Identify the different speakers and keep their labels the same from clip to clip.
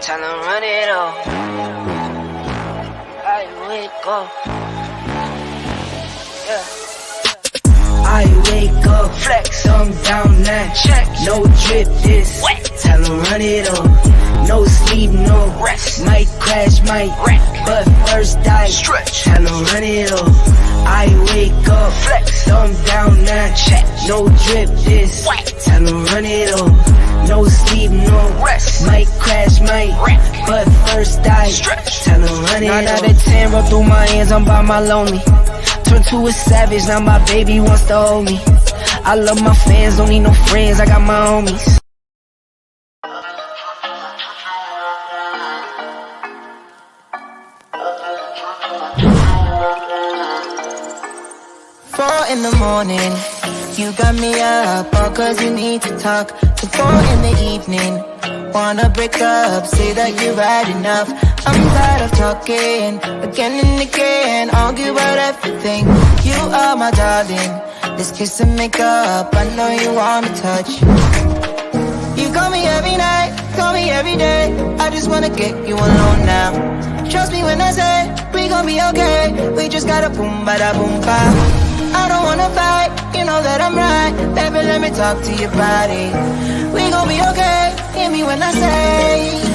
Speaker 1: Tell them run it up. I wake up. Yeah. I wake up, flex, thumb down now. Check, no drip, this wet. Tell them run it up. No sleep, no rest. Might crash, might wreck, but first I stretch. Tell them run it up. I wake up, flex, thumb down now. Check, no drip, this wet. Tell them run it up. No sleep, no rest. Might crash, might wreck, but first I stretch. Tell them run it up. 9 out of 10 roll through my hands, I'm by my lonely. Turned to a savage, now my baby wants to hold me. I love my fans, don't need no friends, I got my homies.
Speaker 2: 4 in the morning, you got me up, all cause you need to talk. To 4 in the evening, wanna break up, say that you've had enough. I'm tired of talking, again and again, argue about everything. You are my darling, this kiss and make up, I know you wanna touch. You call me every night, call me every day, I just wanna get you alone now. Trust me when I say, we gon' be okay, we just gotta boom bada boom ba. I don't wanna fight, you know that I'm right, baby let me talk to your body. We gon' be okay, hear me when I say.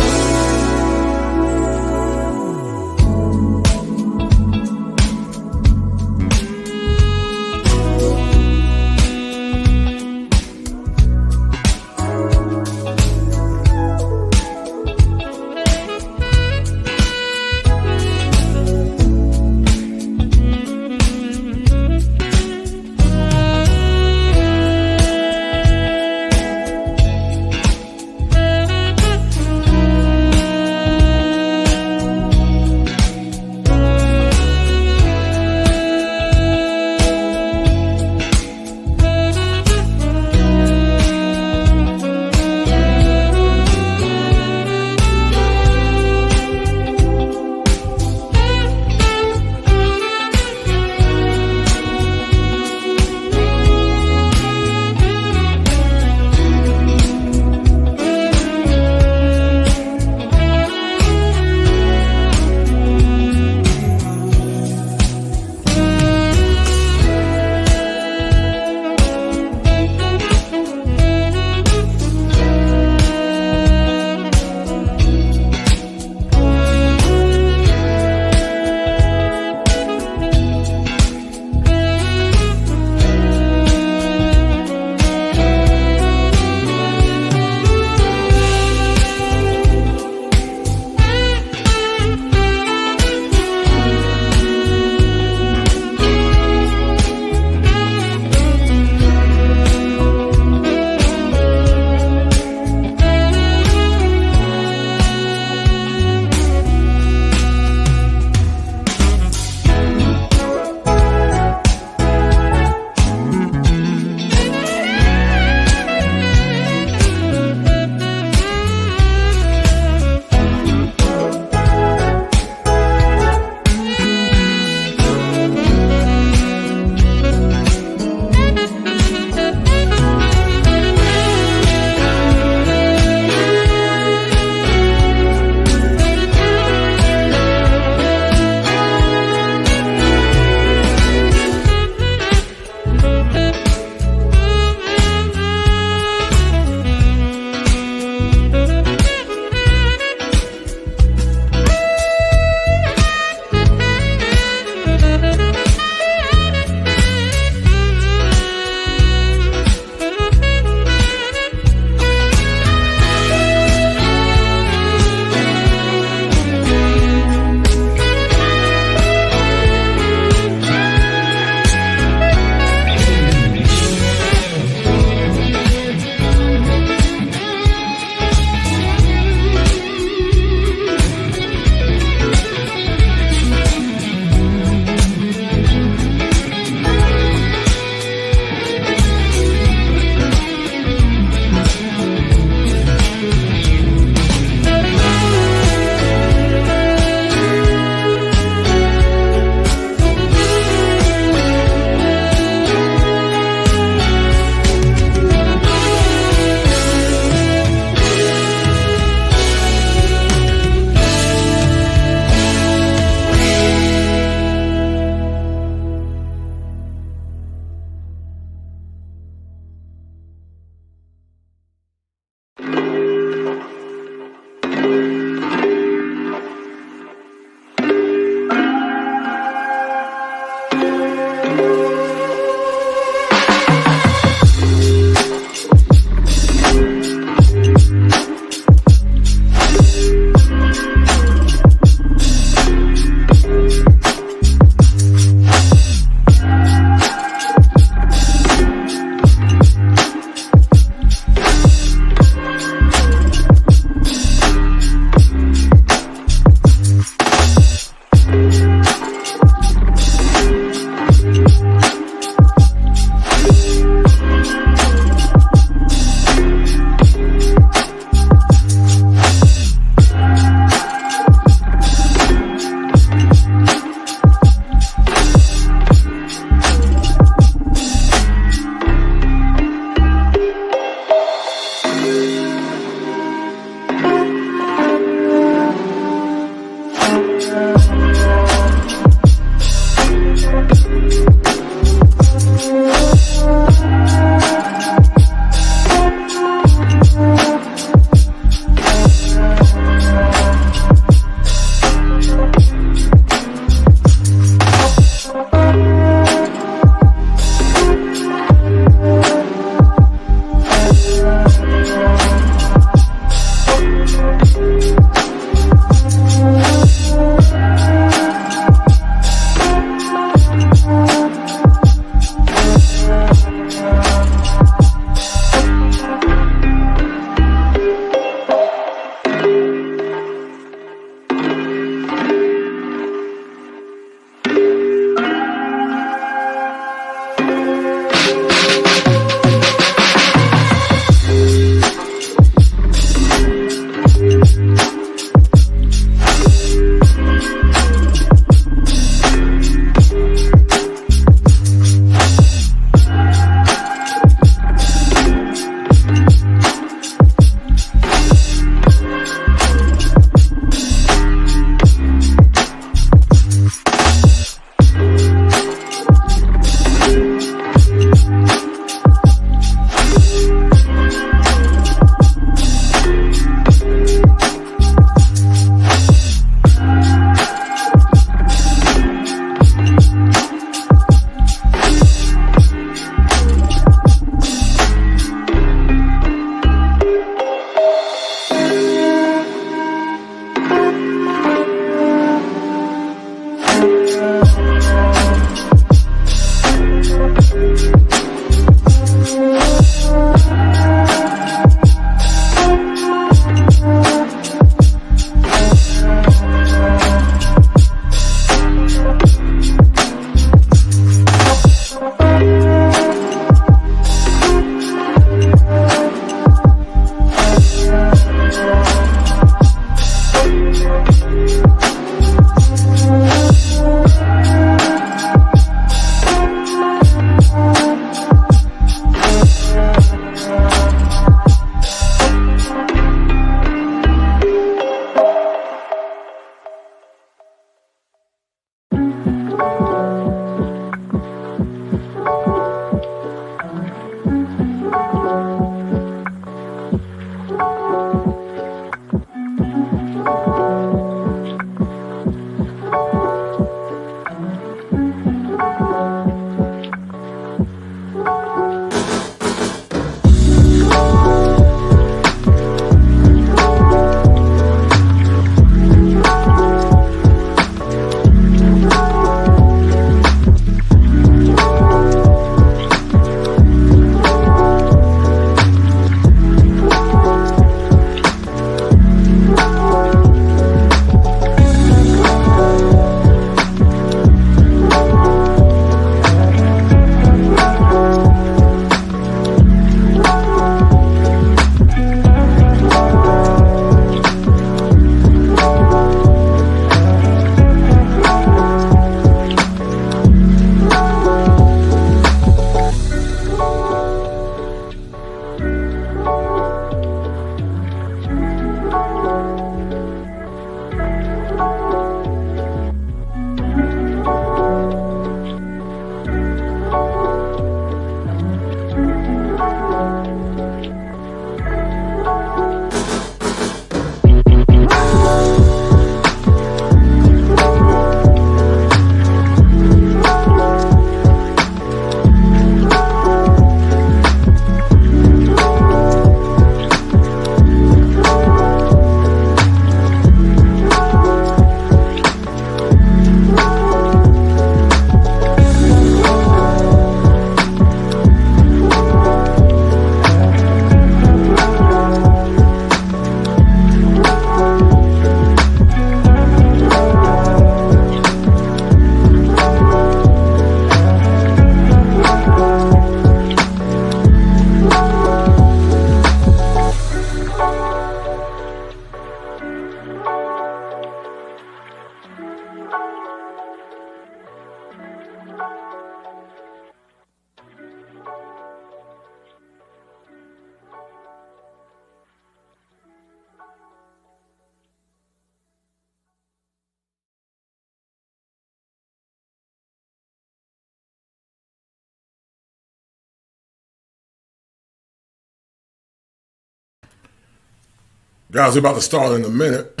Speaker 3: Guys, we're about to start in a minute.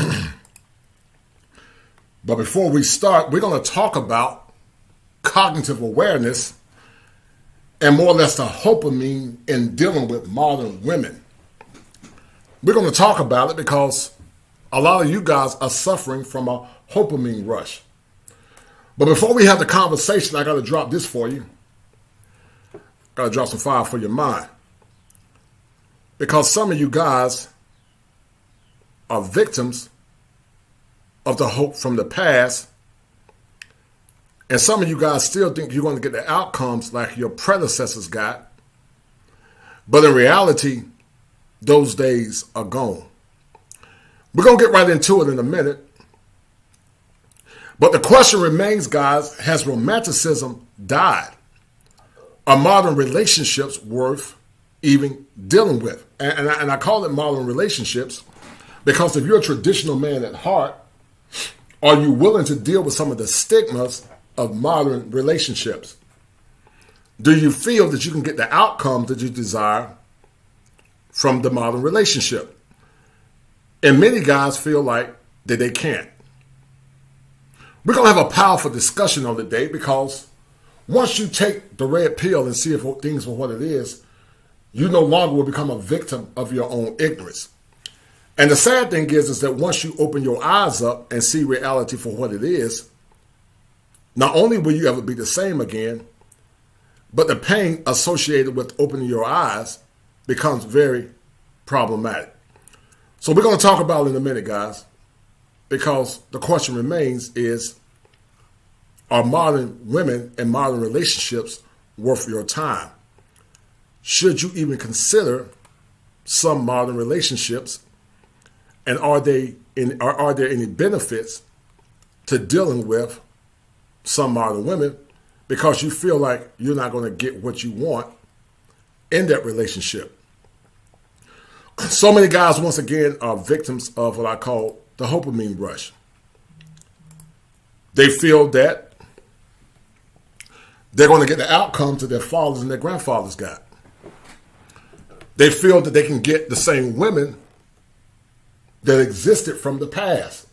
Speaker 3: But before we start, we're going to talk about cognitive awareness and more or less the HOPAMINE in dealing with modern women. We're going to talk about it because a lot of you guys are suffering from a HOPAMINE rush. But before we have the conversation, I got to drop this for you. Got to drop some fire for your mind. Because some of you guys are victims of the hope from the past. And some of you guys still think you're going to get the outcomes like your predecessors got. But in reality, those days are gone. We're going to get right into it in a minute. But the question remains, guys, has romanticism died? Are modern relationships worth even dealing with? And I call it modern relationships because if you're a traditional man at heart, are you willing to deal with some of the stigmas of modern relationships? Do you feel that you can get the outcomes that you desire from the modern relationship? And many guys feel like that they can't. We're going to have a powerful discussion on the day because once you take the red pill and see if things for what it is, you no longer will become a victim of your own ignorance. And the sad thing is that once you open your eyes up and see reality for what it is, not only will you ever be the same again, but the pain associated with opening your eyes becomes very problematic. So we're going to talk about it in a minute, guys, because the question remains is, are modern women and modern relationships worth your time? Should you even consider some modern relationships? And are there any benefits to dealing with some modern women because you feel like you're not going to get what you want in that relationship? So many guys, once again, are victims of what I call the HOPAMINE rush. They feel that they're going to get the outcomes that their fathers and their grandfathers got. They feel that they can get the same women that existed from the past.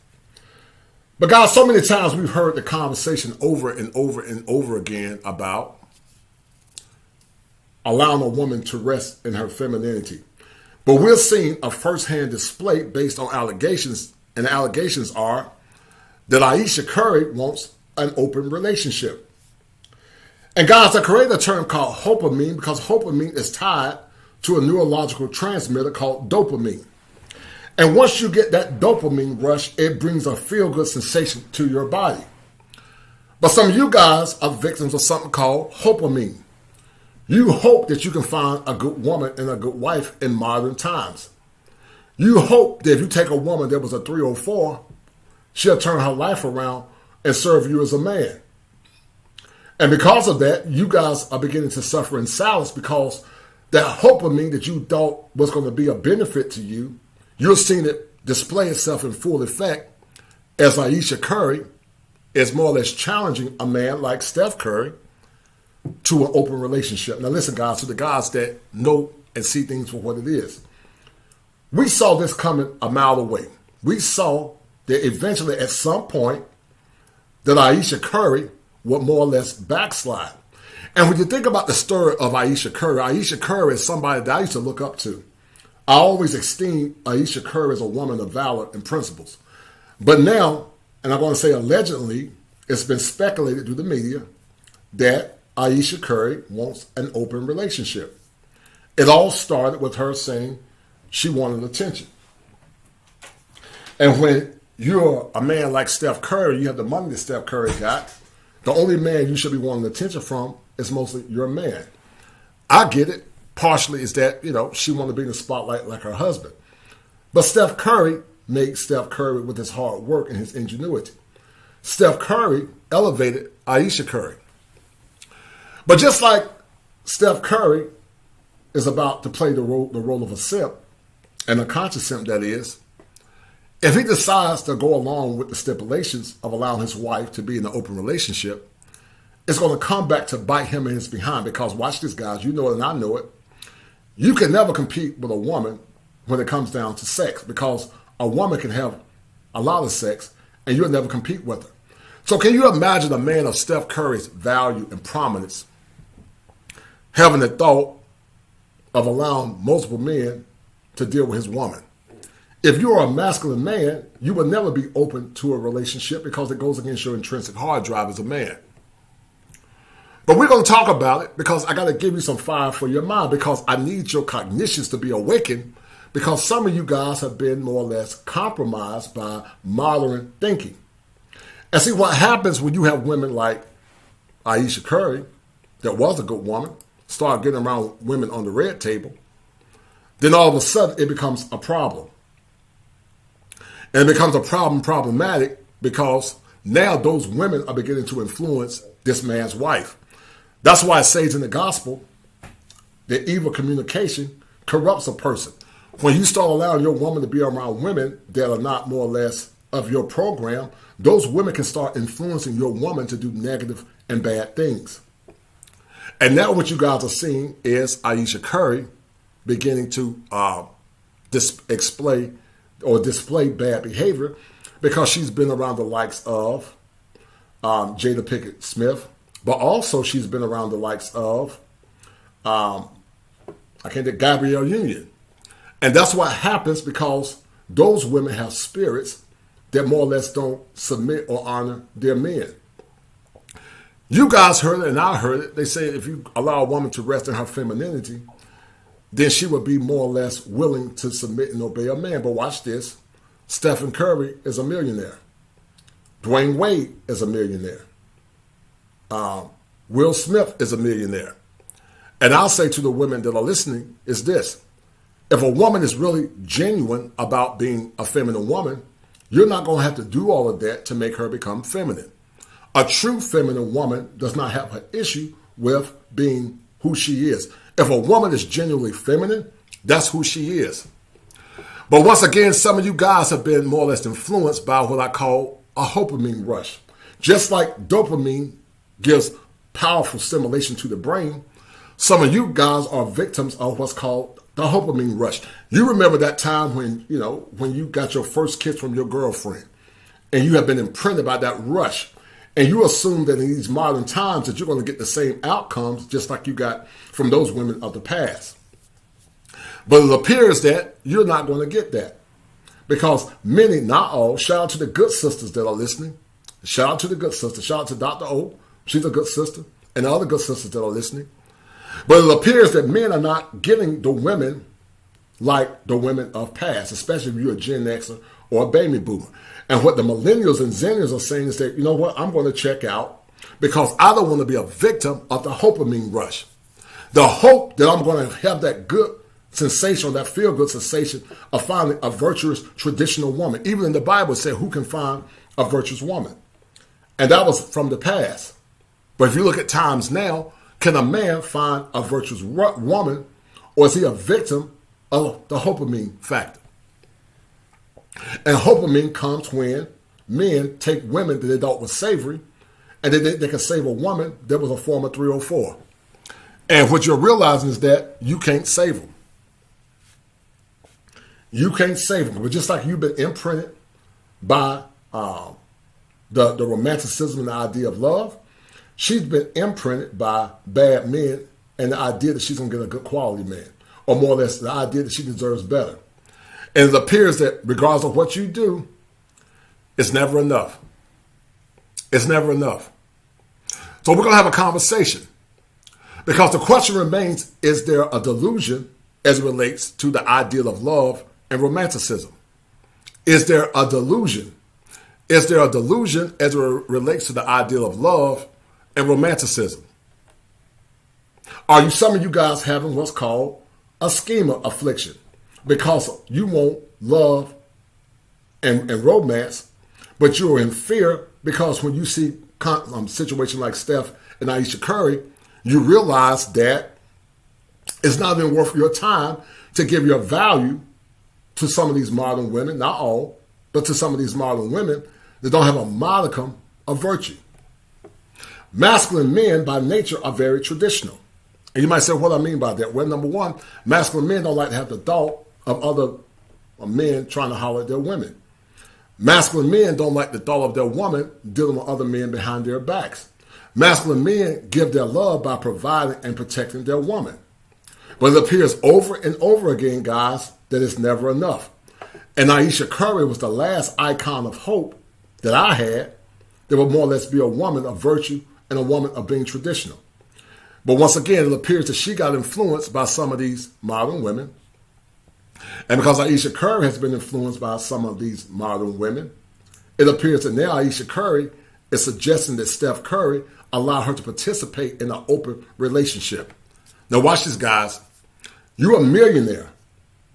Speaker 3: But guys, so many times we've heard the conversation over and over and over again about allowing a woman to rest in her femininity. But we're seeing a first-hand display based on allegations, and the allegations are that Ayesha Curry wants an open relationship. And guys, I created a term called HOPAMINE because HOPAMINE is tied to a neurological transmitter called dopamine. And once you get that dopamine rush, it brings a feel-good sensation to your body. But some of you guys are victims of something called HOPAMINE. You hope that you can find a good woman and a good wife in modern times. You hope that if you take a woman that was a 304, she'll turn her life around and serve you as a man. And because of that, you guys are beginning to suffer in silence because that HOPAMINE that you thought was going to be a benefit to you, you're seeing it display itself in full effect as Ayesha Curry is more or less challenging a man like Steph Curry to an open relationship. Now listen, guys, to the guys that know and see things for what it is. We saw this coming a mile away. We saw that eventually at some point that Ayesha Curry would more or less backslide. And when you think about the story of Ayesha Curry is somebody that I used to look up to. I always esteemed Ayesha Curry as a woman of valor and principles. But now, and I'm going to say allegedly, it's been speculated through the media that Ayesha Curry wants an open relationship. It all started with her saying she wanted attention. And when you're a man like Steph Curry, you have the money that Steph Curry got, the only man you should be wanting attention from is mostly your man. I get it. Partially is that, she wanted to be in the spotlight like her husband. But Steph Curry made Steph Curry with his hard work and his ingenuity. Steph Curry elevated Ayesha Curry. But just like Steph Curry is about to play the role of a simp, and a conscious simp that is, if he decides to go along with the stipulations of allowing his wife to be in an open relationship, it's going to come back to bite him in his behind because watch this, guys, you know it and I know it. You can never compete with a woman when it comes down to sex, because a woman can have a lot of sex and you'll never compete with her. So can you imagine a man of Steph Curry's value and prominence having the thought of allowing multiple men to deal with his woman? If you're a masculine man, you will never be open to a relationship because it goes against your intrinsic hard drive as a man. But we're going to talk about it because I got to give you some fire for your mind, because I need your cognitions to be awakened, because some of you guys have been more or less compromised by modern thinking. And see, what happens when you have women like Ayesha Curry, that was a good woman, start getting around women on the red table, then all of a sudden it becomes a problem. And it becomes a problematic, because now those women are beginning to influence this man's wife. That's why it says in the gospel that evil communication corrupts a person. When you start allowing your woman to be around women that are not more or less of your program, those women can start influencing your woman to do negative and bad things. And now what you guys are seeing is Ayesha Curry beginning to display bad behavior, because she's been around the likes of Jada Pinkett Smith, but also she's been around the likes of Gabrielle Union. And that's what happens, because those women have spirits that more or less don't submit or honor their men. You guys heard it and I heard it. They say if you allow a woman to rest in her femininity, then she would be more or less willing to submit and obey a man. But watch this. Stephen Curry is a millionaire. Dwayne Wade is a millionaire. Will Smith is a millionaire. And I'll say to the women that are listening is this. If a woman is really genuine about being a feminine woman, you're not going to have to do all of that to make her become feminine. A true feminine woman does not have an issue with being who she is. If a woman is genuinely feminine, that's who she is. But once again, some of you guys have been more or less influenced by what I call a HOPAMINE rush. Just like dopamine gives powerful stimulation to the brain, some of you guys are victims of what's called the HOPAMINE rush. You remember that time when you got your first kiss from your girlfriend, and you have been imprinted by that rush. And you assume that in these modern times that you're going to get the same outcomes just like you got from those women of the past. But it appears that you're not going to get that, because many, not all, shout out to the good sisters that are listening. Shout out to the good sisters. Shout out to Dr. O. She's a good sister. And the other good sisters that are listening. But it appears that men are not getting the women like the women of past, especially if you're a Gen Xer or a baby boomer. And what the millennials and zennials are saying is that, you know what, I'm going to check out, because I don't want to be a victim of the HOPAMINE rush. The hope that I'm going to have that good sensation, that feel-good sensation of finding a virtuous traditional woman. Even in the Bible it said, who can find a virtuous woman? And that was from the past. But if you look at times now, can a man find a virtuous woman, or is he a victim of the HOPAMINE factor? And HOPAMINE comes when men take women that they thought was savory, and they can save a woman that was a former 304. And what you're realizing is that you can't save them. You can't save them. But just like you've been imprinted by the romanticism and the idea of love, she's been imprinted by bad men and the idea that she's going to get a good quality man, or more or less the idea that she deserves better. And it appears that regardless of what you do, it's never enough. It's never enough. So we're going to have a conversation, because the question remains, is there a delusion as it relates to the ideal of love and romanticism? Is there a delusion? Is there a delusion as it relates to the ideal of love and romanticism? Are some of you guys having what's called a schema affliction? Because you want love and romance, but you're in fear because when you see a situation like Steph and Ayesha Curry, you realize that it's not even worth your time to give your value to some of these modern women, not all, but to some of these modern women that don't have a modicum of virtue. Masculine men by nature are very traditional. And you might say, what do I mean by that? Well, number one, masculine men don't like to have the thought of other men trying to holler at their women. Masculine men don't like the thought of their woman dealing with other men behind their backs. Masculine men give their love by providing and protecting their woman. But it appears over and over again, guys, that it's never enough. And Ayesha Curry was the last icon of hope that I had that would more or less be a woman of virtue and a woman of being traditional. But once again, it appears that she got influenced by some of these modern women. And because Ayesha Curry has been influenced by some of these modern women, it appears that now Ayesha Curry is suggesting that Steph Curry allow her to participate in an open relationship. Now watch this, guys. You're a millionaire.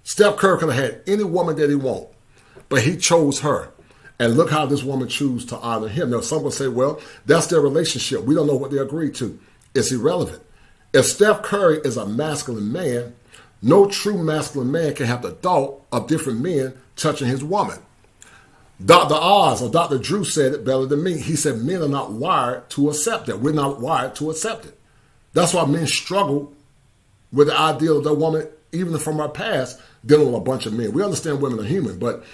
Speaker 3: Steph Curry could have had any woman that he want, but he chose her. And look how this woman chose to honor him. Now some will say, well, that's their relationship. We don't know what they agreed to. It's irrelevant. If Steph Curry is a masculine man, no true masculine man can have the thought of different men touching his woman. Dr. Oz or Dr. Drew said it better than me. He said men are not wired to accept it. We're not wired to accept it. That's why men struggle with the ideal of their woman, even from our past, dealing with a bunch of men. We understand women are human, but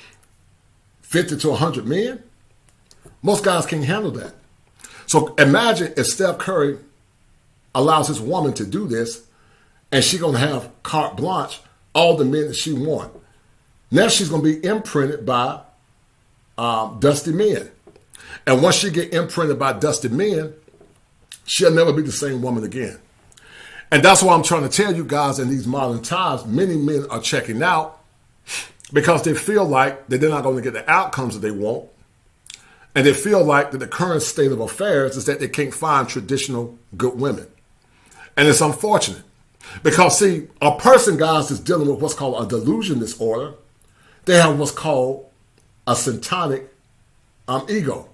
Speaker 3: 50 to 100 men? Most guys can't handle that. So imagine if Steph Curry allows his woman to do this, and she's going to have carte blanche all the men that she wants. Now she's going to be imprinted by dusty men. And once she get imprinted by dusty men, she'll never be the same woman again. And that's why I'm trying to tell you guys, in these modern times, many men are checking out because they feel like that they're not going to get the outcomes that they want. And they feel like that the current state of affairs is that they can't find traditional good women. And it's unfortunate. Because, see, a person, guys, is dealing with what's called a delusion disorder. They have what's called a satanic ego.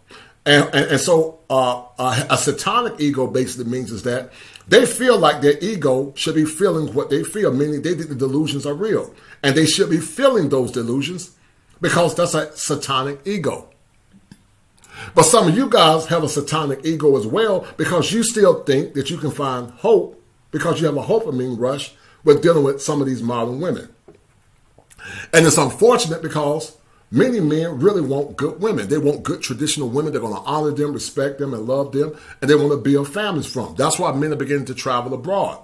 Speaker 3: And so a satanic ego basically means is that they feel like their ego should be feeling what they feel, meaning they think the delusions are real. And they should be feeling those delusions because that's a satanic ego. But some of you guys have a satanic ego as well because you still think that you can find hope because you have a HOPAMINE rush with dealing with some of these modern women. And it's unfortunate because many men really want good women. They want good traditional women. They're going to honor them, respect them, and love them, and they want to build families from. That's why men are beginning to travel abroad.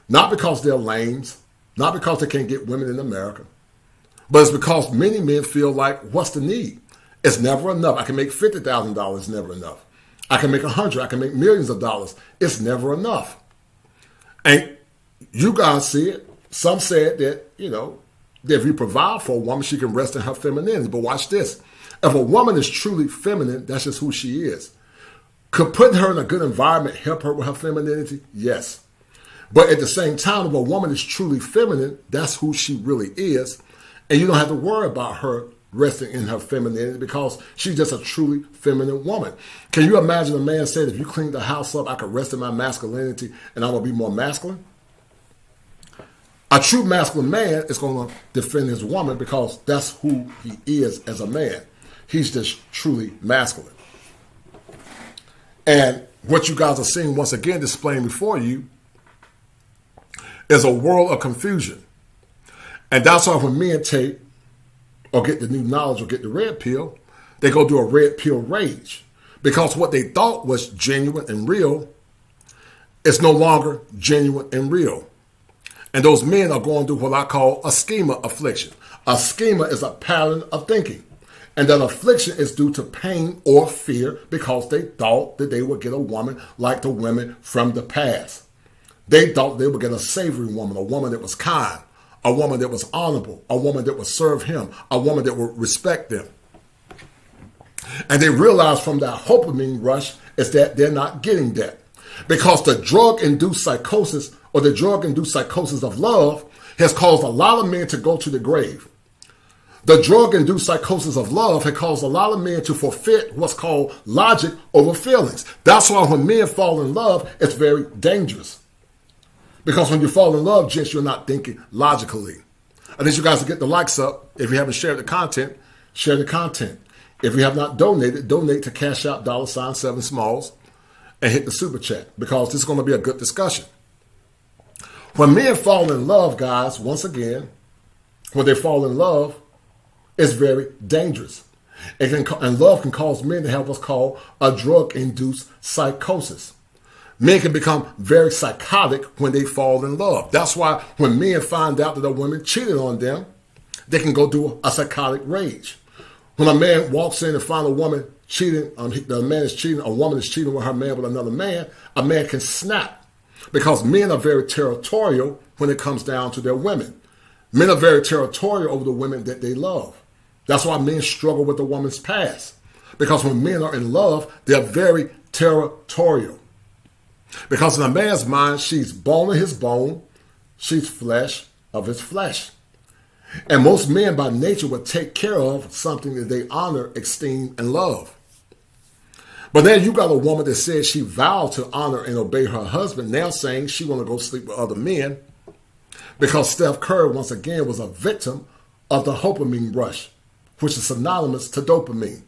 Speaker 3: Not because they're lames, not because they can't get women in America, but it's because many men feel like, what's the need? It's never enough. I can make $50,000. It's never enough. I can make 100. I can make millions of dollars. It's never enough. And you guys see it. Some said that, that if you provide for a woman, she can rest in her femininity. But watch this. If a woman is truly feminine, that's just who she is. Could putting her in a good environment help her with her femininity? Yes. But at the same time, if a woman is truly feminine, that's who she really is. And you don't have to worry about her resting in her femininity because she's just a truly feminine woman. Can you imagine a man saying, if you clean the house up, I could rest in my masculinity and I'm going to be more masculine? A true masculine man is going to defend his woman because that's who he is as a man. He's just truly masculine. And what you guys are seeing once again displaying before you is a world of confusion. And that's why when men take or get the new knowledge or get the red pill, they go do a red pill rage. Because what they thought was genuine and real is no longer genuine and real. And those men are going through what I call a schema affliction. A schema is a pattern of thinking. And that affliction is due to pain or fear because they thought that they would get a woman like the women from the past. They thought they would get a savory woman, a woman that was kind, a woman that was honorable, a woman that would serve him, a woman that would respect them. And they realized from that HOPAMINE rush is that they're not getting that. Because the drug-induced psychosis or the drug-induced psychosis of love has caused a lot of men to go to the grave. The drug-induced psychosis of love has caused a lot of men to forfeit what's called logic over feelings. That's why when men fall in love, it's very dangerous. Because when you fall in love, gents, you're not thinking logically. I need you guys to get the likes up. If you haven't shared the content, share the content. If you have not donated, donate to Cash App $7 Smalls and hit the super chat because this is going to be a good discussion. When men fall in love, guys, once again, when they fall in love is very dangerous. And love can cause men to have what's called a drug-induced psychosis. Men can become very psychotic when they fall in love. That's why when men find out that a woman cheated on them, they can go through a psychotic rage. When a man walks in and finds a woman cheating, the man is cheating, a woman is cheating with her man with another man, a man can snap. Because men are very territorial when it comes down to their women. Men are very territorial over the women that they love. That's why men struggle with a woman's past. Because when men are in love, they're very territorial. Because in a man's mind, she's bone of his bone, she's flesh of his flesh. And most men by nature would take care of something that they honor, esteem, and love. But then you got a woman that says she vowed to honor and obey her husband, now saying she want to go sleep with other men because Steph Curry, once again, was a victim of the HOPAMINE rush, which is synonymous to dopamine.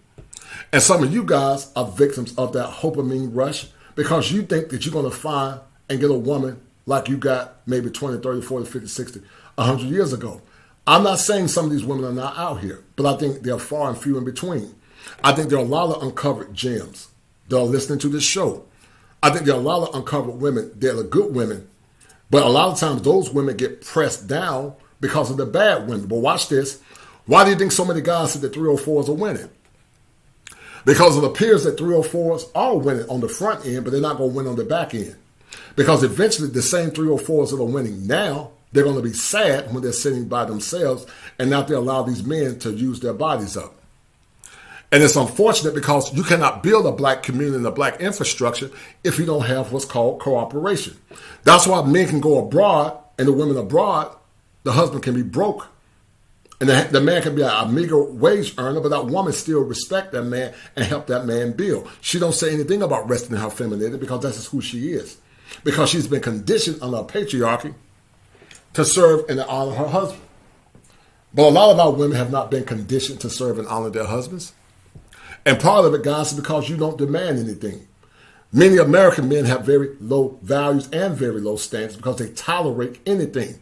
Speaker 3: And some of you guys are victims of that HOPAMINE rush because you think that you're going to find and get a woman like you got maybe 20, 30, 40, 50, 60, 100 years ago. I'm not saying some of these women are not out here, but I think they're far and few in between. I think there are a lot of uncovered gems that are listening to this show. I think there are a lot of uncovered women that are good women, but a lot of times those women get pressed down because of the bad women. But watch this. Why do you think so many guys say that 304s are winning? Because it appears that 304s are winning on the front end, but they're not going to win on the back end. Because eventually the same 304s that are winning now, they're going to be sad when they're sitting by themselves and not to allow these men to use their bodies up. And it's unfortunate because you cannot build a black community and a black infrastructure if you don't have what's called cooperation. That's why men can go abroad and the women abroad, the husband can be broke. And the man can be a meager wage earner, but that woman still respect that man and help that man build. She don't say anything about resting in her femininity because that's just who she is. Because she's been conditioned under a patriarchy to serve and to honor her husband. But a lot of our women have not been conditioned to serve and honor their husbands. And part of it, guys, is because you don't demand anything. Many American men have very low values and very low standards because they tolerate anything.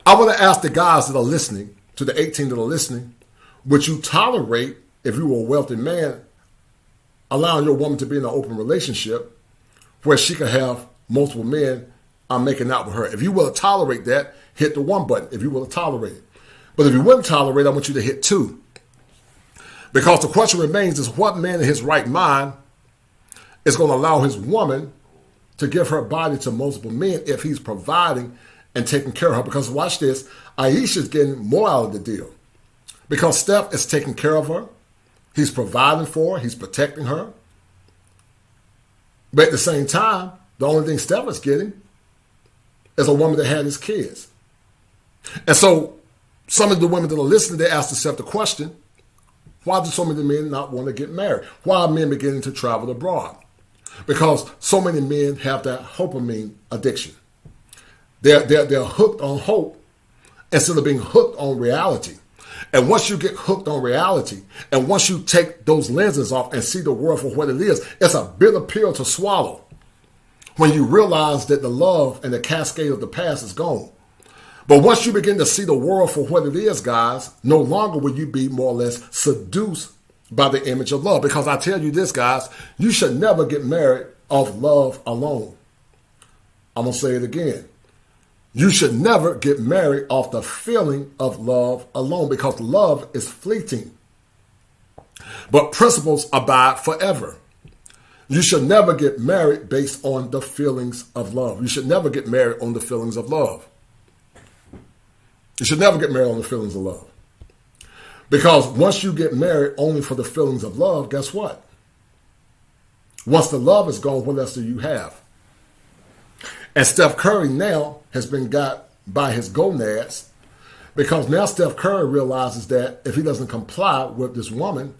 Speaker 3: I want to ask the guys that are listening, to the 18 that are listening, would you tolerate, if you were a wealthy man, allowing your woman to be in an open relationship where she could have multiple men making out with her? If you will tolerate that, hit the 1 button, if you will tolerate it. But if you wouldn't tolerate it, I want you to hit 2. Because the question remains is what man in his right mind is going to allow his woman to give her body to multiple men if he's providing and taking care of her? Because watch this, Ayesha's getting more out of the deal. Because Steph is taking care of her. He's providing for her. He's protecting her. But at the same time, the only thing Steph is getting is a woman that had his kids. And so some of the women that are listening, they ask themselves the question, why do so many men not want to get married? Why are men beginning to travel abroad? Because so many men have that HOPAMINE addiction. They're hooked on hope instead of being hooked on reality. And once you get hooked on reality, and once you take those lenses off and see the world for what it is, it's a bitter pill to swallow when you realize that the love and the cascade of the past is gone. But once you begin to see the world for what it is, guys, no longer will you be more or less seduced by the image of love. Because I tell you this, guys, you should never get married off love alone. I'm going to say it again. You should never get married off the feeling of love alone because love is fleeting. But principles abide forever. You should never get married based on the feelings of love. You should never get married on the feelings of love. You should never get married on the feelings of love. Because once you get married only for the feelings of love, guess what? Once the love is gone, what else do you have? And Steph Curry now has been got by his gonads because now Steph Curry realizes that if he doesn't comply with this woman,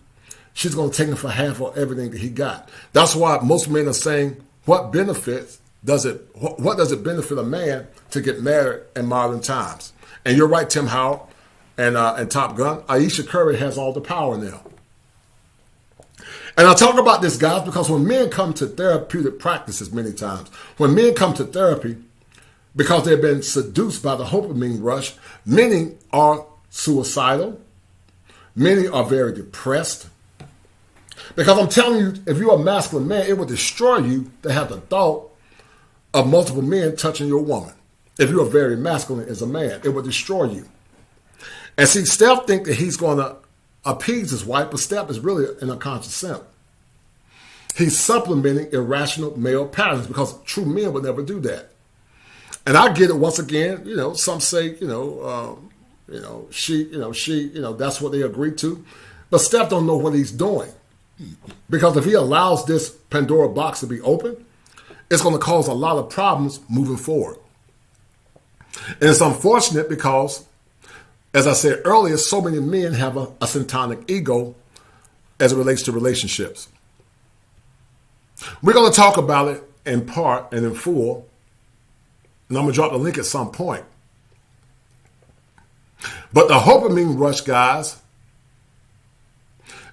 Speaker 3: she's going to take him for half of everything that he got. That's why most men are saying, what does it benefit a man to get married in modern times? And you're right, Tim Howard and Top Gun. Ayesha Curry has all the power now. And I talk about this, guys, because when men come to therapeutic practices many times, when men come to therapy because they've been seduced by the HOPAMINE rush, many are suicidal. Many are very depressed. Because I'm telling you, if you're a masculine man, it would destroy you to have the thought of multiple men touching your woman. If you're very masculine as a man, it would destroy you. And see, Steph thinks that he's going to appease his wife, but Steph is really an unconscious simp. He's supplementing irrational male patterns because true men would never do that. And I get it once again, some say, she, that's what they agreed to. But Steph don't know what he's doing. Because if he allows this Pandora box to be open, it's going to cause a lot of problems moving forward. And it's unfortunate because, as I said earlier, so many men have a satanic ego as it relates to relationships. We're going to talk about it in part and in full, and I'm going to drop the link at some point. But the HOPAMINE rush, guys,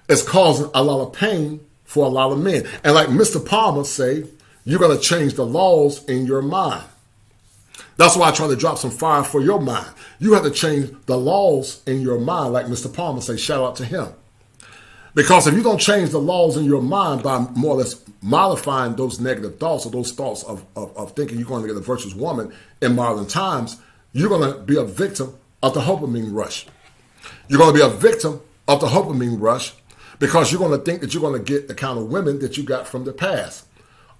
Speaker 3: is causing a lot of pain for a lot of men. And like Mr. Palmer say, you're going to change the laws in your mind. That's why I try to drop some fire for your mind. You have to change the laws in your mind, like Mr. Palmer say, shout out to him. Because if you don't change the laws in your mind by more or less modifying those negative thoughts or those thoughts of thinking you're going to get a virtuous woman in modern times, you're going to be a victim of the HOPAMINE rush. You're going to be a victim of the HOPAMINE rush because you're going to think that you're going to get the kind of women that you got from the past.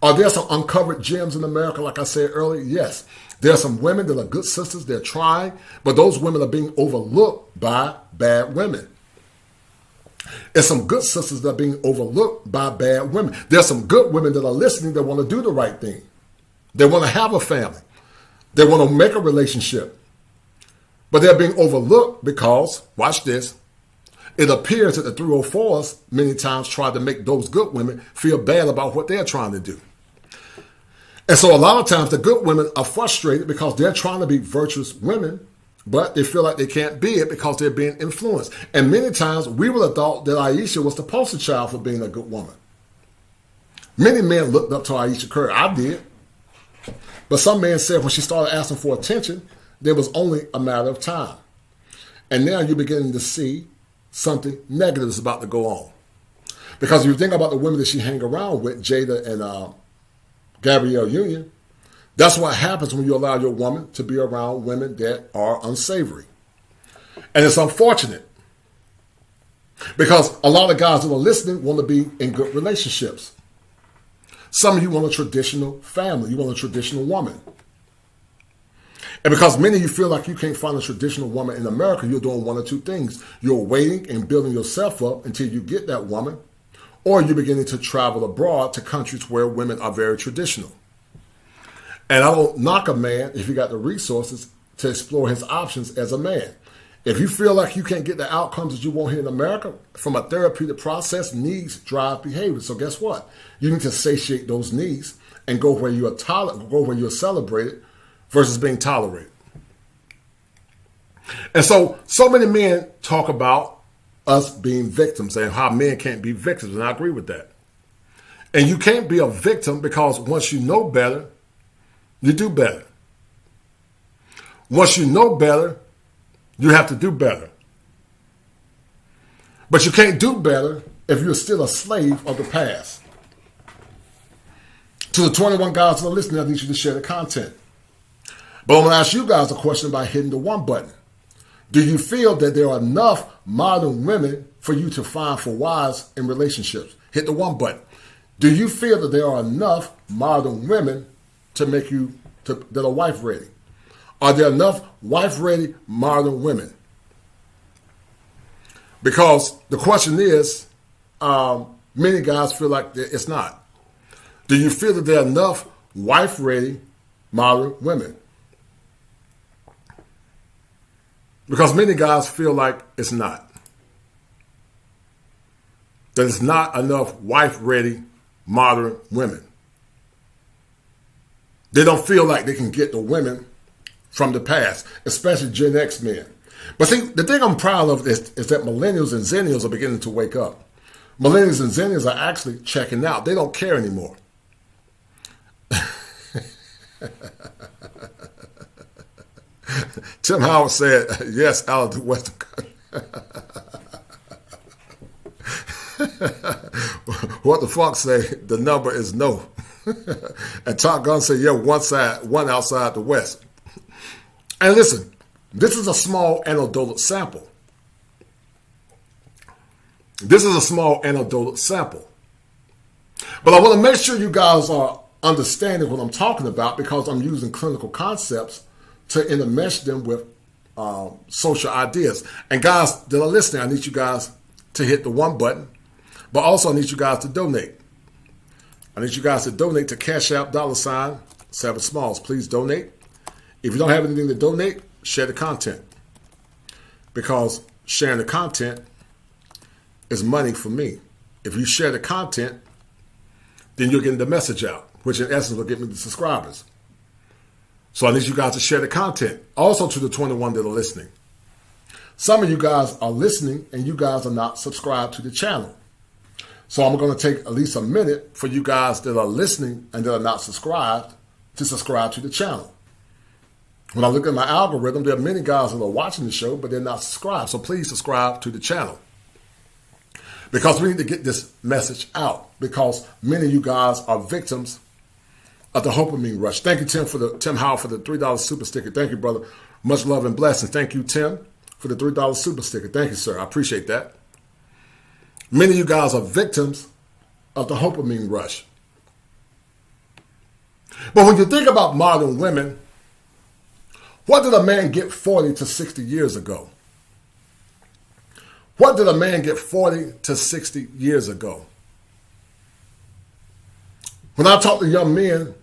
Speaker 3: Are there some uncovered gems in America, like I said earlier? Yes. There are some women that are good sisters. They're trying, but those women are being overlooked by bad women. There's some good sisters that are being overlooked by bad women. There's some good women that are listening that want to do the right thing. They want to have a family. They want to make a relationship. But they're being overlooked because, watch this, it appears that the 304s many times try to make those good women feel bad about what they're trying to do. And so a lot of times the good women are frustrated because they're trying to be virtuous women, but they feel like they can't be it because they're being influenced. And many times we would have thought that Ayesha was the poster child for being a good woman. Many men looked up to Ayesha Curry. I did. But some men said when she started asking for attention, there was only a matter of time. And now you're beginning to see something negative is about to go on. Because if you think about the women that she hang around with, Jada and Gabrielle Union, that's what happens when you allow your woman to be around women that are unsavory. And it's unfortunate because a lot of guys that are listening want to be in good relationships. Some of you want a traditional family. You want a traditional woman. And because many of you feel like you can't find a traditional woman in America, you're doing one or two things. You're waiting and building yourself up until you get that woman, or you're beginning to travel abroad to countries where women are very traditional. And I don't knock a man if he got the resources to explore his options as a man. If you feel like you can't get the outcomes that you want here in America from a therapeutic process, needs drive behavior. So guess what? You need to satiate those needs and go where you are go where you're celebrated versus being tolerated. And so many men talk about us being victims and how men can't be victims, and I agree with that. And you can't be a victim because once you know better, you do better. Once you know better, you have to do better. But you can't do better if you're still a slave of the past. To the 21 guys that are listening, I need you to share the content. But I'm going to ask you guys a question by hitting the one button. Do you feel that there are enough modern women for you to find for wives in relationships? Hit the one button. Do you feel that there are enough modern women to make you that are wife ready? Are there enough wife ready modern women? Because the question is, many guys feel like it's not. Do you feel that there are enough wife ready modern women? Because many guys feel like it's not. That it's not enough wife-ready modern women. They don't feel like they can get the women from the past, especially Gen X men. But see, the thing I'm proud of is that millennials and zennials are beginning to wake up. Millennials and zennials are actually checking out. They don't care anymore. Tim Howard said, yes, out of the Western country. What the fuck say? The number is no. And Top Gun said, yeah, one outside the West. And listen, this is a small anecdotal sample. This is a small anecdotal sample. But I want to make sure you guys are understanding what I'm talking about, because I'm using clinical concepts to intermesh them with social ideas. And guys that are listening, I need you guys to hit the one button, but also I need you guys to donate. I need you guys to donate to Cash App $7 Smalls. Please donate. If you don't have anything to donate, share the content, because sharing the content is money for me. If you share the content, then you're getting the message out, which in essence will get me the subscribers. So I need you guys to share the content. Also to the 21 that are listening. Some of you guys are listening and you guys are not subscribed to the channel. So I'm going to take at least a minute for you guys that are listening and that are not subscribed to subscribe to the channel. When I look at my algorithm, there are many guys that are watching the show, but they're not subscribed. So please subscribe to the channel, because we need to get this message out, because many of you guys are victims of the HOPAMINE rush. Thank you, Tim Howard, for the $3 super sticker. Thank you, brother. Much love and blessings. Thank you, Tim, for the $3 super sticker. Thank you, sir. I appreciate that. Many of you guys are victims of the HOPAMINE rush. But when you think about modern women, what did a man get 40 to 60 years ago? What did a man get 40 to 60 years ago? When I talk to young men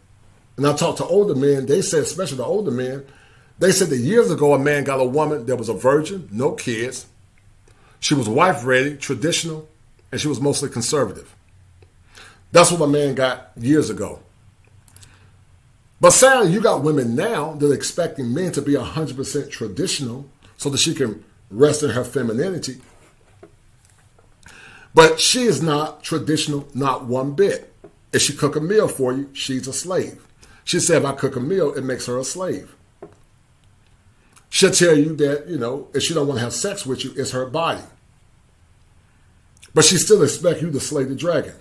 Speaker 3: and I talk to older men, they say, especially the older men, they said that years ago a man got a woman that was a virgin, no kids. She was wife-ready, traditional, and she was mostly conservative. That's what a man got years ago. But sadly, you got women now that are expecting men to be 100% traditional so that she can rest in her femininity. But she is not traditional, not one bit. If she cook a meal for you, she's a slave. She said if I cook a meal, it makes her a slave. She'll tell you that, if she don't want to have sex with you, it's her body. But she still expects you to slay the dragon.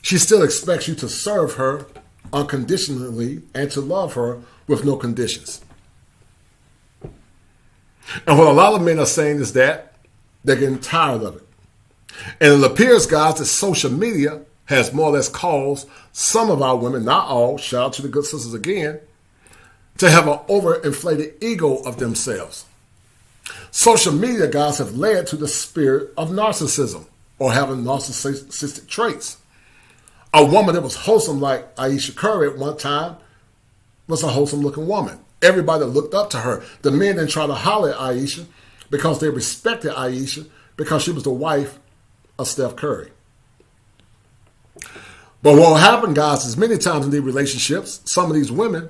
Speaker 3: She still expects you to serve her unconditionally and to love her with no conditions. And what a lot of men are saying is that they're getting tired of it. And it appears, guys, that social media has more or less caused some of our women, not all, shout out to the good sisters again, to have an overinflated ego of themselves. Social media, guys, have led to the spirit of narcissism or having narcissistic traits. A woman that was wholesome like Ayesha Curry at one time was a wholesome looking woman. Everybody looked up to her. The men didn't try to holler at Ayesha because they respected Ayesha because she was the wife of Steph Curry. But what will happen, guys, is many times in these relationships, some of these women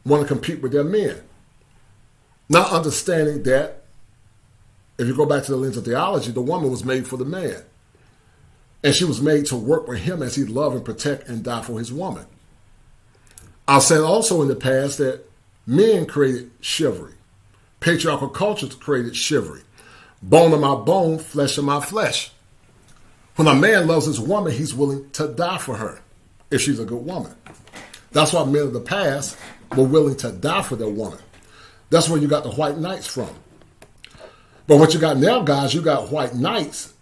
Speaker 3: want to compete with their men. Not understanding that, if you go back to the lens of theology, the woman was made for the man. And she was made to work with him as he loved and protect and die for his woman. I've said also in the past that men created chivalry. Patriarchal cultures created chivalry. Bone of my bone, flesh of my flesh. When a man loves his woman, he's willing to die for her if she's a good woman. That's why men of the past were willing to die for their woman. That's where you got the white knights from. But what you got now, guys, you got white knights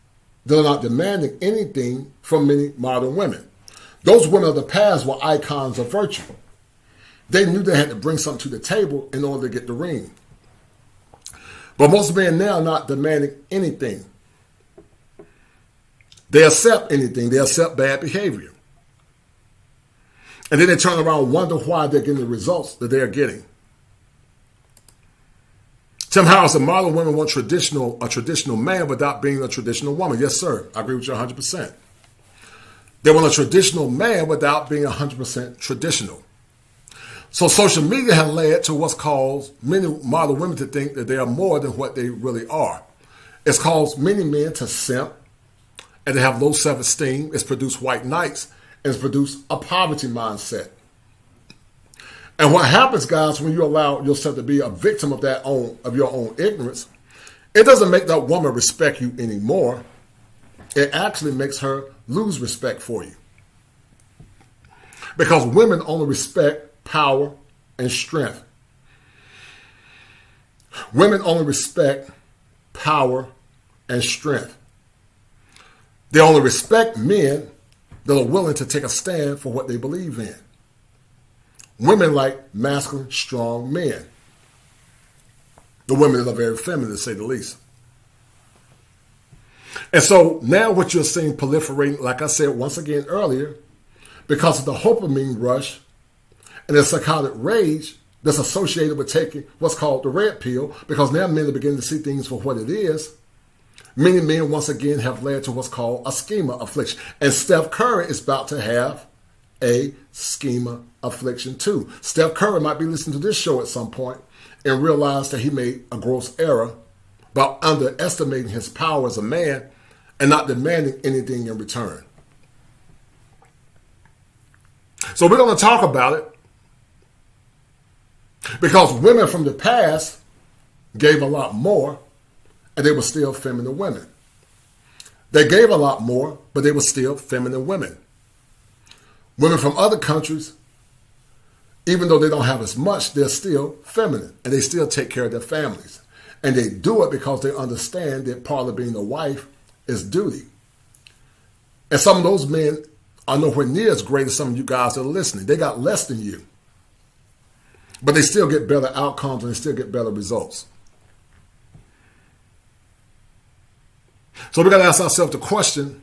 Speaker 3: that are not demanding anything from many modern women. Those women of the past were icons of virtue. They knew they had to bring something to the table in order to get the ring. But most men now are not demanding anything. They accept anything. They accept bad behavior. And then they turn around and wonder why they're getting the results that they're getting. Tim Howard said modern women want a traditional man without being a traditional woman. Yes, sir. I agree with you 100%. They want a traditional man without being 100% traditional. So social media has led to what's caused many modern women to think that they are more than what they really are. It's caused many men to simp and to have low self-esteem. It's produced white knights and it's produced a poverty mindset. And what happens, guys, when you allow yourself to be a victim of your own ignorance, it doesn't make that woman respect you anymore. It actually makes her lose respect for you. Because women only respect power and strength. Women only respect power and strength. They only respect men that are willing to take a stand for what they believe in. Women like masculine, strong men. The women that are very feminine, to say the least. And so now what you're seeing proliferating, like I said once again earlier, because of the HOPAMINE rush and the psychotic rage that's associated with taking what's called the red pill, because now men are beginning to see things for what it is. Many men, once again, have led to what's called a schema affliction. And Steph Curry is about to have a schema affliction too. Steph Curry might be listening to this show at some point and realize that he made a gross error by underestimating his power as a man and not demanding anything in return. So we're going to talk about it because women from the past gave a lot more and they were still feminine women. They gave a lot more, but they were still feminine women. Women from other countries, even though they don't have as much, they're still feminine and they still take care of their families. And they do it because they understand that part of being a wife is duty. And some of those men are nowhere near as great as some of you guys that are listening. They got less than you. But they still get better outcomes and they still get better results. So we got to ask ourselves the question,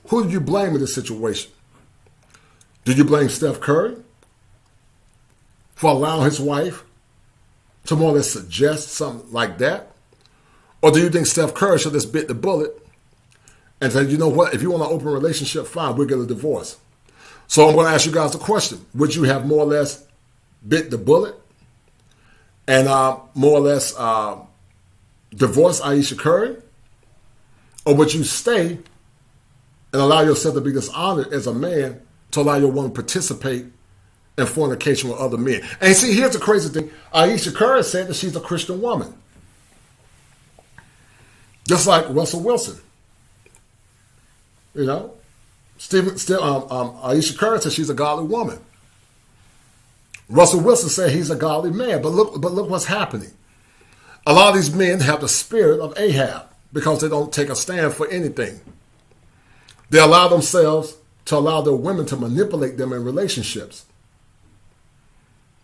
Speaker 3: who do you blame in this situation? Do you blame Steph Curry for allowing his wife to more or less suggest something like that? Or do you think Steph Curry should just bit the bullet and say, you know what, if you want an open relationship, fine, we'll get a divorce. So I'm going to ask you guys a question. Would you have more or less bit the bullet and more or less divorce Ayesha Curry? Or would you stay and allow yourself to be dishonored as a man to allow your woman to participate in fornication with other men? And see, here's the crazy thing. Ayesha Curry said that she's a Christian woman. Just like Russell Wilson. You know? Ayesha Curry said she's a godly woman. Russell Wilson said he's a godly man. But look what's happening. A lot of these men have the spirit of Ahab because they don't take a stand for anything. They allow themselves to allow their women to manipulate them in relationships.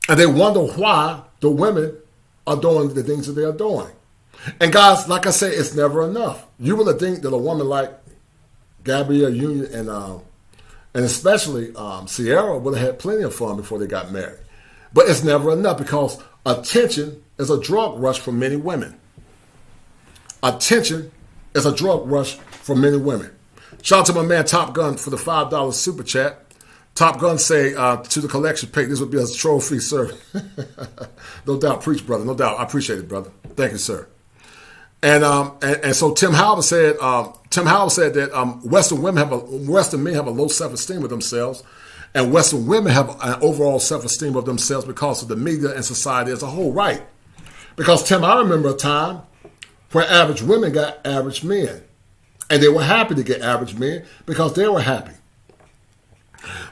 Speaker 3: And they wonder why the women are doing the things that they are doing. And guys, like I said, it's never enough. You would think that a woman like Gabrielle Union and especially Sierra would have had plenty of fun before they got married. But it's never enough because attention is a drug rush for many women. Attention is a drug rush for many women. Shout out to my man Top Gun for the $5 super chat. Top Gun say to the collection page, this would be a trophy, sir. No doubt, preach, brother. No doubt. I appreciate it, brother. Thank you, sir. And so Tim Howard said that Western men have a low self-esteem of themselves, and Western women have an overall self-esteem of themselves because of the media and society as a whole, right? Because Tim, I remember a time where average women got average men, and they were happy to get average men because they were happy.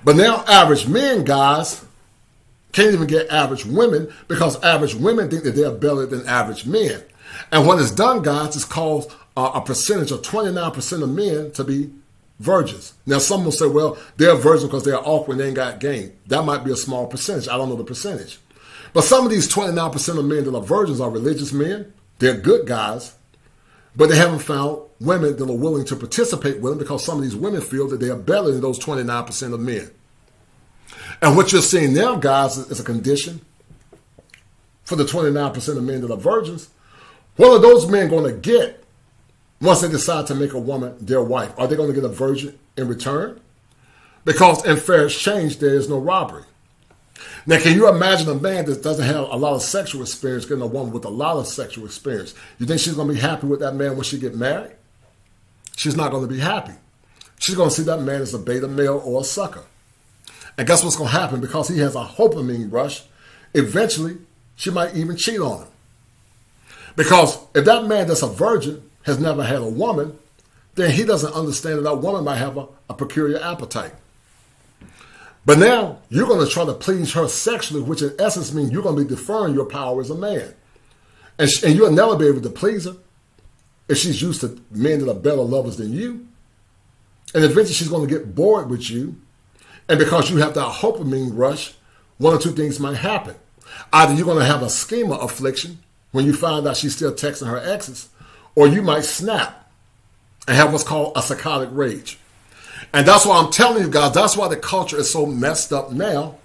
Speaker 3: But now average men, guys, can't even get average women because average women think that they're better than average men. And what it's done, guys, is caused a percentage of 29% of men to be virgins. Now, some will say, well, they're virgins because they're awkward and they ain't got game. That might be a small percentage. I don't know the percentage. But some of these 29% of men that are virgins are religious men. They're good guys. But they haven't found women that are willing to participate with them because some of these women feel that they are better than those 29% of men. And what you're seeing now, guys, is a condition for the 29% of men that are virgins. What are those men going to get once they decide to make a woman their wife? Are they going to get a virgin in return? Because in fair exchange, there is no robbery. Now, can you imagine a man that doesn't have a lot of sexual experience getting a woman with a lot of sexual experience? You think she's going to be happy with that man when she get married? She's not going to be happy. She's going to see that man as a beta male or a sucker. And guess what's going to happen? Because he has a HOPAMINE rush, eventually she might even cheat on him. Because if that man that's a virgin has never had a woman, then he doesn't understand that woman might have a peculiar appetite. But now you're going to try to please her sexually, which in essence means you're going to be deferring your power as a man. And you'll never be able to please her if she's used to men that are better lovers than you. And eventually she's going to get bored with you. And because you have that HOPAMINE rush, one or two things might happen. Either you're going to have a schema affliction when you find out she's still texting her exes, or you might snap and have what's called a psychotic rage. And that's why I'm telling you guys, that's why the culture is so messed up now.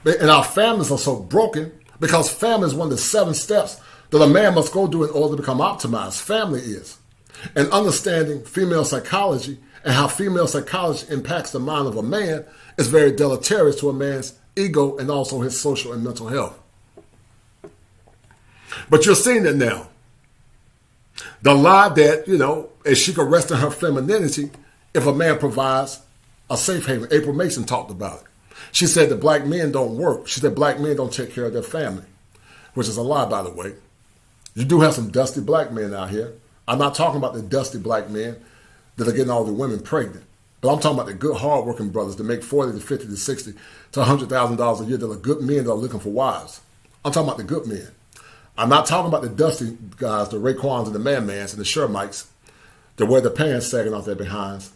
Speaker 3: And our families are so broken, because family is one of the 7 steps that a man must go through in order to become optimized. Family is. And understanding female psychology and how female psychology impacts the mind of a man is very deleterious to a man's ego and also his social and mental health. But you're seeing it now. The lie that, is she could rest in her femininity if a man provides a safe haven. April Mason talked about it. She said that black men don't work. She said black men don't take care of their family, which is a lie, by the way. You do have some dusty black men out here. I'm not talking about the dusty black men that are getting all the women pregnant. But I'm talking about the good, hardworking brothers that make $40 to $50 to $60 to $100,000 a year that are good men that are looking for wives. I'm talking about the good men. I'm not talking about the dusty guys, the Raekwons and the Man-Mans and the Shermites that wear their pants sagging off their behinds.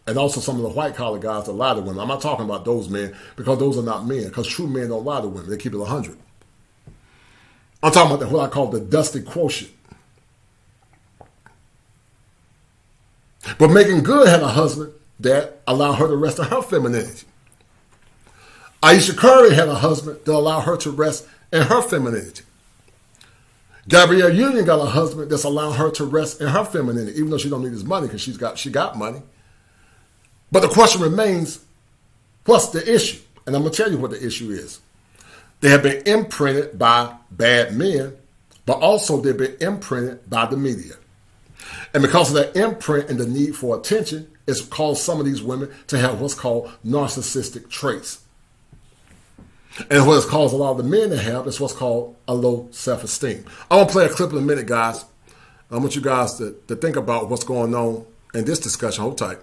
Speaker 3: And also some of the white-collar guys that lie to women. I'm not talking about those men because those are not men. Because true men don't lie to women. They keep it 100. I'm talking about what I call the dusty quotient. But Megan Good had a husband that allowed her to rest in her femininity. Ayesha Curry had a husband that allowed her to rest in her femininity. Gabrielle Union got a husband that's allowing her to rest in her femininity, even though she don't need his money because she got money. But the question remains, what's the issue? And I'm going to tell you what the issue is. They have been imprinted by bad men, but also they've been imprinted by the media. And because of that imprint and the need for attention, it's caused some of these women to have what's called narcissistic traits. And what it's caused a lot of the men to have is what's called a low self-esteem. I'm going to play a clip in a minute, guys. I want you guys to think about what's going on in this discussion. Hold tight.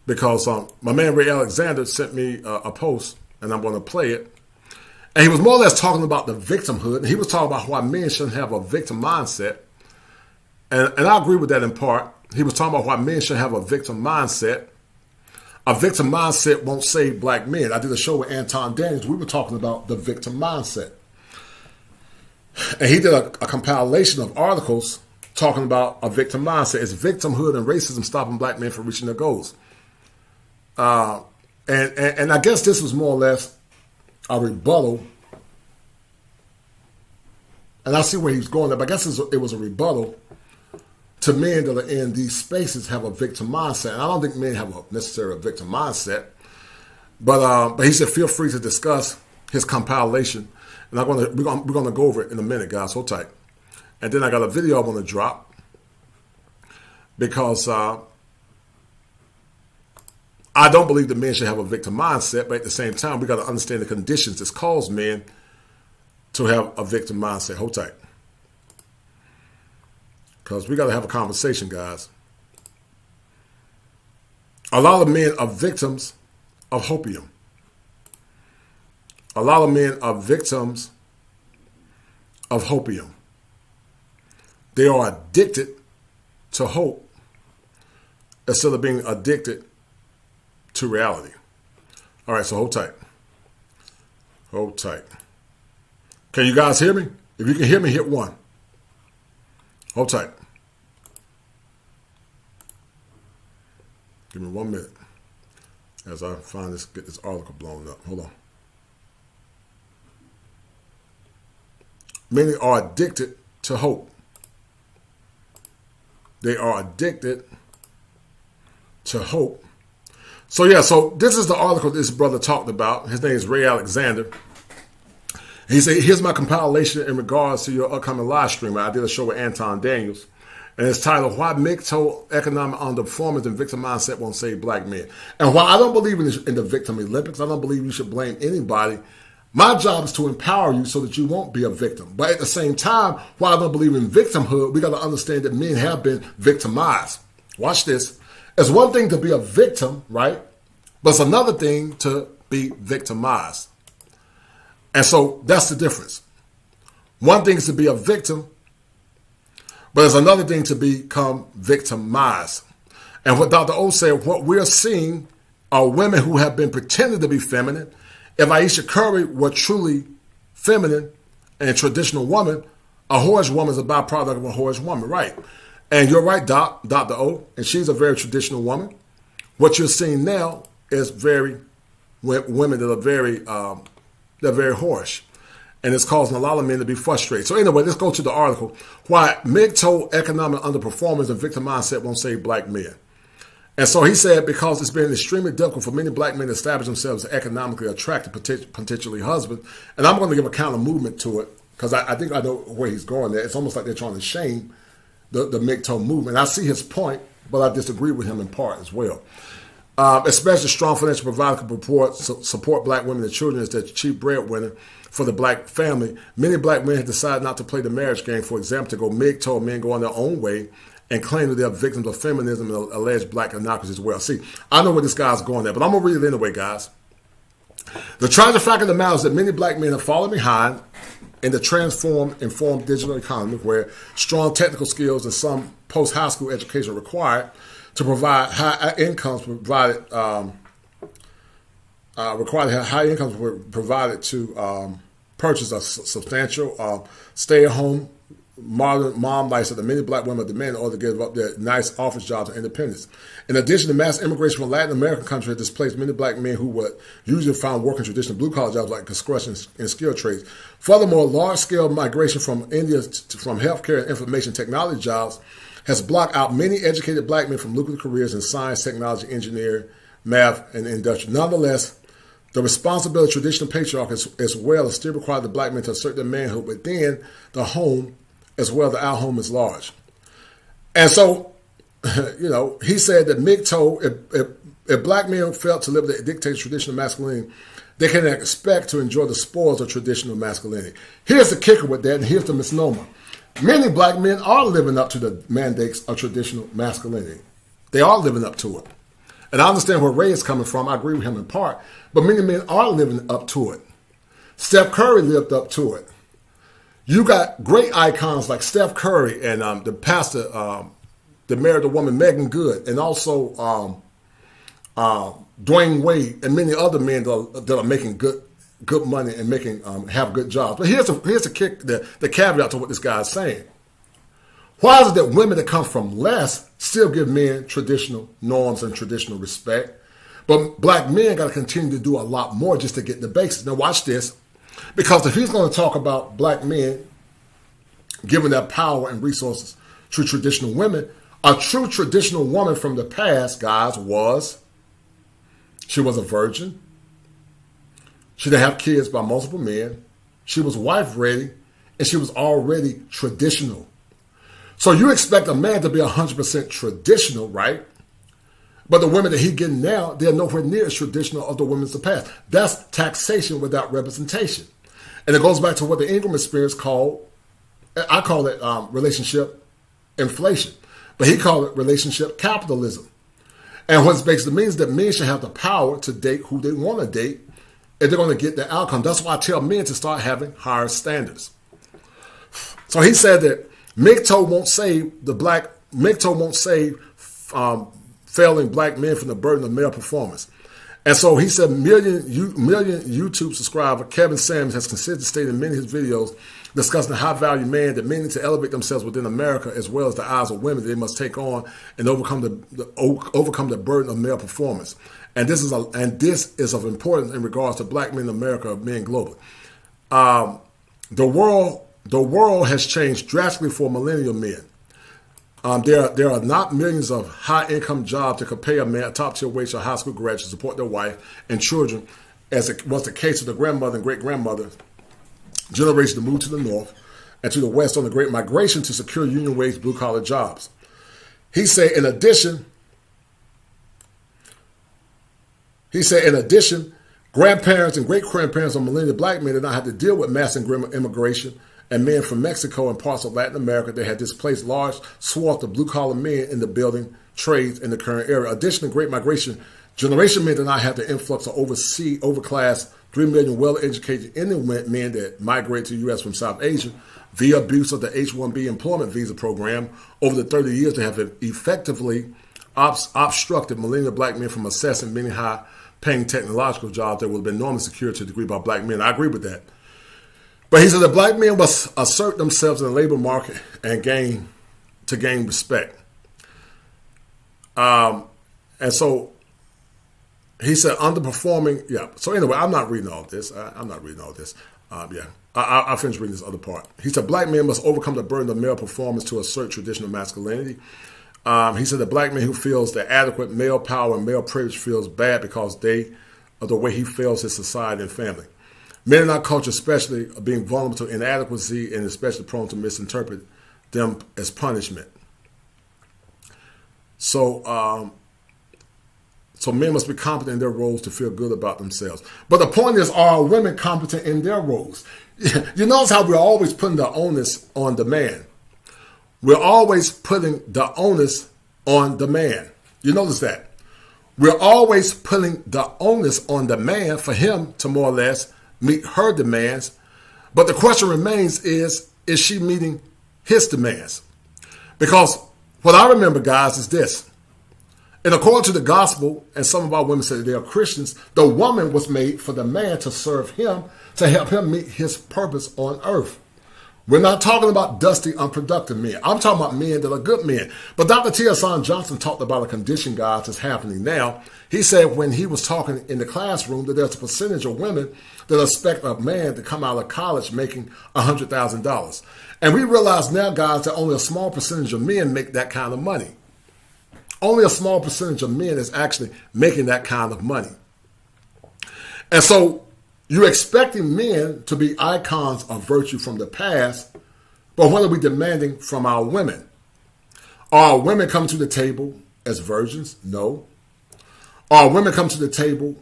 Speaker 3: Because my man Ray Alexander sent me a post, and I'm going to play it. And he was more or less talking about the victimhood. And he was talking about why men shouldn't have a victim mindset. And I agree with that in part. He was talking about why men should have a victim mindset. A victim mindset won't save black men. I did a show with Anton Daniels. We were talking about the victim mindset. And he did a compilation of articles talking about a victim mindset. It's victimhood and racism stopping black men from reaching their goals. And I guess this was more or less a rebuttal. And I see where he's going there, but I guess it was a rebuttal to men that are in these spaces have a victim mindset. And I don't think men have necessarily a victim mindset. But he said, feel free to discuss his compilation. And we're going to go over it in a minute, guys. Hold tight. And then I got a video I want to drop because I don't believe that men should have a victim mindset. But at the same time, we got to understand the conditions that's caused men to have a victim mindset. Hold tight. Because we got to have a conversation, guys. A lot of men are victims of hopium. A lot of men are victims of hopium. They are addicted to hope instead of being addicted to reality. All right, so hold tight. Hold tight. Can you guys hear me? If you can hear me, hit 1. Hold tight. Give me 1 minute as I get this article blown up. Hold on. Many are addicted to hope. They are addicted to hope. So this is the article this brother talked about. His name is Ray Alexander. He said, here's my compilation in regards to your upcoming live stream. I did a show with Anton Daniels. And it's titled, Why Mixed-Economic Underperformance and Victim Mindset Won't Save Black Men. And while I don't believe in the Victim Olympics, I don't believe you should blame anybody My job is to empower you so that you won't be a victim. But at the same time, while I don't believe in victimhood, we got to understand that men have been victimized. Watch this. It's one thing to be a victim, right? But it's another thing to be victimized. And so that's the difference. One thing is to be a victim, but it's another thing to become victimized. And what Dr. O said, what we're seeing are women who have been pretending to be feminine. If Ayesha Curry were truly feminine and a traditional woman, a whorish woman is a byproduct of a whorish woman, right? And you're right, Dr. O, and she's a very traditional woman. What you're seeing now is women that are very whorish. And it's causing a lot of men to be frustrated. So anyway, let's go to the article. Why MGTOW economic underperformance and victim mindset won't save black men. And so he said, because it's been extremely difficult for many black men to establish themselves as economically attractive, potentially husbands. And I'm going to give a counter movement to it, because I think I know where he's going there. It's almost like they're trying to shame the MGTOW movement. I see his point, but I disagree with him in part as well. Especially strong financial provider can support black women and children as their chief breadwinner for the black family. Many black men have decided not to play the marriage game, for example, to go MGTOW, men go on their own way and claim that they're victims of feminism and alleged black anarchists as well. See, I know where this guy's going there, but I'm going to read it anyway, guys. The tragic fact of the matter is that many black men have fallen behind in the transformed, informed digital economy where strong technical skills and some post-high school education are required to provide high incomes provided to purchase a substantial stay-at-home modern mom lifestyle that many black women demand in order to give up their nice office jobs and independence. In addition, the mass immigration from Latin American countries has displaced many black men who would usually find work in traditional blue-collar jobs like construction and skilled trades. Furthermore, large-scale migration from India from healthcare and information technology jobs has blocked out many educated black men from lucrative careers in science, technology, engineering, math, and industry. Nonetheless, the responsibility of traditional patriarchy as well as still require the black men to assert their manhood within the home as well as our home is large. And so, he said that MGTOW, if black men felt to live the dictates traditional masculinity, they can expect to enjoy the spoils of traditional masculinity. Here's the kicker with that, and here's the misnomer. Many black men are living up to the mandates of traditional masculinity. They are living up to it. And I understand where Ray is coming from. I agree with him in part. But many men are living up to it. Steph Curry lived up to it. You got great icons like Steph Curry and the pastor that married the woman Megan Good, and also Dwayne Wade and many other men that are making good money and making have good jobs. But here's the caveat to what this guy is saying. Why is it that women that come from less still give men traditional norms and traditional respect, but black men got to continue to do a lot more just to get the basics? Now watch this. Because if he's going to talk about black men giving their power and resources to traditional women, a true traditional woman from the past, guys, she was a virgin. She didn't have kids by multiple men. She was wife ready, and she was already traditional. So you expect a man to be 100% traditional, right? But the women that he's getting now, they're nowhere near as traditional of the women of the past. That's taxation without representation. And it goes back to what the Ingram experience called, I call it relationship inflation, but he called it relationship capitalism. And what it basically means is that men should have the power to date who they want to date if they're going to get the outcome. That's why I tell men to start having higher standards. So he said that MGTOW won't save failing black men from the burden of male performance. And so he said million YouTube subscriber Kevin Samuels has consistently stated in many of his videos discussing the high value man that men need to elevate themselves within America as well as the eyes of women that they must take on and overcome the burden of male performance. And this is of importance in regards to black men in America and men globally. The world has changed drastically for millennial men. There are not millions of high-income jobs that could pay a man a top-tier wage or high school graduate to support their wife and children, as it was the case with the grandmother and great-grandmother generation to move to the north and to the west on the Great Migration to secure union-wage blue-collar jobs. He said, in addition, Grandparents and great-grandparents of millennial black men did not have to deal with mass immigration, and men from Mexico and parts of Latin America that had displaced large swaths of blue-collar men in the building trades in the current era. Additionally, Great Migration generation men did not have the influx of overclass 3 million well-educated Indian men that migrated to the U.S. from South Asia via abuse of the H-1B employment visa program. Over the 30 years, they have effectively obstructed millennial black men from accessing many high-paying technological jobs that would have been normally secured to a degree by black men. I agree with that. But he said that black men must assert themselves in the labor market and gain respect. And so he said underperforming. Yeah. So anyway, I'm not reading all this. I'll finish reading this other part. He said black men must overcome the burden of male performance to assert traditional masculinity. He said the black man who feels the adequate male power and male privilege feels bad because of the way he feels his society and family. Men in our culture especially are being vulnerable to inadequacy and especially prone to misinterpret them as punishment. So men must be competent in their roles to feel good about themselves. But the point is, are women competent in their roles? You notice how we're always putting the onus on the man. We're always putting the onus on the man. You notice that? We're always putting the onus on the man for him to more or less meet her demands. But the question remains is she meeting his demands? Because what I remember, guys, is this. And according to the gospel, and some of our women say that they are Christians, the woman was made for the man to serve him, to help him meet his purpose on earth. We're not talking about dusty, unproductive men. I'm talking about men that are good men. But Dr. T.S. Johnson talked about a condition, guys, that's happening now. He said when he was talking in the classroom that there's a percentage of women that expect a man to come out of college making $100,000. And we realize now, guys, that only a small percentage of men make that kind of money. Only a small percentage of men is actually making that kind of money. And so you're expecting men to be icons of virtue from the past, but what are we demanding from our women? Are women coming to the table as virgins? No. Are women come to the table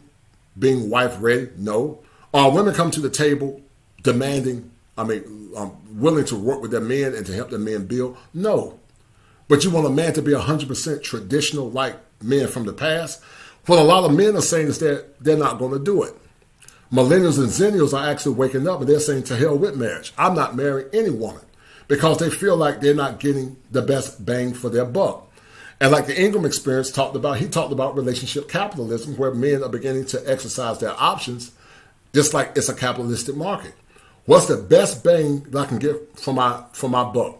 Speaker 3: being wife ready? No. Are women come to the table demanding, willing to work with their men and to help their men build? No. But you want a man to be 100% traditional like men from the past? What a lot of men are saying is that they're not going to do it. Millennials and zennials are actually waking up and they're saying to hell with marriage. I'm not marrying any woman because they feel like they're not getting the best bang for their buck. And like the Ingram experience talked about relationship capitalism, where men are beginning to exercise their options just like it's a capitalistic market. What's the best bang that I can get for my buck?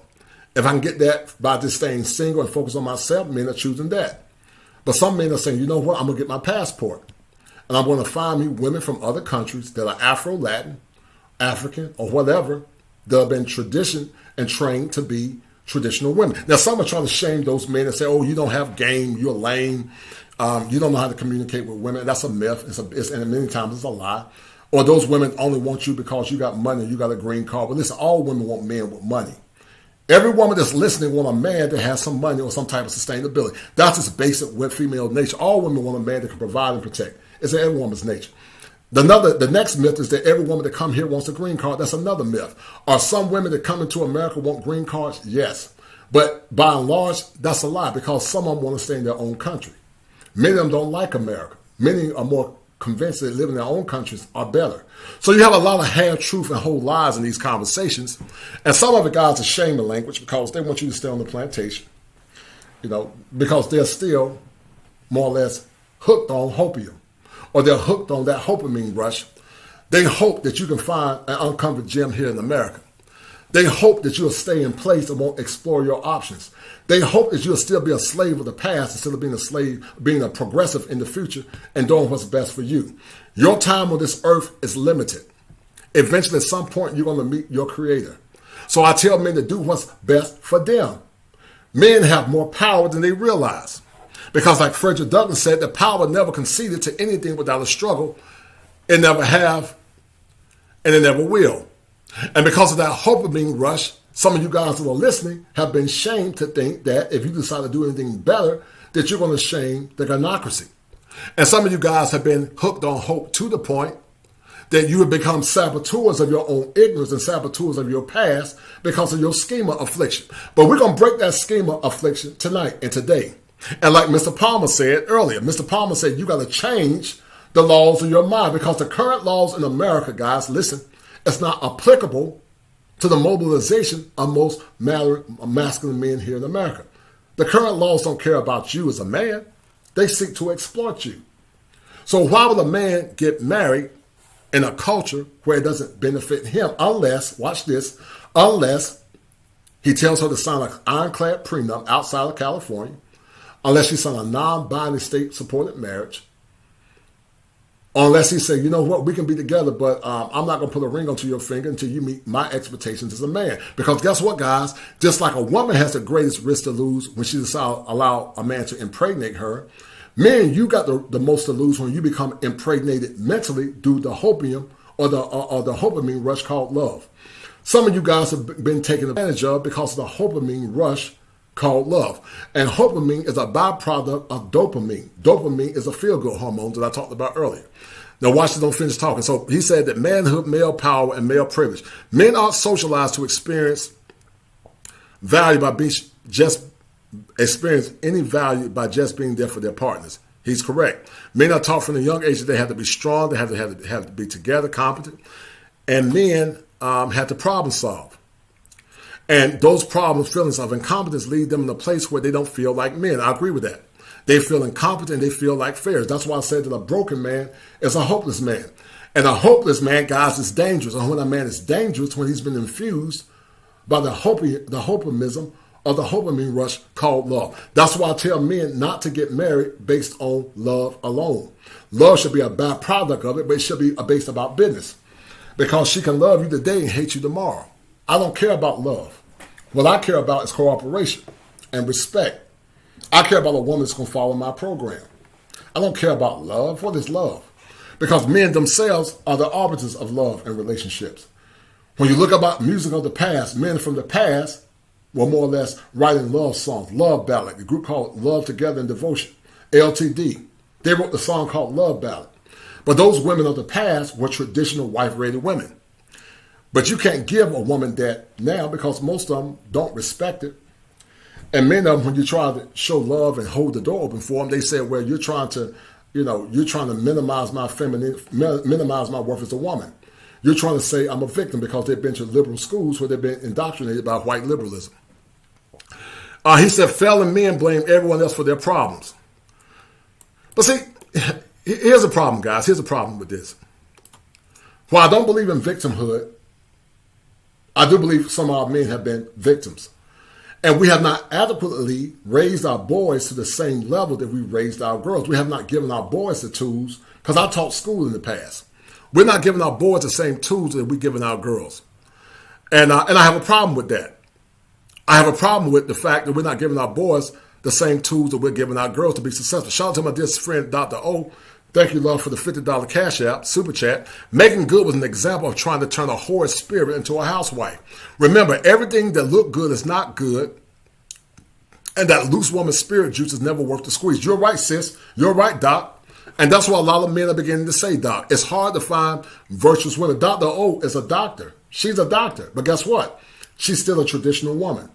Speaker 3: If I can get that by just staying single and focus on myself, men are choosing that. But some men are saying, you know what, I'm going to get my passport. And I'm going to find me women from other countries that are Afro-Latin, African, or whatever, that have been traditioned and trained to be traditional women. Now, some are trying to shame those men and say, oh, you don't have game, you're lame, you don't know how to communicate with women. That's a myth, and many times it's a lie. Or those women only want you because you got money, you got a green card. But listen, all women want men with money. Every woman that's listening want a man that has some money or some type of sustainability. That's just basic with female nature. All women want a man that can provide and protect. It's in every woman's nature. The next myth is that every woman that come here wants a green card. That's another myth. Are some women that come into America want green cards? Yes. But by and large, that's a lie because some of them want to stay in their own country. Many of them don't like America. Many are more convinced that living in their own countries are better. So you have a lot of half-truth and whole lies in these conversations. And some of it, guys, are shaming language because they want you to stay on the plantation, because they're still more or less hooked on hopium, or they're hooked on that HOPAMINE rush. They hope that you can find an uncovered gem here in America. They hope that you'll stay in place and won't explore your options. They hope that you'll still be a slave of the past instead of being a slave, being a progressive in the future and doing what's best for you. Your time on this earth is limited. Eventually, at some point, you're going to meet your creator. So I tell men to do what's best for them. Men have more power than they realize. Because like Frederick Douglass said, the power never conceded to anything without a struggle. It never have, and it never will. And because of that HOPAMINE rush, some of you guys that are listening have been shamed to think that if you decide to do anything better, that you're going to shame the gynocracy. And some of you guys have been hooked on hope to the point that you have become saboteurs of your own ignorance and saboteurs of your past because of your schema affliction. But we're going to break that schema affliction tonight and today. And like Mr. Palmer said earlier, Mr. Palmer said you got to change the laws of your mind because the current laws in America, guys, listen, it's not applicable to the mobilization of most masculine men here in America. The current laws don't care about you as a man. They seek to exploit you. So why would a man get married in a culture where it doesn't benefit him unless, watch this, unless he tells her to sign an ironclad prenup outside of California, unless she signs a non-binding state-supported marriage, unless he say, you know what, we can be together, but I'm not going to put a ring onto your finger until you meet my expectations as a man. Because guess what, guys? Just like a woman has the greatest risk to lose when she decides to allow a man to impregnate her, men, you got the most to lose when you become impregnated mentally due to hopium or the HOPAMINE rush called love. Some of you guys have been taken advantage of because of the HOPAMINE rush called love. And HOPAMINE is a byproduct of dopamine. Dopamine is a feel-good hormone that I talked about earlier. Now watch this, don't finish talking. So he said that manhood, male power, and male privilege. Men aren't socialized to experience value by being experience any value by just being there for their partners. He's correct. Men are taught from a young age that they have to be strong, they have to be together, competent, and men have to problem solve. And those problems, feelings of incompetence lead them in a place where they don't feel like men. I agree with that. They feel incompetent, they feel like failures. That's why I said that a broken man is a hopeless man. And a hopeless man, guys, is dangerous. And when a man is dangerous, when he's been infused by the hopimism of the HOPAMINE rush called love. That's why I tell men not to get married based on love alone. Love should be a byproduct of it, but it should be based about business. Because she can love you today and hate you tomorrow. I don't care about love. What I care about is cooperation and respect. I care about a woman that's going to follow my program. I don't care about love. What is love? Because men themselves are the arbiters of love and relationships. When you look about music of the past, men from the past were more or less writing love songs, love ballad. The group called Love Together in Devotion, LTD. They wrote the song called Love Ballad. But those women of the past were traditional wife-rated women. But you can't give a woman that now because most of them don't respect it. And many of them, when you try to show love and hold the door open for them, they say, well, you're trying to minimize my minimize my worth as a woman. You're trying to say I'm a victim because they've been to liberal schools where they've been indoctrinated by white liberalism. He said, failing men blame everyone else for their problems. But see, here's a problem, guys. Here's a problem with this. While I don't believe in victimhood, I do believe some of our men have been victims. And we have not adequately raised our boys to the same level that we raised our girls. We have not given our boys the tools, because I taught school in the past. We're not giving our boys the same tools that we're giving our girls. And I have a problem with that. I have a problem with the fact that we're not giving our boys the same tools that we're giving our girls to be successful. Shout out to my dear friend, Dr. O. Thank you, love, for the $50 cash app, super chat. Making good was an example of trying to turn a whore spirit into a housewife. Remember, everything that looked good is not good. And that loose woman spirit juice is never worth the squeeze. You're right, sis. You're right, Doc. And that's what a lot of men are beginning to say, Doc. It's hard to find virtuous women. Dr. O is a doctor. She's a doctor. But guess what? She's still a traditional woman.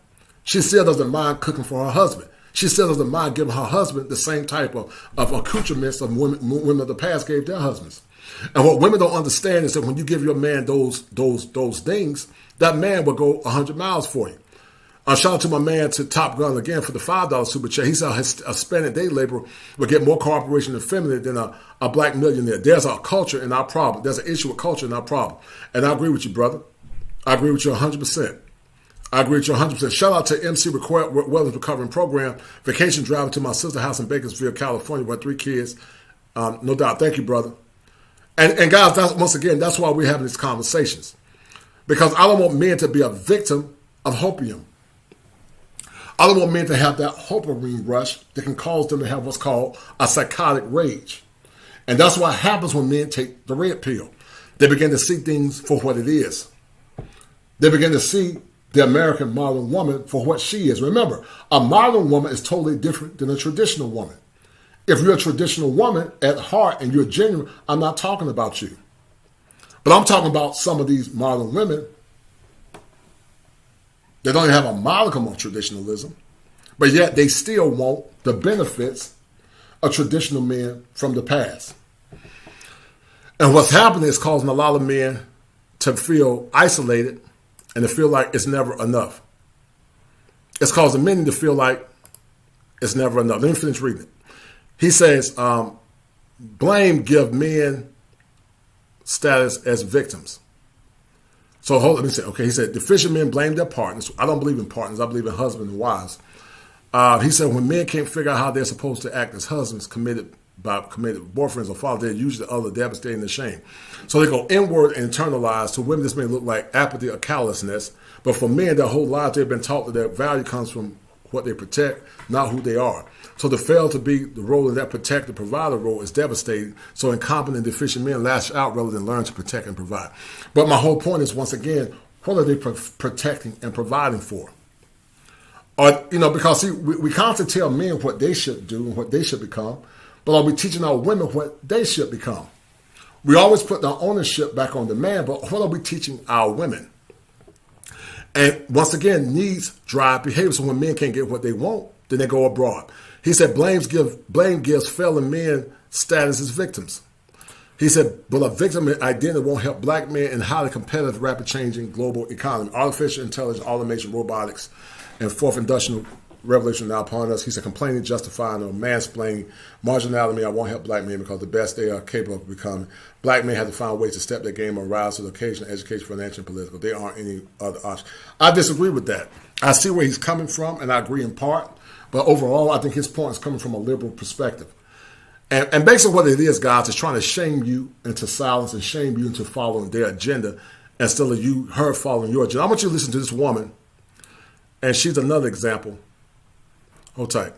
Speaker 3: She still doesn't mind cooking for her husband. She still doesn't mind giving her husband the same type of accoutrements of women of the past gave their husbands. And what women don't understand is that when you give your man those things, that man will go 100 miles for you. Shout out to my man, to Top Gun again, for the $5 super chat. He said a Hispanic day laborer will get more cooperation and feminine than a black millionaire. There's a culture in our problem. There's an issue with culture in our problem. And I agree with you, brother. I agree with you 100%. I agree with you 100%. Shout out to MC Wellness Recovering Program. Vacation driving to my sister's house in Bakersfield, California, with 3 kids. No doubt. Thank you, brother. And guys, once again, that's why we're having these conversations. Because I don't want men to be a victim of hopium. I don't want men to have that HOPAMINE rush that can cause them to have what's called a psychotic rage. And that's what happens when men take the red pill. They begin to see things for what it is. They begin to see the American modern woman for what she is. Remember, a modern woman is totally different than a traditional woman. If you're a traditional woman at heart and you're genuine, I'm not talking about you. But I'm talking about some of these modern women that don't even have a modicum of traditionalism, but yet they still want the benefits of traditional men from the past. And what's happening is causing a lot of men to feel isolated and to feel like it's never enough. It's causing men to feel like it's never enough. Let me finish reading it. He says, blame give men status as victims. So let me say, okay, he said, deficient men blame their partners. I don't believe in partners. I believe in husbands and wives. He said, when men can't figure out how they're supposed to act as husbands committed boyfriends or fathers, they're usually other devastating and shame. So they go inward and internalize. To women, this may look like apathy or callousness. But for men, their whole lives, they've been taught that their value comes from what they protect, not who they are. So to fail to be the role of that protector, provider role is devastating. So incompetent and deficient men lash out rather than learn to protect and provide. But my whole point is, once again, what are they protecting and providing for? Or, because we constantly tell men what they should do and what they should become, but are we teaching our women what they should become? We always put the ownership back on the man, but what are we teaching our women? And once again, needs drive behavior. So when men can't get what they want, then they go abroad. He said blame gives failing men status as victims. He said, but a victim identity won't help black men in highly competitive, rapid changing global economy. Artificial intelligence, automation, robotics, and fourth industrial revolution now upon us. He said, complaining, justifying, or mansplaining, marginality, I won't help black men because the best they are capable of becoming. Black men have to find ways to step their game or rise to the occasion, education, financial, and political. There aren't any other options. I disagree with that. I see where he's coming from, and I agree in part. But overall, I think his point is coming from a liberal perspective. And basically what it is, guys, is trying to shame you into silence and shame you into following their agenda instead of her following your agenda. I want you to listen to this woman, and she's another example. Hold tight.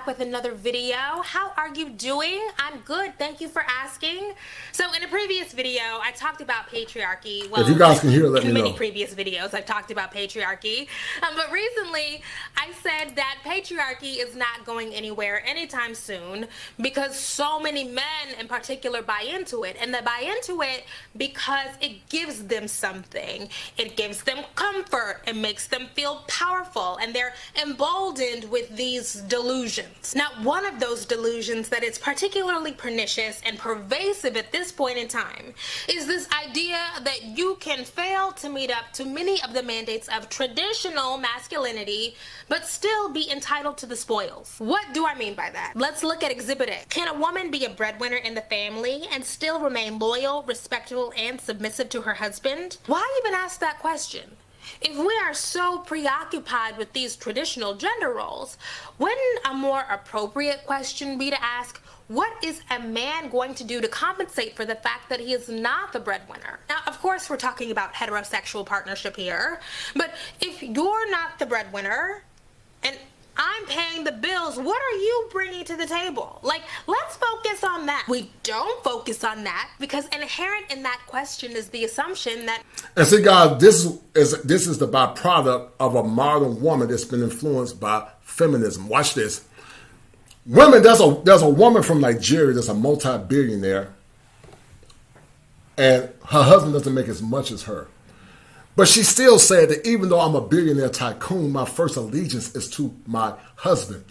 Speaker 4: With another video. How are you doing? I'm good. Thank you for asking. So in a previous video, I talked about patriarchy. Well,
Speaker 3: if you guys can hear, let me know.
Speaker 4: In many previous videos, I've talked about patriarchy. But recently, I said that patriarchy is not going anywhere anytime soon because so many men in particular buy into it. And they buy into it because it gives them something. It gives them comfort. It makes them feel powerful. And they're emboldened with these delusions. Now, one of those delusions that is particularly pernicious and pervasive at this point in time is this idea that you can fail to meet up to many of the mandates of traditional masculinity, but still be entitled to the spoils. What do I mean by that? Let's look at Exhibit A. Can a woman be a breadwinner in the family and still remain loyal, respectful, and submissive to her husband? Why even ask that question? If we are so preoccupied with these traditional gender roles, wouldn't a more appropriate question be to ask, what is a man going to do to compensate for the fact that he is not the breadwinner? Now, of course, we're talking about heterosexual partnership here, but if you're not the breadwinner and I'm paying the bills, what are you bringing to the table? Like, let's focus on that. We don't focus on that because inherent in that question is the assumption that...
Speaker 3: And see, guys, this is the byproduct of a modern woman that's been influenced by feminism. Watch this. Women, there's a woman from Nigeria that's a multi-billionaire, and her husband doesn't make as much as her. But she still said that even though I'm a billionaire tycoon, my first allegiance is to my husband.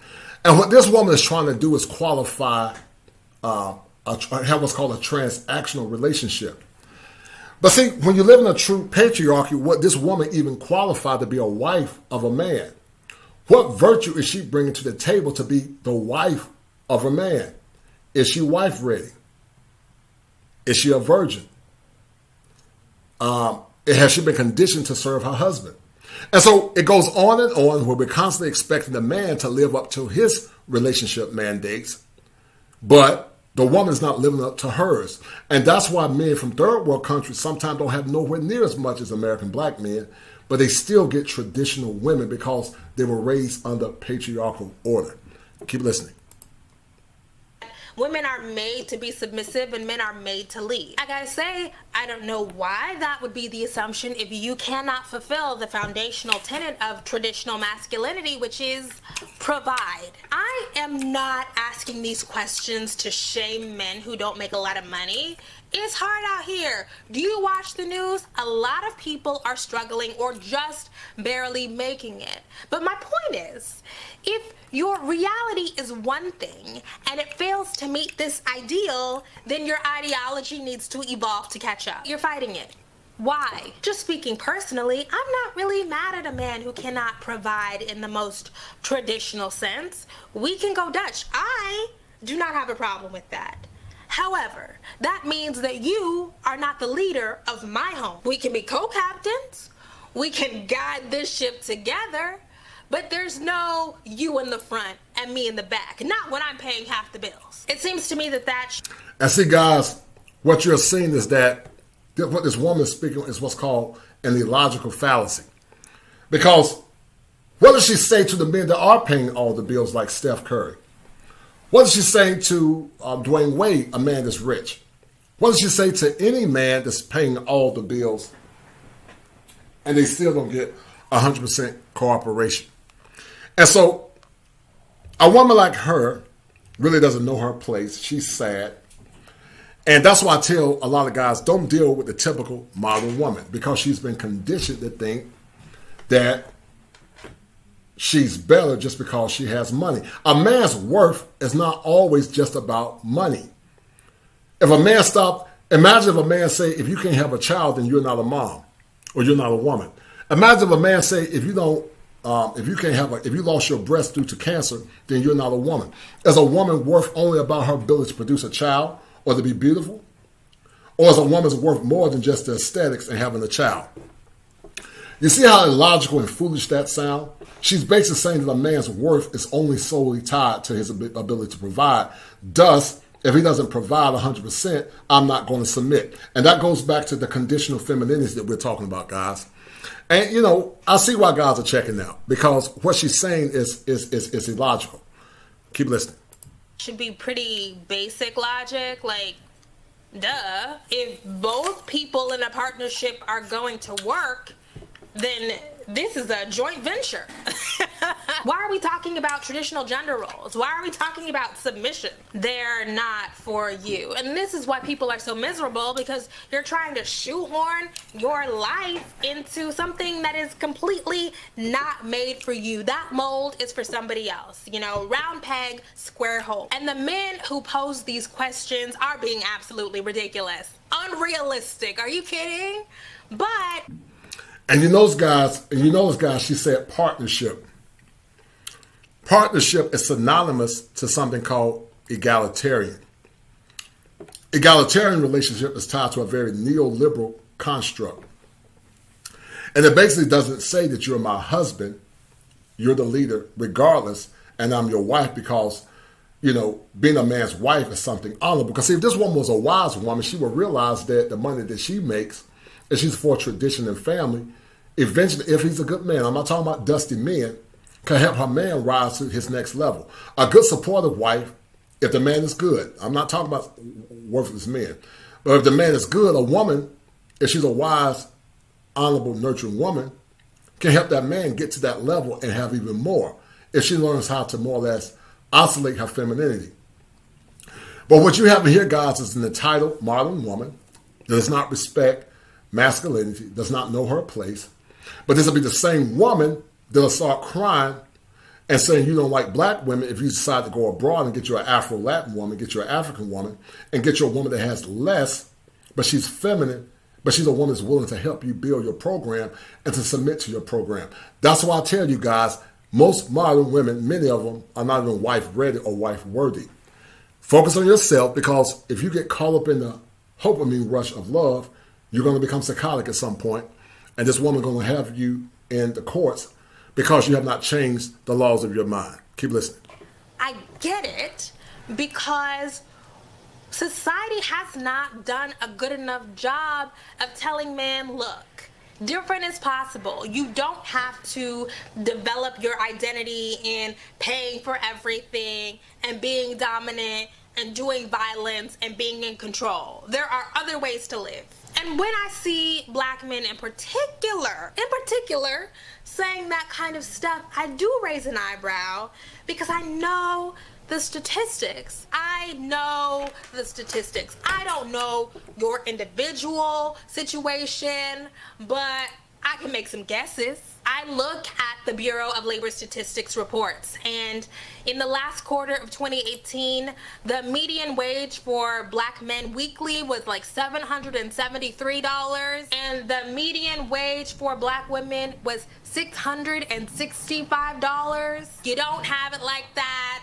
Speaker 3: And what this woman is trying to do is qualify, have what's called a transactional relationship. But see, when you live in a true patriarchy, what this woman even qualified to be a wife of a man. What virtue is she bringing to the table to be the wife of a man? Is she wife ready? Is she a virgin? Has she been conditioned to serve her husband? And so it goes on and on where we're constantly expecting the man to live up to his relationship mandates, but the woman's not living up to hers. And that's why men from third world countries sometimes don't have nowhere near as much as American black men, but they still get traditional women because they were raised under patriarchal order. Keep listening.
Speaker 4: Women are made to be submissive and men are made to lead. I gotta say, I don't know why that would be the assumption if you cannot fulfill the foundational tenet of traditional masculinity, which is provide. I am not asking these questions to shame men who don't make a lot of money. It's hard out here. Do you watch the news? A lot of people are struggling or just barely making it. But my point is, if your reality is one thing and it fails to meet this ideal, then your ideology needs to evolve to catch up. You're fighting it. Why? Just speaking personally, I'm not really mad at a man who cannot provide in the most traditional sense. We can go Dutch. I do not have a problem with that. However, that means that you are not the leader of my home. We can be co-captains. We can guide this ship together. But there's no you in the front and me in the back. Not when I'm paying half the bills. It seems to me that
Speaker 3: And see, guys, what you're seeing is that what this woman is speaking is what's called an illogical fallacy. Because what does she say to the men that are paying all the bills like Steph Curry? What is she saying to Dwayne Wade, a man that's rich? What does she say to any man that's paying all the bills and they still don't get 100% cooperation? And so a woman like her really doesn't know her place. She's sad. And that's why I tell a lot of guys, don't deal with the typical modern woman, because she's been conditioned to think that she's better just because she has money. A man's worth is not always just about money. If a man imagine if a man say, if you can't have a child, then you're not a mom or you're not a woman. Imagine if a man say, if you lost your breast due to cancer, then you're not a woman. Is a woman worth only about her ability to produce a child or to be beautiful? Or is a woman's worth more than just the aesthetics and having a child? You see how illogical and foolish that sounds? She's basically saying that a man's worth is only solely tied to his ability to provide. Thus, if he doesn't provide 100%, I'm not going to submit. And that goes back to the conditional femininity that we're talking about, guys. And, you know, I see why guys are checking out, because what she's saying is illogical. Keep listening.
Speaker 4: should be pretty basic logic. Like, duh. If both people in a partnership are going to work, then this is a joint venture. Why are we talking about traditional gender roles? Why are we talking about submission? They're not for you. And this is why people are so miserable, because you're trying to shoehorn your life into something that is completely not made for you. That mold is for somebody else. You know, round peg, square hole. And the men who pose these questions are being absolutely ridiculous. Unrealistic. Are you kidding? But...
Speaker 3: And you know those guys, she said partnership. Partnership is synonymous to something called egalitarian. Egalitarian relationship is tied to a very neoliberal construct. And it basically doesn't say that you're my husband, you're the leader regardless, and I'm your wife because, you know, being a man's wife is something honorable. Because see, if this woman was a wise woman, she would realize that the money that she makes, and she's for tradition and family, eventually, if he's a good man, I'm not talking about dusty men, can help her man rise to his next level. A good supportive wife, if the man is good, I'm not talking about worthless men, but if the man is good, a woman, if she's a wise, honorable, nurturing woman, can help that man get to that level and have even more if she learns how to more or less isolate her femininity. But what you have here, guys, is an entitled modern woman that does not respect masculinity, does not know her place. But this will be the same woman that'll start crying and saying you don't like black women if you decide to go abroad and get you an Afro-Latin woman, get you an African woman, and get you a woman that has less, but she's feminine, but she's a woman that's willing to help you build your program and to submit to your program. That's why I tell you guys, most modern women, many of them are not even wife-ready or wife-worthy. Focus on yourself, because if you get caught up in the HOPAMINE rush of love, you're going to become psychotic at some point, and this woman is going to have you in the courts because you have not changed the laws of your mind. Keep listening.
Speaker 4: I get it, because society has not done a good enough job of telling men, look, different is possible. You don't have to develop your identity in paying for everything and being dominant and doing violence and being in control. There are other ways to live. And when I see black men in particular, saying that kind of stuff, I do raise an eyebrow because I know the statistics. I know the statistics. I don't know your individual situation, but I can make some guesses. I look at the Bureau of Labor Statistics reports, and in the last quarter of 2018, the median wage for black men weekly was like $773, and the median wage for black women was $665. You don't have it like that.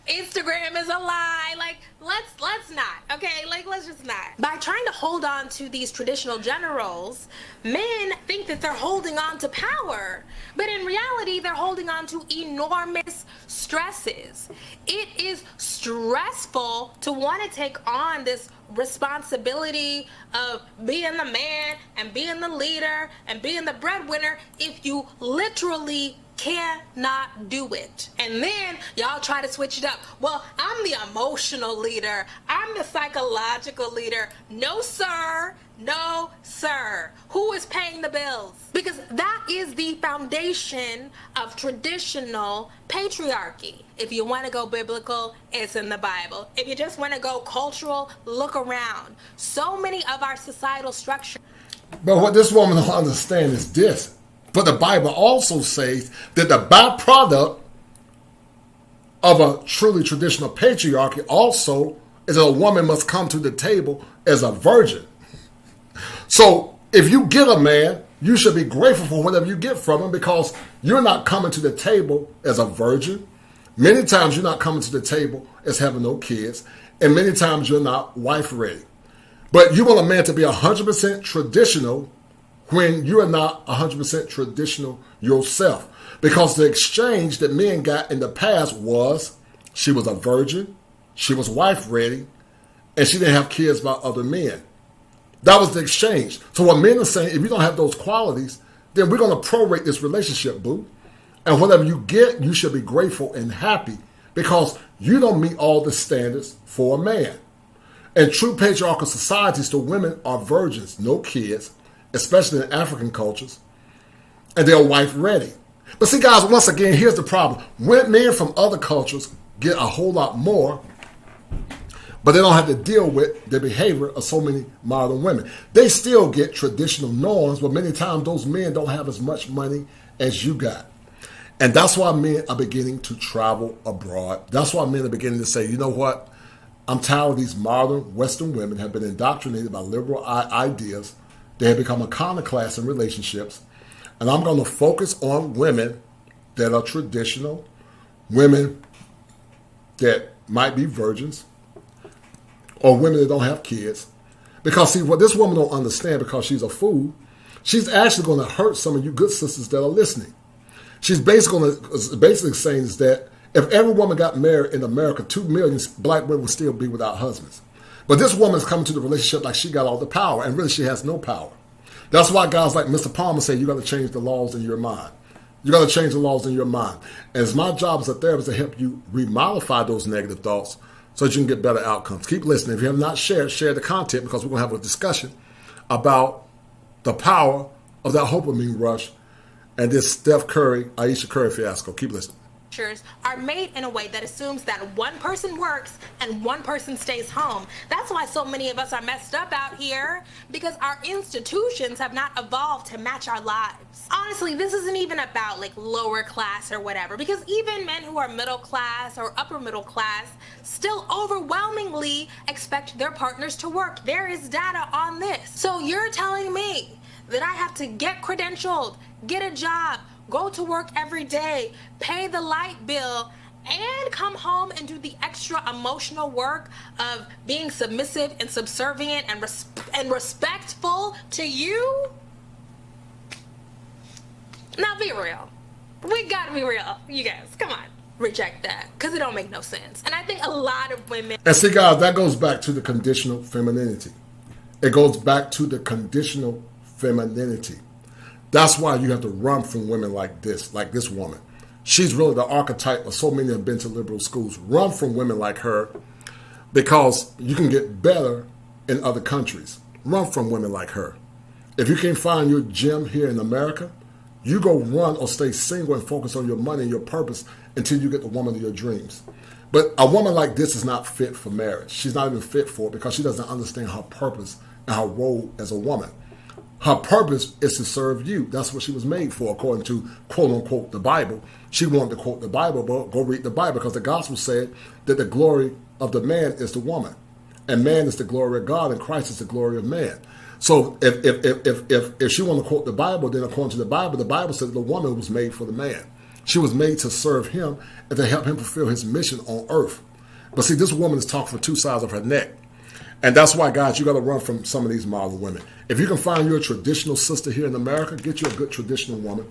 Speaker 4: Instagram is a lie. Like, let's not, okay? Like, let's just not. By trying to hold on to these traditional gender roles, men think that they're holding on to power, but in reality, they're holding on to enormous stresses. It is stressful to want to take on this responsibility of being the man and being the leader and being the breadwinner if you literally cannot do it. And then y'all try to switch it up. Well, I'm the emotional leader. I'm the psychological leader. No, sir. No, sir. Who is paying the bills? Because that is the foundation of traditional patriarchy. If you want to go biblical, it's in the Bible. If you just want to go cultural, look around. So many of our societal structures.
Speaker 3: But what this woman don't understand is this. But the Bible also says that the byproduct of a truly traditional patriarchy also is that a woman must come to the table as a virgin. So if you get a man, you should be grateful for whatever you get from him because you're not coming to the table as a virgin. Many times you're not coming to the table as having no kids. And many times you're not wife ready. But you want a man to be 100% traditional when you are not 100% traditional yourself. Because the exchange that men got in the past was she was a virgin, she was wife ready, and she didn't have kids by other men. That was the exchange. So what men are saying, if you don't have those qualities, then we're going to prorate this relationship, boo. And whatever you get, you should be grateful and happy because you don't meet all the standards for a man. In true patriarchal societies, the women are virgins, no kids, especially in African cultures, and they're wife ready. But see, guys, once again, here's the problem. When men from other cultures get a whole lot more, but they don't have to deal with the behavior of so many modern women. They still get traditional norms, but many times those men don't have as much money as you got. And that's why men are beginning to travel abroad. That's why men are beginning to say, you know what? I'm tired of these modern Western women have been indoctrinated by liberal ideas. They have become iconoclasts in relationships. And I'm going to focus on women that are traditional, women that might be virgins, or women that don't have kids. Because, see, what this woman don't understand, because she's a fool, she's actually going to hurt some of you good sisters that are listening. She's basically saying is that if every woman got married in America, 2 million black women would still be without husbands. But this woman's coming to the relationship like she got all the power, and really she has no power. That's why guys like Mr. Palmer say you got to change the laws in your mind. You got to change the laws in your mind. And it's my job as a therapist to help you remodify those negative thoughts so that you can get better outcomes. Keep listening. If you have not shared, share the content because we're going to have a discussion about the power of that HOPAMINE rush and this Steph Curry, Ayesha Curry fiasco. Keep listening.
Speaker 4: Are made in a way that assumes that one person works and one person stays home. That's why so many of us are messed up out here, because our institutions have not evolved to match our lives. Honestly, this isn't even about like lower class or whatever, because even men who are middle class or upper middle class still overwhelmingly expect their partners to work. There is data on this. So you're telling me that I have to get credentialed, get a job, go to work every day, pay the light bill, and come home and do the extra emotional work of being submissive and subservient and respectful to you? Now be real. We gotta be real, you guys. Come on. Reject that, because it don't make no sense. And I think a lot of women...
Speaker 3: And see, guys, that goes back to the conditional femininity. It goes back to the conditional femininity. That's why you have to run from women like this woman. She's really the archetype of so many have been to liberal schools. Run from women like her because you can get better in other countries. run from women like her. If you can't find your gem here in America, you go run or stay single and focus on your money and your purpose until you get the woman of your dreams. But a woman like this is not fit for marriage. She's not even fit for it because she doesn't understand her purpose and her role as a woman. Her purpose is to serve you. That's what she was made for, according to, quote unquote, the Bible. She wanted to quote the Bible, but go read the Bible, because the gospel said that the glory of the man is the woman, and man is the glory of God, and Christ is the glory of man. So if she want to quote the Bible, then according to the Bible says the woman was made for the man. She was made to serve him and to help him fulfill his mission on earth. But see, this woman is talking for two sides of her neck. And that's why, guys, you got to run from some of these modern women. If you can find you a traditional sister here in America, get you a good traditional woman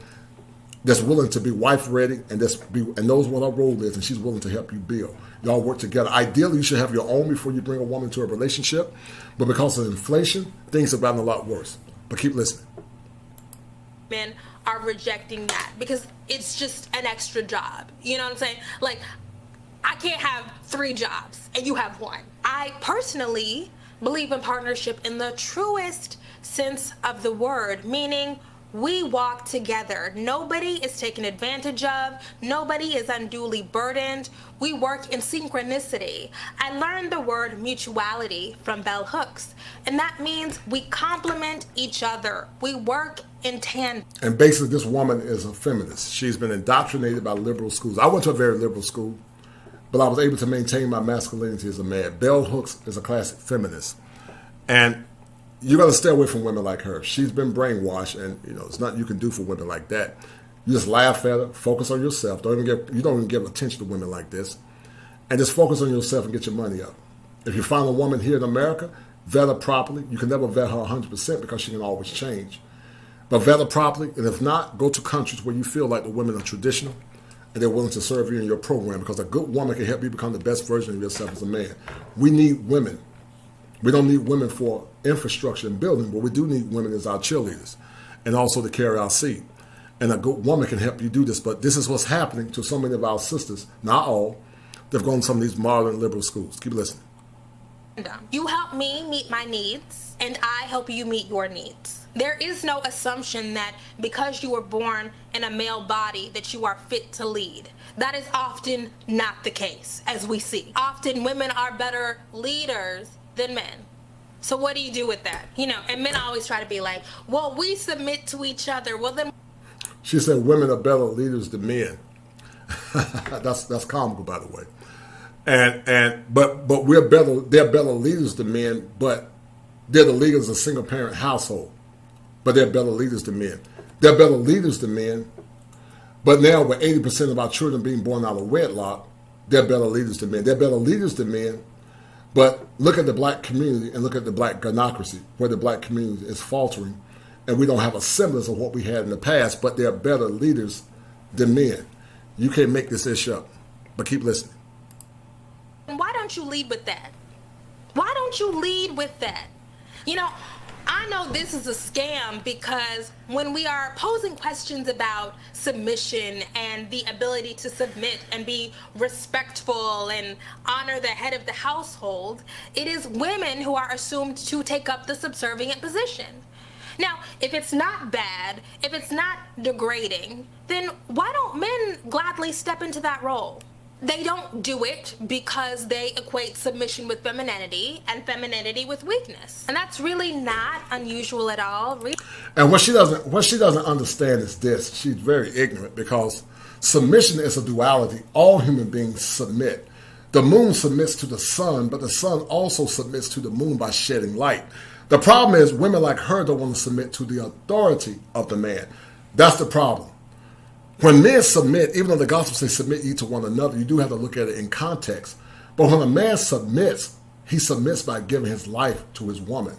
Speaker 3: that's willing to be wife ready and knows what her role is, and she's willing to help you build. Y'all work together. Ideally, you should have your own before you bring a woman to a relationship. But because of inflation, things have gotten a lot worse. But keep listening.
Speaker 4: Men are rejecting that because it's just an extra job. You know what I'm saying? Like, I can't have 3 jobs and you have 1. I personally believe in partnership in the truest sense of the word, meaning we walk together. Nobody is taken advantage of. Nobody is unduly burdened. We work in synchronicity. I learned the word mutuality from bell hooks, and that means we complement each other. We work in tandem.
Speaker 3: And basically, this woman is a feminist. She's been indoctrinated by liberal schools. I went to a very liberal school, but I was able to maintain my masculinity as a man. Bell hooks is a classic feminist. And you got to stay away from women like her. She's been brainwashed, and there's nothing you can do for women like that. You just laugh at her, focus on yourself. You don't even give attention to women like this, and just focus on yourself and get your money up. If you find a woman here in America, vet her properly. You can never vet her 100% because she can always change. But vet her properly, and if not, go to countries where you feel like the women are traditional and they're willing to serve you in your program, because a good woman can help you become the best version of yourself as a man. We need women. We don't need women for infrastructure and building, but we do need women as our cheerleaders and also to carry our seed. And a good woman can help you do this, but this is what's happening to so many of our sisters, not all. They've gone to some of these modern liberal schools. Keep listening.
Speaker 4: You help me meet my needs, and I help you meet your needs. There is no assumption that because you were born in a male body that you are fit to lead. That is often not the case, as we see. Often women are better leaders than men. So what do you do with that? And men always try to be like, well, we submit to each other. Well, then.
Speaker 3: She said women are better leaders than men. That's comical, by the way. But they're better leaders than men, but they're the leaders of a single parent household. But they're better leaders than men. They're better leaders than men, but now with 80% of our children being born out of wedlock, they're better leaders than men. They're better leaders than men. But look at the black community and look at the black gynocracy, where the black community is faltering, and we don't have a semblance of what we had in the past, but they're better leaders than men. You can't make this issue up, but keep listening.
Speaker 4: Why don't you lead with that? Why don't you lead with that? I know this is a scam because when we are posing questions about submission and the ability to submit and be respectful and honor the head of the household, it is women who are assumed to take up the subservient position. Now, if it's not bad, if it's not degrading, then why don't men gladly step into that role? They don't do it because they equate submission with femininity and femininity with weakness. And that's really not unusual at all.
Speaker 3: And what she doesn't understand is this. She's very ignorant, because submission is a duality. All human beings submit. The moon submits to the sun, but the sun also submits to the moon by shedding light. The problem is women like her don't want to submit to the authority of the man. That's the problem. When men submit, even though the gospel says submit ye to one another, you do have to look at it in context. But when a man submits, he submits by giving his life to his woman.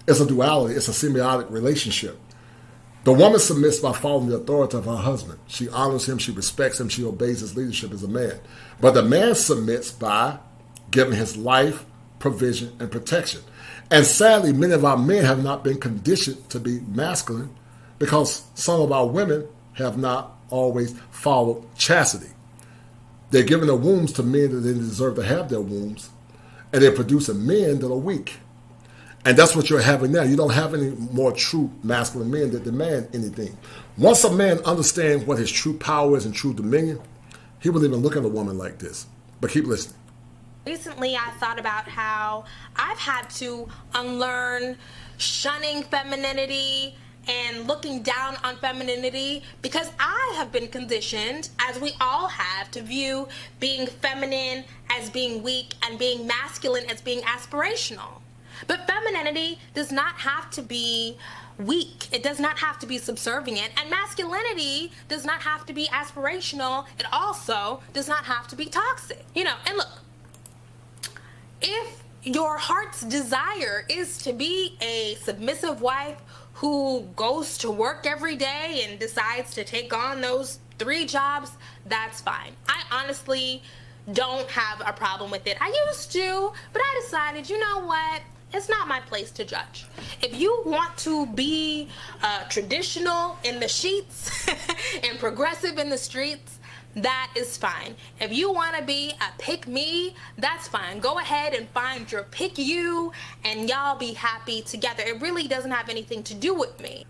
Speaker 3: It's a duality. It's a symbiotic relationship. The woman submits by following the authority of her husband. She honors him, she respects him, she obeys his leadership as a man. But the man submits by giving his life, provision, and protection. And sadly, many of our men have not been conditioned to be masculine because some of our women have not always followed chastity. They're giving their wombs to men that they deserve to have their wombs, and they're producing men that are weak. And that's what you're having now. You don't have any more true masculine men that demand anything. Once a man understands what his true power is and true dominion, he will even look at a woman like this. But keep listening.
Speaker 4: Recently, I thought about how I've had to unlearn shunning femininity and looking down on femininity because I have been conditioned, as we all have, to view being feminine as being weak and being masculine as being aspirational. But femininity does not have to be weak. It does not have to be subservient. And masculinity does not have to be aspirational. It also does not have to be toxic. You know, and look, if your heart's desire is to be a submissive wife who goes to work every day and decides to take on those 3 jobs, that's fine. I honestly don't have a problem with it. I used to, but I decided, you know what? It's not my place to judge. If you want to be traditional in the sheets and progressive in the streets, that is fine. If you want to be a pick me, that's fine. Go ahead and find your pick you and y'all be happy together. It really doesn't have anything to do with me.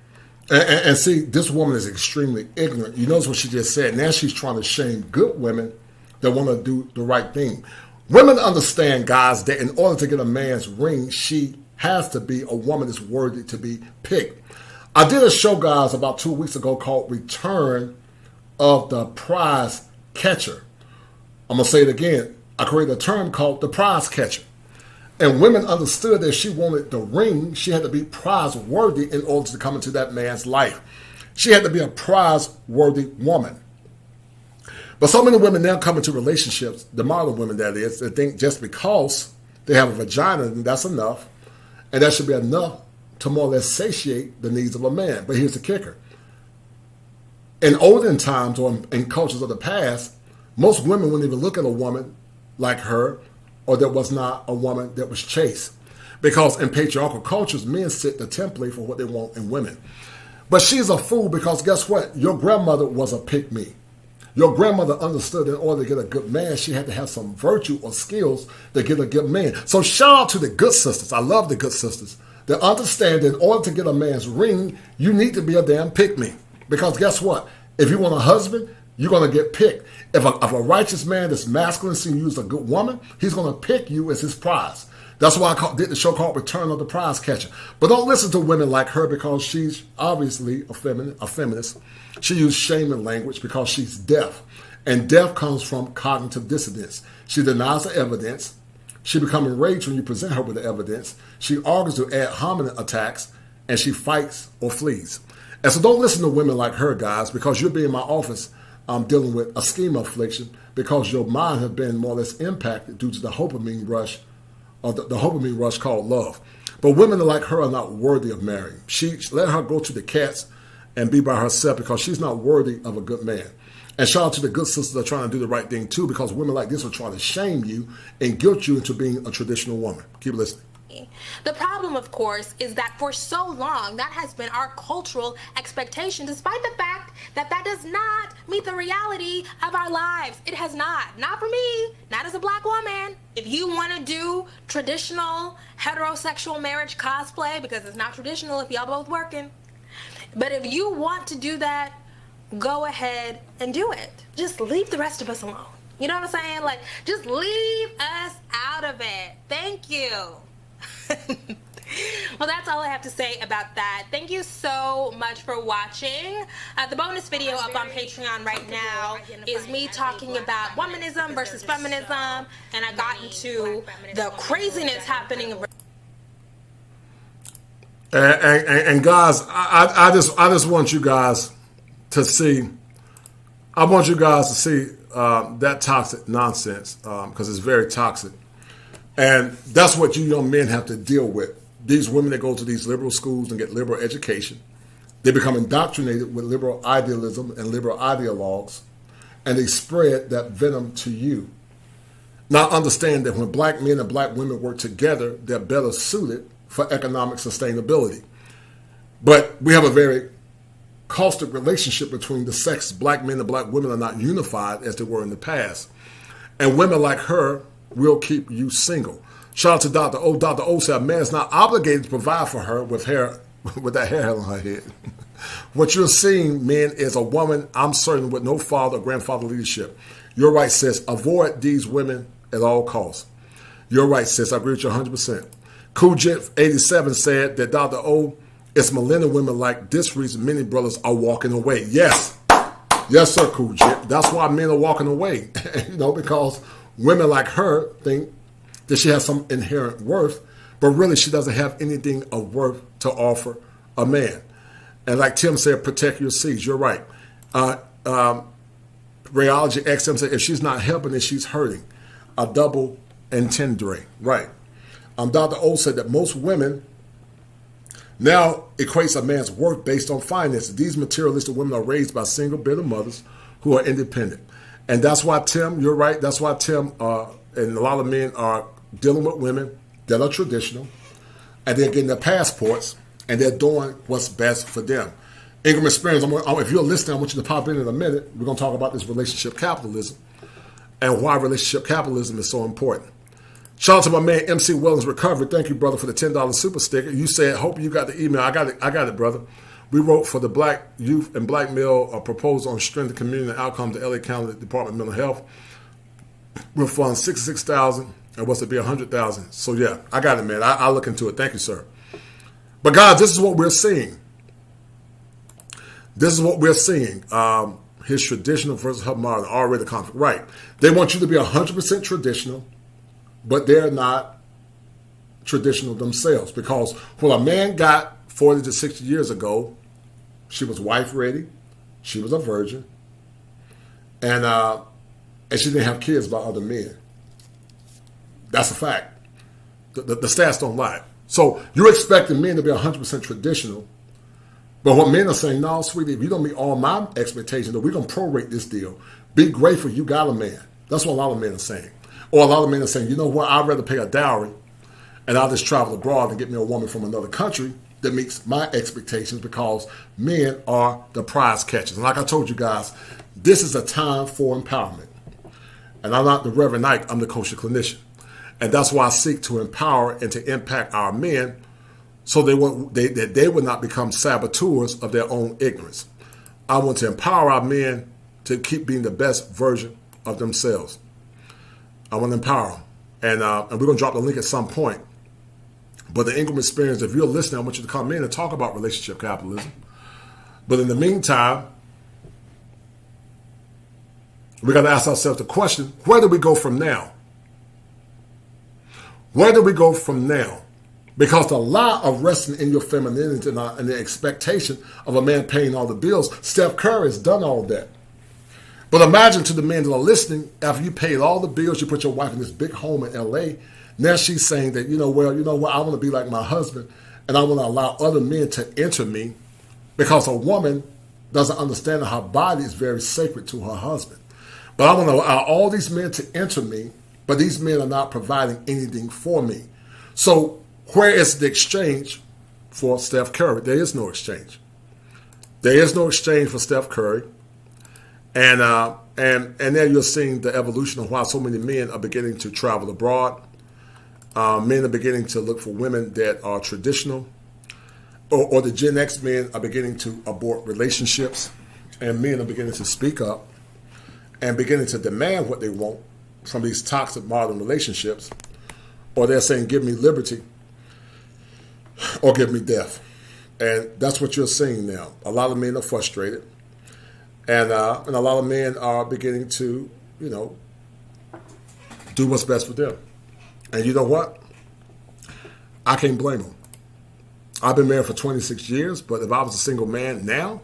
Speaker 3: And see, this woman is extremely ignorant. You notice what she just said. Now she's trying to shame good women that want to do the right thing. Women understand, guys, that in order to get a man's ring, she has to be a woman that's worthy to be picked. I did a show, guys, about 2 weeks ago called Return of the Prize Catcher. I'm going to say it again. I created a term called the prize catcher. And women understood that if she wanted the ring, she had to be prize worthy in order to come into that man's life. She had to be a prize worthy woman. But so many women now come into relationships, the modern women that is, they think just because they have a vagina, that's enough. And that should be enough to more or less satiate the needs of a man. But here's the kicker. In olden times or in cultures of the past, most women wouldn't even look at a woman like her or that was not a woman that was chaste. Because in patriarchal cultures, men set the template for what they want in women. But she's a fool because guess what? Your grandmother was a pick-me. Your grandmother understood in order to get a good man, she had to have some virtue or skills to get a good man. So shout out to the good sisters. I love the good sisters that understand that in order to get a man's ring, you need to be a damn pick-me. Because guess what? If you want a husband, you're going to get picked. If a righteous man that's masculine sees you as a good woman, he's going to pick you as his prize. That's why I did the show called Return of the Prize Catcher. But don't listen to women like her because she's obviously a feminist. She used shaming language because she's deaf. And deaf comes from cognitive dissonance. She denies the evidence. She becomes enraged when you present her with the evidence. She argues with ad hominem attacks. And she fights or flees. And so don't listen to women like her, guys, because you'll be in my office dealing with a schema affliction because your mind has been more or less impacted due to the HOPAMINE rush, or the HOPAMINE rush called love. But women like her are not worthy of marrying. Let her go to the cats and be by herself because she's not worthy of a good man. And shout out to the good sisters that are trying to do the right thing too, because women like this are trying to shame you and guilt you into being a traditional woman. Keep listening.
Speaker 4: The problem, of course, is that for so long, that has been our cultural expectation, despite the fact that that does not meet the reality of our lives. It has not. Not for me. Not as a black woman. If you want to do traditional heterosexual marriage cosplay, because it's not traditional if y'all both working. But if you want to do that, go ahead and do it. Just leave the rest of us alone. You know what I'm saying? Like, just leave us out of it. Thank you. Well, that's all I have to say about that. Thank you so much for watching. The bonus video up on Patreon right now is me talking about womanism versus feminism, and I got into the craziness happening.
Speaker 3: And guys, I just want you guys to see. I want you guys to see that toxic nonsense because it's very toxic. And that's what you young men have to deal with. These women that go to these liberal schools and get liberal education, they become indoctrinated with liberal idealism and liberal ideologues, and they spread that venom to you. Now understand that when black men and black women work together, they're better suited for economic sustainability. But we have a very caustic relationship between the sexes. Black men and black women are not unified as they were in the past. And women like her will keep you single. Shout out to Dr. O. Dr. O said a man is not obligated to provide for her with hair, with that hair on her head. What you're seeing, men, is a woman, I'm certain, with no father or grandfather leadership. You're right, sis. Avoid these women at all costs. You're right, sis. I agree with you 100%. Cool Jet 87 said that Dr. O, it's millennial women like this reason many brothers are walking away. Yes. Yes, sir, Cool Jet. That's why men are walking away. Because women like her think that she has some inherent worth, but really she doesn't have anything of worth to offer a man. And like Tim said, protect your seeds. You're right. Rayology XM said, if she's not helping, then she's hurting. A double entendre. Right. Dr. O said that most women now equates a man's worth based on finances. These materialistic women are raised by single bitter mothers who are independent. And that's why, Tim, you're right. That's why Tim and a lot of men are dealing with women that are traditional, and they're getting their passports, and they're doing what's best for them. Ingram Experience, if you're listening, I want you to pop in a minute. We're going to talk about this relationship capitalism and why relationship capitalism is so important. Shout out to my man, MC Wellens Recovery. Thank you, brother, for the $10 super sticker. You said, hope you got the email. I got it, brother. We wrote for the Black Youth and Black Male a proposal on strength of community and outcome to LA County Department of Mental Health. We'll fund $66,000 and what's it be $100,000. So yeah, I got it, man. I'll look into it. Thank you, sir. But guys, this is what we're seeing. This is what we're seeing. His traditional versus her modern, already conflict. Right. They want you to be 100% traditional, but they're not traditional themselves. Because when a man got 40 to 60 years ago, she was wife ready, she was a virgin, and she didn't have kids by other men. That's a fact. The stats don't lie. So you're expecting men to be 100% traditional, but what men are saying, no, sweetie, if you don't meet all my expectations, we're going to prorate this deal. Be grateful you got a man. That's what a lot of men are saying. Or a lot of men are saying, you know what, I'd rather pay a dowry and I'll just travel abroad and get me a woman from another country that meets my expectations, because men are the prize catchers. And like I told you guys, this is a time for empowerment. And I'm not the Reverend Ike, I'm the kosher clinician. And that's why I seek to empower and to impact our men so they would not become saboteurs of their own ignorance. I want to empower our men to keep being the best version of themselves. I want to empower them. And we're going to drop the link at some point. But the Ingram Experience, if you're listening, I want you to come in and talk about relationship capitalism. But in the meantime, we got to ask ourselves the question, where do we go from now? Where do we go from now? Because the lie of resting in your femininity and the expectation of a man paying all the bills, Steph Curry has done all that. But imagine to the men that are listening, after you paid all the bills, you put your wife in this big home in LA, now she's saying that, I want to be like my husband, and I want to allow other men to enter me, because a woman doesn't understand that her body is very sacred to her husband. But I want to allow all these men to enter me, but these men are not providing anything for me. So where is the exchange for Steph Curry? There is no exchange. There is no exchange for Steph Curry. And there you're seeing the evolution of why so many men are beginning to travel abroad. Men are beginning to look for women that are traditional. Or the Gen X men are beginning to abort relationships. And men are beginning to speak up and beginning to demand what they want from these toxic modern relationships. Or they're saying, give me liberty or give me death. And that's what you're seeing now. A lot of men are frustrated. And a lot of men are beginning to, do what's best for them. And you know what? I can't blame them. I've been married for 26 years, but if I was a single man now,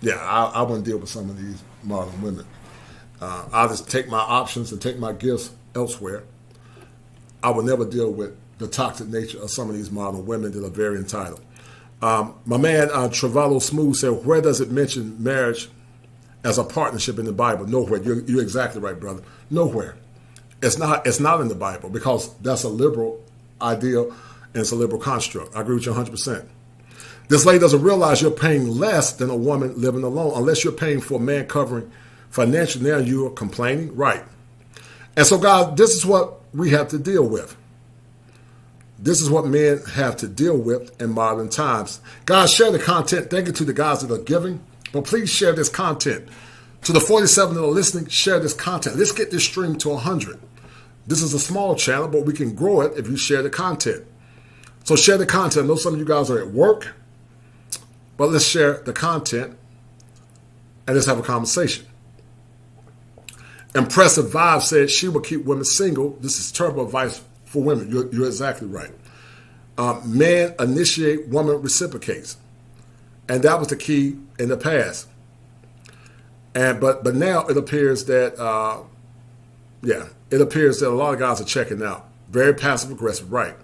Speaker 3: I wouldn't deal with some of these modern women. I'll just take my options and take my gifts elsewhere. I would never deal with the toxic nature of some of these modern women that are very entitled. My man Travallo Smooth said, where does it mention marriage as a partnership in the Bible? Nowhere. You're exactly right, brother. Nowhere. It's not in the Bible, because that's a liberal ideal and it's a liberal construct. I agree with you 100%. This lady doesn't realize you're paying less than a woman living alone, unless you're paying for a man covering financially. Now you're complaining, right? And so, guys, this is what we have to deal with. this is what men have to deal with in modern times. Guys, share the content. Thank you to the guys that are giving. But please share this content. To the 47 that are listening, share this content. Let's get this stream to 100. This is a small channel, but we can grow it if you share the content. So share the content. I know some of you guys are at work, but let's share the content and let's have a conversation. Impressive Vibe said she will keep women single. This is terrible advice for women. You're exactly right. Man initiate, woman reciprocates. And that was the key in the past. But now it appears that, it appears that a lot of guys are checking out. Very passive aggressive, right?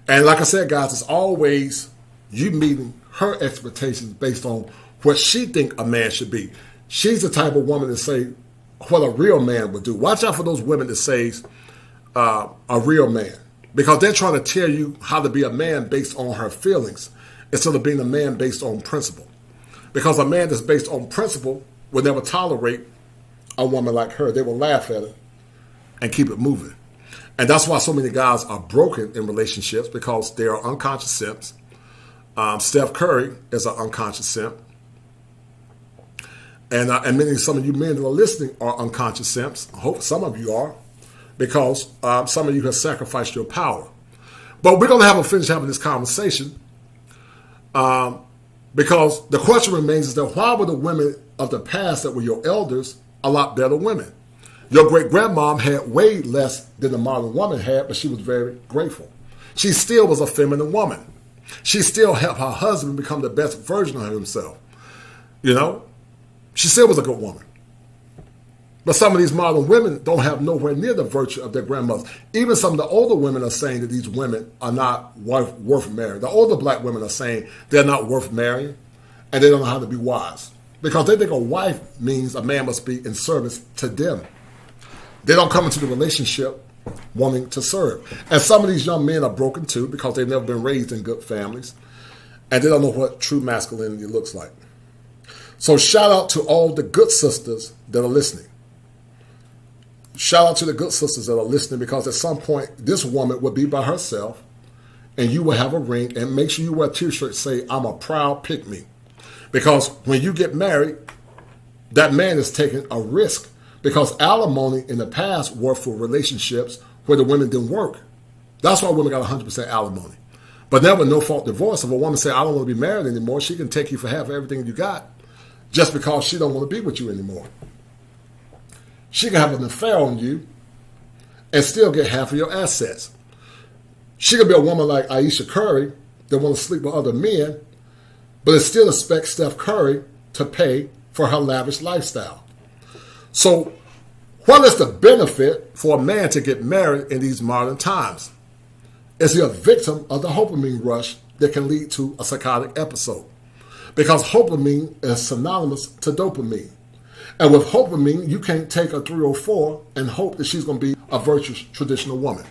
Speaker 3: And like I said, guys, it's always you meeting her expectations based on what she think a man should be. She's the type of woman to say what a real man would do. Watch out for those women that says a real man, because they're trying to tell you how to be a man based on her feelings instead of being a man based on principle. Because a man that's based on principle will never tolerate a woman like her. They will laugh at her and keep it moving. And that's why so many guys are broken in relationships, because they are unconscious simps. Steph Curry is an unconscious simp. And some of you men that are listening are unconscious simps. I hope some of you are, because some of you have sacrificed your power. But we're going to finish having this conversation, because the question remains is that why were the women of the past that were your elders a lot better women? Your great-grandmom had way less than the modern woman had, but she was very grateful. She still was a feminine woman. She still helped her husband become the best version of himself. You know? She still was a good woman. But some of these modern women don't have nowhere near the virtue of their grandmothers. Even some of the older women are saying that these women are not worth marrying. The older black women are saying they're not worth marrying, and they don't know how to be wise. Because they think a wife means a man must be in service to them. They don't come into the relationship wanting to serve. And some of these young men are broken too, because they've never been raised in good families, and they don't know what true masculinity looks like. So shout out to all the good sisters that are listening. Shout out to the good sisters that are listening, because at some point this woman will be by herself and you will have a ring, and make sure you wear a t-shirt say, I'm a proud pick-me. Because when you get married, that man is taking a risk, because alimony in the past were for relationships where the women didn't work. That's why women got 100% alimony. But now with no-fault divorce, if a woman say, I don't want to be married anymore, she can take you for half of everything you got just because she don't want to be with you anymore. She can have an affair on you and still get half of your assets. She could be a woman like Ayesha Curry that want to sleep with other men, but it still expects Steph Curry to pay for her lavish lifestyle. So what is the benefit for a man to get married in these modern times? Is he a victim of the HOPAMINE rush that can lead to a psychotic episode? Because HOPAMINE is synonymous to dopamine. And with HOPAMINE, you can't take a 304 and hope that she's going to be a virtuous traditional woman.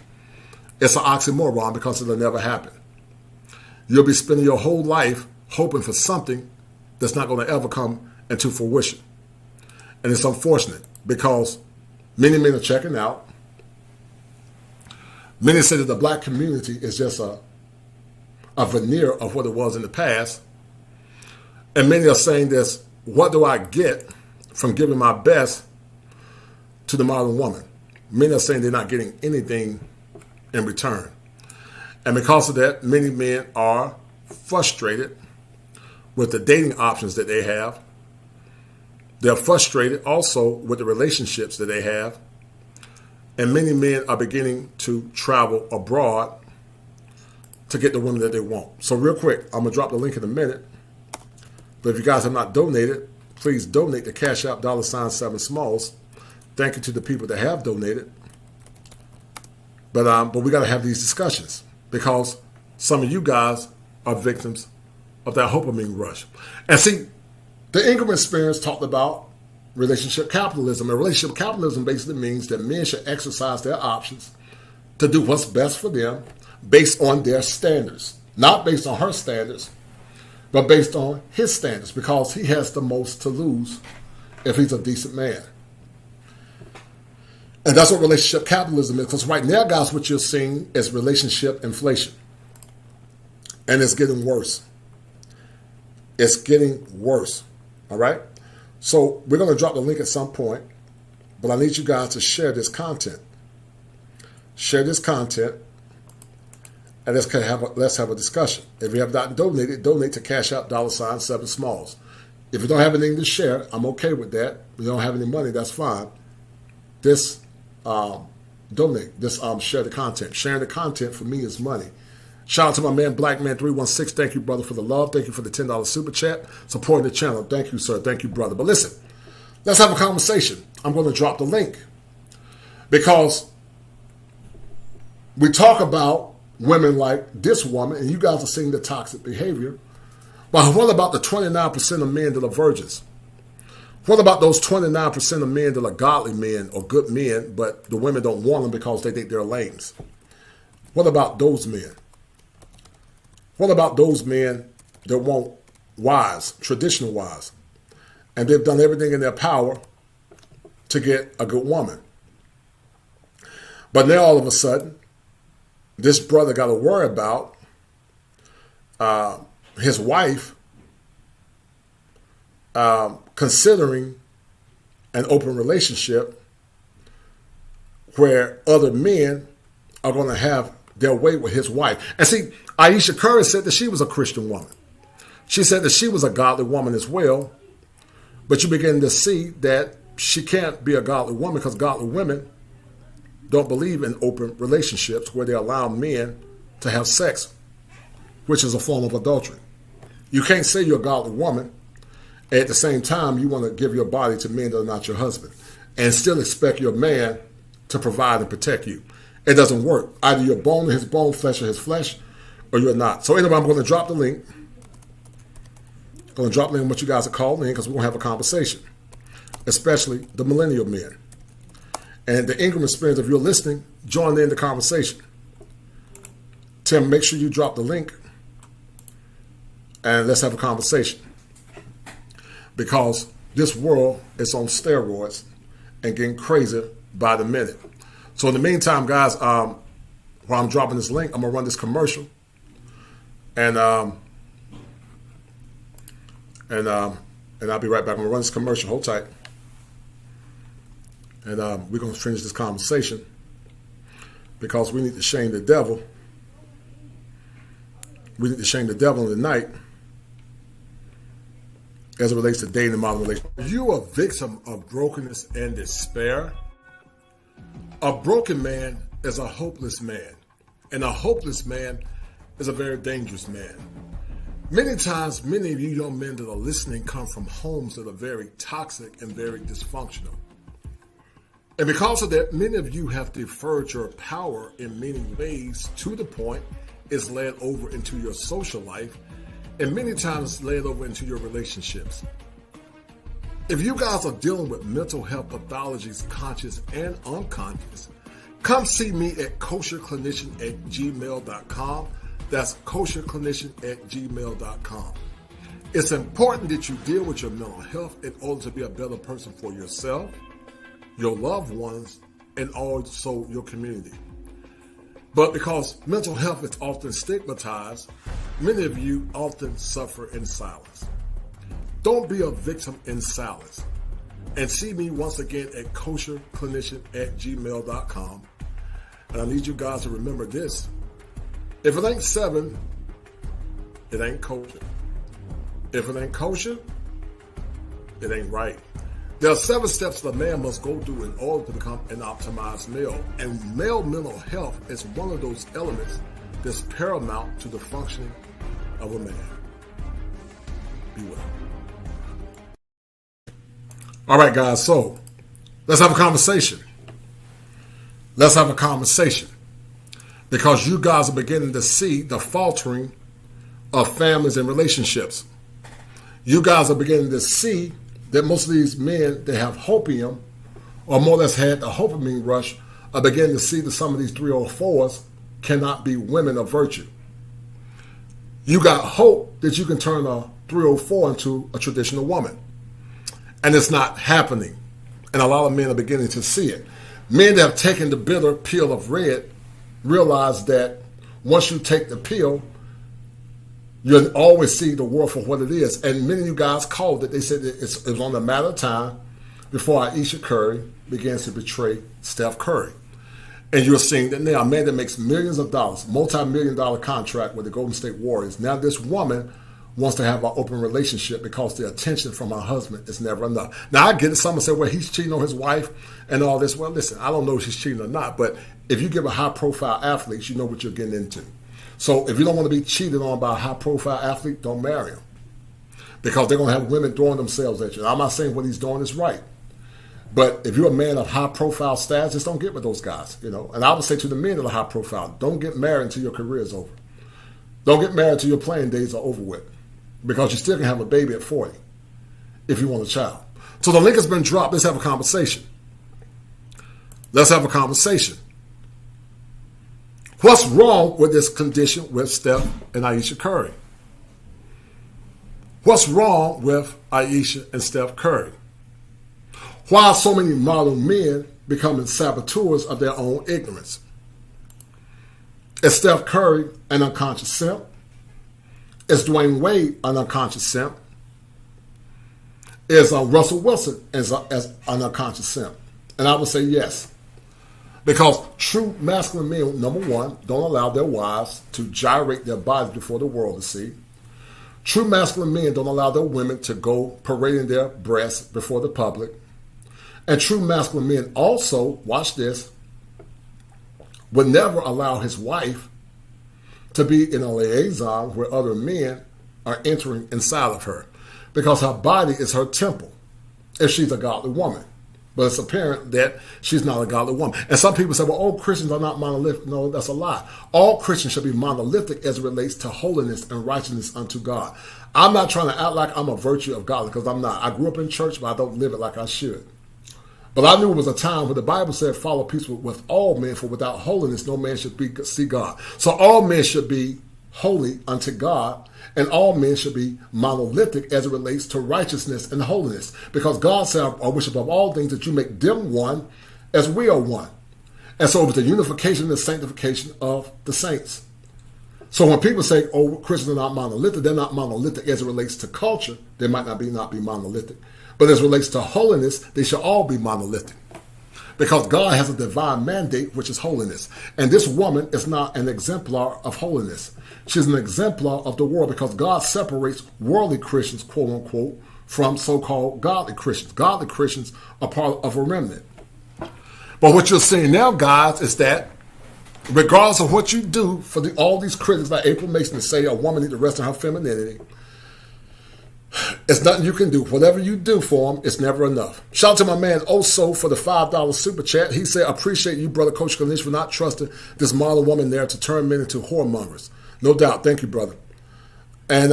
Speaker 3: It's an oxymoron, because it'll never happen. You'll be spending your whole life hoping for something that's not going to ever come into fruition. And it's unfortunate, because many men are checking out. Many say that the black community is just a veneer of what it was in the past. And many are saying this, what do I get from giving my best to the modern woman? Many are saying they're not getting anything in return. And because of that, many men are frustrated with the dating options that they have. They're frustrated also with the relationships that they have. And many men are beginning to travel abroad to get the women that they want. So real quick, I'm going to drop the link in a minute. But if you guys have not donated, please donate to Cash App $7 Smalls. Thank you to the people that have donated. But we got to have these discussions, because some of you guys are victims of that HOPAMINE rush. And see, the Ingram experience talked about relationship capitalism. And relationship capitalism basically means that men should exercise their options to do what's best for them based on their standards. Not based on her standards, but based on his standards, because he has the most to lose if he's a decent man. And that's what relationship capitalism is. Because right now, guys, what you're seeing is relationship inflation. And it's getting worse. It's getting worse. All right? So we're going to drop the link at some point. But I need you guys to share this content. Share this content. And let's have a discussion. If you have not donated, donate to Cash App $7 Smalls. If you don't have anything to share, I'm okay with that. If you don't have any money, that's fine. Donate. Share the content. Sharing the content for me is money. Shout out to my man, Blackman316. Thank you, brother, for the love. Thank you for the $10 super chat. Supporting the channel. Thank you, sir. Thank you, brother. But listen, let's have a conversation. I'm going to drop the link. Because we talk about women like this woman, and you guys are seeing the toxic behavior. But what about the 29% of men that are virgins? What about those 29% of men that are godly men or good men, but the women don't want them because they think they're lames? What about those men? What about those men that want wives, traditional wives, and they've done everything in their power to get a good woman? But now all of a sudden, this brother got to worry about his wife considering an open relationship where other men are going to have their way with his wife. And see, Ayesha Curry said that she was a Christian woman. She said that she was a godly woman as well. But you begin to see that she can't be a godly woman because godly women don't believe in open relationships where they allow men to have sex, which is a form of adultery. You can't say you're a godly woman, and at the same time you want to give your body to men that are not your husband, and still expect your man to provide and protect you. It doesn't work. Either you're bone to his bone, flesh to his flesh, or you're not. So anyway, I'm going to drop the link. I'm going to drop the link on what you guys are calling in because we're going to have a conversation, especially the millennial men. And the Ingram experience, if you're listening, join in the conversation. Tim, make sure you drop the link and let's have a conversation. Because this world is on steroids and getting crazy by the minute. So in the meantime, guys, while I'm dropping this link, I'm going to run this commercial. And I'll be right back. I'm going to run this commercial. Hold tight. And we're going to finish this conversation because we need to shame the devil. We need to shame the devil in the night as it relates to dating and modern relationships. Are you a victim of brokenness and despair? A broken man is a hopeless man, and a hopeless man is a very dangerous man. Many times, many of you young men that are listening come from homes that are very toxic and very dysfunctional. And because of that, many of you have deferred your power in many ways to the point it's led over into your social life and many times led over into your relationships. If you guys are dealing with mental health pathologies, conscious and unconscious, come see me at kosherclinician@gmail.com. That's kosherclinician@gmail.com. It's important that you deal with your mental health in order to be a better person for yourself, your loved ones, and also your community. But because mental health is often stigmatized, many of you often suffer in silence. Don't be a victim in silence. And see me once again at kosherclinician@gmail.com. And I need you guys to remember this. If it ain't 7, it ain't kosher. If it ain't kosher, it ain't right. There are 7 steps that a man must go through in order to become an optimized male. And male mental health is one of those elements that's paramount to the functioning of a man. Be well. All right, guys, so let's have a conversation. Let's have a conversation. Because you guys are beginning to see the faltering of families and relationships. You guys are beginning to see that most of these men that have hopium, or more or less had the HOPAMINE rush, are beginning to see that some of these 304s cannot be women of virtue. You got hope that you can turn a 304 into a traditional woman. And it's not happening. And a lot of men are beginning to see it. Men that have taken the bitter pill of red realize that once you take the pill, you'll always see the world for what it is. And many of you guys called it. They said that it was only a matter of time before Ayesha Curry begins to betray Steph Curry. And you're seeing that now, a man that makes millions of dollars, multi-million-dollar contract with the Golden State Warriors, now this woman wants to have an open relationship because the attention from her husband is never enough. Now, I get it. Someone said, well, he's cheating on his wife and all this. Well, listen, I don't know if she's cheating or not, but if you give a high-profile athlete, you know what you're getting into. So if you don't want to be cheated on by a high-profile athlete, don't marry him, because they're going to have women throwing themselves at you. I'm not saying what he's doing is right, but if you're a man of high-profile status, just don't get with those guys, you know. And I would say to the men that are high-profile, don't get married until your career is over. Don't get married until your playing days are over with, because you still can have a baby at 40 if you want a child. So the link has been dropped. Let's have a conversation. Let's have a conversation. What's wrong with this condition with Steph and Ayesha Curry? What's wrong with Ayesha and Steph Curry? Why are so many modern men becoming saboteurs of their own ignorance? Is Steph Curry an unconscious simp? Is Dwayne Wade an unconscious simp? Is Russell Wilson as an unconscious simp? And I would say yes. Because true masculine men, number one, don't allow their wives to gyrate their bodies before the world to see. True masculine men don't allow their women to go parading their breasts before the public. And true masculine men also, watch this, would never allow his wife to be in a liaison where other men are entering inside of her, because her body is her temple if she's a godly woman. But it's apparent that she's not a godly woman. And some people say, well, all Christians are not monolithic. No, that's a lie. All Christians should be monolithic as it relates to holiness and righteousness unto God. I'm not trying to act like I'm a virtue of God, because I'm not. I grew up in church, but I don't live it like I should. But I knew it was a time when the Bible said, follow peace with all men, for without holiness no man should see God. So all men should be holy unto God, and all men should be monolithic as it relates to righteousness and holiness. Because God said, I wish above all things that you make them one as we are one. And so it was the unification and the sanctification of the saints. So when people say, oh, Christians are not monolithic, they're not monolithic as it relates to culture. They might not be monolithic. But as it relates to holiness, they should all be monolithic. Because God has a divine mandate, which is holiness. And this woman is not an exemplar of holiness. She's an exemplar of the world, because God separates worldly Christians, quote unquote, from so-called godly Christians. Godly Christians are part of a remnant. But what you're seeing now, guys, is that regardless of what you do for all these critics like April Mason to say a woman needs to rest in her femininity, it's nothing you can do. Whatever you do for them, it's never enough. Shout out to my man Oso for the $5 super chat. He said, appreciate you, brother Coach Kalish, for not trusting this modern woman there to turn men into whoremongers. No doubt. Thank you, brother. And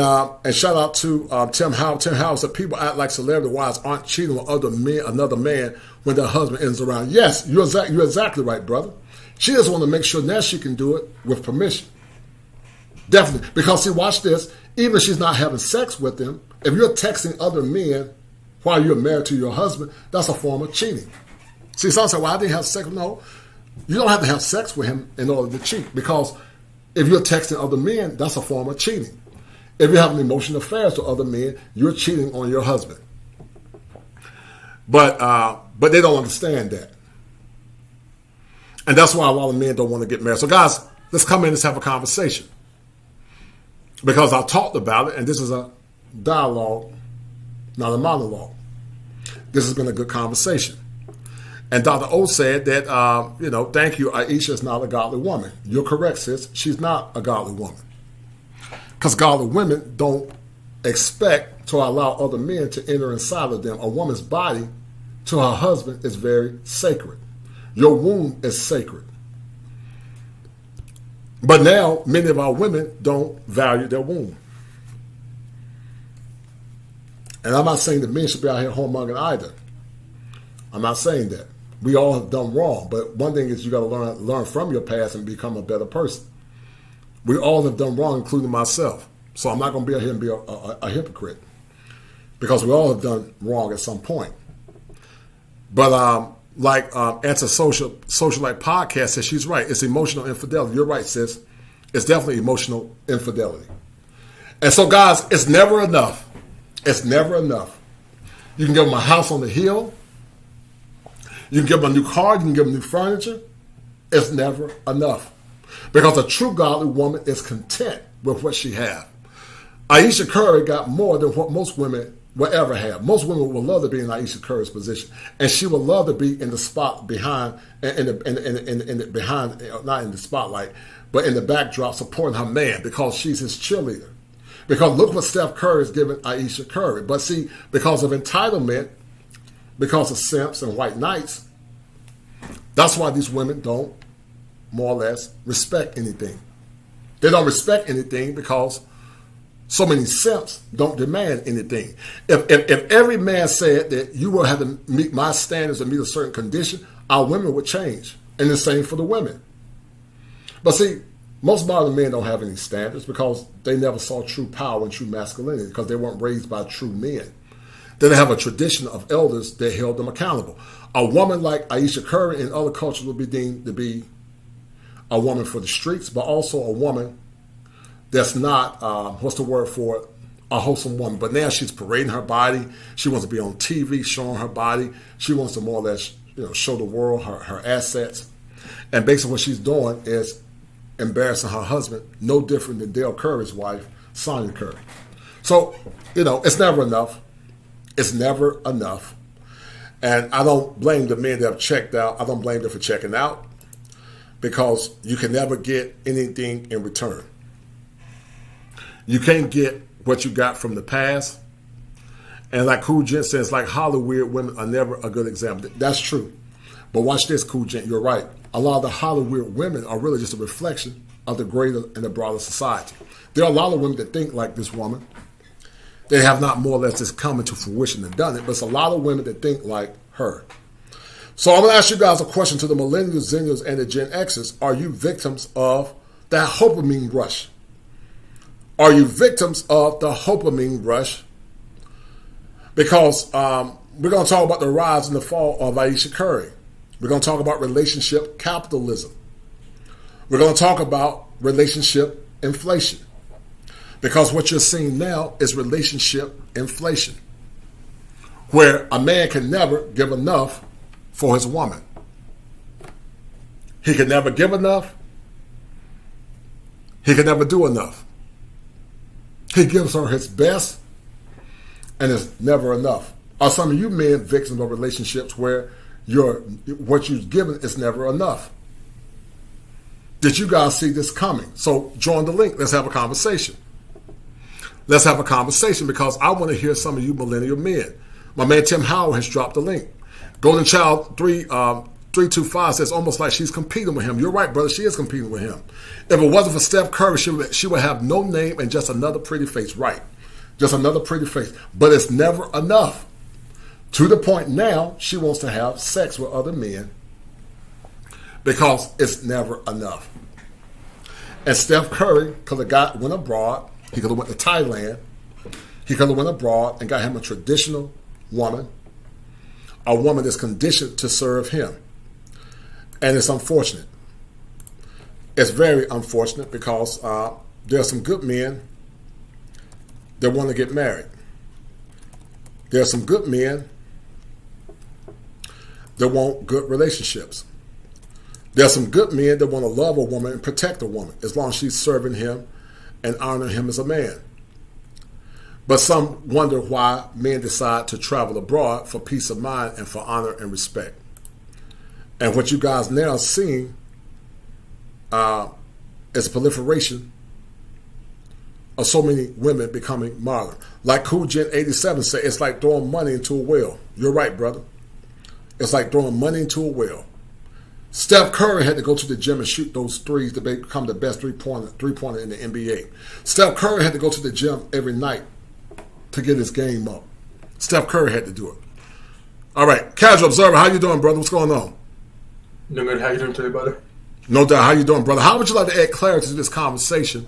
Speaker 3: shout out to Tim Howe. Tim Howe said people act like celebrity wives aren't cheating with another man when their husband ends around. Yes, you're exactly right, brother. She just want to make sure now she can do it with permission. Definitely. Because see, watch this. Even if she's not having sex with him, if you're texting other men while you're married to your husband, that's a form of cheating. See, some say, well, I didn't have sex. No, you don't have to have sex with him in order to cheat, because if you're texting other men, that's a form of cheating. If you're having emotional affairs with other men, you're cheating on your husband. But they don't understand that. And that's why a lot of men don't want to get married. So guys, let's come in and let's have a conversation. Because I talked about it, and this is a dialogue, not a monologue. This has been a good conversation. And Dr. O said that, thank you, Ayesha is not a godly woman. You're correct, sis. She's not a godly woman. Because godly women don't expect to allow other men to enter inside of them. A woman's body to her husband is very sacred. Your womb is sacred. But now, many of our women don't value their womb. And I'm not saying that men should be out here whoremongering either. I'm not saying that. We all have done wrong. But one thing is you got to learn from your past and become a better person. We all have done wrong, including myself. So I'm not going to be out here and be a hypocrite. Because we all have done wrong at some point. But like antisocial socialite podcast says, she's right. It's emotional infidelity. You're right, sis. It's definitely emotional infidelity. And so, guys, it's never enough. It's never enough. You can give them a house on the hill. You can give them a new car. You can give them new furniture. It's never enough. Because a true godly woman is content with what she has. Ayesha Curry got more than what most women will ever have. Most women would love to be in Ayesha Curry's position, and she would love to be in the spot behind, not in the spotlight, but in the backdrop supporting her man because she's his cheerleader. Because look what Steph Curry is giving Ayesha Curry. But see, because of entitlement, because of simps and white knights, that's why these women don't, more or less, respect anything. They don't respect anything because so many simps don't demand anything. If every man said that you will have to meet my standards and meet a certain condition, our women would change. And the same for the women. But see, most modern men don't have any standards because they never saw true power and true masculinity because they weren't raised by true men. They didn't have a tradition of elders that held them accountable. A woman like Ayesha Curry in other cultures would be deemed to be a woman for the streets, but also a woman that's not, what's the word for it, a wholesome woman. But now she's parading her body. She wants to be on TV showing her body. She wants to more or less show the world her assets. And basically what she's doing is embarrassing her husband, no different than Dale Curry's wife, Sonya Curry. So, it's never enough. It's never enough. And I don't blame the men that have checked out. I don't blame them for checking out because you can never get anything in return. You can't get what you got from the past. And like Cool Gent says, like Hollywood women are never a good example. That's true. But watch this, Cool Gent, you're right. A lot of the Hollywood women are really just a reflection of the greater and the broader society. There are a lot of women that think like this woman. They have not more or less just come into fruition and done it, but it's a lot of women that think like her. So I'm going to ask you guys a question to the millennials, Zennials, and the Gen Xers. Are you victims of that HOPAMINE rush? Are you victims of the HOPAMINE rush? Because we're going to talk about the rise and the fall of Ayesha Curry. We're going to talk about relationship capitalism. We're going to talk about relationship inflation. Because what you're seeing now is relationship inflation, where a man can never give enough for his woman. He can never give enough. He can never do enough. He gives her his best, and it's never enough. Are some of you men victims of relationships where what you've given is never enough? Did you guys see this coming? So join the link. Let's have a conversation. Let's have a conversation because I want to hear some of you millennial men. My man Tim Howard has dropped the link. Golden Child 325 says almost like she's competing with him. You're right, brother. She is competing with him. If it wasn't for Steph Curry, she would have no name and just another pretty face. Right. Just another pretty face. But it's never enough. To the point now, she wants to have sex with other men because it's never enough. And Steph Curry could have went abroad. He could have went to Thailand. He could have went abroad and got him a traditional woman, a woman that's conditioned to serve him. And it's unfortunate. It's very unfortunate because there are some good men that want to get married. There are some good men that want good relationships. There are some good men that want to love a woman and protect a woman as long as she's serving him and honoring him as a man. But some wonder why men decide to travel abroad for peace of mind and for honor and respect. And what you guys now are seeing is a proliferation of so many women becoming modern. Like Cool Gent 87 said, it's like throwing money into a well. You're right, brother. It's like throwing money into a well. Steph Curry had to go to the gym and shoot those threes to become the best three-pointer in the NBA. Steph Curry had to go to the gym every night to get his game up. Steph Curry had to do it. All right, Casual Observer, how you doing, brother? What's going on?
Speaker 5: No good. How you doing today, brother?
Speaker 3: No doubt. How you doing, brother? How would you like to add clarity to this conversation,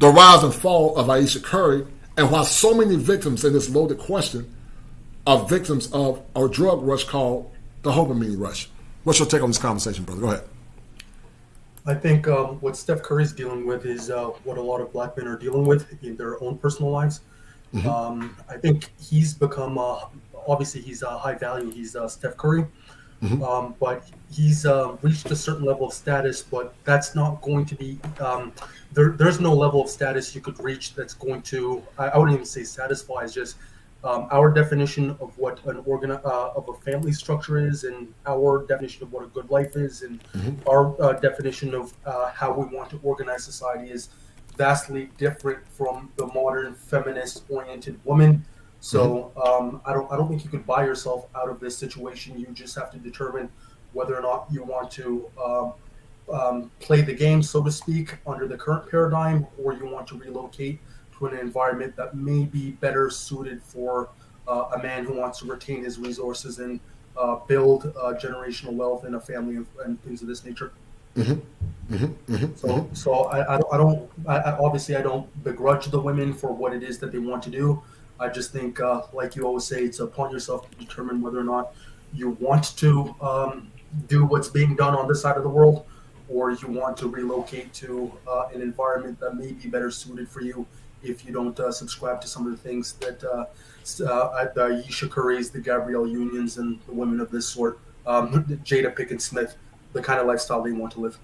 Speaker 3: the rise and fall of Ayesha Curry, and why so many victims in this loaded question are victims of a drug rush called the HOPAMINE rush. What's your take on this conversation, brother? Go ahead.
Speaker 5: I think what Steph Curry's dealing with is what a lot of black men are dealing with in their own personal lives. I think he's become, obviously he's high value, he's Steph Curry, but he's reached a certain level of status, but that's not going to be, there's no level of status you could reach that's going to, I wouldn't even say satisfy, it's just our definition of what an of a family structure is, and our definition of what a good life is, and our definition of how we want to organize society is vastly different from the modern feminist-oriented woman. So I don't think you can buy yourself out of this situation. You just have to determine whether or not you want to play the game, so to speak, under the current paradigm, or you want to relocate to an environment that may be better suited for a man who wants to retain his resources and build generational wealth in a family and things of this nature. So I obviously I don't begrudge the women for what it is that they want to do. I just think, like you always say, it's upon yourself to determine whether or not you want to do what's being done on this side of the world, or you want to relocate to an environment that may be better suited for you if you don't subscribe to some of the things that the Ayesha Currys, the Gabrielle Unions, and the women of this sort, Jada Pinkett Smith, the kind of lifestyle they want to live.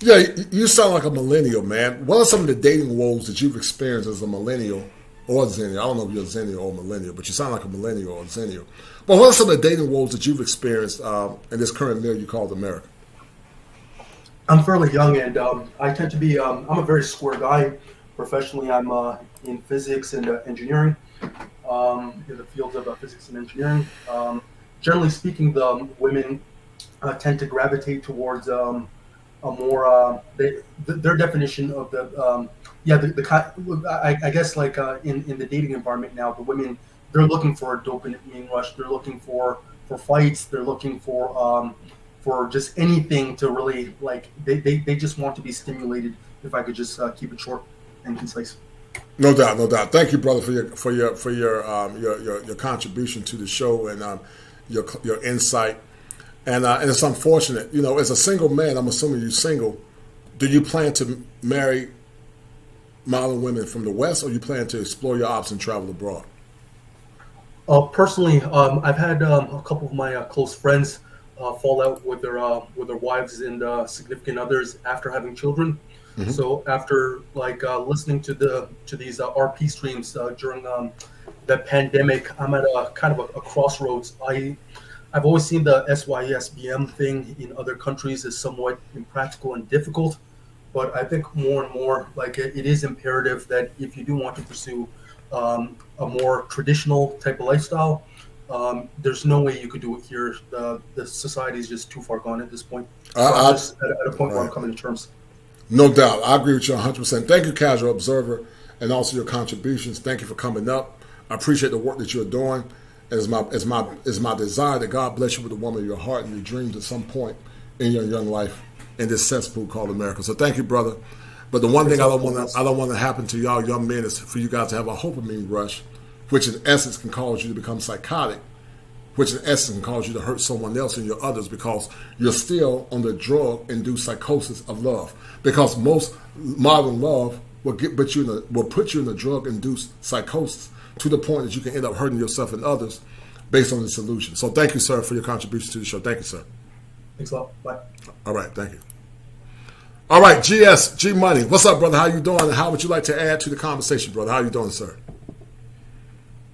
Speaker 3: Yeah, you sound like a millennial, man. What are some of the dating woes that you've experienced as a millennial or Zennial? I don't know if you're a Zennial or millennial, but you sound like a millennial or Zennial. But what are some of the dating woes that you've experienced in this current milieu you called America?
Speaker 5: I'm fairly young, and I tend to be, I'm a very square guy. Professionally, I'm in physics and engineering, in the fields of physics and engineering. Generally speaking, the women tend to gravitate towards a more, their definition of I guess like in the dating environment now, the women, they're looking for a dopamine rush. They're looking for fights. They're looking for just anything to really, like, they just want to be stimulated, if I could just keep it short and concise.
Speaker 3: No doubt, no doubt. Thank you, brother, for your contribution to the show and your insight. And it's unfortunate, as a single man, I'm assuming you're single. Do you plan to marry modern women from the West, or you plan to explore your options and travel abroad?
Speaker 5: Personally, I've had a couple of my close friends fall out with their wives and significant others after having children. So after listening to these RP streams during the pandemic, I'm at a kind of a crossroads. I've always seen the SYSBM thing in other countries as somewhat impractical and difficult, but I think more and more it is imperative that if you do want to pursue a more traditional type of lifestyle, there's no way you could do it here. The society is just too far gone at this point. So I'm just at a point where I'm coming to terms.
Speaker 3: No doubt. I agree with you 100%. Thank you, Casual Observer, and also your contributions. Thank you for coming up. I appreciate the work that you're doing. It's my desire that God bless you with the woman of your heart and your dreams at some point in your young life in this cesspool called America. So thank you, brother. But the one thing I don't want to happen to y'all young men is for you guys to have a HOPAMINE rush, which in essence can cause you to become psychotic, which in essence can cause you to hurt someone else and your others because you're still on the drug-induced psychosis of love. Because most modern love will put you in a drug-induced psychosis to the point that you can end up hurting yourself and others based on this illusion. So thank you, sir, for your contribution to the show. Thank you, sir.
Speaker 5: Thanks a lot. Bye.
Speaker 3: All right, thank you. All right, G Money. What's up, brother? How you doing? And how would you like to add to the conversation, brother? How you doing, sir?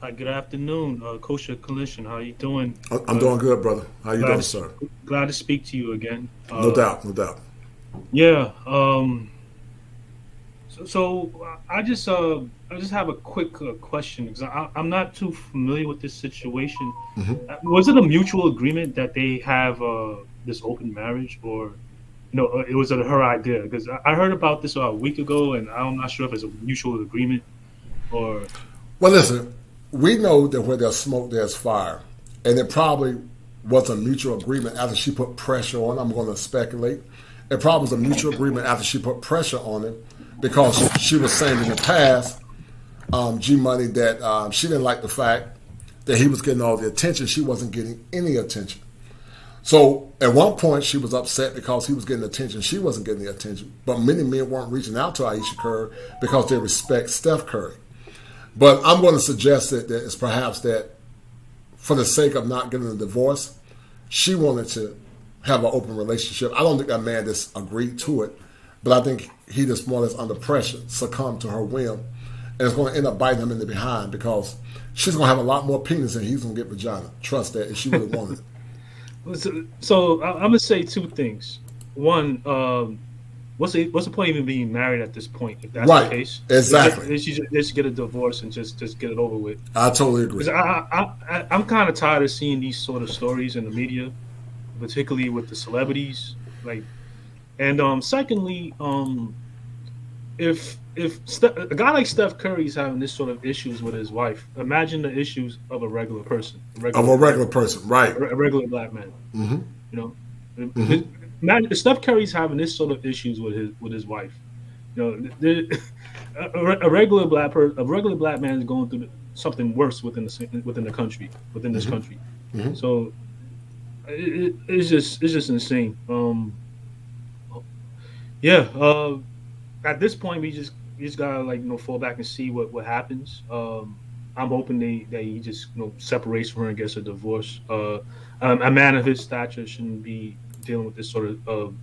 Speaker 6: Hi, good afternoon, Kosher Collision. How you doing?
Speaker 3: I'm doing good, brother. How you doing, sir?
Speaker 6: Glad to speak to you again.
Speaker 3: No doubt, no doubt.
Speaker 6: Yeah. So I just have a quick question because I'm not too familiar with this situation. Was it a mutual agreement that they have this open marriage, or it was her idea? Because I heard about this a week ago, and I'm not sure if it's a mutual agreement or.
Speaker 3: Well, listen. We know that where there's smoke, there's fire. And it probably was a mutual agreement after she put pressure on him. I'm going to speculate. It probably was a mutual agreement after she put pressure on him because she was saying in the past, G Money, that she didn't like the fact that he was getting all the attention. She wasn't getting any attention. So at one point, she was upset because he was getting attention. She wasn't getting the attention. But many men weren't reaching out to Ayesha Curry because they respect Steph Curry. But I'm going to suggest that it's perhaps that for the sake of not getting a divorce, she wanted to have an open relationship. I don't think that man just agreed to it, but I think he just more or less under pressure succumbed to her whim, and it's going to end up biting him in the behind because she's going to have a lot more penis and he's going to get vagina. Trust that if she really wanted it.
Speaker 6: So I'm gonna say two things. One, what's the point of even being married at this point if that's
Speaker 3: Right.
Speaker 6: the case?
Speaker 3: Exactly.
Speaker 6: They should get a divorce and just get it over with.
Speaker 3: I totally agree.
Speaker 6: 'Cause I'm kind of tired of seeing these sort of stories in the media, particularly with the celebrities. And secondly, if a guy like Steph Curry is having this sort of issues with his wife, imagine the issues of a regular person,
Speaker 3: Of a regular person, right.
Speaker 6: a regular black man.
Speaker 3: Mm-hmm.
Speaker 6: You know, imagine if Steph Curry's having this sort of issues with his wife. You know, a regular black man is going through something worse within the country, within this country.
Speaker 3: Mm-hmm.
Speaker 6: So it's just insane. At this point, we just gotta fall back and see what happens. I'm hoping that he just separates from her and gets a divorce. A man of his stature shouldn't be dealing with this sort of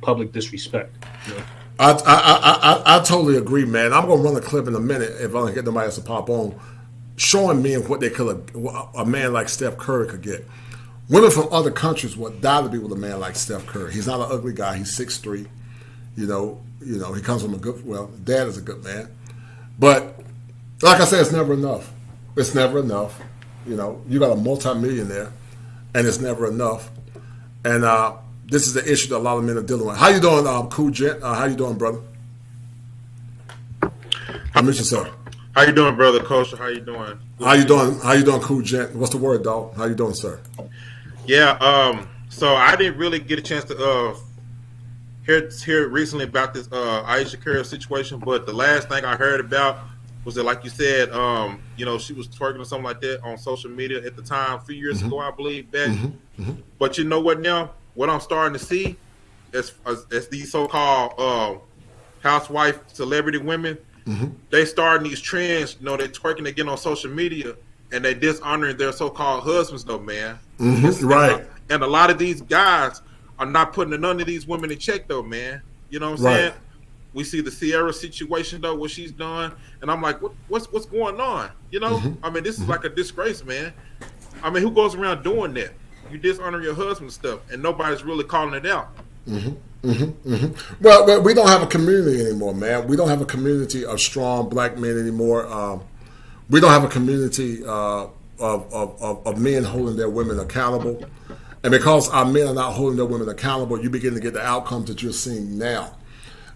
Speaker 6: public disrespect. You know?
Speaker 3: I totally agree, man. I'm going to run a clip in a minute if I don't get nobody else to pop on, showing men what a man like Steph Curry could get. Women from other countries would die to be with a man like Steph Curry. He's not an ugly guy. He's 6'3". You know, he comes from dad is a good man. But like I said, it's never enough. It's never enough. You know, you got a multimillionaire, and it's never enough. And this is the issue that a lot of men are dealing with. How you doing, Cool Gent? How you doing, brother? I miss you, sir.
Speaker 7: How you doing, brother Kosher? How you doing?
Speaker 3: How you doing? How you doing, Cool Gent? What's the word, dog? How you doing, sir?
Speaker 7: Yeah. So I didn't really get a chance to hear recently about this Ayesha Curry situation, but the last thing I heard about was that, like you said, she was twerking or something like that on social media at the time, a few years ago, I believe, back. But you know what now? What I'm starting to see as these so-called housewife celebrity women, they starting these trends, they're twerking again on social media, and they dishonoring their so-called husbands, though, man.
Speaker 3: Right.
Speaker 7: And a lot of these guys are not putting none of these women in check, though, man. You know what I'm saying? We see the Sierra situation, though, what she's done, and I'm like, what's going on? You know? I mean, this is like a disgrace, man. I mean, who goes around doing that? You dishonor your husband and stuff, and nobody's really calling it out.
Speaker 3: Well, we don't have a community anymore, man. We don't have a community of strong black men anymore. We don't have a community of men holding their women accountable. And because our men are not holding their women accountable, you begin to get the outcomes that you're seeing now.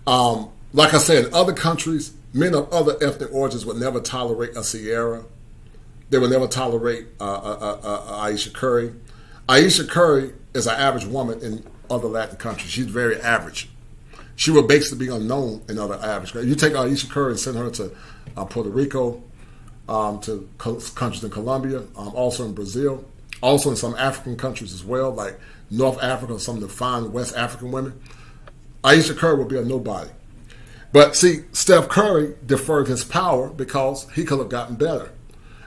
Speaker 3: Like I said, in other countries, men of other ethnic origins would never tolerate a Sierra. They would never tolerate Ayesha Curry. Ayesha Curry is an average woman in other Latin countries. She's very average. She would basically be unknown in other average. You take Ayesha Curry and send her to Puerto Rico, to countries in Colombia, also in Brazil, also in some African countries as well, like North Africa, some of the fine West African women. Ayesha Curry would be a nobody. But see, Steph Curry deferred his power because he could have gotten better.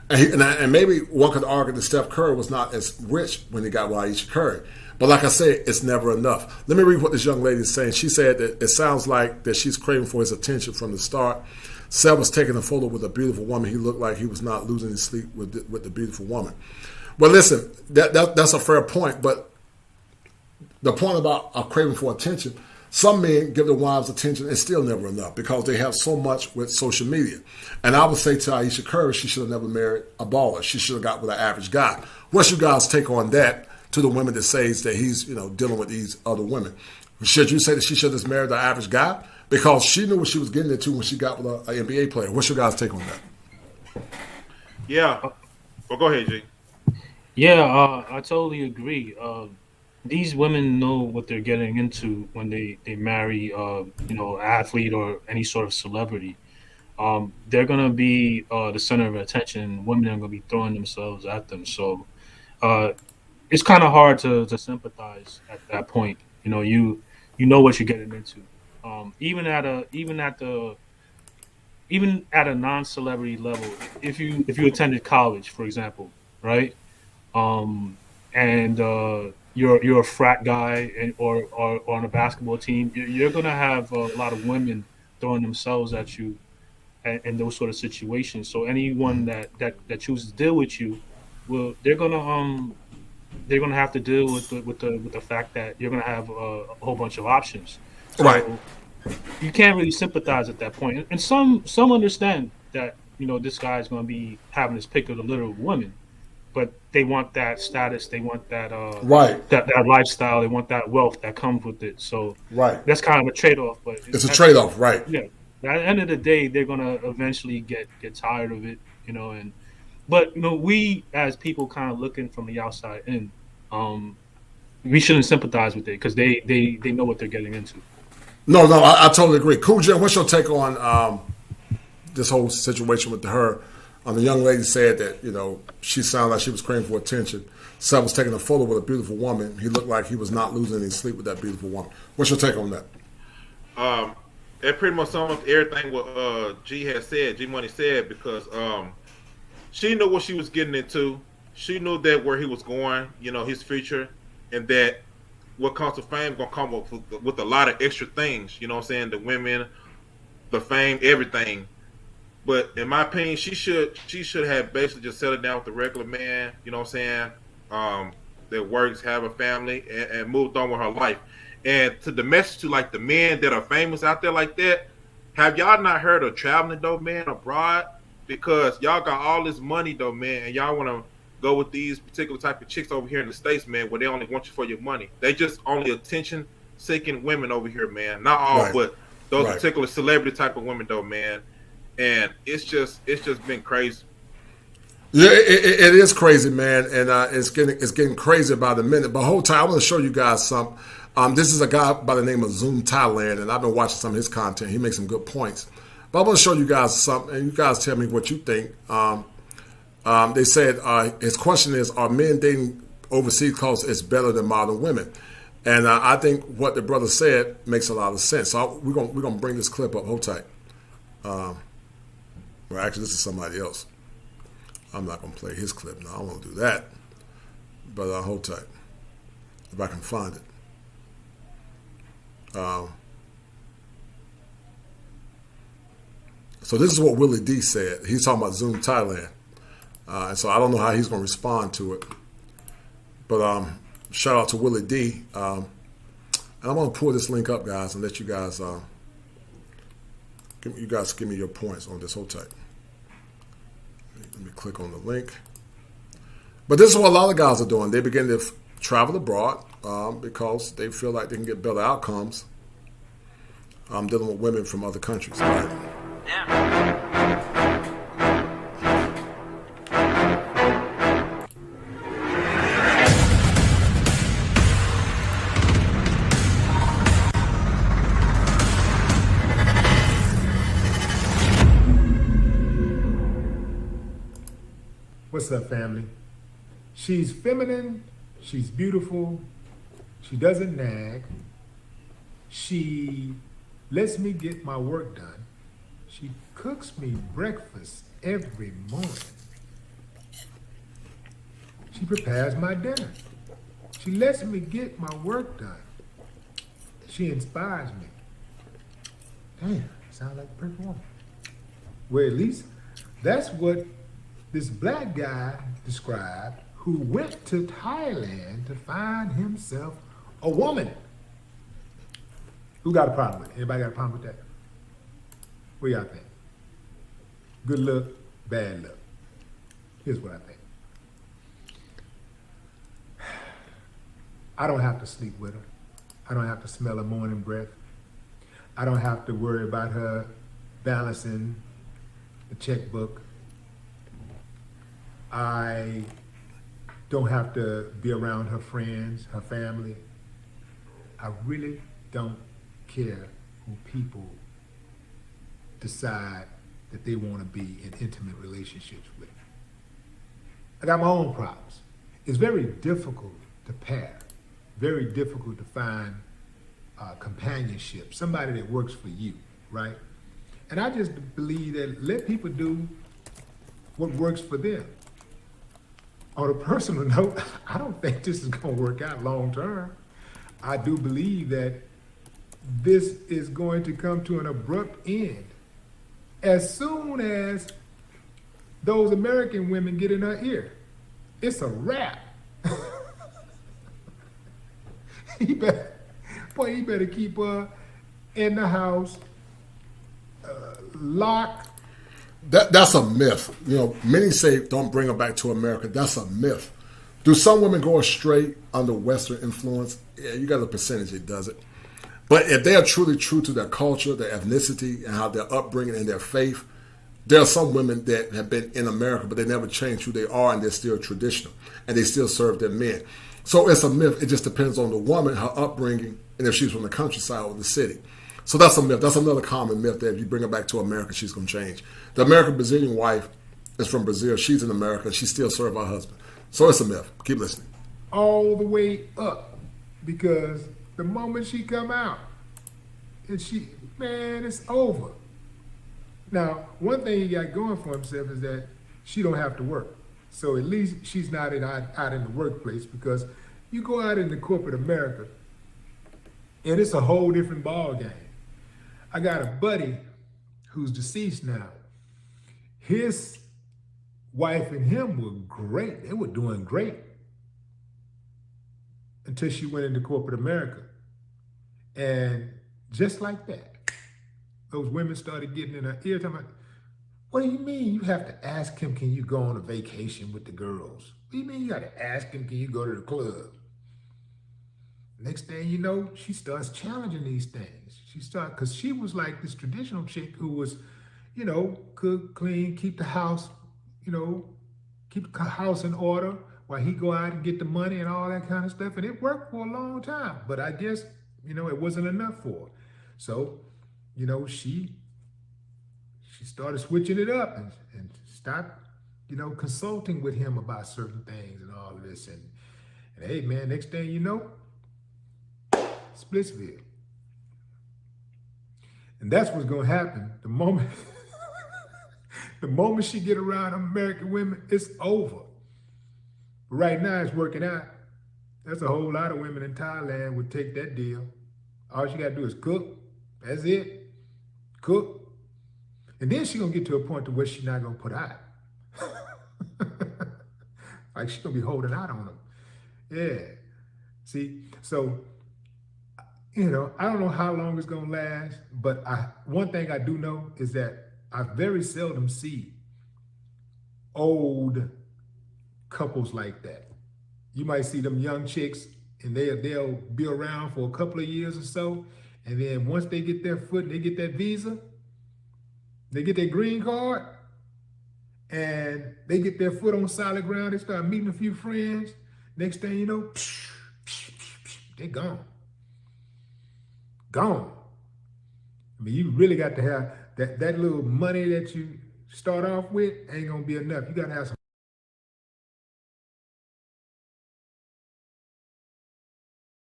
Speaker 3: And maybe one could argue that Steph Curry was not as rich when he got with Ayesha Curry. But like I said, it's never enough. Let me read what this young lady is saying. She said that it sounds like that she's craving for his attention from the start. Seth was taking a photo with a beautiful woman. He looked like he was not losing his sleep with the beautiful woman. Well, listen, that's a fair point. But the point about a craving for attention, some men give their wives attention. It's still never enough because they have so much with social media. And I would say to Ayesha Curry, she should have never married a baller. She should have got with an average guy. What's your guys' take on that to the women that says that he's dealing with these other women? Should you say that she should have just married the average guy? Because she knew what she was getting into when she got with an NBA player. What's your guys' take on that?
Speaker 7: Yeah. Well, go ahead, G.
Speaker 6: Yeah, I totally agree. These women know what they're getting into when they marry, an athlete or any sort of celebrity. They're gonna be the center of attention. Women are gonna be throwing themselves at them. So, it's kind of hard to sympathize at that point. You know what you're getting into. Even at a non-celebrity level, if you attended college, for example, right? And you're a frat guy, or on a basketball team, you're gonna have a lot of women throwing themselves at you in those sort of situations. So anyone that chooses to deal with you, well, they're gonna have to deal with the fact that you're gonna have a whole bunch of options. So
Speaker 3: Right.
Speaker 6: you can't really sympathize at that point. And some understand that this guy's gonna be having his pick of the litter of women, but they want that status, they want that
Speaker 3: Right.
Speaker 6: that lifestyle, they want that wealth that comes with it. So
Speaker 3: Right.
Speaker 6: that's kind of a trade off. But
Speaker 3: It's a trade-off, right?
Speaker 6: yeah, at the end of the day, they're gonna eventually get tired of it, and but we as people kind of looking from the outside in, we shouldn't sympathize with it because they know what they're getting into.
Speaker 3: No, I totally agree. Cool, Jim, what's your take on this whole situation with her? The young lady said that, she sounded like she was craving for attention. Seth was taking a photo with a beautiful woman. He looked like he was not losing any sleep with that beautiful woman. What's your take on that?
Speaker 7: It pretty much sums up everything what G Money said, because she knew what she was getting into. She knew that where he was going, his future, and that what comes to fame is gonna come up with a lot of extra things. You know what I'm saying? The women, the fame, everything. But in my opinion, she should have basically just settled down with the regular man. You know what I'm saying? That works, have a family, and moved on with her life. And to the message to like the men that are famous out there like that, have y'all not heard of traveling though, man, abroad? Because y'all got all this money though, man, and y'all want to go with these particular type of chicks over here in the States, man, where they only want you for your money. They just only attention-seeking women over here, man. Not all,
Speaker 3: Right.
Speaker 7: but those
Speaker 3: Right.
Speaker 7: particular celebrity type of women, though, man. And it's just been crazy.
Speaker 3: Yeah, it is crazy, man, and it's getting crazy by the minute. But hold tight, I want to show you guys something. This is a guy by the name of Zoom Thailand, and I've been watching some of his content. He makes some good points. But I want to show you guys something, and you guys tell me what you think. They said his question is, are men dating overseas because it's better than modern women? And I think what the brother said makes a lot of sense. So we're gonna bring this clip up. Hold tight. Well, actually, this is somebody else. I'm not gonna play his clip now. I won't do that. But hold tight. If I can find it. So this is what Willie D said. He's talking about Zoom Thailand. And so I don't know how he's going to respond to it. But shout out to Willie D. And I'm going to pull this link up, guys, and let you guys give me your points on this. Hold tight. Let me click on the link. But this is what a lot of guys are doing. They begin to travel abroad because they feel like they can get better outcomes dealing with women from other countries. Right?
Speaker 8: What's up, family? She's feminine, she's beautiful, she doesn't nag, she lets me get my work done, she cooks me breakfast every morning, she prepares my dinner, she lets me get my work done, she inspires me. Damn, sound like a perfect woman. Well, at least that's what this black guy described who went to Thailand to find himself a woman. Who got a problem with it? Anybody got a problem with that? What y'all think? Good luck, bad luck. Here's what I think. I don't have to sleep with her. I don't have to smell her morning breath. I don't have to worry about her balancing the checkbook. I don't have to be around her friends, her family. I really don't care who people decide that they want to be in intimate relationships with. I got my own problems. it's very difficult to pair, very difficult to find companionship, somebody that works for you, right? And I just believe that let people do what works for them. On a personal note, I don't think this is going to work out long term. I do believe that this is going to come to an abrupt end as soon as those American women get in her ear. It's a wrap. He better keep her in the house, locked.
Speaker 3: That's a myth. You know, many say don't bring her back to America. That's a myth. Do some women go astray under Western influence? Yeah, you got a percentage that does it. But if they are truly true to their culture, their ethnicity, and how their upbringing and their faith, there are some women that have been in America, but they never changed who they are, and they're still traditional, and they still serve their men. So it's a myth. It just depends on the woman, her upbringing, and if she's from the countryside or the city. So that's a myth. That's another common myth that if you bring her back to America, she's going to change. The American Brazilian wife is from Brazil. She's in America. She still serves her husband. So it's a myth. Keep listening.
Speaker 8: All the way up, because the moment she come out, and it's over. Now, one thing he got going for himself is that she don't have to work. So at least she's not out in the workplace, because you go out into corporate America, and it's a whole different ball game. I got a buddy who's deceased now. His wife and him were great. They were doing great until she went into corporate America. And just like that, those women started getting in her ear, talking about, what do you mean you have to ask him, can you go on a vacation with the girls? What do you mean you got to ask him, can you go to the club? Next thing you know, she starts challenging these things. Because she was like this traditional chick who was, you know, cook, clean, keep the house, you know, keep the house in order while he go out and get the money and all that kind of stuff. And it worked for a long time. But I guess, you know, it wasn't enough for her. So, you know, she started switching it up and stopped, you know, consulting with him about certain things and all of this. And hey, man, next thing you know, Splitsville. And that's what's going to happen the moment she get around American women, it's over. But right now it's working out. There's a whole lot of women in Thailand would take that deal. All she got to do is cook. That's it. Cook. And then she's going to get to a point to where she's not going to put out. Like she's going to be holding out on them. Yeah. See, so, you know, I don't know how long it's going to last, but one thing I do know is that I very seldom see old couples like that. You might see them young chicks and they'll be around for a couple of years or so. And then once they get their foot, they get that visa, they get their green card, and they get their foot on solid ground, they start meeting a few friends. Next thing you know, they're gone. Gone. I mean, you really got to have that little money that you start off with ain't gonna be enough. You gotta have some.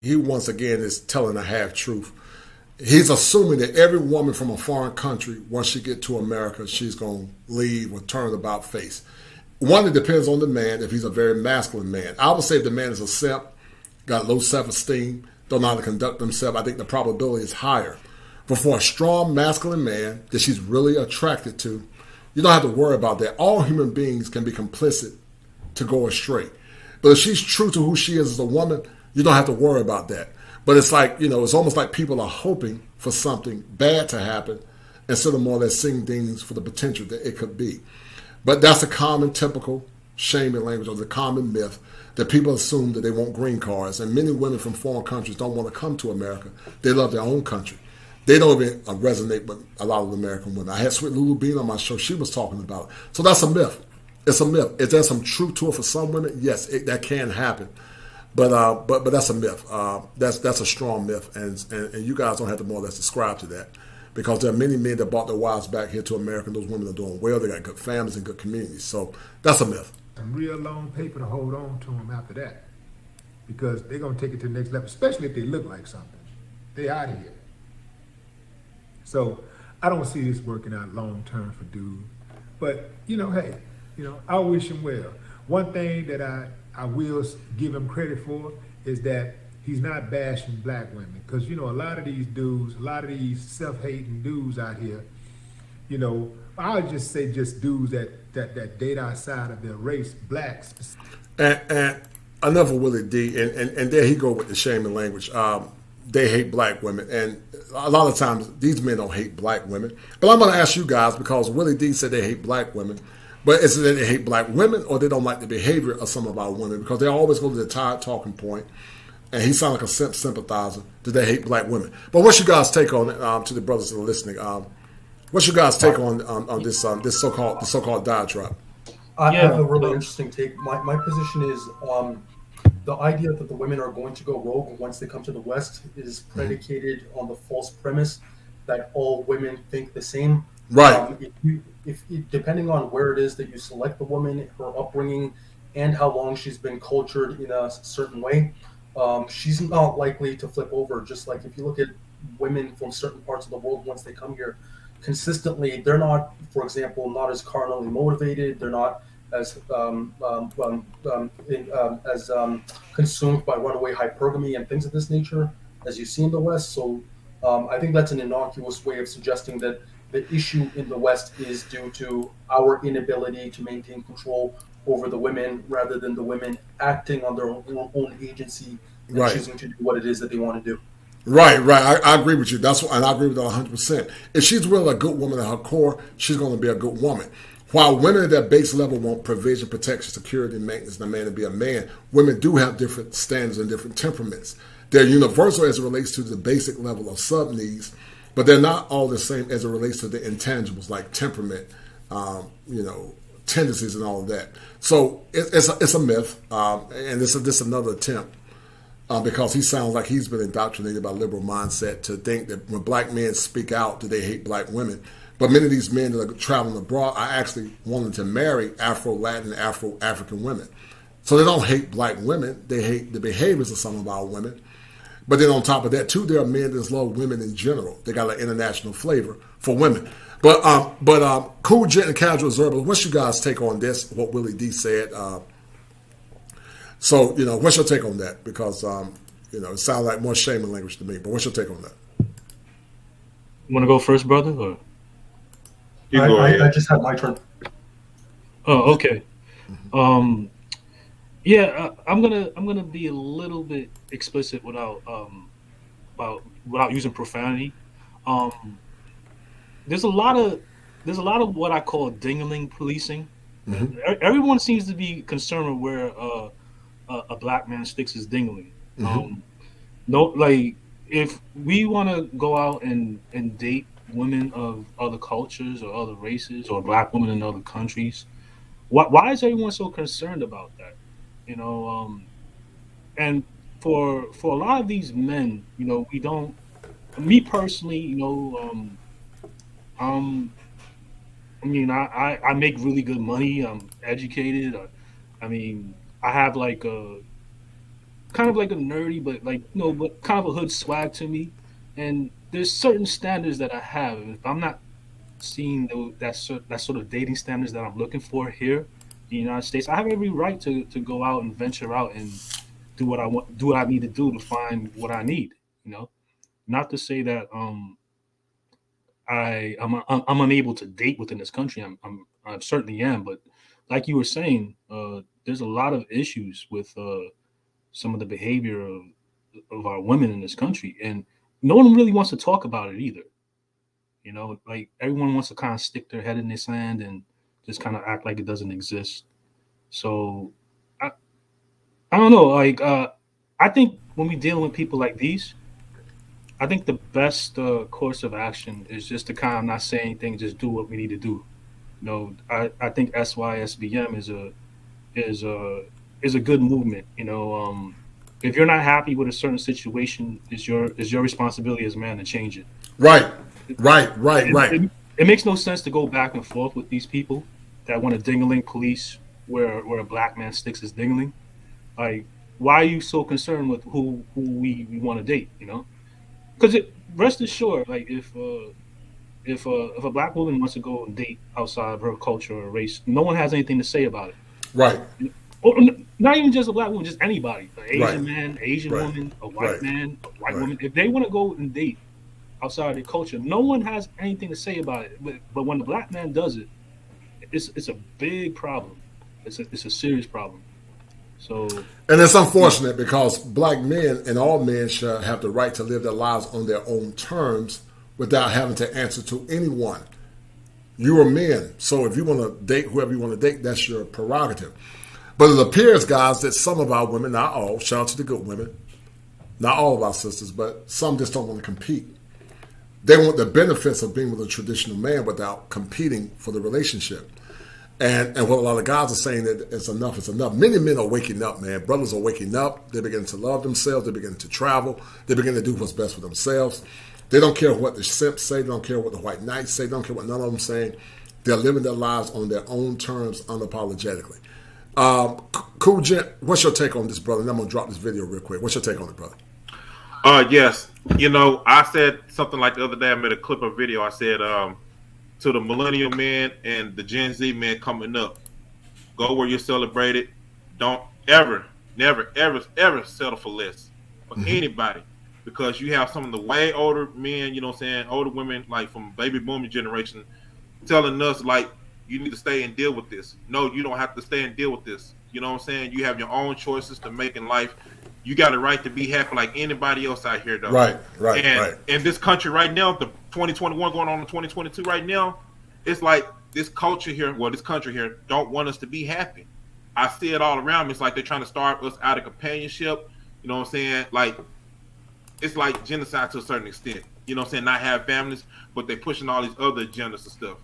Speaker 3: He once again is telling a half truth. He's assuming that every woman from a foreign country, once she get to America, she's gonna leave or turn about face. One, it depends on the man, if he's a very masculine man. I would say if the man is a simp, got low self-esteem, don't know how to conduct himself, I think the probability is higher. But for a strong masculine man that she's really attracted to, you don't have to worry about that. All human beings can be complicit to go astray. But if she's true to who she is as a woman, you don't have to worry about that. But it's like, you know, it's almost like people are hoping for something bad to happen instead of more or less seeing things for the potential that it could be. But that's a common, typical shaming language, or the common myth that people assume that they want green cards. And many women from foreign countries don't want to come to America. They love their own country. They don't even resonate with a lot of American women. I had Sweet Lulu Bean on my show. She was talking about it. So that's a myth. It's a myth. Is there some truth to it for some women? Yes, that can happen. But that's a myth. That's a strong myth, and you guys don't have to more or less subscribe to that, because there are many men that brought their wives back here to America, and those women are doing well. They got good families and good communities. So that's a myth.
Speaker 8: some real long paper to hold on to them after that, because they're gonna take it to the next level, especially if they look like something. They out of here. So I don't see this working out long term for dudes. But hey, I wish him well. One thing that I will give him credit for is that he's not bashing black women, because a lot of these dudes, a lot of these self-hating dudes out here, I would just say just dudes that date outside of their race, blacks.
Speaker 3: And enough of Willie D. And there he go with the shaming language. They hate black women, and a lot of times these men don't hate black women. But I'm going to ask you guys, because Willie D said they hate black women, but is it that they hate black women, or they don't like the behavior of some of our women? Because they always go to the tired talking point, and he sounds like a sympathizer. Do they hate black women? But what's your guys' take on it, to the brothers that are listening? What's your guys' take on this this so-called diatribe?
Speaker 5: I have a really interesting take. My position is the idea that the women are going to go rogue once they come to the West is predicated on the false premise that all women think the same.
Speaker 3: Right.
Speaker 5: If depending on where it is that you select the woman, her upbringing, and how long she's been cultured in a certain way, she's not likely to flip over. Just like if you look at women from certain parts of the world, once they come here, consistently, they're not, for example, not as carnally motivated. They're not as consumed by runaway hypergamy and things of this nature as you see in the West. So I think that's an innocuous way of suggesting that the issue in the West is due to our inability to maintain control over the women, rather than the women acting on their own agency and
Speaker 3: Right.
Speaker 5: choosing to do what it is that they want to do.
Speaker 3: Right. I agree with you. And I agree with that 100%. If she's really a good woman at her core, she's going to be a good woman. While women at that base level want provision, protection, security, and maintenance, and a man to be a man, women do have different standards and different temperaments. They're universal as it relates to the basic level of sub-needs, but they're not all the same as it relates to the intangibles like temperament, tendencies and all of that. So it's a myth, and this is another attempt, because he sounds like he's been indoctrinated by liberal mindset to think that when black men speak out, that they hate black women. But many of these men that are traveling abroad are actually wanting to marry Afro-Latin, Afro-African women. So they don't hate black women. They hate the behaviors of some of our women. But then on top of that, too, there are men that love women in general. They got an international flavor for women. But Cool, Gent, and Casual Observer, what's your guys' take on this, what Willie D said? So, what's your take on that? Because, it sounds like more shaming language to me. But what's your take on that?
Speaker 6: You want to go first, brother? Or?
Speaker 5: I just had my turn.
Speaker 6: Oh, okay. Yeah, I'm gonna be a little bit explicit without using profanity. There's a lot of what I call dingling policing. Mm-hmm. Everyone seems to be concerned with where a black man sticks his dingling. Mm-hmm. If we want to go out and date women of other cultures or other races, or black women in other countries, why is everyone so concerned about that? And for a lot of these men, we don't. Me personally, I make really good money. I'm educated. I have like a kind of like a nerdy, but but kind of a hood swag to me. And there's certain standards that I have. If I'm not seeing that sort of dating standards that I'm looking for here in the United States, I have every right to go out and venture out and do what I need to do to find what I need. Not to say that I'm unable to date within this country. I certainly am, but like you were saying, there's a lot of issues with some of the behavior of our women in this country, and no one really wants to talk about it either. Everyone wants to kind of stick their head in the sand and just kind of act like it doesn't exist. So I don't know. I think when we deal with people like these, I think the best course of action is just to kind of not say anything, just do what we need to do. I think SYSBM is a good movement. If you're not happy with a certain situation, it's your responsibility as a man to change it.
Speaker 3: Right.
Speaker 6: It makes no sense to go back and forth with these people that want to ding-a-ling police where a black man sticks his dingling. Like, why are you so concerned with who we want to date? You know, because rest assured, like if a black woman wants to go and date outside of her culture or race, no one has anything to say about it.
Speaker 3: Right.
Speaker 6: Or not even just a black woman, just anybody, an Asian
Speaker 3: Right.
Speaker 6: man, Asian
Speaker 3: Right.
Speaker 6: woman, a white
Speaker 3: Right.
Speaker 6: man, a white
Speaker 3: Right.
Speaker 6: woman. If they want to go and date outside of their culture, no one has anything to say about it. But when the black man does it, it's a big problem. It's a serious problem. So,
Speaker 3: And it's unfortunate because black men and all men should have the right to live their lives on their own terms without having to answer to anyone. You are men, so if you want to date whoever you want to date, that's your prerogative. But it appears, guys, that some of our women, not all, shout out to the good women, not all of our sisters, but some just don't want to compete. They want the benefits of being with a traditional man without competing for the relationship. And what a lot of guys are saying that it's enough, it's enough. Many men are waking up, man. Brothers are waking up. They're beginning to love themselves. They're beginning to travel. They're beginning to do what's best for themselves. They don't care what the simps say. They don't care what the white knights say. They don't care what none of them saying. They're living their lives on their own terms, unapologetically. Cool Gent, what's your take on this, brother? And I'm going to drop this video real quick. What's your take on it, brother?
Speaker 7: Yes. You know, I said something like the other day. I made a clip of video. I said, to the millennial men and the Gen Z men coming up, go where you're celebrated. Don't ever, never, ever, ever settle for less for anybody, because you have some of the way older men, you know what I'm saying, older women, like from baby boomer generation, telling us, like, you need to stay and deal with this. No, you don't have to stay and deal with this. You know what I'm saying? You have your own choices to make in life. You got a right to be happy like anybody else out here, though.
Speaker 3: Right.
Speaker 7: And in this country right now, the 2021 going on to 2022 right now, it's like this culture here, well, this country here, don't want us to be happy. I see it all around me. It's like they're trying to starve us out of companionship. You know what I'm saying? Like, it's like genocide to a certain extent. You know what I'm saying? Not have families, but they're pushing all these other agendas and stuff.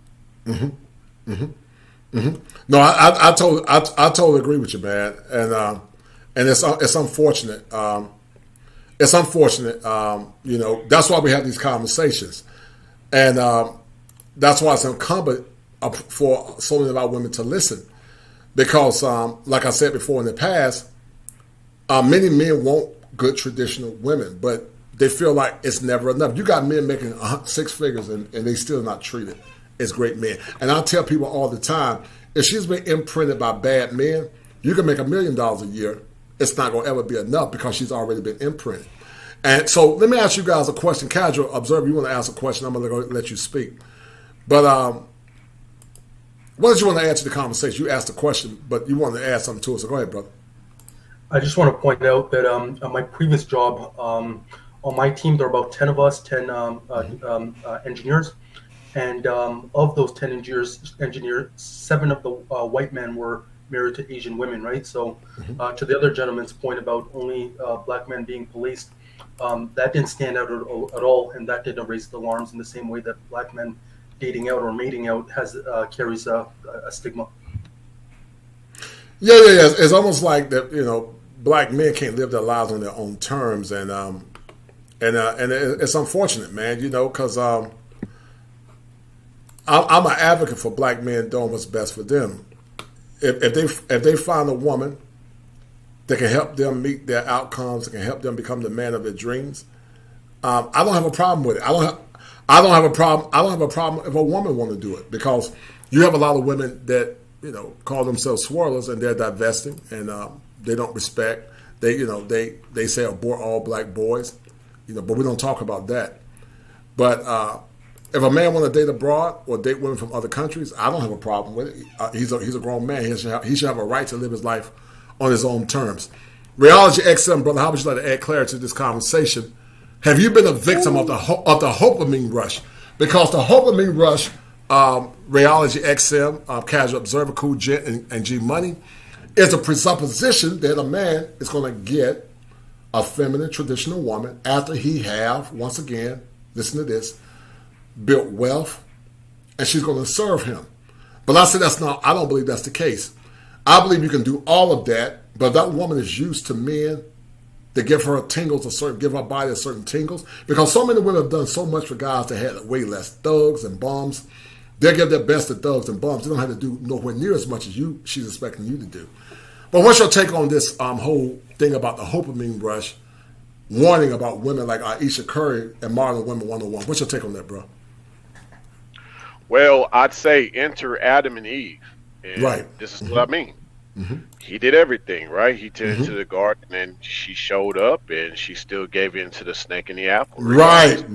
Speaker 3: No, I totally agree with you, man. And it's unfortunate. It's unfortunate. You know, that's why we have these conversations, and that's why it's incumbent for so many of our women to listen, because, like I said before in the past, many men want good traditional women, but they feel like it's never enough. You got men making 6 figures and they still not treated as great men. And I tell people all the time, if she's been imprinted by bad men, you can make $1 million a year. It's not going to ever be enough because she's already been imprinted. And so let me ask you guys a question. Casual observer, you want to ask a question, I'm going to let you speak. But what did you want to add to the conversation? You asked a question, but you wanted to add something to it. So go ahead, brother.
Speaker 5: I just want to point out that on my previous job, on my team, there are about 10 of us, 10 engineers. And of those 10 engineers, 7 of the white men were married to Asian women, right? So to the other gentleman's point about only black men being policed, that didn't stand out at all, and that didn't raise the alarms in the same way that black men dating out or mating out carries a stigma.
Speaker 3: Yeah. It's almost like that. You know, black men can't live their lives on their own terms, and it's unfortunate, man. You know, because I'm an advocate for black men doing what's best for them. If they find a woman that can help them meet their outcomes, that can help them become the man of their dreams, I don't have a problem with it. I don't have a problem if a woman want to do it, because you have a lot of women that, you know, call themselves swirlers and they're divesting and they don't respect. They say abort all black boys, you know, but we don't talk about that. But if a man want to date abroad or date women from other countries, I don't have a problem with it. He's a grown man. He should have a right to live his life on his own terms. Reality XM, brother, how would you like to add clarity to this conversation? Have you been a victim of the HOPAMINE rush? Because the HOPAMINE rush, Reality XM, Casual Observer, Cool Gent, and G Money, is a presupposition that a man is going to get a feminine, traditional woman after he have, once again, listen to this, built wealth, and she's going to serve him. But I don't believe that's the case. I believe you can do all of that, but if that woman is used to men that give her tingles, give her body a certain tingles, because so many women have done so much for guys that had way less thugs and bums They'll give their best to thugs and bums. They don't have to do nowhere near as much as she's expecting you to do. But what's your take on this whole thing about the HOPAMINE rush, warning about women like Ayesha Curry and Modern Women 101? What's your take on that, bro?
Speaker 9: Well, I'd say enter Adam and Eve. And
Speaker 3: right.
Speaker 9: This is what I mean.
Speaker 3: Mm-hmm.
Speaker 9: He did everything, right? He tended to the garden, and she showed up, and she still gave in to the snake in the apple.
Speaker 3: Right.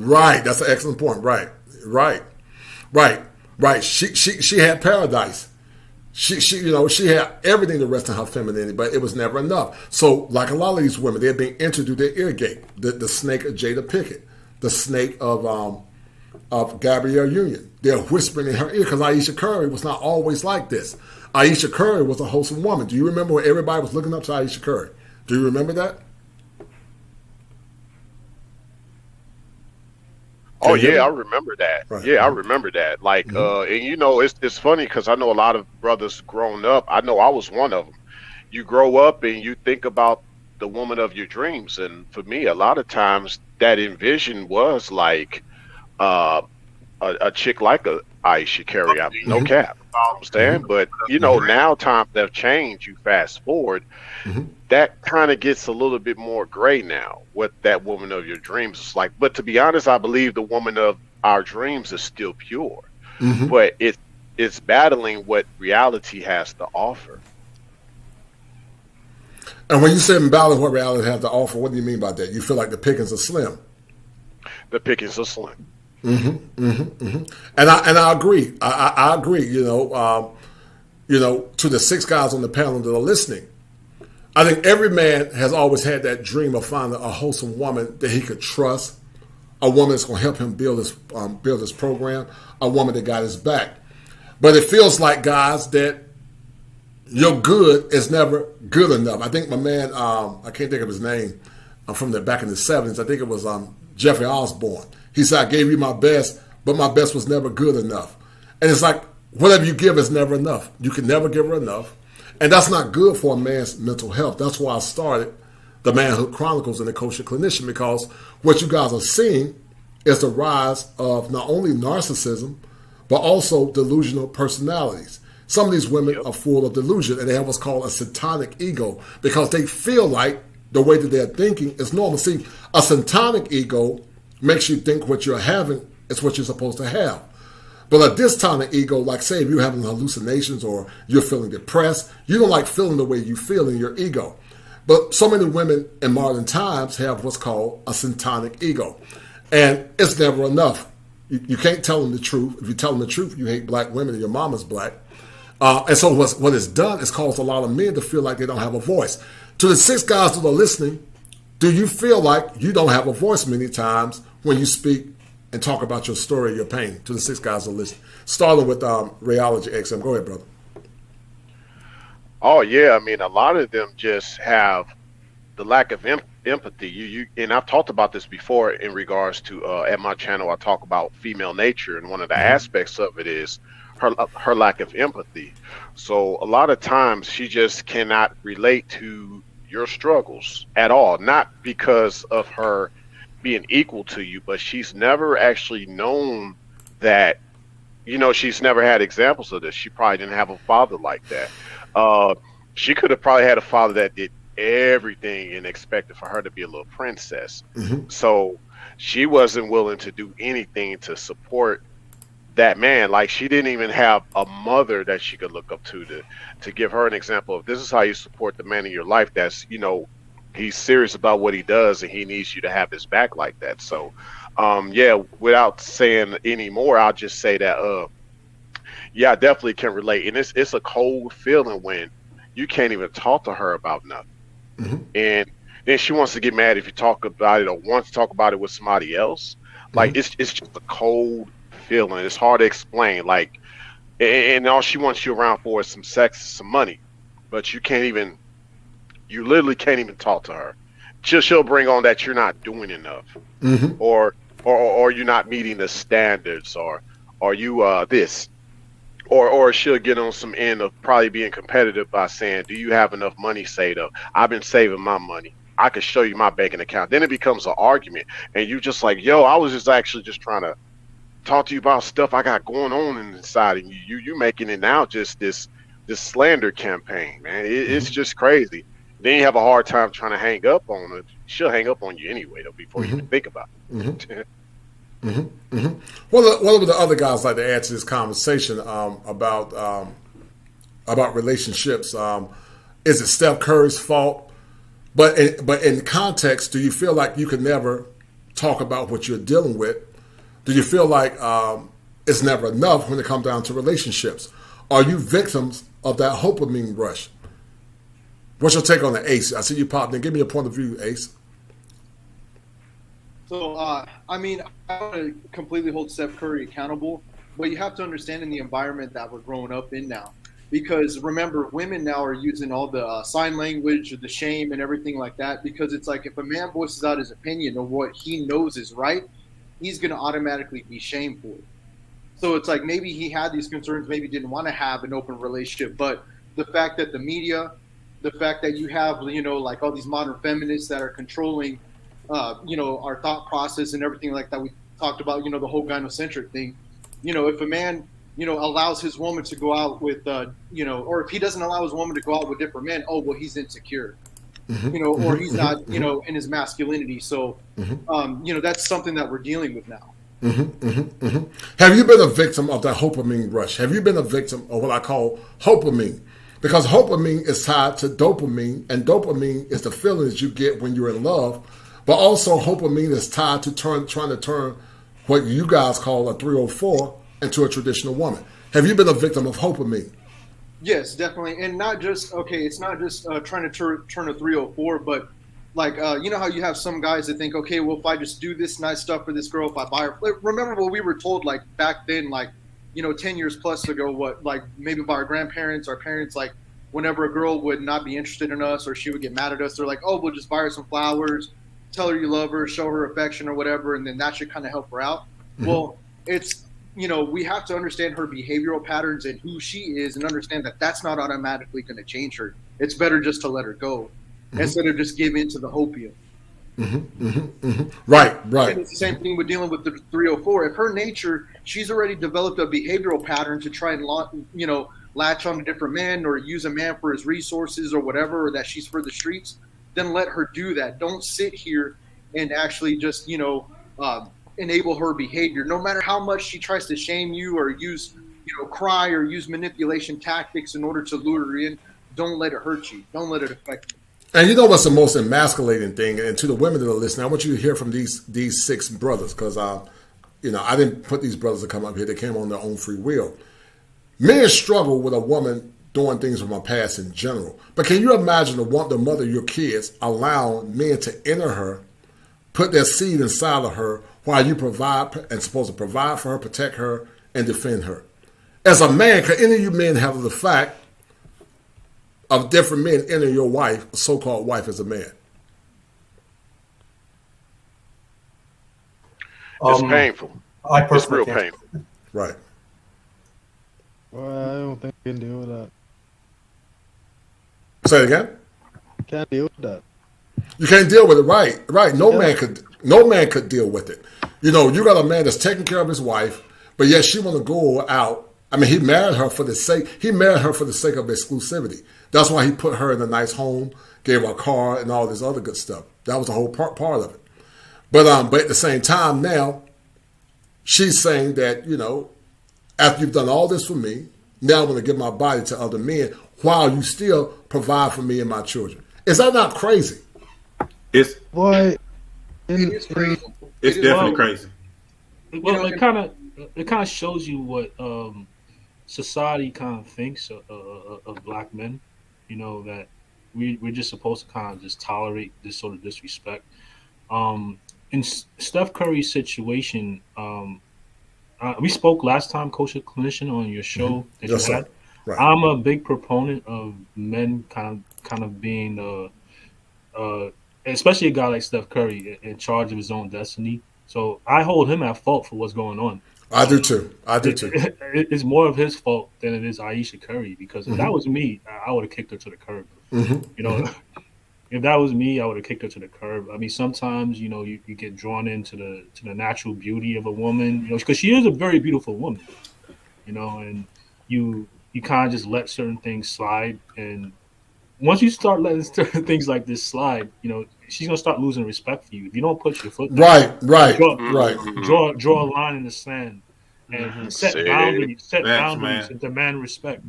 Speaker 3: That's an excellent point. Right. She had paradise. She had everything to rest in her femininity, but it was never enough. So, like a lot of these women, they're being introduced their ear gate. The snake of Jada Pinkett, the snake of Gabrielle Union. They're whispering in her ear because Ayesha Curry was not always like this. Ayesha Curry was a wholesome woman. Do you remember when everybody was looking up to Ayesha Curry? Do you remember that?
Speaker 9: Oh yeah, I remember that.
Speaker 3: Right.
Speaker 9: Yeah, I remember that. Like, and it's funny because I know a lot of brothers grown up. I know I was one of them. You grow up and you think about the woman of your dreams, and for me, a lot of times that envision was like a chick like a Ayesha Curry. I mean, no cap. I understand, but now times have changed. You fast forward, that kind of gets a little bit more gray now. What that woman of your dreams is like. But to be honest, I believe the woman of our dreams is still pure, but it's battling what reality has to offer.
Speaker 3: And when you say battling what reality has to offer, what do you mean by that? You feel like the pickings are slim.
Speaker 9: The pickings are slim.
Speaker 3: And I agree. I agree. To the 6 guys on the panel that are listening, I think every man has always had that dream of finding a wholesome woman that he could trust, a woman that's going to help him build his program, a woman that got his back. But it feels like, guys, that your good is never good enough. I think my man, I can't think of his name, from back in the 70s. I think it was Jeffrey Osborne. He said, I gave you my best, but my best was never good enough. And it's like, whatever you give is never enough. You can never give her enough. And that's not good for a man's mental health. That's why I started the Manhood Chronicles and the Kosher Clinician, because what you guys are seeing is the rise of not only narcissism, but also delusional personalities. Some of these women are full of delusion, and they have what's called a satanic ego, because they feel like the way that they're thinking is normal. See, a satanic ego makes you think what you're having is what you're supposed to have. But a dystonic ego, like say if you're having hallucinations or you're feeling depressed, you don't like feeling the way you feel in your ego. But so many women in modern times have what's called a satanic ego. And it's never enough. You can't tell them the truth. If you tell them the truth, you hate black women and your mama's black. And so what it's done is caused a lot of men to feel like they don't have a voice. To the 6 guys that are listening, do you feel like you don't have a voice many times when you speak and talk about your story, your pain? To the 6 guys that are listening. Starting with Rayology XM. Go ahead, brother.
Speaker 9: Oh, yeah. I mean, a lot of them just have the lack of empathy. And I've talked about this before in regards to, at my channel, I talk about female nature. And one of the aspects of it is her lack of empathy. So a lot of times she just cannot relate to your struggles at all, not because of her being equal to you, but she's never actually known that, she's never had examples of this. She probably didn't have a father like that. She could have probably had a father that did everything and expected for her to be a little princess. So she wasn't willing to do anything to support that man. Like, she didn't even have a mother that she could look up to give her an example of, this is how you support the man in your life that's, he's serious about what he does and he needs you to have his back like that. So without saying any more, I'll just say that I definitely can relate. And it's a cold feeling when you can't even talk to her about nothing. And then she wants to get mad if you talk about it or wants to talk about it with somebody else. Like, it's just a cold feeling. It's hard to explain. Like, and all she wants you around for is some sex, some money, but you literally can't even talk to her. She'll bring on that you're not doing enough, or you're not meeting the standards, or you this, or she'll get on some end of probably being competitive by saying, do you have enough money saved up? I've been saving my money. I could show you my banking account. Then it becomes an argument, and you just like, yo, I was just actually just trying to talk to you about stuff I got going on inside, and you making it now just this slander campaign, man. It's just crazy. Then you have a hard time trying to hang up on her. She'll hang up on you anyway, though, before you even think about it.
Speaker 3: What would the other guys like to add to this conversation about relationships? Is it Steph Curry's fault? But in context, do you feel like you can never talk about what you're dealing with? Do you feel like it's never enough when it comes down to relationships? Are you victims of that HOPAMINE rush? What's your take on the Ace? I see you popped in. Give me a point of view, Ace.
Speaker 10: So, I mean, I want to completely hold Steph Curry accountable, but you have to understand in the environment that we're growing up in now. Because remember, women now are using all the sign language, the shame, and everything like that. Because it's like if a man voices out his opinion of what he knows is right, he's going to automatically be shamed for it. So it's like maybe he had these concerns, maybe didn't want to have an open relationship. But the fact that the media, the fact that you have, like all these modern feminists that are controlling, our thought process and everything like that. We talked about, the whole gynocentric thing. If a man, allows his woman to go out with, or if he doesn't allow his woman to go out with different men, oh, well, he's insecure, or he's not, in his masculinity. So, that's something that we're dealing with now.
Speaker 3: Have you been a victim of that HOPAMINE rush? Have you been a victim of what I call HOPAMINE? Because HOPAMINE is tied to dopamine, and dopamine is the feelings you get when you're in love. But also HOPAMINE is tied to trying to turn what you guys call a 304 into a traditional woman. Have you been a victim of HOPAMINE?
Speaker 10: Yes, definitely. And not just, it's not just trying to turn a 304, but like, you know how you have some guys that think, okay, well, if I just do this nice stuff for this girl, if I buy her, remember what we were told, like back then, like, 10 years plus ago, what, like maybe by our grandparents, our parents, like whenever a girl would not be interested in us or she would get mad at us, they're like, oh, we'll just buy her some flowers, tell her you love her, show her affection or whatever, and then that should kind of help her out. Well, it's, we have to understand her behavioral patterns and who she is and understand that that's not automatically going to change her. It's better just to let her go instead of just give in to the hopium.
Speaker 3: Right.
Speaker 10: And it's the same thing with dealing with the 304. If her nature, she's already developed a behavioral pattern to try and, latch on to different men or use a man for his resources or whatever, or that she's for the streets, then let her do that. Don't sit here and actually just, enable her behavior. No matter how much she tries to shame you or use, cry or use manipulation tactics in order to lure her in, don't let it hurt you. Don't let it affect you.
Speaker 3: And you know what's the most emasculating thing? And to the women that are listening, I want you to hear from these six brothers because, I didn't put these brothers to come up here. They came on their own free will. Men struggle with a woman doing things from her past in general. But can you imagine the mother of your kids allowing men to enter her, put their seed inside of her while you provide and supposed to provide for her, protect her, and defend her? As a man, can any of you men handle the fact of different men entering your wife, so-called wife, as a man?
Speaker 9: It's painful.
Speaker 5: I personally
Speaker 9: It's real painful.
Speaker 3: Right.
Speaker 11: Well, I don't think I can deal with that.
Speaker 3: Say it again.
Speaker 11: Can't deal with that.
Speaker 3: You can't deal with it, right? Right. No man could deal with it. You got a man that's taking care of his wife, but yet she want to go out. I mean, he married her for the sake of exclusivity. That's why he put her in a nice home, gave her a car, and all this other good stuff. That was the whole part of it. But at the same time, now she's saying that after you've done all this for me, now I'm going to give my body to other men while you still provide for me and my children. Is that not crazy?
Speaker 7: It's
Speaker 11: Boy,
Speaker 10: It is crazy.
Speaker 7: it's definitely crazy.
Speaker 6: Well, it kind of shows you what society kind of thinks of black men. That we're just supposed to kind of just tolerate this sort of disrespect. In Steph Curry's situation, we spoke last time, Coach Clinician, on your show that
Speaker 3: Yes,
Speaker 6: you had.
Speaker 3: sir. Right.
Speaker 6: I'm a big proponent of men kind of being, especially a guy like Steph Curry, in charge of his own destiny. So I hold him at fault for what's going on.
Speaker 3: I do too.
Speaker 6: It's more of his fault than it is Ayesha Curry, because if that was me, I would have kicked her to the curb. if that was me, I would have kicked her to the curb. I mean, sometimes you get drawn into the natural beauty of a woman, because she is a very beautiful woman, and you kind of just let certain things slide, and once you start letting certain things like this slide, she's gonna start losing respect for you if you don't put your foot down.
Speaker 3: Right,
Speaker 6: Draw,
Speaker 3: right.
Speaker 6: draw a line in the sand and set
Speaker 9: See?
Speaker 6: boundaries,
Speaker 7: Facts, man.
Speaker 6: and demand respect.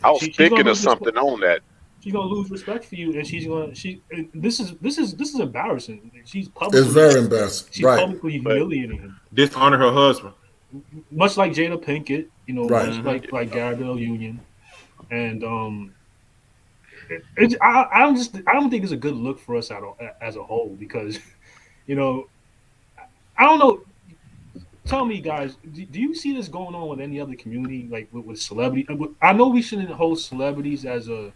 Speaker 9: I was
Speaker 6: She's gonna
Speaker 9: thinking of
Speaker 6: lose respect.
Speaker 9: something on that.
Speaker 6: She's gonna lose respect for you, and this is embarrassing. She's
Speaker 3: It's
Speaker 6: publicly
Speaker 3: very embarrassing.
Speaker 6: she's
Speaker 3: Right.
Speaker 6: publicly humiliating him,
Speaker 7: Dishonor her husband.
Speaker 6: much like Jada Pinkett,
Speaker 3: Right.
Speaker 6: much like Gabrielle Union, and I don't think it's a good look for us as a whole because, I don't know. Tell me, guys, do you see this going on with any other community, like with celebrity? I know we shouldn't hold celebrities as to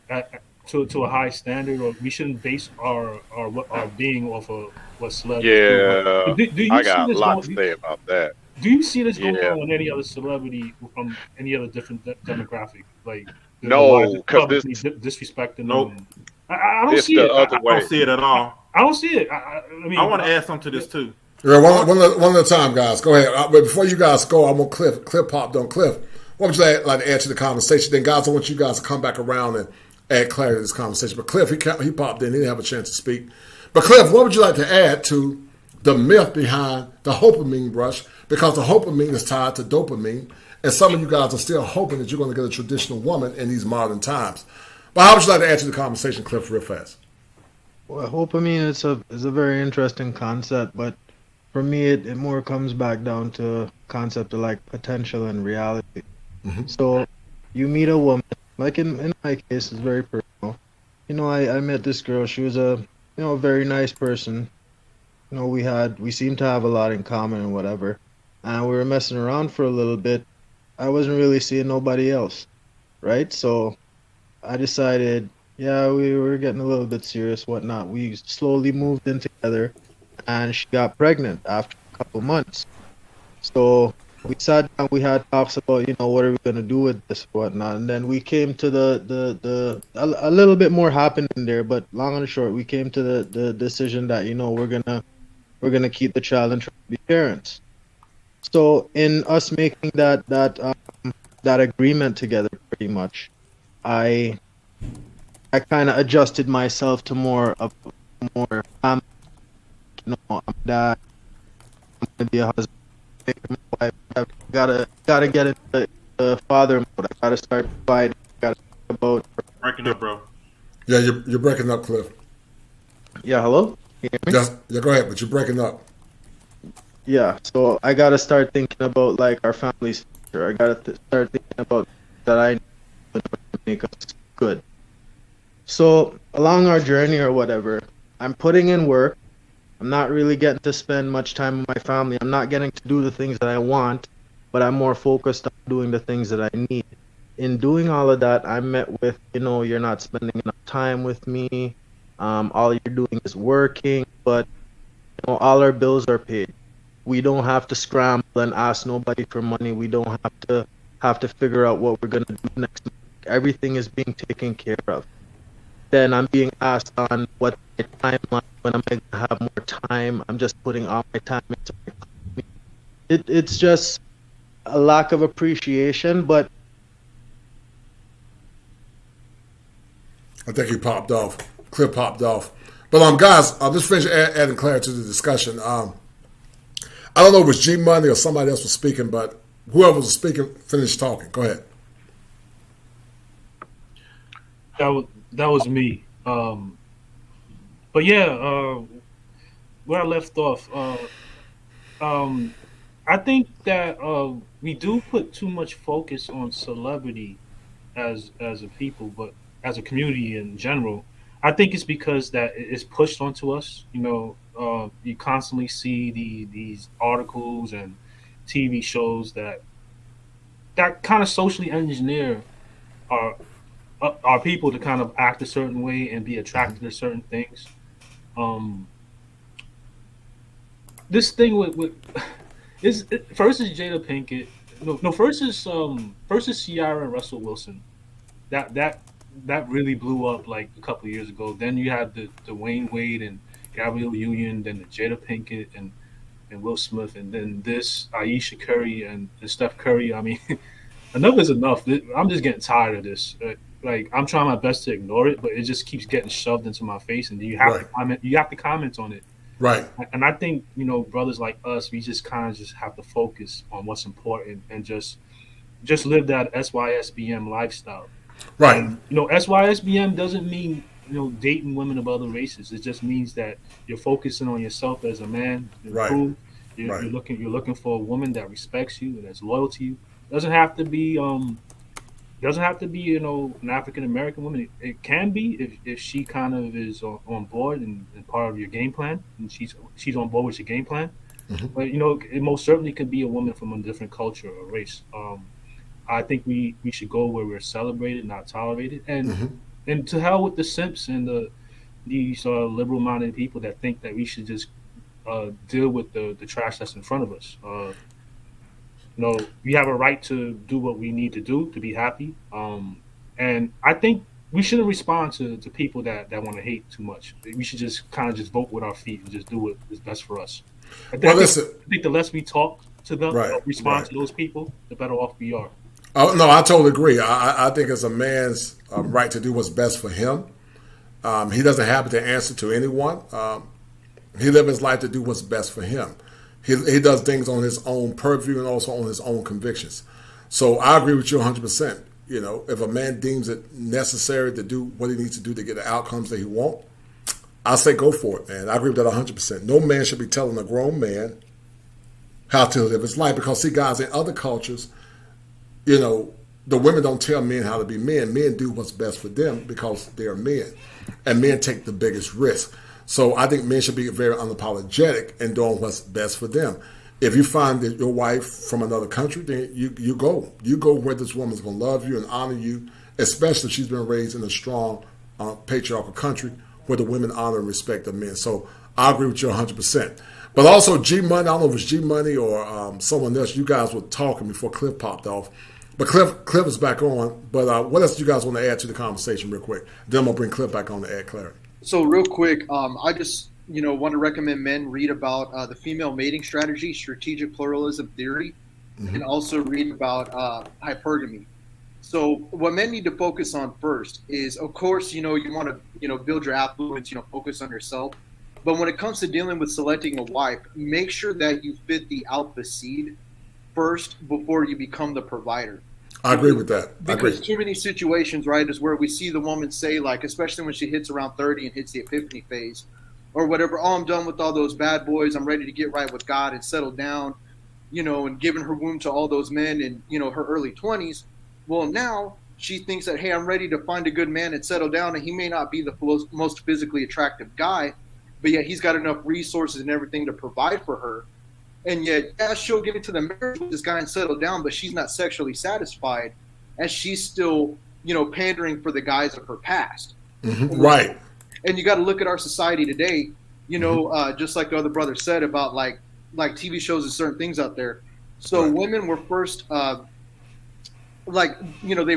Speaker 6: a high standard, or we shouldn't base our being off of what celebrities
Speaker 9: Yeah,
Speaker 6: do. Do you
Speaker 9: I
Speaker 6: see
Speaker 9: got a
Speaker 6: this
Speaker 9: lot to
Speaker 6: going?
Speaker 9: say about that.
Speaker 6: Do you see this going
Speaker 9: Yeah.
Speaker 6: on with any other celebrity from any other different demographic? Like,
Speaker 9: No, because
Speaker 6: publicly
Speaker 9: this
Speaker 6: disrespecting
Speaker 7: Nope.
Speaker 6: them. I don't
Speaker 9: it's
Speaker 6: see
Speaker 9: the
Speaker 6: it.
Speaker 9: other
Speaker 7: I
Speaker 9: way.
Speaker 7: don't see it at all.
Speaker 6: I don't see it. I mean,
Speaker 7: I want to add something to this too.
Speaker 3: Yeah, one at a time, guys. Go ahead. But before you guys go, I want Cliff popped on. Cliff, what would you like to add to the conversation? Then, guys, I want you guys to come back around and add clarity to this conversation. But Cliff, he popped in. He didn't have a chance to speak. But Cliff, what would you like to add to the myth behind the HOPAMINE brush? Because the HOPAMINE is tied to dopamine, and some of you guys are still hoping that you're going to get a traditional woman in these modern times. But how would you like to add to the conversation, Cliff, real fast?
Speaker 11: Well, HOPAMINE is a very interesting concept, but for me, it more comes back down to concept of like potential and reality. So you meet a woman, like in my case, it's very personal. I met this girl. She was a very nice person. We seemed to have a lot in common and whatever. And we were messing around for a little bit. I wasn't really seeing nobody else, right? So I decided, yeah, we were getting a little bit serious, whatnot. We slowly moved in together, and she got pregnant after a couple months. So we sat down, we had talks about, what are we gonna do with this, whatnot, and then we came to a little bit more happened in there, but long and short, we came to the decision that we're gonna keep the child and try to be parents. So in us making that agreement together, pretty much, I kind of adjusted myself to more family. I'm a dad. I'm gonna be a husband. My wife. I gotta get into the father mode. I gotta start providing. I gotta think about.
Speaker 7: Breaking up, bro.
Speaker 3: Yeah, you're breaking up, Cliff.
Speaker 11: Yeah, hello. Can you hear me?
Speaker 3: Yeah, go ahead, but you're breaking up.
Speaker 11: Yeah, so I gotta start thinking about like our family's future. I gotta start thinking about that I need to make us good. So along our journey or whatever, I'm putting in work. I'm not really getting to spend much time with my family. I'm not getting to do the things that I want, but I'm more focused on doing the things that I need. In doing all of that, I'm met with, you're not spending enough time with me. All you're doing is working, but all our bills are paid. We don't have to scramble and ask nobody for money. We don't have to figure out what we're gonna do next month. Everything is being taken care of. Then I'm being asked on what my timeline, when am I gonna have more time? I'm just putting all my time into my company. It's just a lack of appreciation, but
Speaker 3: I think he popped off. Cliff popped off. But guys, I'll just finish adding clarity to the discussion. I don't know if it was G Money or somebody else was speaking, but whoever was speaking finished talking. Go ahead.
Speaker 6: That was me. But yeah, where I left off, I think that we do put too much focus on celebrity as a people, but as a community in general. I think it's because that it's pushed onto us. You constantly see these articles and TV shows that kind of socially engineer our people to kind of act a certain way and be attracted to certain things. This thing with first is Jada Pinkett. No, first is Ciara and Russell Wilson. That that really blew up like a couple of years ago. Then you had the Dwayne Wade and Gabrielle Union, then the Jada Pinkett and Will Smith, and then this Ayesha Curry and Steph Curry. I mean, enough is enough. I'm just getting tired of this. Like I'm trying my best to ignore it, but it just keeps getting shoved into my face, and you have to comment. You have to comment on it.
Speaker 3: Right.
Speaker 6: And I think brothers like us, we just kind of just have to focus on what's important and just live that SYSBM lifestyle.
Speaker 3: Right.
Speaker 6: And, SYSBM doesn't mean dating women of other races. It just means that you're focusing on yourself as a man.
Speaker 3: Right.
Speaker 6: You're looking for a woman that respects you and that's loyal to you. Doesn't have to be an African American woman. It can be if she kind of is on board and part of your game plan, and she's on board with your game plan.
Speaker 3: Mm-hmm.
Speaker 6: But it most certainly could be a woman from a different culture or race. I think we should go where we're celebrated, not tolerated, and to hell with the simps and these liberal-minded people that think that we should just deal with the trash that's in front of us. We have a right to do what we need to do to be happy. And I think we shouldn't respond to people that want to hate too much. We should just kind of just vote with our feet and just do what is best for us. I think the less we talk to them, respond to those people, the better off we are.
Speaker 3: Oh, no, I totally agree. I think it's a man's right to do what's best for him. He doesn't have to answer to anyone. He lives his life to do what's best for him. He does things on his own purview and also on his own convictions. So I agree with you 100%. If a man deems it necessary to do what he needs to do to get the outcomes that he wants, I say go for it, man. I agree with that 100%. No man should be telling a grown man how to live his life because, see, guys, in other cultures, the women don't tell men how to be men. Men do what's best for them because they're men, and men take the biggest risk. So I think men should be very unapologetic in doing what's best for them. If you find that your wife from another country, then you go. You go where this woman's going to love you and honor you, especially if she's been raised in a strong patriarchal country where the women honor and respect the men. So I agree with you 100%. But also G-Money, I don't know if it's G-Money or someone else, you guys were talking before Cliff popped off. But Cliff is back on. But what else do you guys want to add to the conversation real quick? Then I'm going to bring Cliff back on to add clarity.
Speaker 10: So real quick, I just want to recommend men read about the female mating strategy, strategic pluralism theory, and also read about hypergamy. So what men need to focus on first is, of course, you want to build your affluence, focus on yourself. But when it comes to dealing with selecting a wife, make sure that you fit the alpha seed first before you become the provider.
Speaker 3: I agree with that.
Speaker 10: Because too many situations, right, is where we see the woman say, like, especially when she hits around 30 and hits the epiphany phase or whatever, I'm done with all those bad boys. I'm ready to get right with God and settle down, and giving her womb to all those men in, her early 20s. Well, now she thinks that, hey, I'm ready to find a good man and settle down, and he may not be the most physically attractive guy, but yet he's got enough resources and everything to provide for her. And yet, she'll get into the marriage with this guy and settle down, but she's not sexually satisfied, and she's still, pandering for the guys of her past.
Speaker 3: Right.
Speaker 10: And you got to look at our society today, just like the other brother said about like TV shows and certain things out there. So women were first, they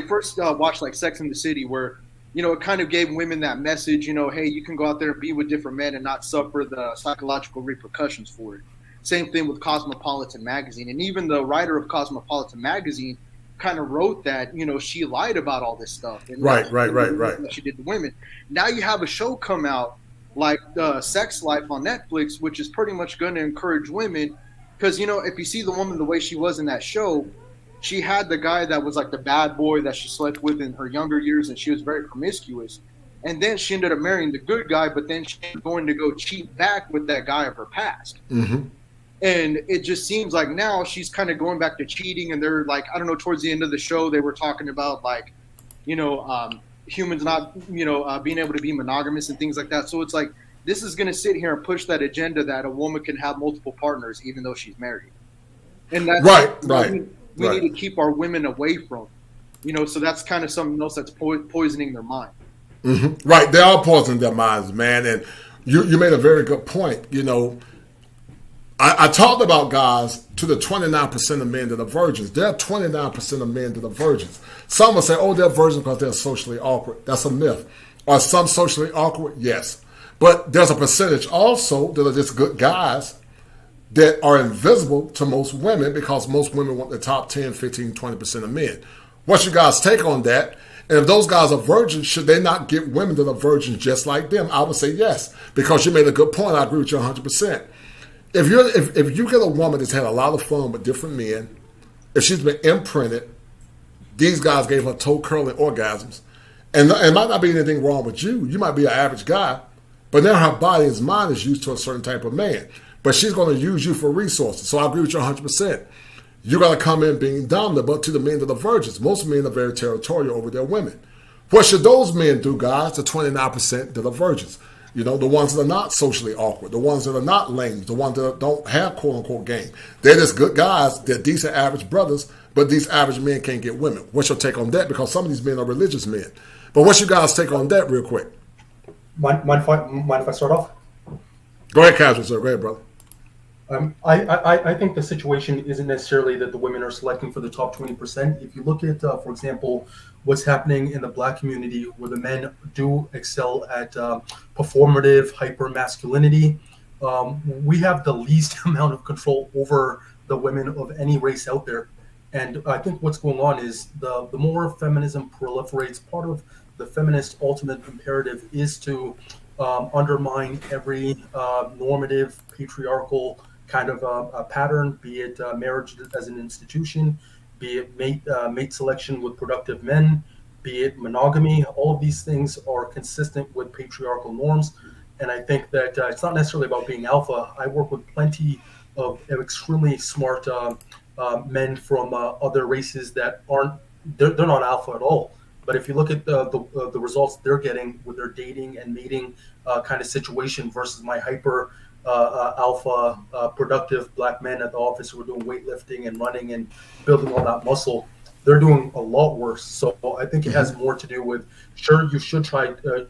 Speaker 10: first watched like Sex and the City, where, it kind of gave women that message, hey, you can go out there and be with different men and not suffer the psychological repercussions for it. Same thing with Cosmopolitan magazine. And even the writer of Cosmopolitan magazine kind of wrote that, she lied about all this stuff. And
Speaker 3: right.
Speaker 10: She did to women. Now you have a show come out like Sex Life on Netflix, which is pretty much going to encourage women. Because, if you see the woman the way she was in that show, she had the guy that was like the bad boy that she slept with in her younger years, and she was very promiscuous. And then she ended up marrying the good guy, but then she's going to go cheat back with that guy of her past. And it just seems like now she's kind of going back to cheating. And they're like, I don't know, towards the end of the show, they were talking about like, humans not, being able to be monogamous and things like that. So it's like, this is going to sit here and push that agenda that a woman can have multiple partners, even though she's married. And that's we need to keep our women away from, so that's kind of something else that's poisoning their mind.
Speaker 3: Right. They are poisoning their minds, man. And you made a very good point. I talked about, guys, to the 29% of men that are virgins. There are 29% of men that are virgins. Some will say, oh, they're virgins because they're socially awkward. That's a myth. Are some socially awkward? Yes. But there's a percentage also that are just good guys that are invisible to most women because most women want the top 10, 15, 20% of men. What's your guys' take on that? And if those guys are virgins, should they not get women that are virgins just like them? I would say yes, because you made a good point. I agree with you 100%. If you get a woman that's had a lot of fun with different men, if she's been imprinted, these guys gave her toe curling orgasms, and it might not be anything wrong with you. You might be an average guy, but now her body and mind is used to a certain type of man. But she's going to use you for resources. So I agree with you 100%. You got to come in being dominant, but to the men that are virgins. Most men are very territorial over their women. What should those men do, guys? The 29% that are virgins. You know, the ones that are not socially awkward, the ones that are not lame, the ones that don't have quote-unquote game. They're just good guys. They're decent average brothers, but these average men can't get women. What's your take on that? Because some of these men are religious men. But what's your guys' take on that real quick?
Speaker 5: Mind if I start off?
Speaker 3: Go ahead, Casual, sir. Go ahead, brother.
Speaker 5: I think the situation isn't necessarily that the women are selecting for the top 20%. If you look at, for example, what's happening in the black community where the men do excel at performative hyper-masculinity, we have the least amount of control over the women of any race out there. And I think what's going on is the more feminism proliferates, part of the feminist ultimate imperative is to undermine every normative, patriarchal kind of a pattern, be it marriage as an institution, be it mate selection with productive men, be it monogamy. All of these things are consistent with patriarchal norms. And I think that it's not necessarily about being alpha. I work with plenty of extremely smart men from other races that they're not alpha at all. But if you look at the results they're getting with their dating and mating kind of situation versus my hyper alpha productive black men at the office who are doing weightlifting and running and building all that muscle, they're doing a lot worse. So I think it has more to do with, sure, you should try to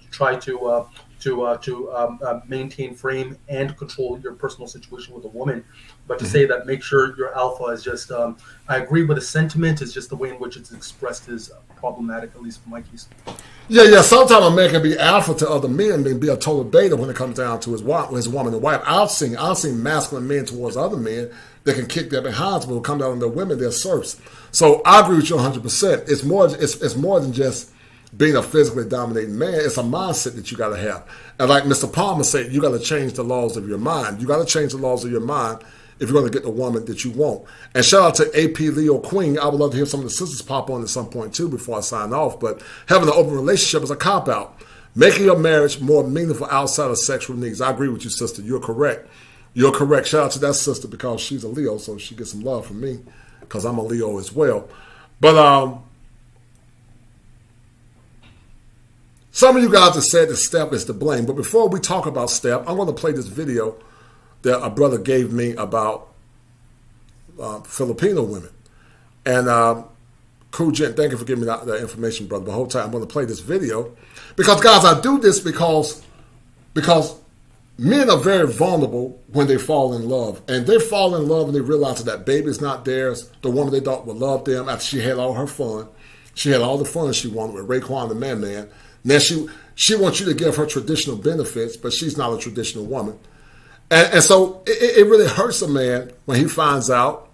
Speaker 5: maintain frame and control your personal situation with a woman, but to say that make sure your alpha is just I agree with the sentiment, is just the way in which it's expressed is problematic, at least for my case.
Speaker 3: Yeah. Sometimes a man can be alpha to other men and be a total beta when it comes down to his woman and wife. I've seen masculine men towards other men that can kick their behinds, but will come down on their women, they're serfs. So I agree with you 100%. It's more than just being a physically dominating man. It's a mindset that you got to have. And like Mr. Palmer said, you got to change the laws of your mind. You got to change the laws of your mind if you're going to get the woman that you want. And shout out to AP Leo Queen. I would love to hear some of the sisters pop on at some point too before I sign off. But having an open relationship is a cop-out. Making your marriage more meaningful outside of sexual needs. I agree with you, sister. You're correct. Shout out to that sister because she's a Leo, so she gets some love from me because I'm a Leo as well. But some of you guys have said that Steph is to blame. But before we talk about Steph, I'm going to play this video that a brother gave me about Filipino women. And cool, Jen, thank you for giving me that information, brother. The whole time I'm going to play this video. Because, guys, I do this because men are very vulnerable when they fall in love. And they fall in love and they realize that that baby is not theirs. The woman they thought would love them after she had all her fun. She had all the fun she wanted with Raekwon the Man. Now she wants you to give her traditional benefits, but she's not a traditional woman. And so it really hurts a man when he finds out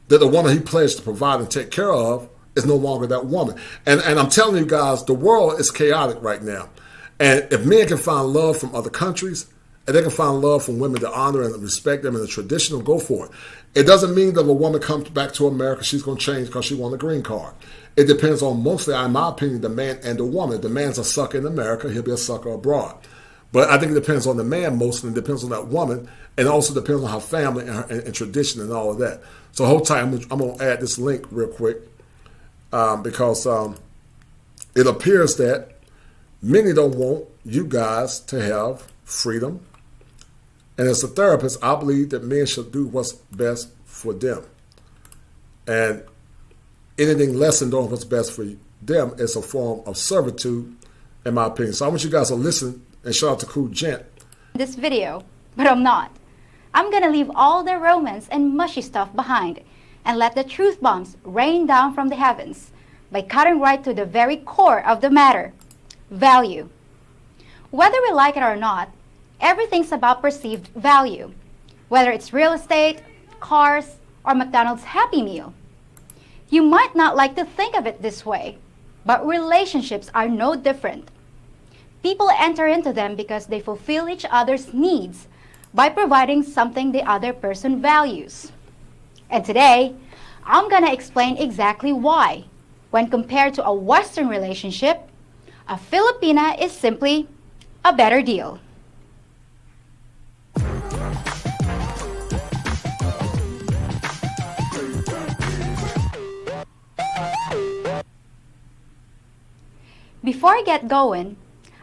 Speaker 3: that the woman he pledged to provide and take care of is no longer that woman. And I'm telling you guys, the world is chaotic right now. And if men can find love from other countries, and they can find love from women that honor and respect them in the traditional, go for it. It doesn't mean that if a woman comes back to America, she's going to change because she wants a green card. It depends on mostly, in my opinion, the man and the woman. The man's a sucker in America, he'll be a sucker abroad. But I think it depends on the man mostly, and it depends on that woman, and it also depends on her family and tradition and all of that. So hold tight, I'm going to add this link real quick because it appears that many don't want you guys to have freedom. And as a therapist, I believe that men should do what's best for them. And anything less than doing what's best for them is a form of servitude, in my opinion. So I want you guys to listen and shout out to Cool Gent.
Speaker 12: This video, but I'm not. I'm gonna leave all the romance and mushy stuff behind and let the truth bombs rain down from the heavens by cutting right to the very core of the matter: value. Whether we like it or not, everything's about perceived value, whether it's real estate, cars, or McDonald's Happy Meal. You might not like to think of it this way, but relationships are no different. People enter into them because they fulfill each other's needs by providing something the other person values. And today, I'm gonna explain exactly why, when compared to a Western relationship, a Filipina is simply a better deal. Before I get going,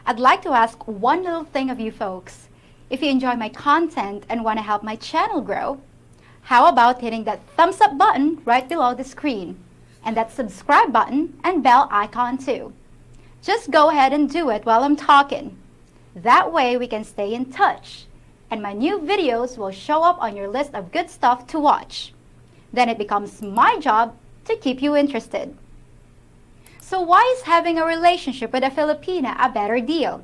Speaker 12: I'd like to ask one little thing of you folks. If you enjoy my content and want to help my channel grow, how about hitting that thumbs up button right below the screen and that subscribe button and bell icon too. Just go ahead and do it while I'm talking. That way we can stay in touch and my new videos will show up on your list of good stuff to watch. Then it becomes my job to keep you interested. So why is having a relationship with a Filipina a better deal?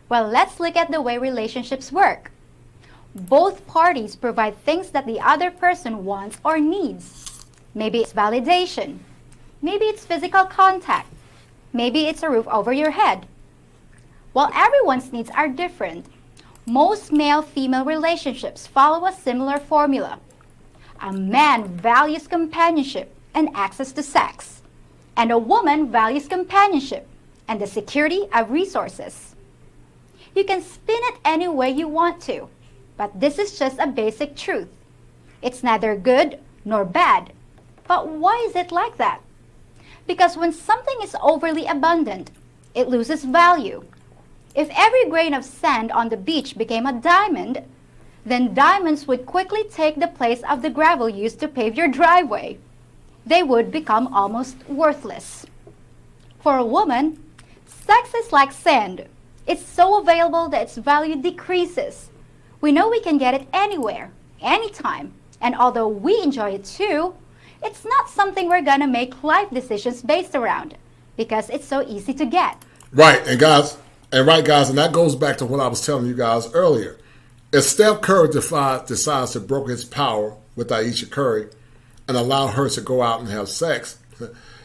Speaker 12: Well, let's look at the way relationships work. Both parties provide things that the other person wants or needs. Maybe it's validation. Maybe it's physical contact. Maybe it's a roof over your head. While everyone's needs are different, most male-female relationships follow a similar formula. A man values companionship and access to sex, and a woman values companionship and the security of resources. You can spin it any way you want to, but this is just a basic truth. It's neither good nor bad. But why is it like that? Because when something is overly abundant, it loses value. If every grain of sand on the beach became a diamond, then diamonds would quickly take the place of the gravel used to pave your driveway. They would become almost worthless. For a woman, sex is like sand. It's so available that its value decreases. We know we can get it anywhere, anytime, and although we enjoy it too, it's not something we're gonna make life decisions based around because it's so easy to get.
Speaker 3: Right, and that goes back to what I was telling you guys earlier. If Steph Curry decides to broker his power with Ayesha Curry and allow her to go out and have sex,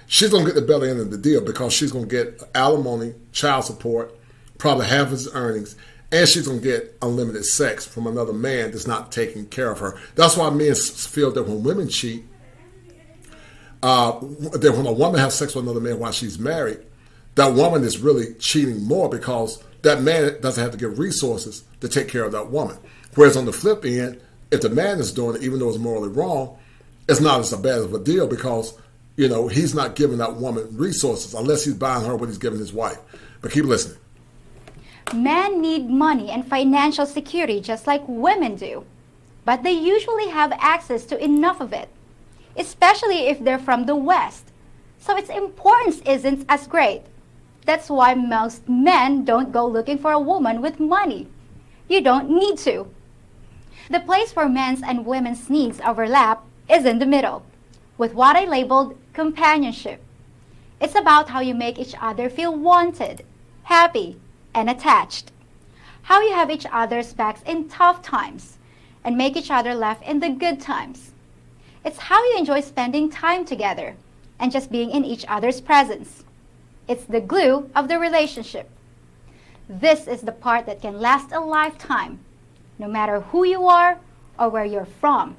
Speaker 3: she's going to get the belly end of the deal because she's going to get alimony, child support, probably half his earnings, and she's going to get unlimited sex from another man that's not taking care of her. That's why men feel that when women cheat, that when a woman has sex with another man while she's married, that woman is really cheating more because that man doesn't have to give resources to take care of that woman. Whereas on the flip end, if the man is doing it, even though it's morally wrong, it's not as bad of a deal because, you know, he's not giving that woman resources unless he's buying her what he's giving his wife. But keep listening.
Speaker 12: Men need money and financial security just like women do, but they usually have access to enough of it, especially if they're from the West. So its importance isn't as great. That's why most men don't go looking for a woman with money. You don't need to. The place where men's and women's needs overlap is in the middle, with what I labeled companionship. It's about how you make each other feel wanted, happy, and attached. How you have each other's backs in tough times and make each other laugh in the good times. It's how you enjoy spending time together and just being in each other's presence. It's the glue of the relationship. This is the part that can last a lifetime, no matter who you are or where you're from.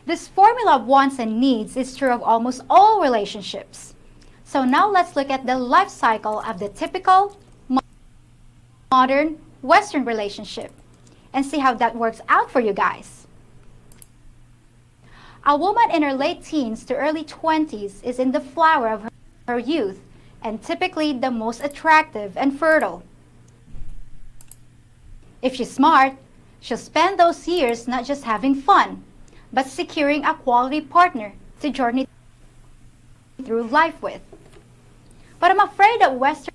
Speaker 12: This formula of wants and needs is true of almost all relationships. So now let's look at the life cycle of the typical modern Western relationship and see how that works out for you guys. A woman in her late teens to early 20s is in the flower of her youth and typically the most attractive and fertile. If she's smart, she'll spend those years not just having fun, but securing a quality partner to journey through life with. But I'm afraid that Western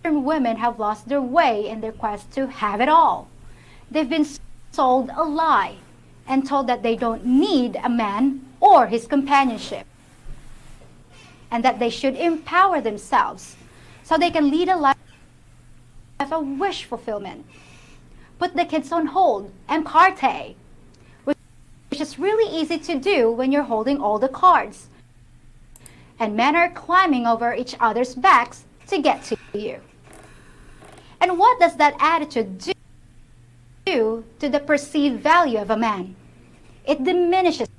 Speaker 12: women have lost their way in their quest to have it all. They've been sold a lie and told that they don't need a man or his companionship, and that they should empower themselves so they can lead a life of wish fulfillment, put the kids on hold, and party, which is really easy to do when you're holding all the cards, and men are climbing over each other's backs to get to you. And what does that attitude do to the perceived value of a man? It diminishes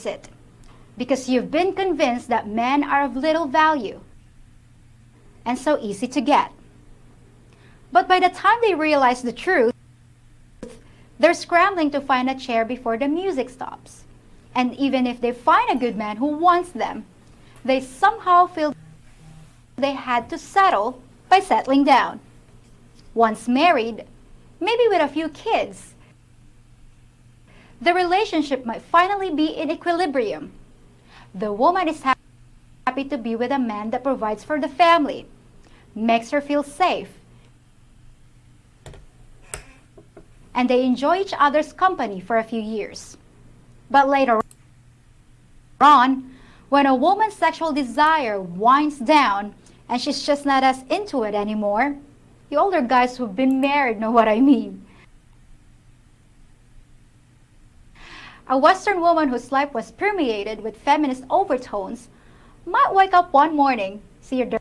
Speaker 12: it, because you've been convinced that men are of little value and so easy to get. But by the time they realize the truth, they're scrambling to find a chair before the music stops. And even if they find a good man who wants them, they somehow feel they had to settle by settling down. Once married, maybe with a few kids, the relationship might finally be in equilibrium. The woman is happy to be with a man that provides for the family, makes her feel safe, and they enjoy each other's company for a few years. But later on, when a woman's sexual desire winds down and she's just not as into it anymore, the older guys who've been married know what I mean. A Western woman whose life was permeated with feminist overtones might wake up one morning, see her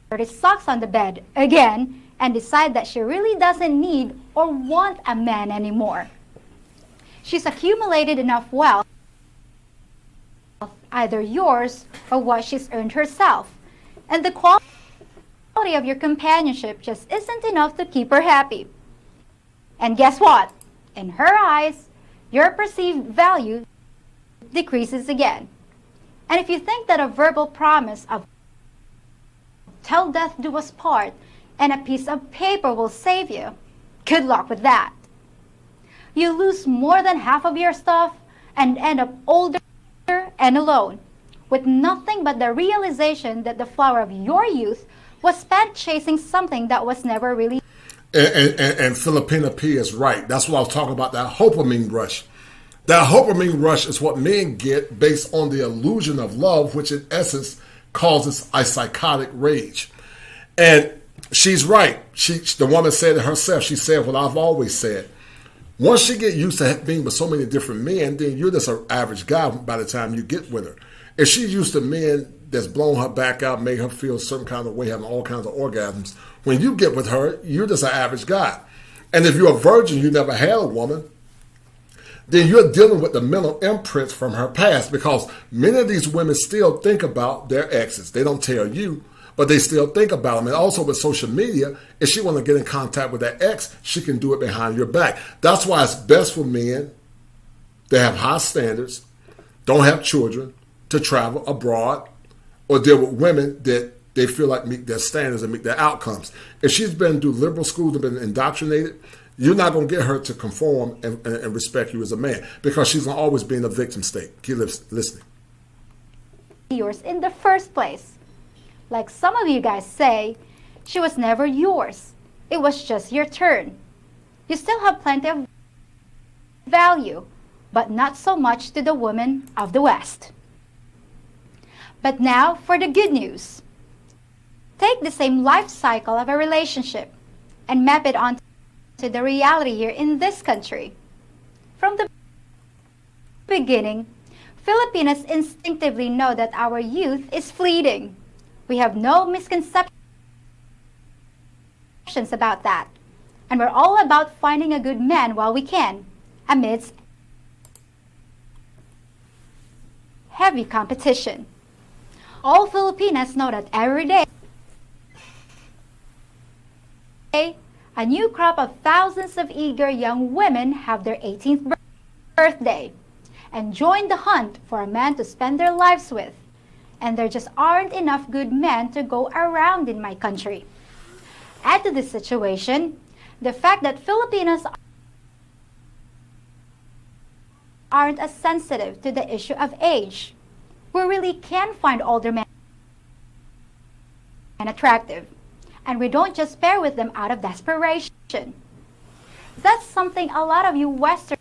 Speaker 12: dirty socks on the bed again, and decide that she really doesn't need or want a man anymore. She's accumulated enough wealth, either yours or what she's earned herself, and the quality of your companionship just isn't enough to keep her happy. And guess what? In her eyes, your perceived value decreases again. And if you think that a verbal promise of "till death do us part" and a piece of paper will save you, good luck with that. You lose more than half of your stuff and end up older and alone, with nothing but the realization that the flower of your youth was spent chasing something that was never really.
Speaker 3: And Filipina P is right. That's what I was talking about, that HOPAMINE rush. That HOPAMINE rush is what men get based on the illusion of love, which in essence causes a psychotic rage. And she's right. The woman said it herself. She said what I've always said. Once you get used to being with so many different men, then you're just an average guy by the time you get with her. If she's used to men that's blown her back out, made her feel some kind of way, having all kinds of orgasms, when you get with her, you're just an average guy. And if you're a virgin, you never had a woman, then you're dealing with the mental imprints from her past, because many of these women still think about their exes. They don't tell you, but they still think about them. And also with social media, if she want to get in contact with that ex, she can do it behind your back. That's why it's best for men that have high standards, don't have children, to travel abroad or deal with women that they feel like meet their standards and meet their outcomes. If she's been through liberal schools and been indoctrinated, you're not going to get her to conform and respect you as a man, because she's going to always be in a victim state. Keep listening.
Speaker 12: Yours in the first place. Like some of you guys say, she was never yours. It was just your turn. You still have plenty of value, but not so much to the women of the West. But now for the good news. Take the same life cycle of a relationship and map it onto the reality here in this country. From the beginning, Filipinos instinctively know that our youth is fleeting. We have no misconceptions about that. And we're all about finding a good man while we can, amidst heavy competition. All Filipinas know that every day, a new crop of thousands of eager young women have their 18th birthday and join the hunt for a man to spend their lives with. And there just aren't enough good men to go around in my country. Add to this situation the fact that Filipinos aren't as sensitive to the issue of age. We really can find older men attractive, and we don't just pair with them out of desperation. That's something a lot of you Western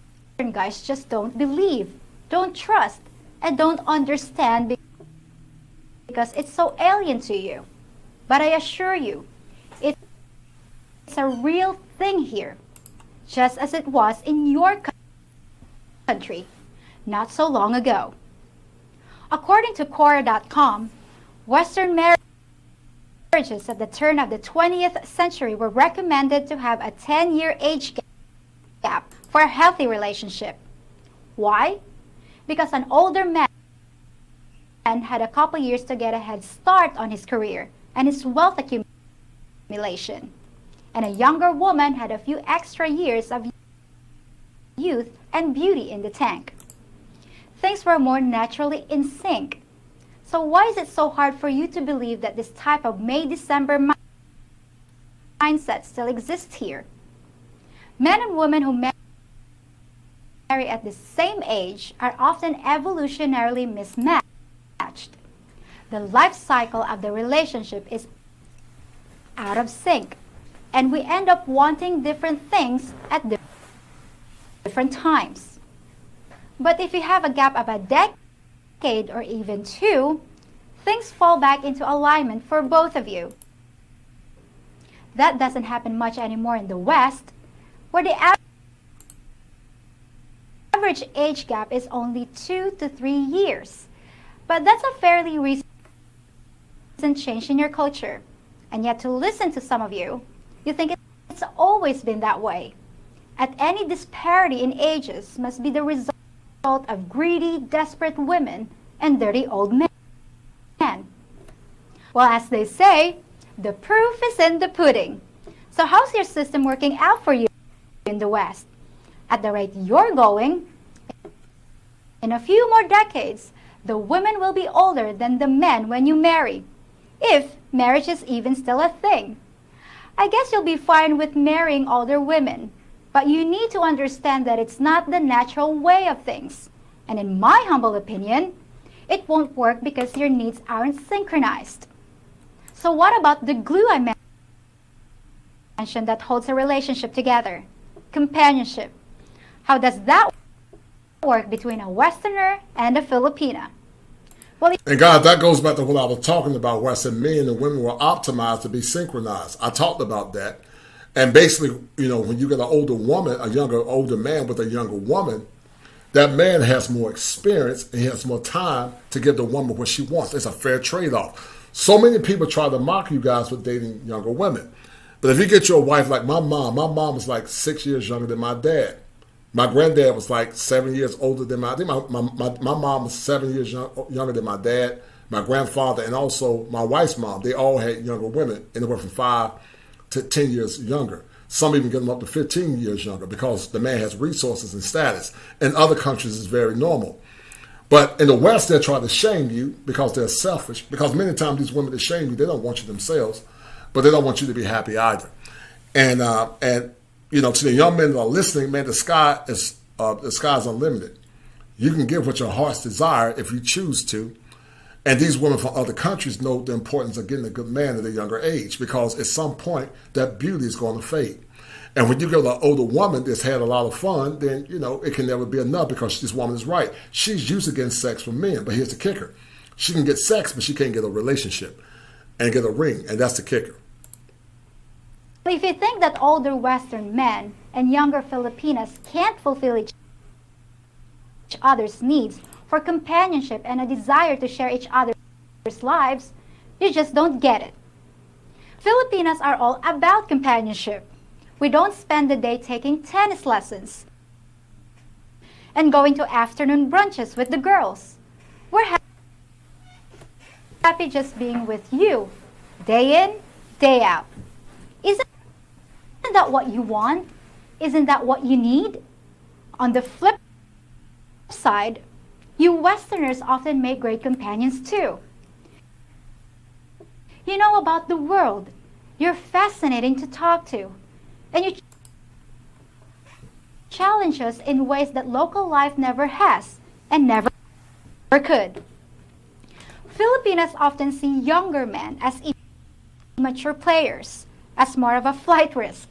Speaker 12: guys just don't believe, don't trust, and don't understand because it's so alien to you. But I assure you, it's a real thing here, just as it was in your country not so long ago. According to Quora.com, Western marriages at the turn of the 20th century were recommended to have a 10-year age gap for a healthy relationship. Why? Because an older man had a couple years to get a head start on his career and his wealth accumulation, and a younger woman had a few extra years of youth and beauty in the tank. Things were more naturally in sync. So why is it so hard for you to believe that this type of May-December mindset still exists here? Men and women who marry at the same age are often evolutionarily mismatched. The life cycle of the relationship is out of sync, and we end up wanting different things at different times. But if you have a gap of a decade or even two, things fall back into alignment for both of you. That doesn't happen much anymore in the West, where the average age gap is only 2 to 3 years. But that's a fairly recent change in your culture. And yet, to listen to some of you, you think it's always been that way. At any disparity in ages must be the result of greedy, desperate women and dirty old men. Well, as they say, the proof is in the pudding. So how's your system working out for you in the West? At the rate you're going, in a few more decades, the women will be older than the men when you marry, if marriage is even still a thing. I guess you'll be fine with marrying older women, but you need to understand that it's not the natural way of things. And in my humble opinion, it won't work because your needs aren't synchronized. So what about the glue I mentioned that holds a relationship together? Companionship. How does that work between a Westerner and a Filipina? Well,
Speaker 3: and guys, that goes back to what I was talking about, where I said men and women were optimized to be synchronized. I talked about that. And basically, when you get an older woman, older man with a younger woman, that man has more experience and he has more time to give the woman what she wants. It's a fair trade-off. So many people try to mock you guys for dating younger women. But if you get your wife like my mom was like 6 years younger than my dad. My granddad was like 7 years older than my mom was 7 years younger than my dad, my grandfather, and also my wife's mom. They all had younger women, anywhere from 5 to 10 years younger. Some even get them up to 15 years younger because the man has resources and status. In other countries, it's very normal. But in the West, they're trying to shame you because they're selfish. Because many times these women that shame you, they don't want you themselves, but they don't want you to be happy either. And to the young men that are listening, man, the sky is unlimited. You can give what your heart's desire if you choose to. And these women from other countries know the importance of getting a good man at a younger age, because at some point that beauty is going to fade. And when you get an older woman that's had a lot of fun, then, it can never be enough, because this woman is right. She's used to getting sex from men, but here's the kicker. She can get sex, but she can't get a relationship and get a ring, and that's the kicker.
Speaker 12: If you think that older Western men and younger Filipinas can't fulfill each other's needs for companionship and a desire to share each other's lives, you just don't get it. Filipinas are all about companionship. We don't spend the day taking tennis lessons and going to afternoon brunches with the girls. We're happy just being with you, day in, day out. Isn't that what you want? Isn't that what you need? On the flip side, you Westerners often make great companions too. You know about the world. You're fascinating to talk to. And you challenge us in ways that local life never has and never could. Filipinas often see younger men as immature players, as more of a flight risk.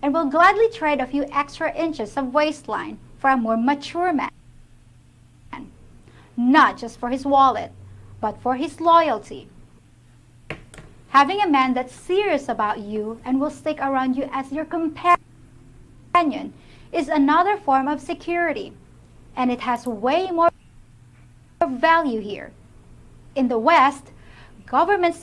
Speaker 12: and will gladly trade a few extra inches of waistline for a more mature man. Not just for his wallet, but for his loyalty. Having a man that's serious about you and will stick around you as your companion is another form of security, and it has way more value here. In the West, government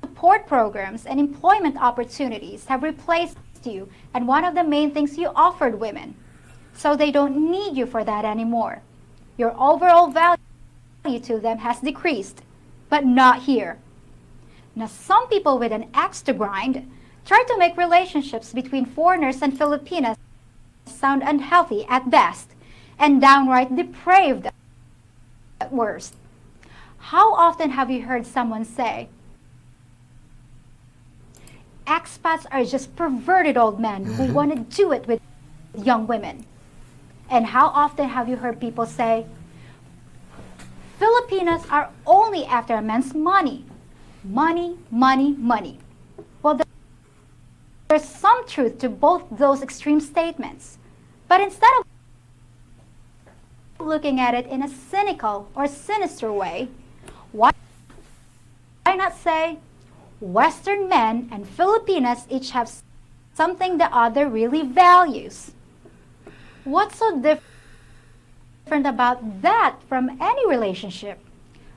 Speaker 12: support programs and employment opportunities have replaced you and one of the main things you offered women, so they don't need you for that anymore. Your overall value to them has decreased, but not here. Now, some people with an axe to grind try to make relationships between foreigners and Filipinas sound unhealthy at best and downright depraved at worst. How often have you heard someone say, expats are just perverted old men who want to do it with young women? And how often have you heard people say, Filipinas are only after a man's money? Money, money, money. Well, there's some truth to both those extreme statements. But instead of looking at it in a cynical or sinister way, why not say, Western men and Filipinas each have something the other really values? What's so different about that from any relationship,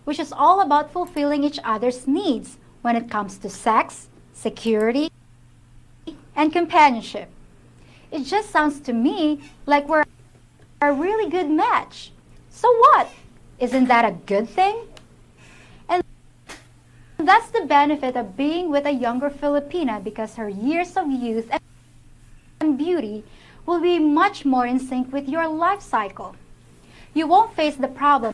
Speaker 12: which is all about fulfilling each other's needs when it comes to sex, security, and companionship? It just sounds to me like we're a really good match. So what? Isn't that a good thing? And that's the benefit of being with a younger Filipina, because her years of youth and beauty will be much more in sync with your life cycle. You won't face the problem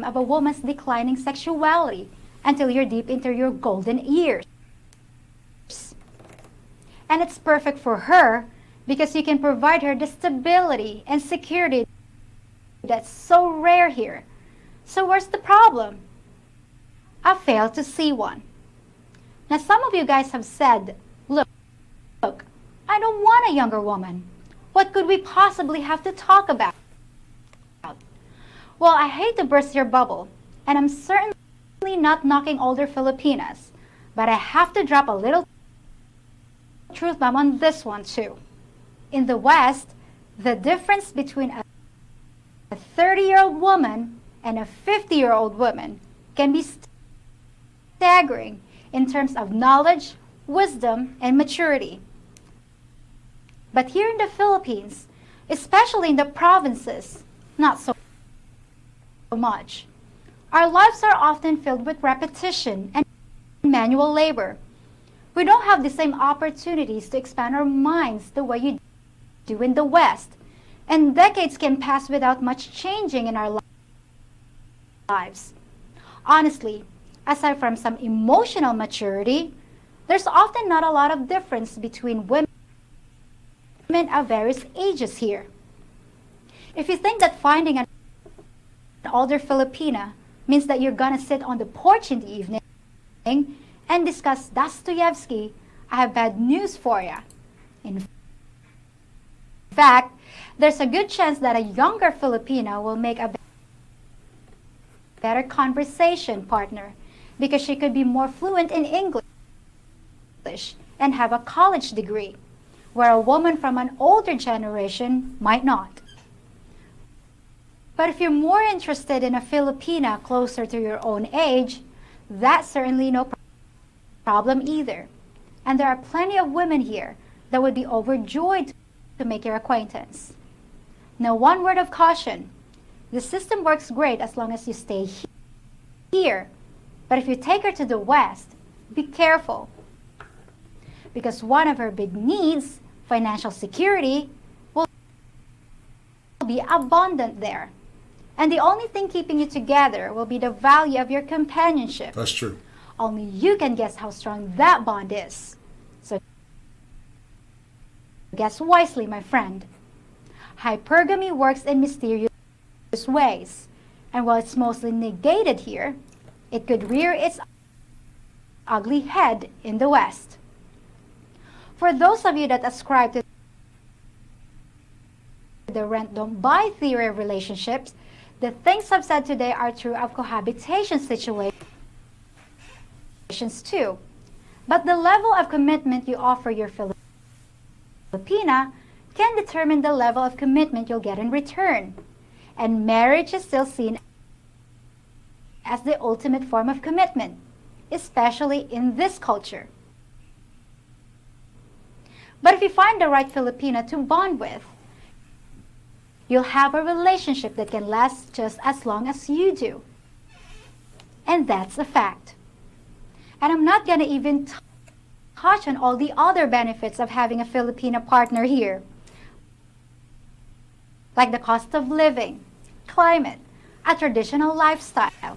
Speaker 12: of a woman's declining sexuality until you're deep into your golden years. And it's perfect for her because you can provide her the stability and security that's so rare here. So where's the problem? I fail to see one. Now, some of you guys have said, look, I don't want a younger woman. What could we possibly have to talk about? Well, I hate to burst your bubble, and I'm certainly not knocking older Filipinas, but I have to drop a little truth bomb on this one too. In the West, the difference between a 30-year-old woman and a 50-year-old woman can be staggering in terms of knowledge, wisdom, and maturity. But here in the Philippines, especially in the provinces, not so much. Our lives are often filled with repetition and manual labor. We don't have the same opportunities to expand our minds the way you do in the West, and decades can pass without much changing in our lives. Honestly, aside from some emotional maturity, there's often not a lot of difference between women of various ages here. If you think that finding an older Filipina means that you're gonna sit on the porch in the evening and discuss Dostoevsky, I have bad news for you. In fact, there's a good chance that a younger Filipina will make a better conversation partner because she could be more fluent in English and have a college degree, where a woman from an older generation might not. But if you're more interested in a Filipina closer to your own age, that's certainly no problem either. And there are plenty of women here that would be overjoyed to make your acquaintance. Now, one word of caution. The system works great as long as you stay here. But if you take her to the West, be careful. Because one of her big needs, financial security, will be abundant there. And the only thing keeping you together will be the value of your companionship.
Speaker 3: That's true.
Speaker 12: Only you can guess how strong that bond is. So guess wisely, my friend. Hypergamy works in mysterious ways. And while it's mostly negated here, it could rear its ugly head in the West. For those of you that ascribe to the rent don't buy theory of relationships, the things I've said today are true of cohabitation situations too. But the level of commitment you offer your Filipina can determine the level of commitment you'll get in return. And marriage is still seen as the ultimate form of commitment, especially in this culture. But if you find the right Filipina to bond with, you'll have a relationship that can last just as long as you do. And that's a fact. And I'm not going to even touch on all the other benefits of having a Filipina partner here, like the cost of living, climate, a traditional lifestyle.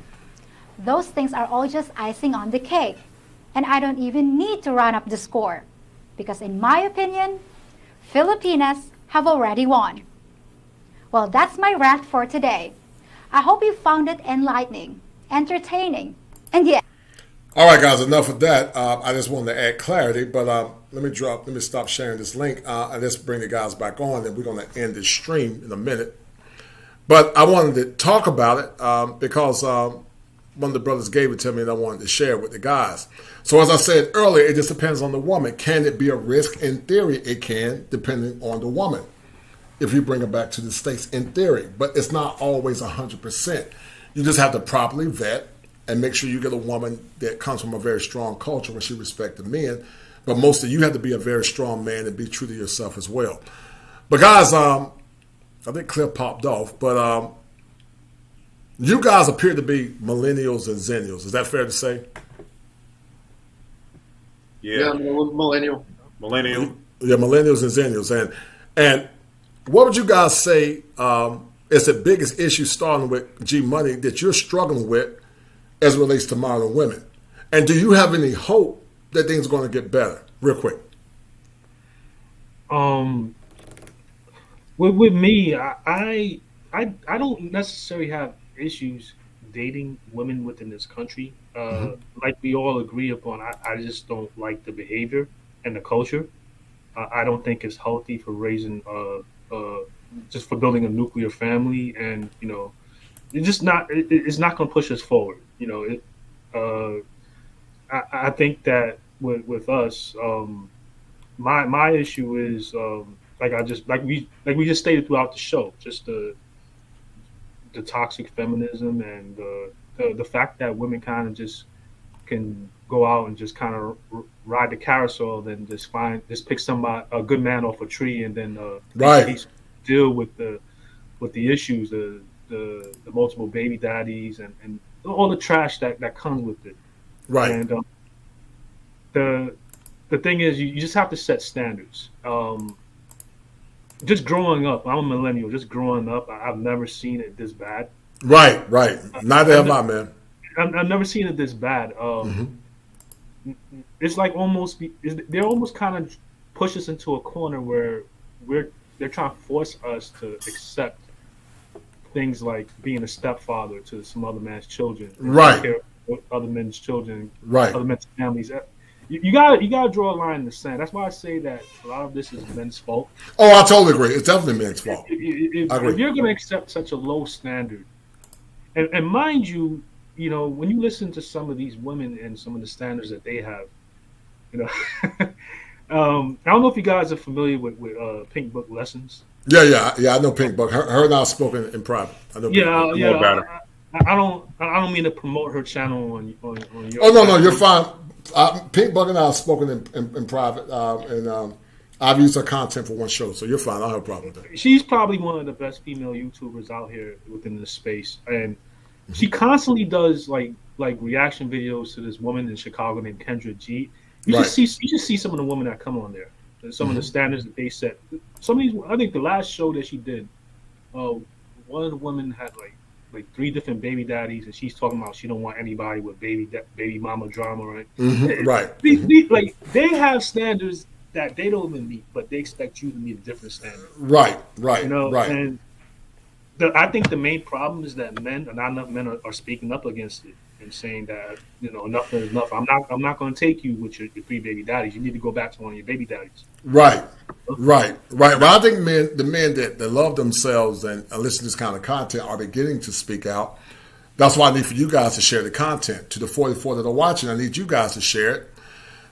Speaker 12: Those things are all just icing on the cake, and I don't even need to run up the score, because in my opinion, Filipinas have already won. Well, that's my rant for today. I hope you found it enlightening, entertaining, and yeah.
Speaker 3: All right, guys, enough of that. I just wanted to add clarity, but let me stop sharing this link, and let's bring the guys back on, and we're going to end this stream in a minute. But I wanted to talk about it because one of the brothers gave it to me, and I wanted to share it with the guys. So as I said earlier, it just depends on the woman. Can it be a risk? In theory, it can, depending on the woman, if you bring it back to the States, in theory. But it's not always 100%. You just have to properly vet and make sure you get a woman that comes from a very strong culture where she respects the men. But mostly you have to be a very strong man and be true to yourself as well. But guys, I think Cliff popped off, but you guys appear to be millennials and zennials. Is that fair to say?
Speaker 10: Yeah, millennial.
Speaker 7: Millennial.
Speaker 3: Yeah, millennials and zennials. And what would you guys say is the biggest issue starting with G Money that you're struggling with as it relates to modern women? And do you have any hope that things are going to get better? Real quick.
Speaker 6: With me, I don't necessarily have issues dating women within this country. Like we all agree upon, I just don't like the behavior and the culture. I don't think it's healthy for raising, just for building a nuclear family, and it's just not. It's not going to push us forward. I think that with us, my issue is like we just stated throughout the show, just the toxic feminism and the fact that women kind of just can go out and just kind of ride the carousel, then just pick a good man off a tree, and then
Speaker 3: right,
Speaker 6: deal with the issues, the multiple baby daddies and all the trash that comes with it.
Speaker 3: Right.
Speaker 6: And the thing is, you just have to set standards. Just growing up, I'm a millennial. Just growing up, I've never seen it this bad.
Speaker 3: Right. Neither have I, man.
Speaker 6: I've never seen it this bad. It's like they're almost kind of push us into a corner where they're trying to force us to accept things like being a stepfather to some other man's children,
Speaker 3: right?
Speaker 6: Take care of other men's children,
Speaker 3: right?
Speaker 6: Other men's families. You gotta draw a line in the sand. That's why I say that a lot of this is men's fault.
Speaker 3: Oh, I totally agree. It's definitely men's fault.
Speaker 6: If you're going to accept such a low standard, and mind you, when you listen to some of these women and some of the standards that they have, I don't know if you guys are familiar with Pink Book Lessons.
Speaker 3: Yeah. I know Pink Book. Her and I have spoken in private. I know.
Speaker 6: I don't mean to promote her channel on your.
Speaker 3: Oh no, you're fine. Pink Book and I have spoken in private, and I've used her content for one show, so you're fine. I don't have a problem with that.
Speaker 6: She's probably one of the best female YouTubers out here within this space, and she constantly does like reaction videos to this woman in Chicago named Kendra G. You just see some of the women that come on there, some of the standards that they set. Some of these, I think the last show that she did, one of the women had like 3 different baby daddies, and she's talking about she don't want anybody with baby mama drama, right?
Speaker 3: Right.
Speaker 6: They have standards that they don't even meet, but they expect you to meet a different standard.
Speaker 3: Right.
Speaker 6: Right. And I think the main problem is that not enough men are speaking up against it. and saying that enough is enough. I'm not going to take you with your 3 baby daddies. You need to go back to one of your baby daddies.
Speaker 3: Right. Well, I think the men that love themselves and listen to this kind of content are beginning to speak out. That's why I need for you guys to share the content. To the 44 that are watching, I need you guys to share it.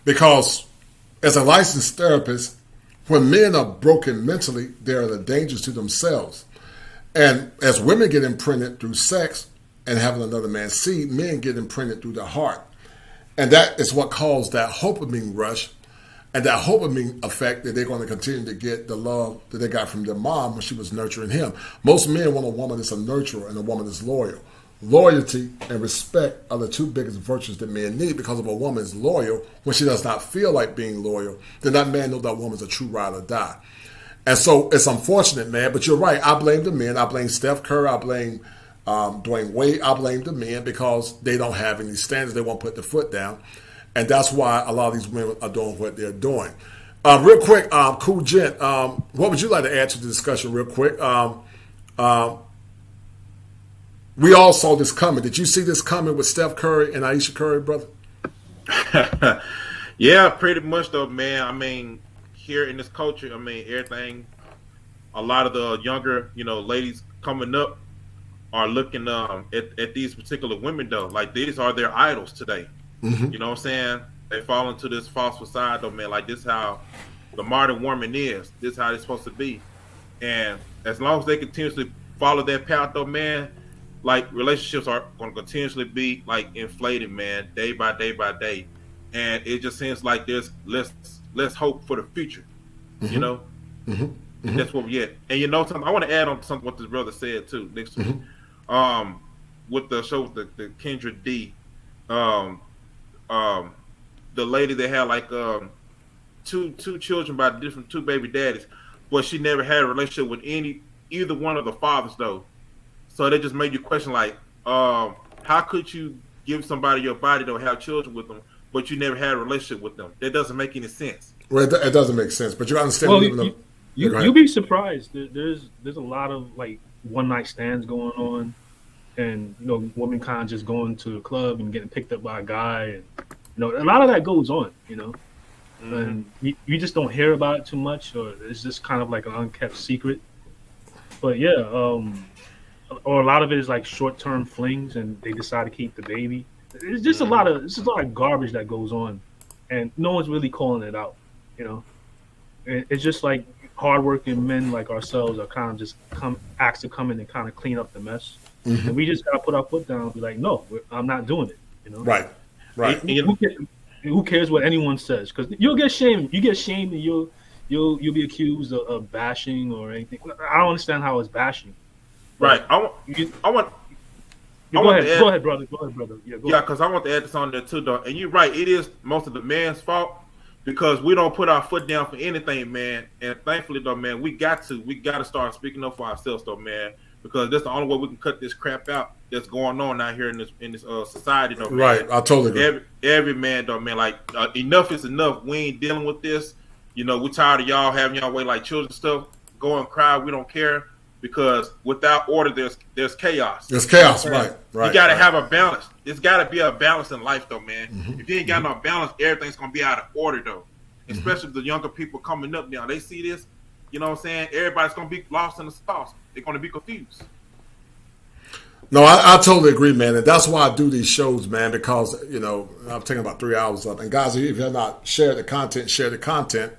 Speaker 3: Because as a licensed therapist, when men are broken mentally, they're the dangers to themselves. And as women get imprinted through sex and having another man's seed, men get imprinted through their heart. And that is what caused that HOPAMINE rush and that HOPAMINE effect that they're going to continue to get the love that they got from their mom when she was nurturing him. Most men want a woman that's a nurturer and a woman that's loyal. Loyalty and respect are the 2 biggest virtues that men need, because if a woman is loyal, when she does not feel like being loyal, then that man knows that woman's a true ride or die. And so it's unfortunate, man, but you're right. I blame the men. I blame Steph Curry. I blame Dwayne Wade. I blame the men because they don't have any standards. They won't put their foot down. And that's why a lot of these women are doing what they're doing. Real quick, Cool Gent, what would you like to add to the discussion real quick? We all saw this coming. Did you see this coming with Steph Curry and Ayesha Curry, brother?
Speaker 7: Yeah, pretty much though, man. I mean, here in this culture, I mean, everything, a lot of the younger, ladies coming up are looking at these particular women though. Like, these are their idols today.
Speaker 3: Mm-hmm.
Speaker 7: You know what I'm saying? They fall into this false facade though, man. Like, this how the modern woman is. This how it's supposed to be. And as long as they continuously follow that path though, man, like, relationships are going to continuously be like inflated, man, day by day by day. And it just seems like there's less hope for the future.
Speaker 3: Mm-hmm. Mm-hmm.
Speaker 7: That's what we get. And something, I want to add on to something what this brother said too next week. With the show with the Kendra D, the lady that had like two children by different 2 baby daddies, but she never had a relationship with either one of the fathers though. So they just made you question, like, how could you give somebody your body to have children with them, but you never had a relationship with them? That doesn't make any sense.
Speaker 3: Well, it doesn't make sense, but you understand.
Speaker 6: Well, you'll be surprised. There's a lot of like one night stands going on, and women kind of just going to the club and getting picked up by a guy, and a lot of that goes on.
Speaker 7: Mm-hmm.
Speaker 6: And you just don't hear about it too much, or it's just kind of like an unkept secret. But yeah, or a lot of it is like short-term flings, and they decide to keep the baby. It's just a lot of garbage that goes on, and no one's really calling it out. It's just like hardworking men like ourselves are kind of just asked to come in and kind of clean up the mess, and we just gotta put our foot down and be like, no, I'm not doing it.
Speaker 3: Right.
Speaker 6: Who cares what anyone says? Because you'll get shamed. You get shamed, and you'll be accused of bashing or anything. I don't understand how it's bashing.
Speaker 7: Right.
Speaker 6: Go ahead, brother.
Speaker 7: Yeah, because I want to add this on there too, though. And you're right. It is most of the man's fault because we don't put our foot down for anything, man. And thankfully, though, man, we got to start speaking up for ourselves, though, man. Because that's the only way we can cut this crap out that's going on out here in this society, though, man.
Speaker 3: Right. I totally agree.
Speaker 7: Every man, though, man. Like, enough is enough. We ain't dealing with this. We're tired of y'all having y'all way like children stuff. Go and cry. We don't care. Because without order, there's chaos.
Speaker 3: There's chaos, right.
Speaker 7: You got to have a balance. It's got to be a balance in life, though, man. If you ain't got no balance, everything's going to be out of order, though. Especially the younger people coming up now. They see this, you know what I'm saying? Everybody's going to be lost in the sauce. They're going to be confused.
Speaker 3: No, I totally agree, man. And that's why I do these shows, man, because, I'm taking about 3 hours up. And guys, if you have not shared the content, share the content.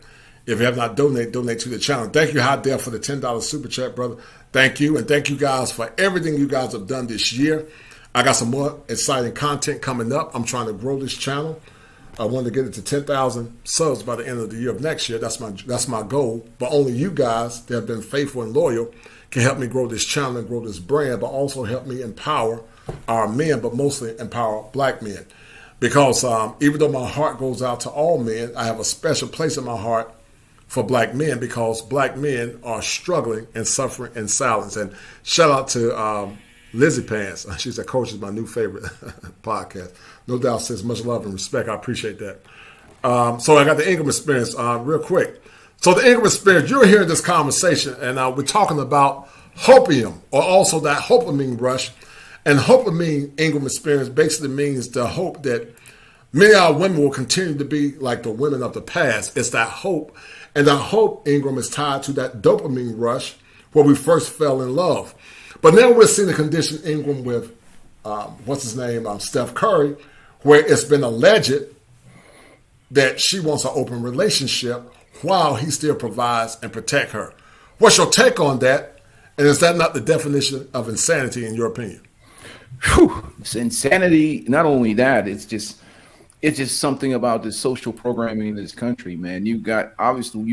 Speaker 3: If you have not donate to the channel. Thank you, High Def, for the $10 super chat, brother. Thank you. And thank you guys for everything you guys have done this year. I got some more exciting content coming up. I'm trying to grow this channel. I want to get it to 10,000 subs by the end of the year of next year. That's my goal. But only you guys that have been faithful and loyal can help me grow this channel and grow this brand, but also help me empower our men, but mostly empower black men. Because even though my heart goes out to all men, I have a special place in my heart for black men because black men are struggling and suffering in silence. And shout out to Lizzie Pants. She said, Coach is my new favorite podcast. No doubt, says much love and respect. I appreciate that. So I got the Ingram experience real quick. So the Ingram experience, you're hearing this conversation, and we're talking about hopium, or also that HOPAMINE rush. And HOPAMINE, Ingram experience, basically means the hope that many of our women will continue to be like the women of the past. It's that hope. And that hope, Ingram, is tied to that dopamine rush where we first fell in love. But now we're seeing the condition, Ingram, with, Steph Curry, where it's been alleged that she wants an open relationship while he still provides and protect her. What's your take on that? And is that not the definition of insanity in your opinion?
Speaker 13: Whew. It's insanity. Not only that, it's just something about the social programming in this country, man. You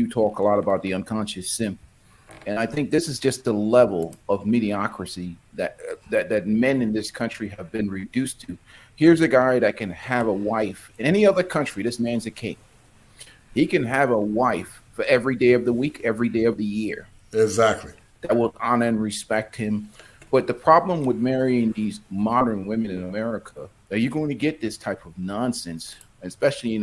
Speaker 13: talk a lot about the unconscious simp. And I think this is just the level of mediocrity that men in this country have been reduced to. Here's a guy that can have a wife. In any other country, this man's a king. He can have a wife for every day of the week, every day of the year.
Speaker 3: Exactly.
Speaker 13: That will honor and respect him. But the problem with marrying these modern women in America, are you going to get this type of nonsense, especially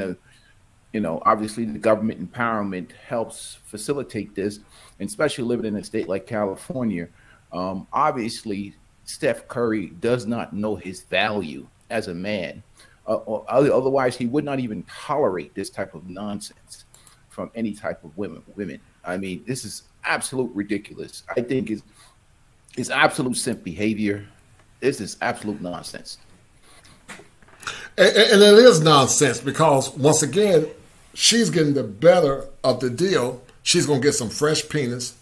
Speaker 13: obviously the government empowerment helps facilitate this, and especially living in a state like California. Obviously, Steph Curry does not know his value as a man. Otherwise, he would not even tolerate this type of nonsense from any type of women. I mean, this is absolute ridiculous. I think it's absolute simp behavior. This is absolute nonsense.
Speaker 3: And it is nonsense because, once again, she's getting the better of the deal. She's going to get some fresh penis.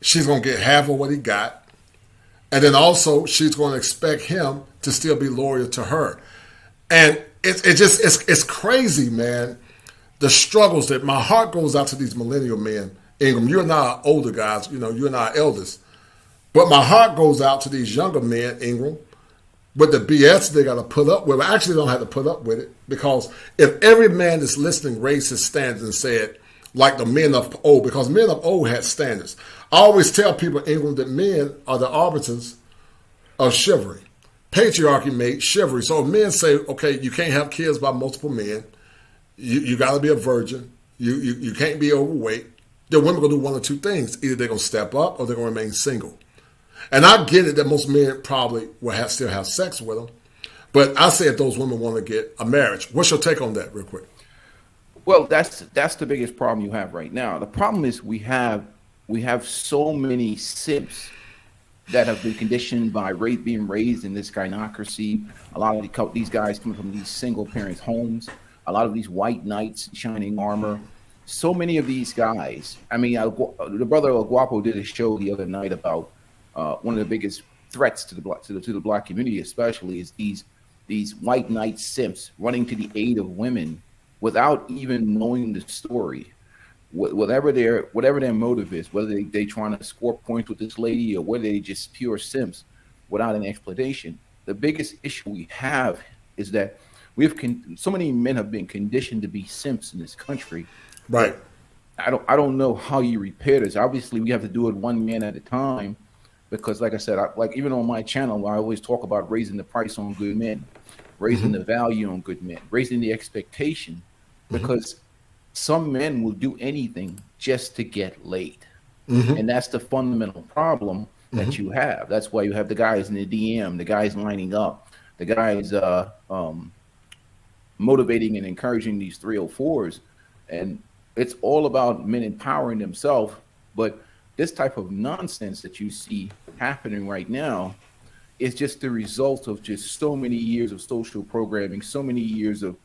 Speaker 3: She's going to get half of what he got. And then also, she's going to expect him to still be loyal to her. And it's crazy, man, the struggles that my heart goes out to these millennial men. Ingram, you're not older guys, you're not eldest. But my heart goes out to these younger men, Ingram, with the BS they got to put up with. I actually don't have to put up with it, because if every man that's listening raised his standards and said, like the men of old, because men of old had standards. I always tell people, Ingram, that men are the arbiters of chivalry. Patriarchy made chivalry. So if men say, okay, you can't have kids by multiple men, you got to be a virgin, you can't be overweight, then women going to do one or two things. Either they're going to step up or they're going to remain single. And I get it that most men probably will still have sex with them. But I say if those women want to get a marriage. What's your take on that real quick?
Speaker 13: Well, that's the biggest problem you have right now. The problem is we have so many simps that have been conditioned by being raised in this gynocracy. A lot of these guys coming from these single parent homes. A lot of these white knights in shining armor. So many of these guys. I mean, the brother El Guapo did a show the other night about one of the biggest threats to the black community, especially, is these white knight simps running to the aid of women without even knowing the story. Whatever their motive is, whether they trying to score points with this lady or whether they just pure simps without an explanation. The biggest issue we have is that so many men have been conditioned to be simps in this country.
Speaker 3: Right.
Speaker 13: I don't know how you repair this. Obviously, we have to do it one man at a time, because, like I said, even on my channel, I always talk about raising the price on good men, raising the value on good men, raising the expectation, because some men will do anything just to get laid. And that's the fundamental problem that you have. That's why you have the guys in the DM, the guys lining up, the guys motivating and encouraging these 304s. And it's all about men empowering themselves. But this type of nonsense that you see happening right now is just the result of just so many years of social programming, so many years of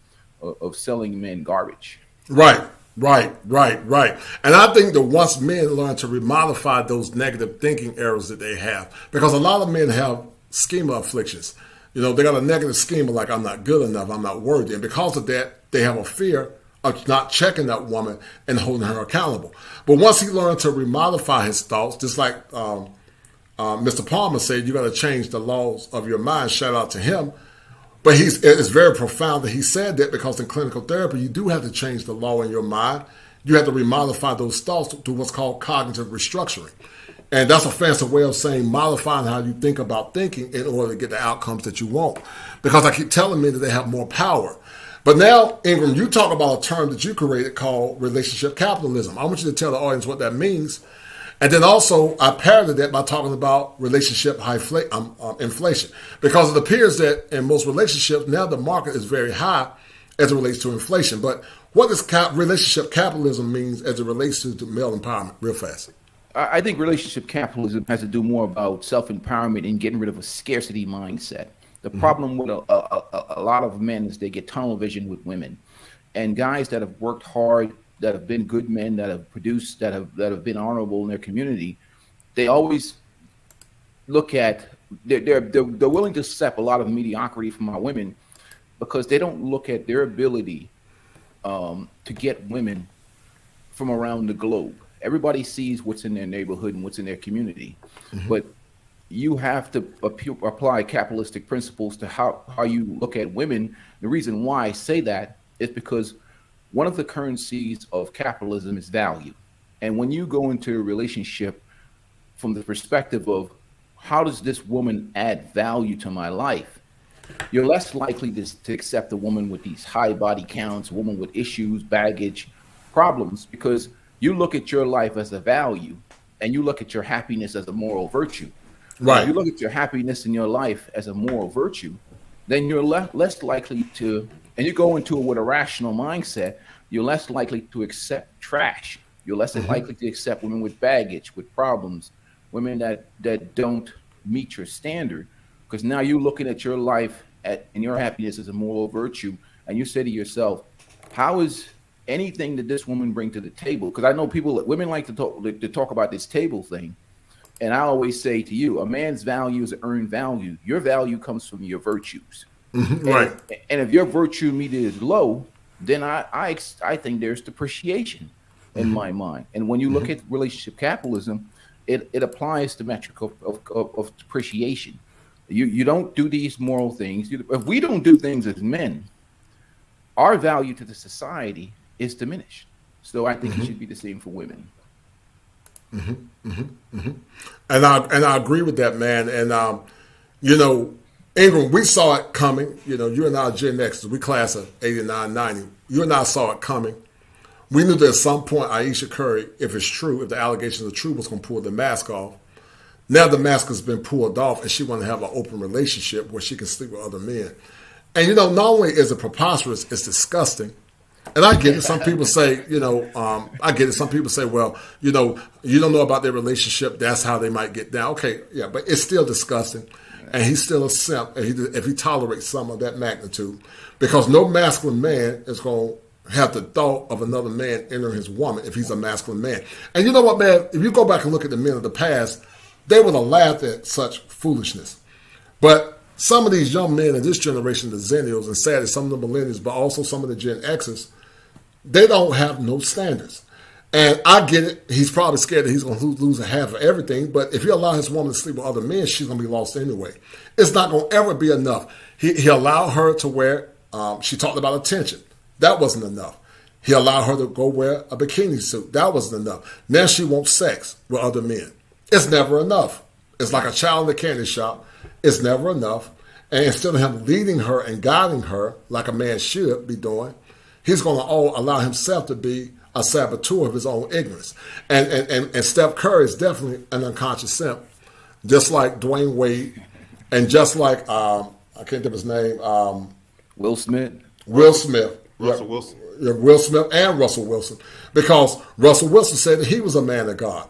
Speaker 13: selling men garbage.
Speaker 3: Right. And I think that once men learn to remodify those negative thinking errors that they have, because a lot of men have schema afflictions. They got a negative schema like, I'm not good enough, I'm not worthy. And because of that, they have a fear of not checking that woman and holding her accountable. But once he learned to remodify his thoughts, just like Mr. Palmer said, you got to change the laws of your mind. Shout out to him. But it's very profound that he said that, because in clinical therapy, you do have to change the law in your mind. You have to remodify those thoughts to what's called cognitive restructuring. And that's a fancy way of saying modifying how you think about thinking in order to get the outcomes that you want. Because I keep telling men that they have more power. But now, Ingram, you talk about a term that you created called relationship capitalism. I want you to tell the audience what that means. And then also, I parroted that by talking about relationship inflation, because it appears that in most relationships now the market is very high as it relates to inflation. But what does relationship capitalism means as it relates to male empowerment? Real fast.
Speaker 13: I think relationship capitalism has to do more about self-empowerment and getting rid of a scarcity mindset. The problem with a lot of men is they get tunnel vision with women, and guys that have worked hard, that have been good men, that have produced, that have been honorable in their community, they always look at they're willing to accept a lot of mediocrity from our women because they don't look at their ability to get women from around the globe. Everybody sees what's in their neighborhood and what's in their community, but you have to apply capitalistic principles to how you look at women. The reason why I say that is because one of the currencies of capitalism is value. And when you go into a relationship from the perspective of how does this woman add value to my life, you're less likely to accept a woman with these high body counts, a woman with issues, baggage, problems, because you look at your life as a value and you look at your happiness as a moral virtue.
Speaker 3: Right.
Speaker 13: If you look at your happiness in your life as a moral virtue, then you're less likely to, and you go into it with a rational mindset, you're less likely to accept trash. You're less likely to accept women with baggage, with problems, women that don't meet your standard, because now you're looking at your life and your happiness as a moral virtue, and you say to yourself, how is anything that this woman bring to the table? Because I know women like to talk about this table thing. And I always say to you, a man's value is earned value. Your value comes from your virtues.
Speaker 3: Right.
Speaker 13: And if your virtue meter is low, then I think there's depreciation in my mind. And when you look at relationship capitalism, it applies the metric of depreciation. You don't do these moral things. If we don't do things as men, our value to the society is diminished. So I think it should be the same for women.
Speaker 3: And I agree with that, man. And Ingram, we saw it coming. You and I are Gen Xers. We class of 89, 90. You and I saw it coming. We knew that at some point Ayesha Curry, if it's true, if the allegations are true, was going to pull the mask off. Now the mask has been pulled off, and she wants to have an open relationship where she can sleep with other men. And not only is it preposterous, it's disgusting. And I get it. Some people say, I get it. Some people say, well, you don't know about their relationship. That's how they might get down. Okay, yeah, but it's still disgusting. And he's still a simp if he tolerates some of that magnitude. Because no masculine man is going to have the thought of another man entering his woman if he's a masculine man. And you know what, man? If you go back and look at the men of the past, they would have laughed at such foolishness. But some of these young men in this generation, the Zennials, and sadly some of the millennials, but also some of the Gen Xers, they don't have no standards. And I get it. He's probably scared that he's going to lose a half of everything. But if you allow his woman to sleep with other men, she's going to be lost anyway. It's not going to ever be enough. He allowed her to wear, she talked about attention. That wasn't enough. He allowed her to go wear a bikini suit. That wasn't enough. Now she wants sex with other men. It's never enough. It's like a child in the candy shop. It's never enough. And instead of him leading her and guiding her like a man should be doing, he's going to allow himself to be a saboteur of his own ignorance. And Steph Curry is definitely an unconscious simp, just like Dwayne Wade, and just like, I can't think of his name.
Speaker 13: Will Smith.
Speaker 7: Russell Wilson.
Speaker 3: Yeah, Will Smith and Russell Wilson. Because Russell Wilson said that he was a man of God.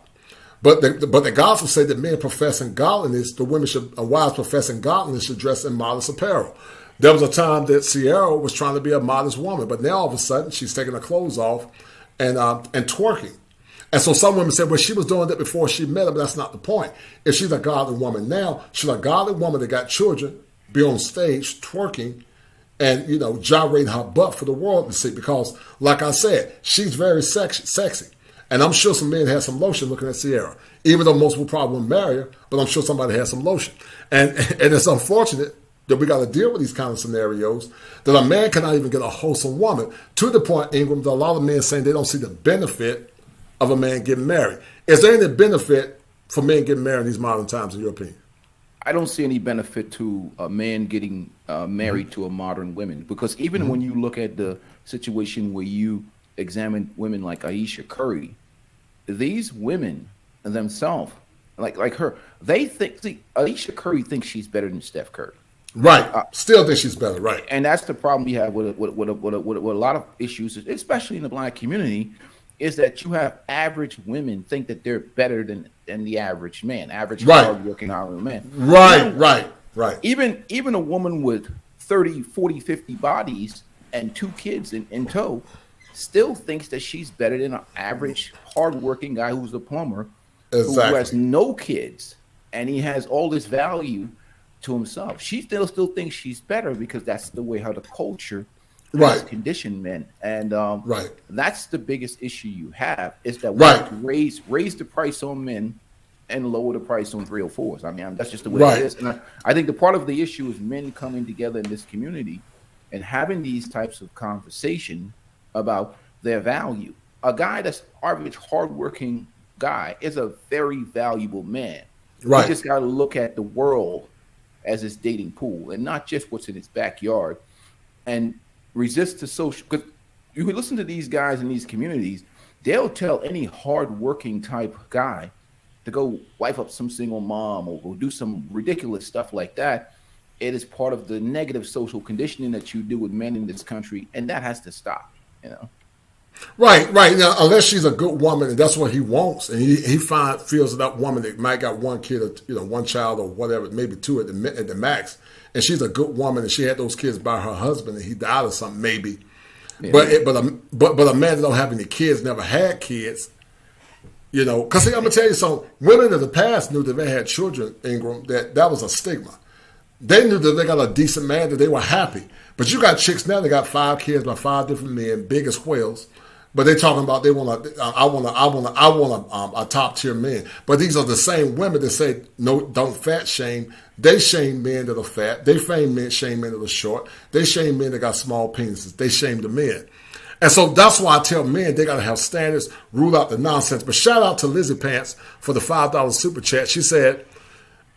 Speaker 3: But the gospel said that men professing godliness, the women wives professing godliness should dress in modest apparel. There was a time that Sierra was trying to be a modest woman, but now all of a sudden she's taking her clothes off and twerking. And so some women said, well, she was doing that before she met him, but that's not the point. If she's a godly woman now, she's a godly woman that got children, be on stage twerking and, gyrating her butt for the world to see. Because, like I said, she's very sexy. And I'm sure some men had some lotion looking at Sierra, even though most will probably marry her, but I'm sure somebody had some lotion. And it's unfortunate that we got to deal with these kind of scenarios, that a man cannot even get a wholesome woman, to the point, Ingram, that a lot of men saying they don't see the benefit of a man getting married. Is there any benefit for men getting married in these modern times, in your opinion?
Speaker 13: I don't see any benefit to a man getting married to a modern woman, because even when you look at the situation where you examine women like Ayesha Curry, these women, themselves. Like her, they think. See, Alicia Curry thinks she's better than Steph Curry.
Speaker 3: Right. Still think she's better. Right.
Speaker 13: And that's the problem we have with a lot of issues, especially in the black community, is that you have average women think that they're better than the average man, average hardworking Irish man.
Speaker 3: Right.
Speaker 13: Even a woman with 30, 40, 50 bodies and 2 kids in tow still thinks that she's better than an average hardworking guy who's a plumber who has no kids and he has all this value to himself. She still thinks she's better because that's the way how the culture has conditioned men. And that's the biggest issue you have is that we have to raise the price on men and lower the price on 304s. I mean, that's just the way it is. And I think the part of the issue is men coming together in this community and having these types of conversation about their value. A guy that's average, hardworking guy is a very valuable man. You just got to look at the world as his dating pool and not just what's in his backyard, and resist the social. Because you listen to these guys in these communities, they'll tell any hardworking type guy to go wife up some single mom or go do some ridiculous stuff like that. It is part of the negative social conditioning that you do with men in this country, and that has to stop. You know.
Speaker 3: Right. Now, unless she's a good woman and that's what he wants, and he feels that woman that might got 1 kid or one child or whatever, maybe 2 at the max, and she's a good woman and she had those kids by her husband and he died or something maybe. Yeah. But a man that don't have any kids, never had kids, you know, because I'm gonna tell you something. Women in the past knew that they had children, Ingram, that was a stigma. They knew that they got a decent man, that they were happy. But you got chicks now that got 5 kids by 5 different men, big as whales. But they talking about they want a top tier man. But these are the same women that say no, don't fat shame. They shame men that are fat. They shame men that are short. They shame men that got small penises. They shame the men. And so that's why I tell men they got to have standards, rule out the nonsense. But shout out to Lizzie Pants for the $5 super chat. She said,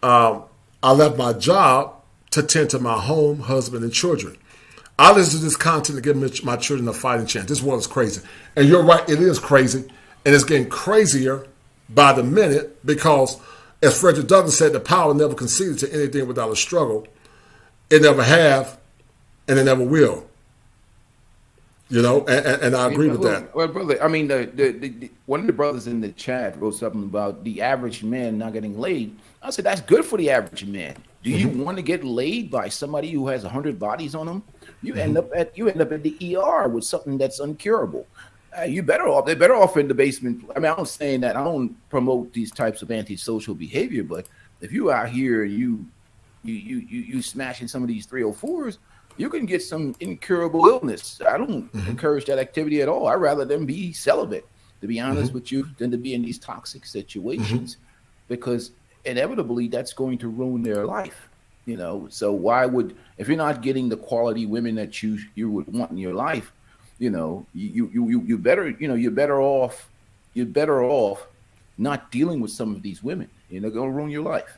Speaker 3: I left my job to tend to my home, husband, and children. I listen to this content to give my children a fighting chance. This world is crazy. And you're right, it is crazy. And it's getting crazier by the minute because, as Frederick Douglass said, the power never conceded to anything without a struggle. It never have, and it never will. You know, and I agree with that.
Speaker 13: Well, brother, I mean, the one of the brothers in the chat wrote something about the average man not getting laid. I said, that's good for the average man. Do you want to get laid by somebody who has 100 bodies on them? You end up at the ER with something that's uncurable. They're better off in the basement. I mean, I'm saying that I don't promote these types of antisocial behavior, but if you out here and you smashing some of these 304s, you can get some incurable illness. I don't encourage that activity at all. I'd rather them be celibate, to be honest with you, than to be in these toxic situations, because inevitably that's going to ruin their life. You know, so why would, if you're not getting the quality women that you would want in your life, you know, you're better off not dealing with some of these women. They're gonna ruin your life.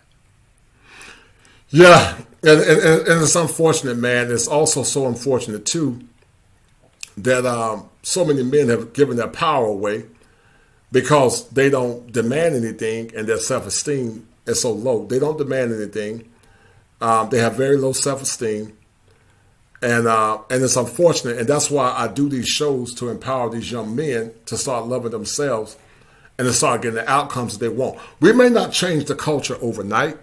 Speaker 3: Yeah, and it's unfortunate, man. It's also so unfortunate too that so many men have given their power away because they don't demand anything and their self-esteem is so low. They don't demand anything. They have very low self-esteem, and it's unfortunate. And that's why I do these shows, to empower these young men to start loving themselves and to start getting the outcomes that they want. We may not change the culture overnight,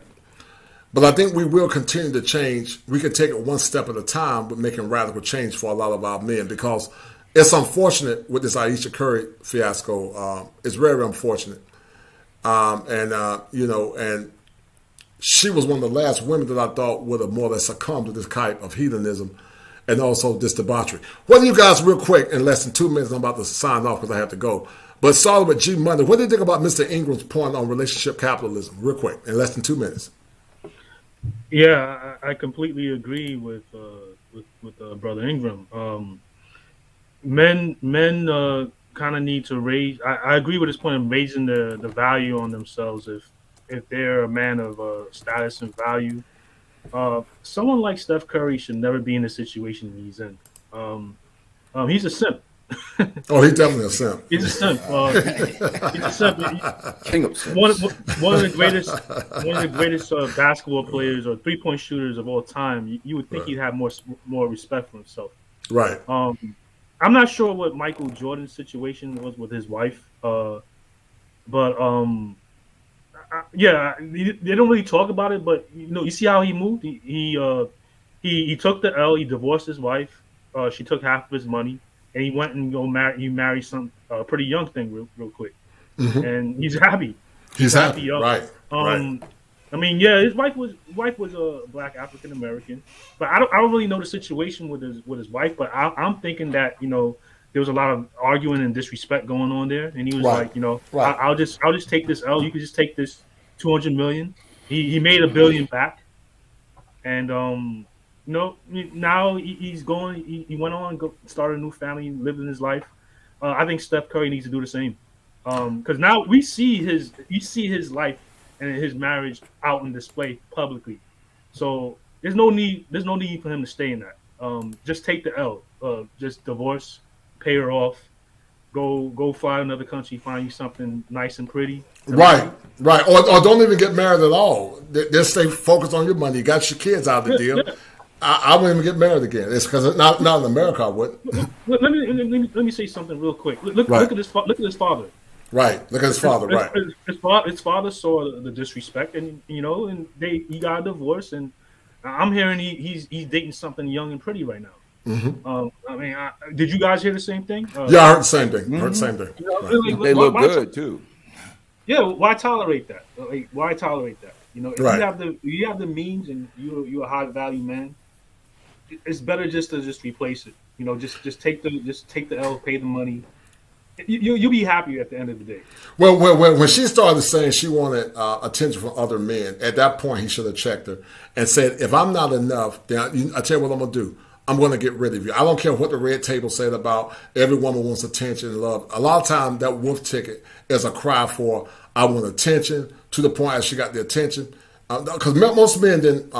Speaker 3: but I think we will continue to change. We can take it one step at a time with making radical change for a lot of our men, because it's unfortunate with this Ayesha Curry fiasco. It's very unfortunate. And she was one of the last women that I thought would have more or less succumbed to this type of hedonism and also this debauchery. What do you guys, real quick, in less than 2 minutes, I'm about to sign off because I have to go. But starting with G Monday, what do you think about Mr. Ingram's point on relationship capitalism? Real quick, in less than 2 minutes.
Speaker 6: Yeah, I completely agree with Brother Ingram. Men kind of need to raise. I agree with his point of raising the value on themselves if they're a man of status and value. Someone like Steph Curry should never be in the situation he's in. He's a simp.
Speaker 3: Oh, he's definitely a simp.
Speaker 6: He's a simp. He's a simp.
Speaker 13: King of simps.
Speaker 6: One of the greatest basketball players or 3-point shooters of all time. You would think
Speaker 3: Right.
Speaker 6: he'd have more respect for himself.
Speaker 3: Right.
Speaker 6: I'm not sure what Michael Jordan's situation was with his wife, but yeah, they don't really talk about it. But you see how he moved. He took the L. He divorced his wife. She took half of his money, and he went and married some pretty young thing real quick, and he's happy.
Speaker 3: He's happy.
Speaker 6: Up.
Speaker 3: Right. Right.
Speaker 6: I mean, yeah, his wife was a black African American, but I don't really know the situation with his wife. But I'm thinking that there was a lot of arguing and disrespect going on there, and he was
Speaker 3: Right.
Speaker 6: like,
Speaker 3: Right.
Speaker 6: I'll just take this L. You could just take this 200 million. He made $1 billion back, and now he's going. He went on and started a new family, living his life. I think Steph Curry needs to do the same, because now you see his life and his marriage out in display publicly. So there's no need for him to stay in that. Just take the L. Just divorce, pay her off, go fly to another country, find you something nice and pretty.
Speaker 3: Right. Right. Or don't even get married at all. Just stay focused on your money. You got your kids out of the deal.
Speaker 6: Yeah.
Speaker 3: I wouldn't even get married again. It's because not in America I wouldn't.
Speaker 6: Let me say something real quick. Look
Speaker 3: Right.
Speaker 6: at his father.
Speaker 3: Right. Look at his father. Right.
Speaker 6: His father saw the disrespect, and he got a divorce, and I'm hearing he's dating something young and pretty right now. I mean, did you guys hear the same thing?
Speaker 3: Yeah, I heard the same thing. Heard the same thing. Right.
Speaker 13: They look good too.
Speaker 6: Yeah, why tolerate that? Like, why tolerate that? If
Speaker 3: Right.
Speaker 6: you have the means and you're a high value man, it's better just to replace it. Just take the L, pay the money. You'll be happy at the end of the day.
Speaker 3: Well, when she started saying she wanted attention from other men, at that point he should have checked her and said, "If I'm not enough, then I tell you what I'm gonna do. I'm gonna get rid of you. I don't care what the red table said about every woman wants attention and love. A lot of times that wolf ticket is a cry for I want attention to the point as she got the attention because most men didn't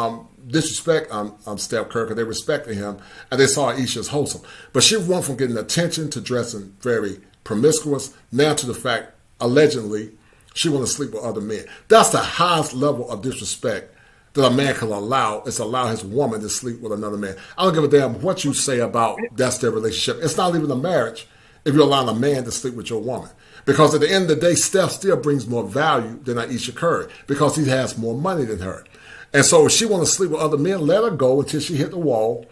Speaker 3: disrespect Steph Curry because they respected him and they saw Ayesha as wholesome. But she went from getting attention to dressing very promiscuous now to the fact allegedly she want to sleep with other men. That's the highest level of disrespect that a man can allow is allow his woman to sleep with another man. I don't give a damn what you say about that's their relationship. It's not even a marriage if you're allowing a man to sleep with your woman. Because at the end of the day, Steph still brings more value than Ayesha Curry because he has more money than her. And so if she want to sleep with other men, let her go until she hit the wall.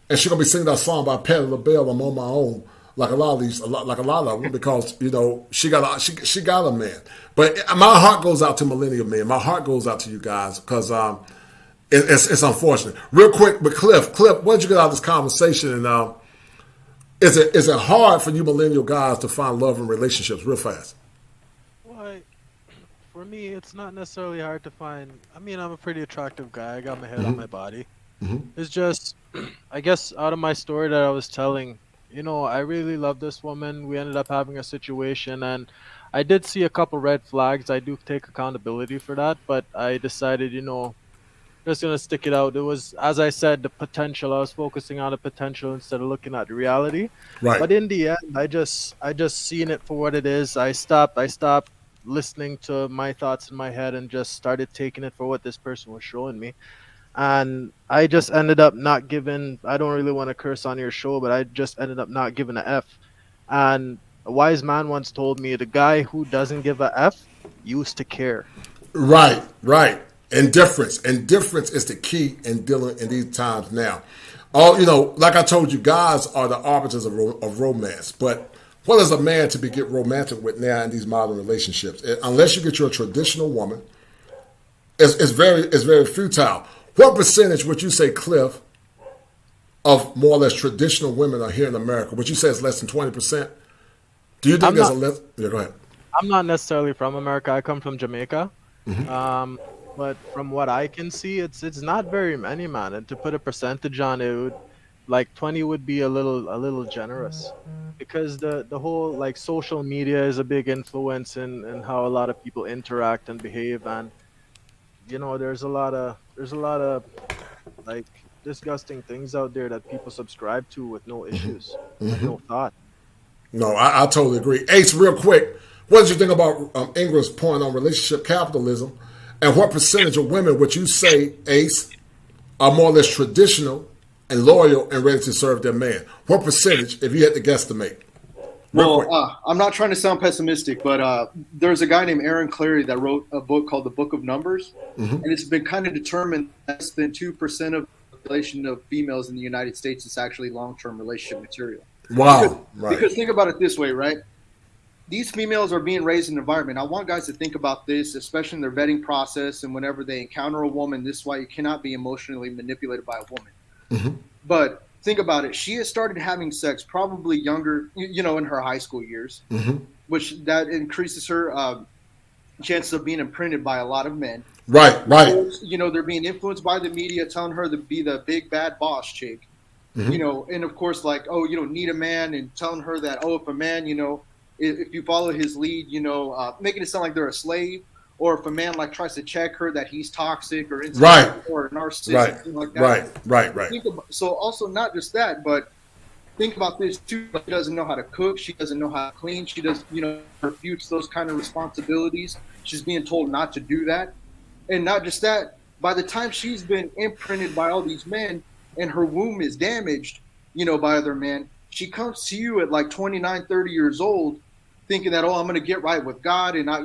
Speaker 3: And she's going to be singing that song by Patti LaBelle, I'm on my own, like a lot of them, because she got a man. But my heart goes out to millennial men. My heart goes out to you guys because it's unfortunate. Real quick, but Cliff, what did you get out of this conversation? And is it hard for you millennial guys to find love in relationships real fast?
Speaker 11: Well, for me, it's not necessarily hard to find. I mean, I'm a pretty attractive guy. I got my head on my body. It's just, I guess, out of my story that I was telling, I really love this woman. We ended up having a situation, and I did see a couple red flags. I do take accountability for that, but I decided, just gonna stick it out. It was, as I said, the potential. I was focusing on the potential instead of looking at the reality.
Speaker 3: Right.
Speaker 11: But in the end, I just seen it for what it is. I stopped listening to my thoughts in my head and just started taking it for what this person was showing me. And I just ended up not giving. I don't really want to curse on your show, but I just ended up not giving a F. And a wise man once told me, the guy who doesn't give a F used to care.
Speaker 3: Right. Indifference is the key in dealing in these times now. Like I told you, guys are the arbiters of romance. But what is a man to get romantic with now in these modern relationships? Unless you get your traditional woman, it's very futile. What percentage would you say, Cliff, of more or less traditional women are here in America? Would you say it's less than 20%? Do you think there's a less? Yeah, go ahead.
Speaker 11: I'm not necessarily from America. I come from Jamaica. But from what I can see, it's not very many, man. And to put a percentage on it, like 20 would be a little generous, because the whole like social media is a big influence in how a lot of people interact and behave, and there's a lot of like disgusting things out there that people subscribe to with no issues, with no thought.
Speaker 3: No, I totally agree. Ace, real quick, what did you think about Ingram's point on relationship capitalism, and what percentage of women would you say, Ace, are more or less traditional and loyal and ready to serve their man? What percentage, if you had to guesstimate?
Speaker 10: Well, I'm not trying to sound pessimistic, but there's a guy named Aaron Clary that wrote a book called The Book of Numbers, and it's been kind of determined that less than 2% of the population of females in the United States is actually long-term relationship material.
Speaker 3: Wow.
Speaker 10: Because think about it this way, right? These females are being raised in an environment. I want guys to think about this, especially in their vetting process and whenever they encounter a woman. This is why you cannot be emotionally manipulated by a woman. But think about it. She has started having sex probably younger, in her high school years, which that increases her chances of being imprinted by a lot of men.
Speaker 3: Right.
Speaker 10: They're being influenced by the media, telling her to be the big bad boss chick. And of course, like, oh, you don't need a man, and telling her that, oh, if a man, if you follow his lead, making it sound like they're a slave, or if a man like tries to check her that he's toxic or insecure or a narcissist, something like that.
Speaker 3: Right.
Speaker 10: So also not just that, but think about this too. She doesn't know how to cook. She doesn't know how to clean. She does, refutes those kind of responsibilities. She's being told not to do that. And not just that, by the time she's been imprinted by all these men, and her womb is damaged, by other men, she comes to you at like 29, 30 years old, thinking that, oh, I'm going to get right with God, and I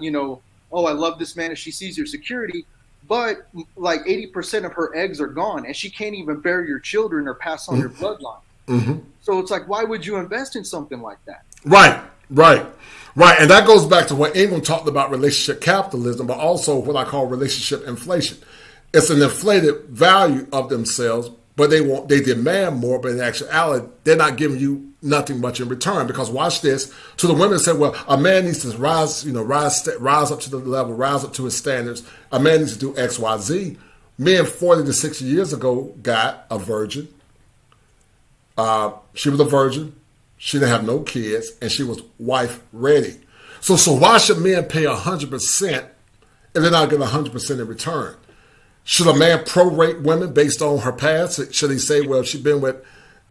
Speaker 10: love this man, and she sees your security, but like 80% of her eggs are gone, and she can't even bear your children or pass on your bloodline. So it's like, why would you invest in something like that? Right.
Speaker 3: And that goes back to what Ingram talked about relationship capitalism, but also what I call relationship inflation. It's an inflated value of themselves, but they demand more, but in actuality, they're not giving you nothing much in return. Because watch this. So the women say, well, a man needs to rise up to the level, rise up to his standards. A man needs to do X, Y, Z. Men 40 to 60 years ago got a virgin. She was a virgin. She didn't have no kids, and she was wife ready. So why should men pay 100% if they're not getting 100% in return? Should a man prorate women based on her past? Should he say, well, she's been with,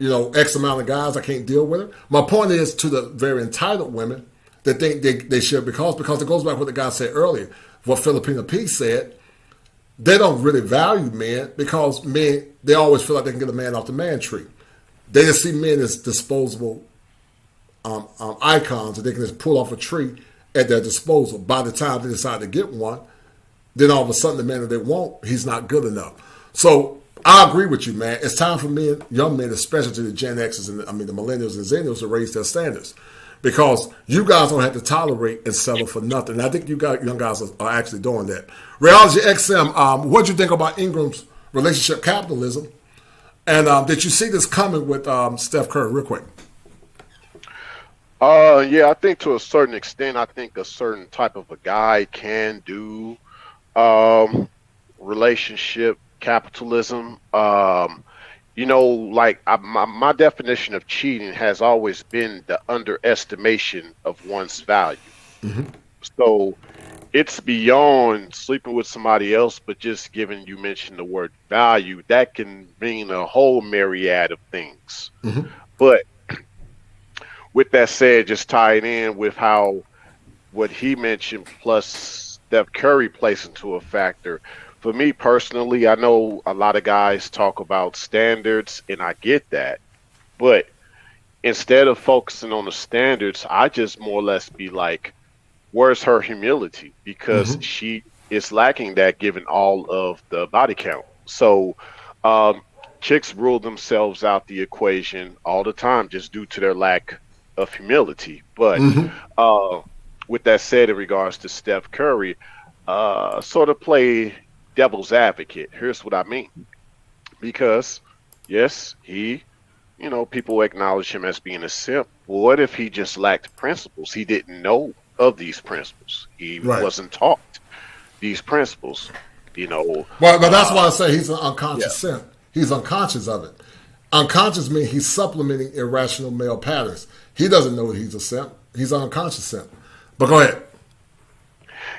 Speaker 3: X amount of guys, I can't deal with her? My point is to the very entitled women that think they should, because it goes back to what the guy said earlier, what Filipina P said, they don't really value men because men, they always feel like they can get a man off the man tree. They just see men as disposable icons that they can just pull off a tree at their disposal. By the time they decide to get one, then all of a sudden the man that they want, he's not good enough. So I agree with you, man. It's time for men, young men, especially to the Gen X's and the millennials and Zennials, to raise their standards. Because you guys don't have to tolerate and settle for nothing. And I think you young guys are actually doing that. Reality XM, what did you think about Ingram's relationship capitalism? And did you see this coming with Steph Curry, real quick?
Speaker 9: Yeah, I think to a certain extent, I think a certain type of a guy can do relationship capitalism. My definition of cheating has always been the underestimation of one's value. So it's beyond sleeping with somebody else, but just given you mentioned the word value, that can mean a whole myriad of things. But with that said, just tie it in with how what he mentioned plus Steph Curry plays into a factor. For me personally, I know a lot of guys talk about standards, and I get that. But instead of focusing on the standards, I just more or less be like, where's her humility? Because she is lacking that given all of the body count. So chicks rule themselves out the equation all the time just due to their lack of humility. But with that said, in regards to Steph Curry, sort of play devil's advocate. Here's what I mean. Because, yes, he, people acknowledge him as being a simp. Well, what if he just lacked principles? He didn't know of these principles. He wasn't taught these principles, Well,
Speaker 3: but that's why I say he's an unconscious simp. He's unconscious of it. Unconscious means he's supplementing irrational male patterns. He doesn't know he's a simp. He's an unconscious simp. But go ahead.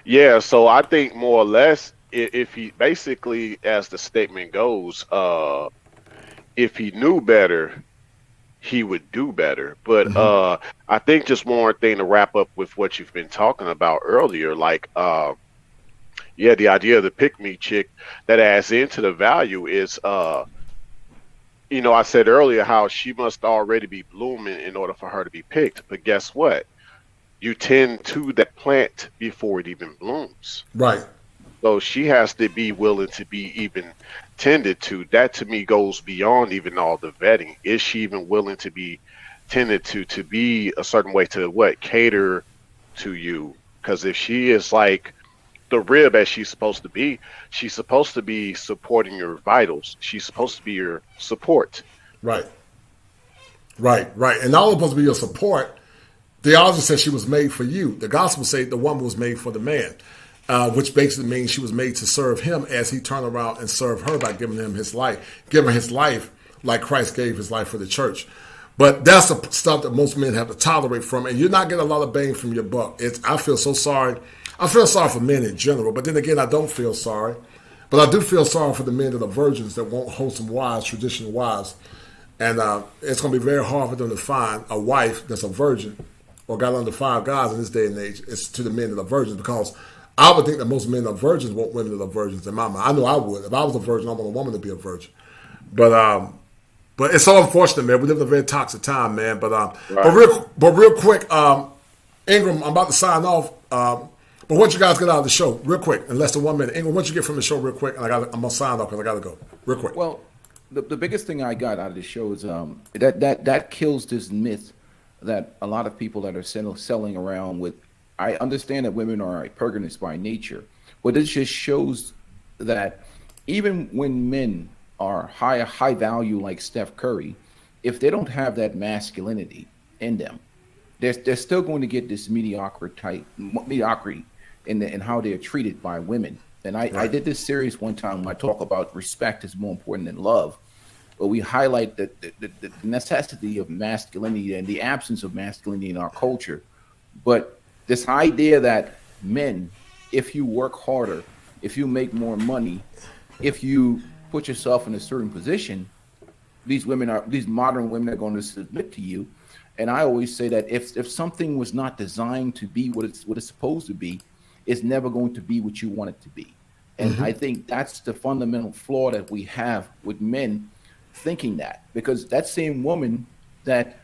Speaker 9: Yeah, so I think more or less, if he basically, as the statement goes, if he knew better, he would do better. But I think just one more thing to wrap up with what you've been talking about earlier, like yeah, the idea of the pick me chick that adds into the value is you know, I said earlier how she must already be blooming in order for her to be picked. But guess what? You tend to that plant before it even blooms.
Speaker 3: Right.
Speaker 9: So she has to be willing to be even tended to. That to me goes beyond even all the vetting. Is she even willing to be tended to be a certain way, to what, cater to you? Because if she is like the rib as she's supposed to be supporting your vitals. She's supposed to be your support.
Speaker 3: Right. Right. And not only supposed to be your support, theology says she was made for you. The gospel say the woman was made for the man, which basically means she was made to serve him as he turned around and served her by giving him his life, giving his life like Christ gave his life for the church. But that's the stuff that most men have to tolerate from, and you're not getting a lot of bang from your buck. I feel so sorry. I feel sorry for men in general, but then again, I don't feel sorry. But I do feel sorry for the men that are virgins that won't wholesome wives, traditional wives. And it's going to be very hard for them to find a wife that's a virgin or got under 5 guys in this day and age. It's to the men that are virgins, because I would think that most men are virgins want women that are virgins in my mind. I know I would. If I was a virgin, I want a woman to be a virgin. But it's so unfortunate, man. We live in a very toxic time, man. But real quick, Ingram, I'm about to sign off. But once you guys get out of the show, real quick, in less than 1 minute, Ingram, once you get from the show, real quick, and I'm gonna sign off because I gotta go, real quick.
Speaker 13: Well, the biggest thing I got out of the show is that kills this myth that a lot of people that are selling around with. I understand that women are hypergamous by nature, but it just shows that even when men are high value like Steph Curry, if they don't have that masculinity in them, they're still going to get this mediocrity in how they're treated by women. And I did this series one time when I talk about respect is more important than love, but we highlight the necessity of masculinity and the absence of masculinity in our culture. But this idea that men, if you work harder, if you make more money, if you put yourself in a certain position, these modern women are going to submit to you. And I always say that if something was not designed to be what it's supposed to be, it's never going to be what you want it to be. And I think that's the fundamental flaw that we have with men thinking that, because that same woman that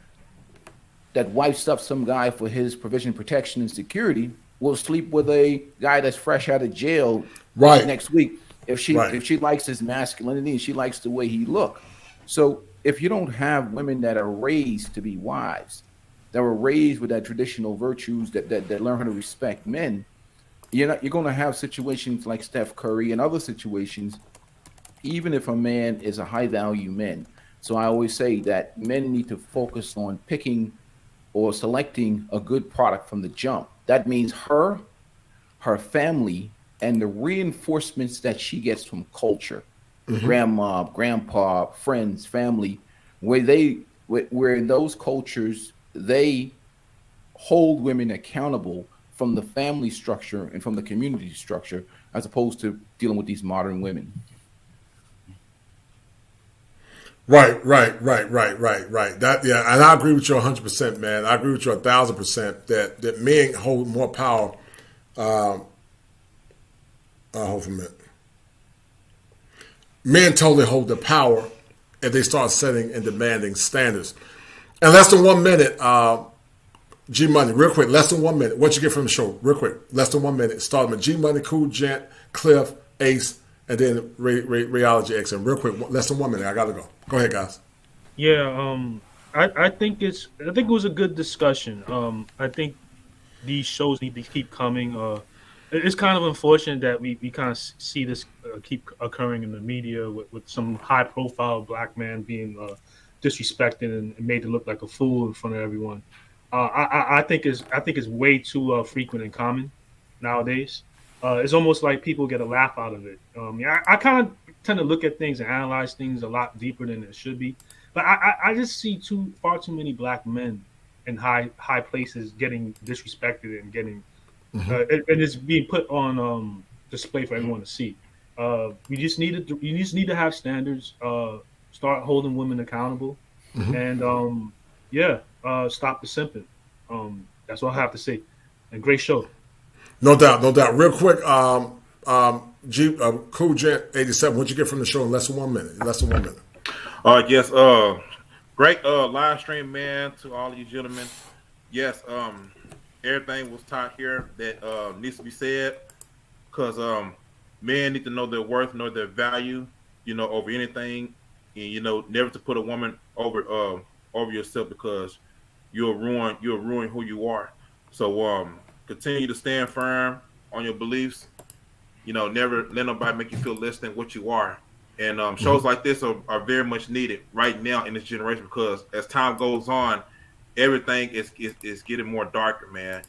Speaker 13: wipes up some guy for his provision, protection, and security will sleep with a guy that's fresh out of jail next week if she likes his masculinity and she likes the way he look. So if you don't have women that are raised to be wives, that were raised with that traditional virtues, that learn how to respect men, you're going to have situations like Steph Curry and other situations, even if a man is a high value man. So I always say that men need to focus on picking or selecting a good product from the jump. That means her family, and the reinforcements that she gets from culture, grandma, grandpa, friends, family, where in those cultures, they hold women accountable from the family structure and from the community structure, as opposed to dealing with these modern women.
Speaker 3: Right. That, yeah, and I agree with you 100%, man. I agree with you 1,000% that men hold more power. Hold for a minute. Men totally hold the power if they start setting and demanding standards. And less than 1 minute, G Money, real quick, less than 1 minute. What you get from the show, real quick, less than 1 minute. Starting with G Money, Cool Gent, Cliff, Ace, and then Reality X. And real quick, less than 1 minute. I gotta go. Go ahead, guys.
Speaker 6: Yeah, I think it was a good discussion. I think these shows need to keep coming. It's kind of unfortunate that we kind of see this keep occurring in the media with some high profile black man being disrespected and made to look like a fool in front of everyone. I think it's way too frequent and common nowadays. It's almost like people get a laugh out of it. I kind of tend to look at things and analyze things a lot deeper than it should be. But I just see far too many black men in high places getting disrespected and getting and it's being put on display for everyone to see. You just need to have standards. Start holding women accountable. And stop the simping. That's what I have to say. And great show.
Speaker 3: No doubt, no doubt. Real quick, Cool Gent 87. What'd you get from the show in less than 1 minute?
Speaker 7: Yes. Great live stream, man. To all of you gentlemen. Yes. Everything was taught here that needs to be said, because men need to know their worth, know their value, over anything, and never to put a woman over yourself, because you'll ruin who you are. So continue to stand firm on your beliefs. Never let nobody make you feel less than what you are. And shows like this are very much needed right now in this generation, because as time goes on, everything is getting more darker, man.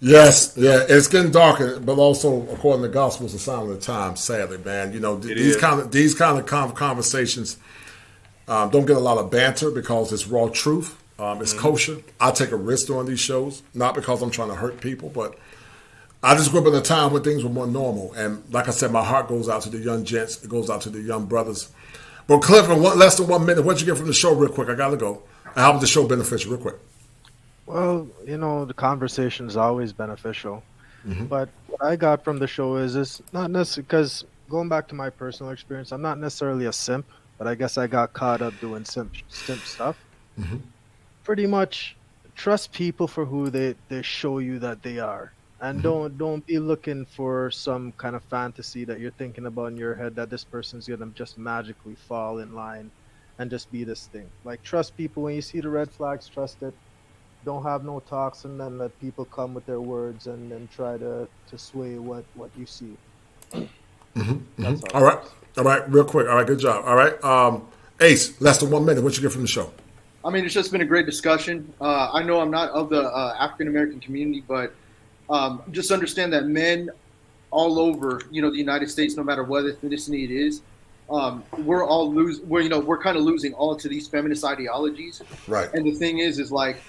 Speaker 3: Yes, yeah, it's getting darker, but also according to the gospel, it's a sign of the times. Sadly, man, these kind of conversations don't get a lot of banter because it's raw truth. It's kosher. I take a risk doing these shows, not because I'm trying to hurt people, but I just grew up in a time when things were more normal. And like I said, my heart goes out to the young gents. It goes out to the young brothers. But Cliff, in less than 1 minute, what'd you get from the show real quick? I got to go. And how was the show beneficial real quick?
Speaker 11: Well, the conversation is always beneficial. But what I got from the show is not necessarily, because going back to my personal experience, I'm not necessarily a simp, but I guess I got caught up doing simp stuff. Pretty much trust people for who they show you that they are. And don't be looking for some kind of fantasy that you're thinking about in your head that this person's going to just magically fall in line and just be this thing. Like, trust people. When you see the red flags, trust it. Don't have no talks, and then let people come with their words and then try to sway what you see.
Speaker 3: All right, real quick. All right, good job. All right, Ace, less than 1 minute. What you get from the show?
Speaker 10: I mean, it's just been a great discussion. I know I'm not of the African American community, but just understand that men all over, the United States, no matter what ethnicity it is, we're kind of losing all to these feminist ideologies.
Speaker 3: Right.
Speaker 10: And the thing is like,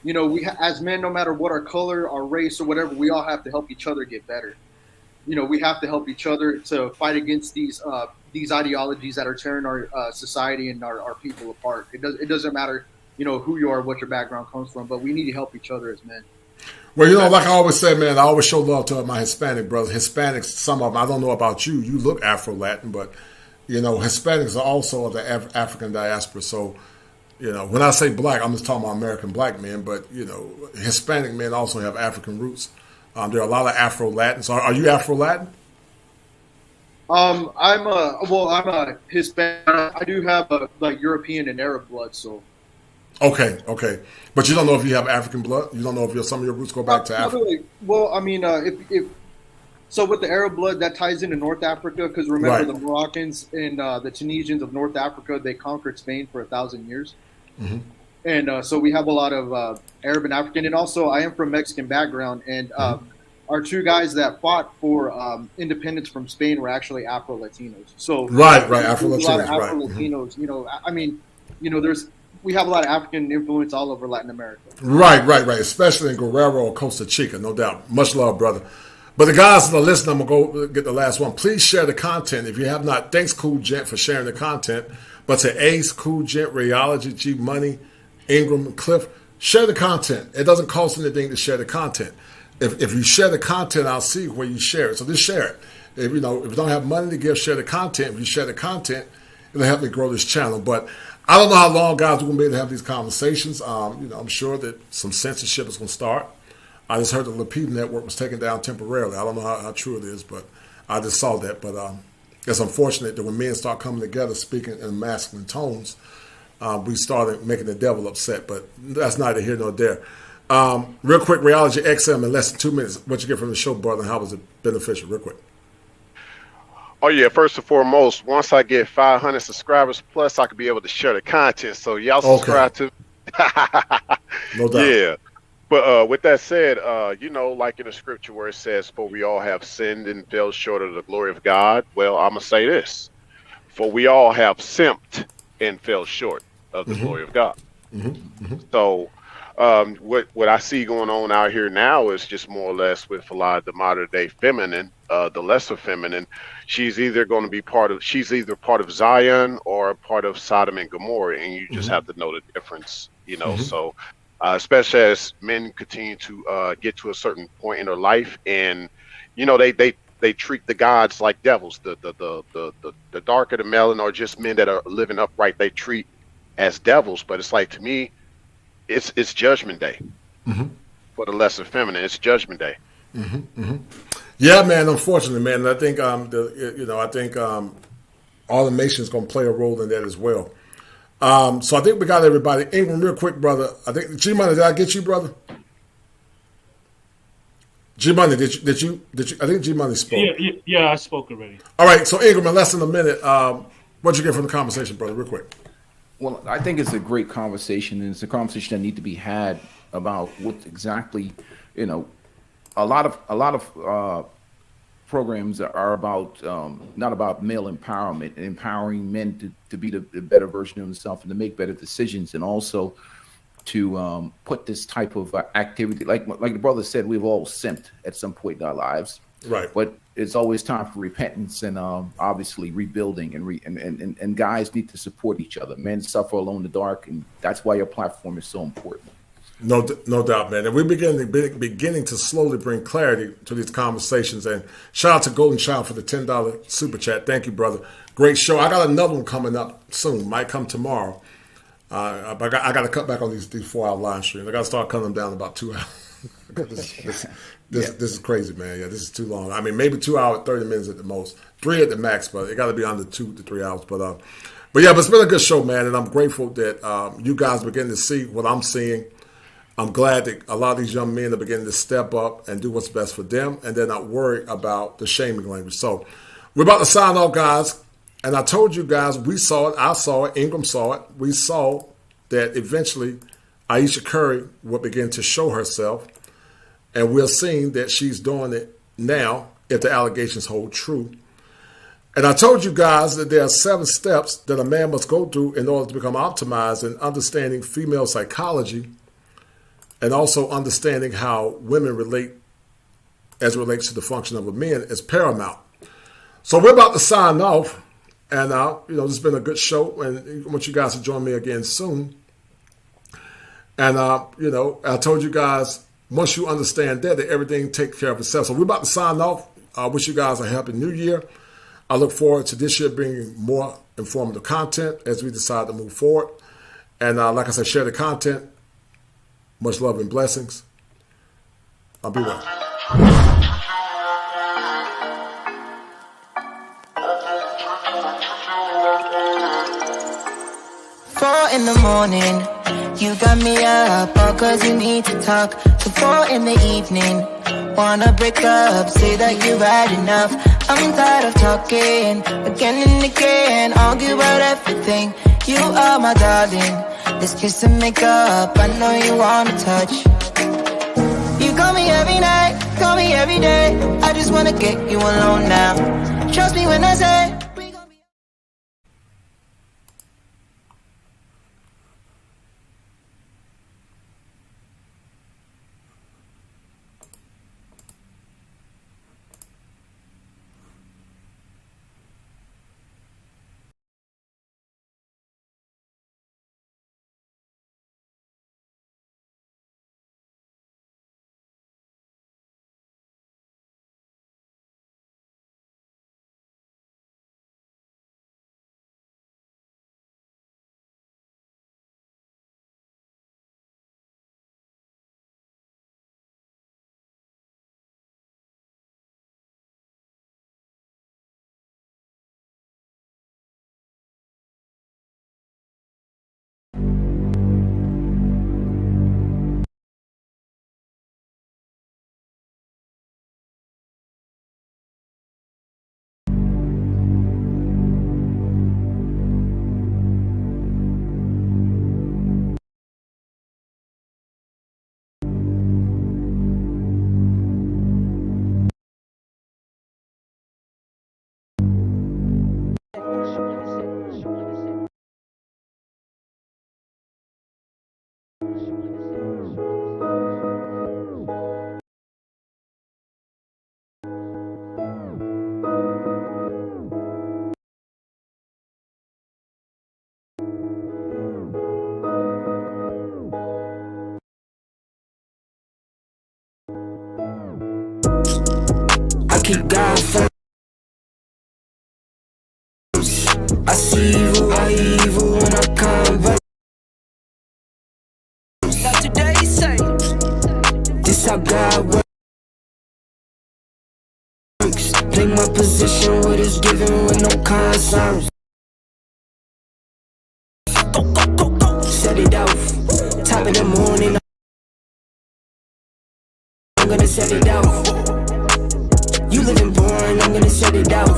Speaker 10: we as men, no matter what our color, our race, or whatever, we all have to help each other get better. We have to help each other to fight against these ideologies that are tearing our society and our people apart. It doesn't matter, who you are, what your background comes from, but we need to help each other as men.
Speaker 3: Well, like I always say, man, I always show love to my Hispanic brothers. Hispanics, some of them, I don't know about you. You look Afro-Latin, but, Hispanics are also of the African diaspora. So, when I say black, I'm just talking about American black men, but, Hispanic men also have African roots. There are a lot of Afro-Latins. Are you Afro-Latin?
Speaker 10: I'm a Hispanic. I do have European and Arab blood, so.
Speaker 3: Okay. But you don't know if you have African blood? You don't know if some of your roots go back to Africa?
Speaker 10: Really. Well, I mean, so with the Arab blood, that ties into North Africa, because remember the Moroccans and the Tunisians of North Africa, they conquered Spain for 1,000 years. And so we have a lot of Arab and African. And also, I am from Mexican background, and our two guys that fought for independence from Spain were actually Afro-Latinos. So
Speaker 3: right, Afro-Latinos,
Speaker 10: a lot of Afro-Latinos, I mean, we have a lot of African influence all over Latin America. Right.
Speaker 3: Especially in Guerrero or Costa Chica, no doubt. Much love, brother. But the guys that are listening, I'm going to go get the last one. Please share the content. If you have not, thanks, Cool Gent, for sharing the content. But to Ace, Cool Gent, Rayology, G Money, Ingram, and Cliff, share the content. It doesn't cost anything to share the content. If you share the content, I'll see where you share it. So just share it. If you don't have money to give, share the content. If you share the content, it'll help me grow this channel. But I don't know how long, guys, we're going to be able to have these conversations. I'm sure that some censorship is going to start. I just heard the Lapid Network was taken down temporarily. I don't know how true it is, but I just saw that. But it's unfortunate that when men start coming together speaking in masculine tones, we started making the devil upset. But that's neither here nor there. Real quick, Rayology XM in less than 2 minutes. What you get from the show, brother, and how was it beneficial? Real quick.
Speaker 9: Oh, yeah. First and foremost, once I get 500 subscribers plus, I could be able to share the content. So y'all subscribe to
Speaker 3: No doubt.
Speaker 9: Yeah. But with that said, like in the scripture where it says, for we all have sinned and fell short of the glory of God. Well, I'm going to say this. For we all have simped and fell short of the glory of God. So What I see going on out here now is just more or less with a lot of the modern day feminine, the lesser feminine. She's either part of Zion or part of Sodom and Gomorrah, and you just have to know the difference, you know. So, especially as men continue to get to a certain point in their life, and you know, they treat the gods like devils. The darker the melon, or just men that are living upright, they treat as devils. But it's like, to me, it's Judgment Day for the lesser feminine. It's Judgment Day.
Speaker 3: Yeah, man. Unfortunately, man, and I think automation is going to play a role in that as well. So I think we got everybody. Ingram, real quick, brother. I think G Money. Did I get you, brother? G Money, did you? I think G Money spoke.
Speaker 6: Yeah, I spoke already.
Speaker 3: All right. So Ingram, in less than a minute, what'd you get from the conversation, brother? Real quick.
Speaker 13: Well, I think it's a great conversation, and it's a conversation that needs to be had about what exactly, you know, a lot of programs are about not about male empowerment and empowering men to be the better version of themselves and to make better decisions, and also to put this type of activity, like the brother said, we've all simped at some point in our lives,
Speaker 3: right?
Speaker 13: But it's always time for repentance and obviously rebuilding, and guys need to support each other. Men suffer alone in the dark, and that's why your platform is so important.
Speaker 3: No doubt, man. And we're beginning to slowly bring clarity to these conversations. And shout out to Golden Child for the $10 super chat. Thank you, brother. Great show. I got another one coming up soon. Might come tomorrow. But I got to cut back on these 4-hour live streams. I got to start cutting them down to about 2 hours. This is crazy, man. Yeah, this is too long. I mean, maybe 2 hours, 30 minutes at the most, 3 at the max, but it got to be under 2 to 3 hours. But yeah, but it's been a good show, man. And I'm grateful that you guys begin to see what I'm seeing. I'm glad that a lot of these young men are beginning to step up and do what's best for them, and they're not worried about the shaming language. So we're about to sign off, guys. And I told you guys, we saw it, I saw it, Ingram saw it. We saw that eventually Ayesha Curry would begin to show herself, and we're seeing that she's doing it now if the allegations hold true. And I told you guys that there are 7 steps that a man must go through in order to become optimized in understanding female psychology, and also understanding how women relate as it relates to the function of a man is paramount. So we're about to sign off, and this has been a good show, and I want you guys to join me again soon. And I told you guys, once you understand that everything takes care of itself. So we're about to sign off. I wish you guys a happy new year. I look forward to this year bringing more informative content as we decide to move forward. And like I said, share the content. Much love and blessings. I'll be well.
Speaker 2: 4 in the morning, you got me up, all cause you need to talk. To 4 in the evening, wanna break up, say that you've had enough. I'm tired of talking, again and again, argue about everything. You are my darling, let's kiss and make up, I know you wanna touch. You call me every night, call me every day, I just wanna get you alone now. Trust me when I say
Speaker 1: I keep God first. I see evil, I evil when I converse. Not today, say. This how God works. Play my position, what is given with no concerns. Go, go, go, go. Set it off. Top of the morning, I'm gonna set it off. You living boring, I'm gonna set it off.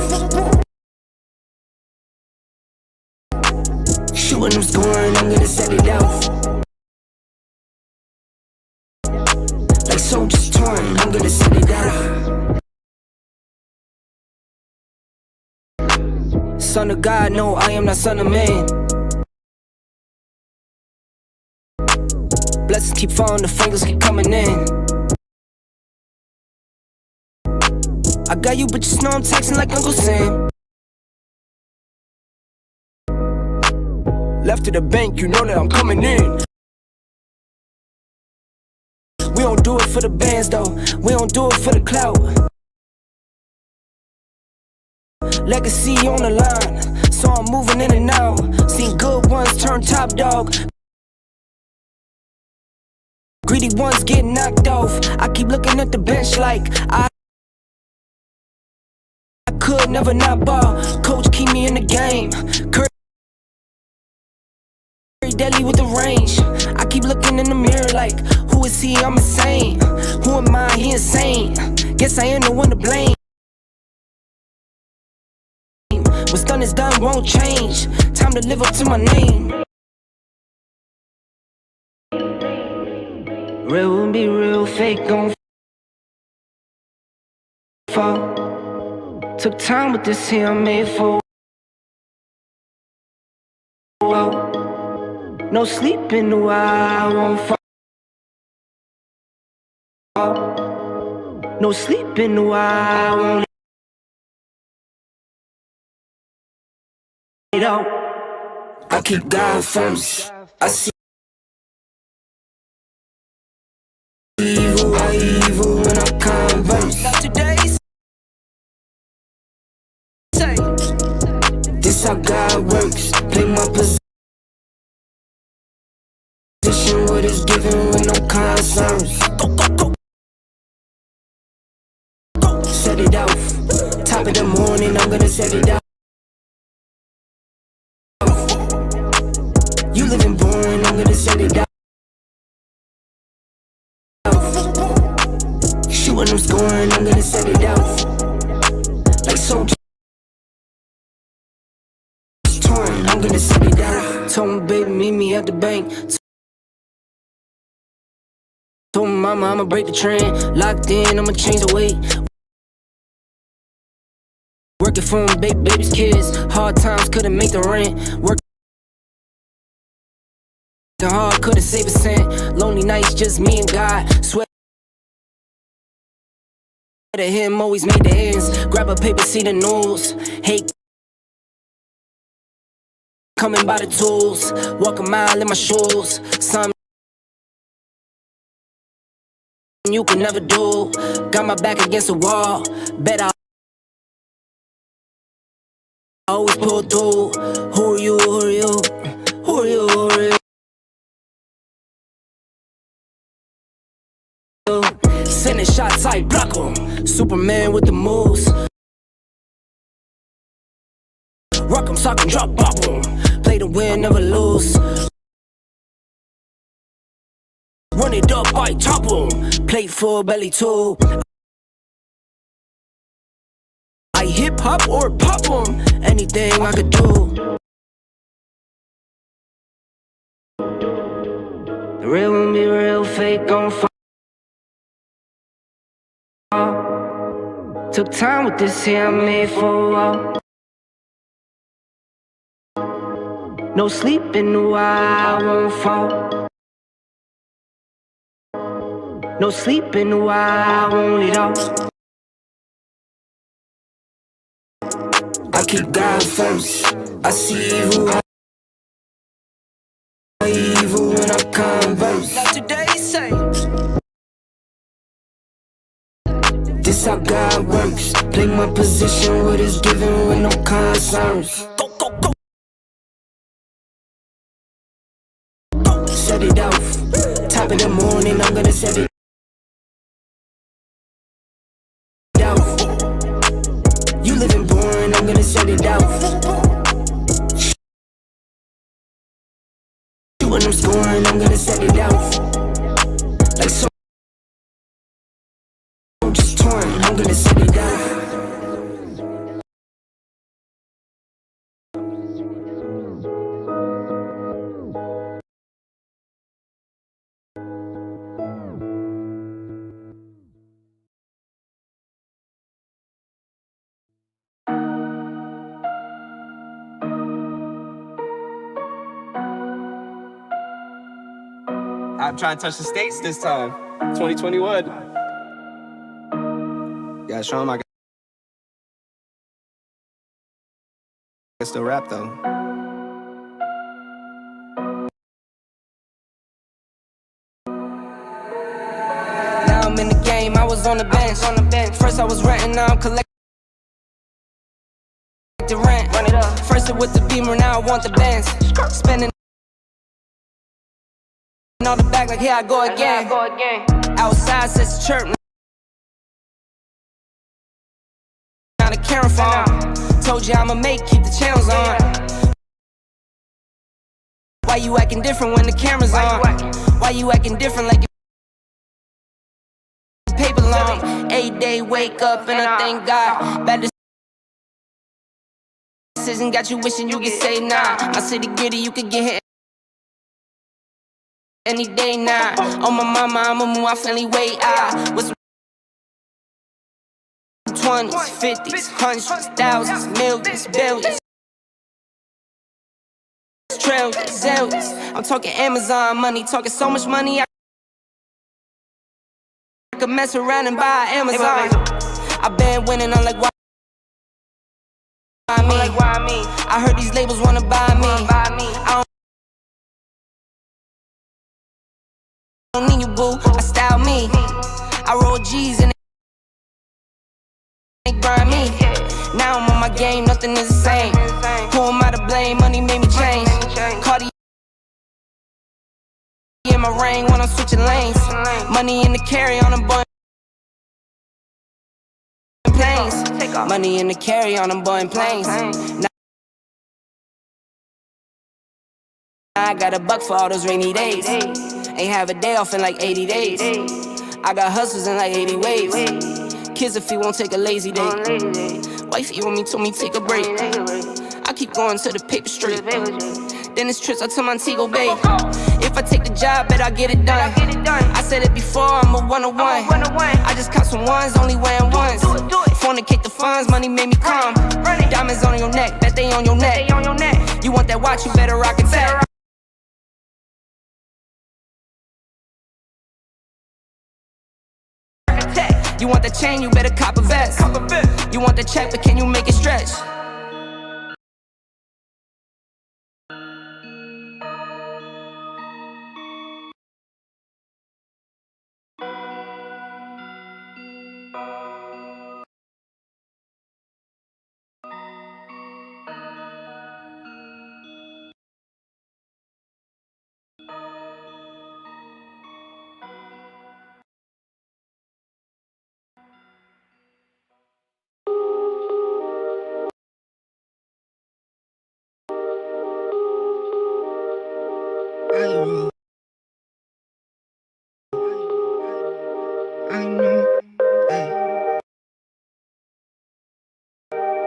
Speaker 1: Shooting, I'm scoring, I'm gonna set it off. Like soldiers torn, I'm gonna set it off. Son of God, no, I am not son of man. Blessings keep falling, the fingers keep coming in. I got you, but just know I'm texting like Uncle Sam. Left to the bank, you know that I'm coming in. We don't do it for the bands though, we don't do it for the clout. Legacy on the line, so I'm moving in and out. Seen good ones turn top dog, greedy ones get knocked off. I keep looking at the bench like I could never not ball. Coach keep me in the game. Curry deadly with the range. I keep looking in the mirror like, who is he? I'm insane. Who am I? He insane. Guess I am the one to blame. What's done is done, won't change. Time to live up to my name. Real will be real, fake gon' fall. Took time with this here, I'm made for. No sleeping while I won't fall. No sleeping while I won't lay down. I keep God first. I see evil, I evil when I converse. Not today's say. This how God works. Play my position, what is given with no concerns. Go, go, go. Go. Set it off. Top of the morning, I'm gonna set it off. You living boring, I'm gonna set it off. Shooting, I'm scoring, I'm gonna set it off. Like soldiers torn, I'm gonna set it off. Told my baby, meet me at the bank. Told my mama I'ma break the trend. Locked in, I'ma change the weight. Working for them, baby's kids. Hard times couldn't make the rent. Working hard, couldn't save a cent. Lonely nights, just me and God. Swear to him, always made the ends. Grab a paper, see the news. Hate coming by the tools. Walk a mile in my shoes. Some you can never do. Got my back against the wall. Bet I always pull through. Who are you? Who are you? Who are you? Who are you? Sending shots, I block 'em. Superman with the moves. Rock 'em, sock 'em, drop, pop 'em. Play to win, never lose. Run it up, I top 'em. Play full belly too. I hip hop or pop 'em. Anything I could do. The real won't be real, fake gon' fall. Took time with this here, I'm made for a while. No sleeping while I won't fall. No sleeping while I want it all. I keep God first. I see evil, evil when I converse. Like today's saints. This how God works. Play my position, what is given with no concerns. Go, go, go. Set it off. Top of the morning, I'm gonna set it off. You living boring, I'm gonna set it off. You when I'm scoring, I'm gonna set it off. Like so just torn, I'm gonna set it off.
Speaker 14: I'm trying to touch the states this time. 2021. Yeah, show him I can still rap though.
Speaker 1: Now I'm in the game, I was on the bench. First I was renting, now I'm collecting rent. Run it up. First it with the Beamer, now I want the Benz. Spending on the back like here I go again. Outside says the chirp. Now the camera phone. Told you I'ma keep the channels on. Why you acting different when the camera's on? Why you acting different like your paper long? 8 day wake up and I thank God. Bad decision got you wishing you could say nah. I city gritty, you could get hit any day now. On my mama, I'ma move my family way out. With some 20s, 50s, hundreds, thousands, millions, billions, trillions, zillions. I'm talking Amazon money, talking so much money I could mess around and buy Amazon. I've been winning, I'm like, why me? I heard these labels wanna buy me. I don't need you, boo, I style me. I roll G's and they grind me. Now I'm on my game, nothing is the same. Who am I to blame? Money made me change. Cardi in my ring when I'm switching lanes. Money in the carry on them boy planes. Money in the carry on them boy planes. Now I got $1 for all those rainy days. Ain't have a day off in like 80 days. I got hustles in like 80 ways. Kids if he won't take a lazy day. Wifey with me told me take a break. I keep going to the paper straight. Then it's trips out to Montego Bay. If I take the job, bet I get it done. I said it before, I'm a 101. I just caught some ones, only wearing ones. Fornicate the funds, money made me calm. Diamonds on your neck, bet they on your neck. You want that watch, you better rock it tag. You want that chain, you better cop a vest. You want the check, but can you make it stretch?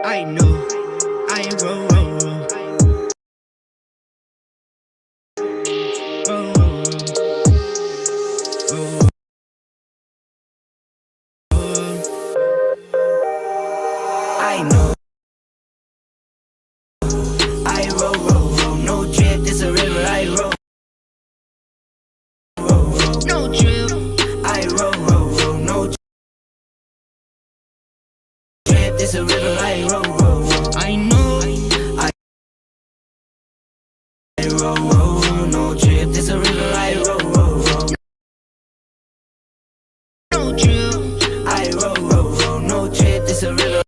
Speaker 2: I know, I roll, roll, roll. Roll, roll, roll.
Speaker 1: I know, I roll, roll, roll. No drip, this a river I roll. this a river I roll, roll, roll. I know, I roll, roll, roll, no trip, this a river I roll, roll, roll. No trip, I roll, roll, roll, no trip, this a river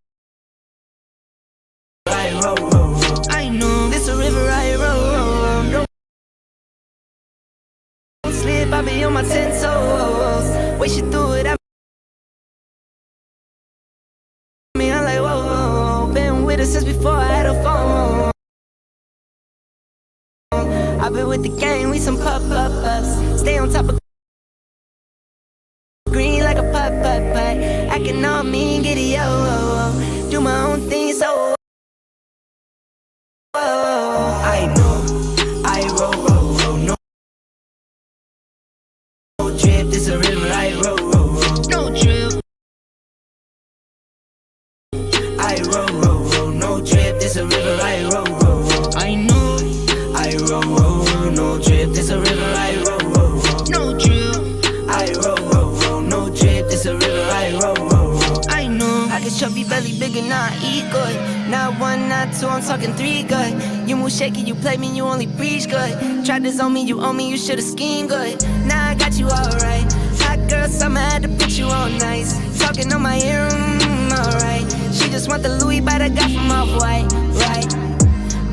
Speaker 1: I roll, roll, roll. I know, this a river I roll, roll, roll. Don't slip, I be on my 10 toes. Way she threw it at me, I'm like, whoa, whoa. Been with her since before I had a phone. I've been with the gang, we some pups. Stay on top of green like a putt. Acting all mean, giddy, yo. Do my own thing, so I know, I roll, no trip, this a river I roll, no trip. I roll, no trip, this a river I roll, I know, I roll, no trip, this a river I roll, no trip. I roll, no trip, this a river I roll, I know. I can chubby belly bigger, now I eat good. Not one, not two, I'm talking three good. You move shaky, you play me, you only preach good. Tried this on me, you should've schemed good. Now I got you alright. Hot girl summer, had to put you on nice. Talking on my ear, alright. She just want the Louis bite I got from Off-White, right?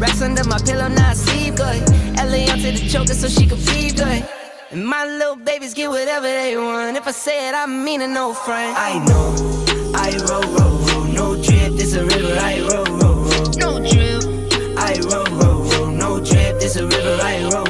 Speaker 1: Racks under my pillow, now I sleep good. LA onto the choker so she can breathe good. And my little babies get whatever they want. If I say it, I mean it, no front. I know, I roll, no trip, this a river I roll, no trip. I roll, no trip, this a river I roll.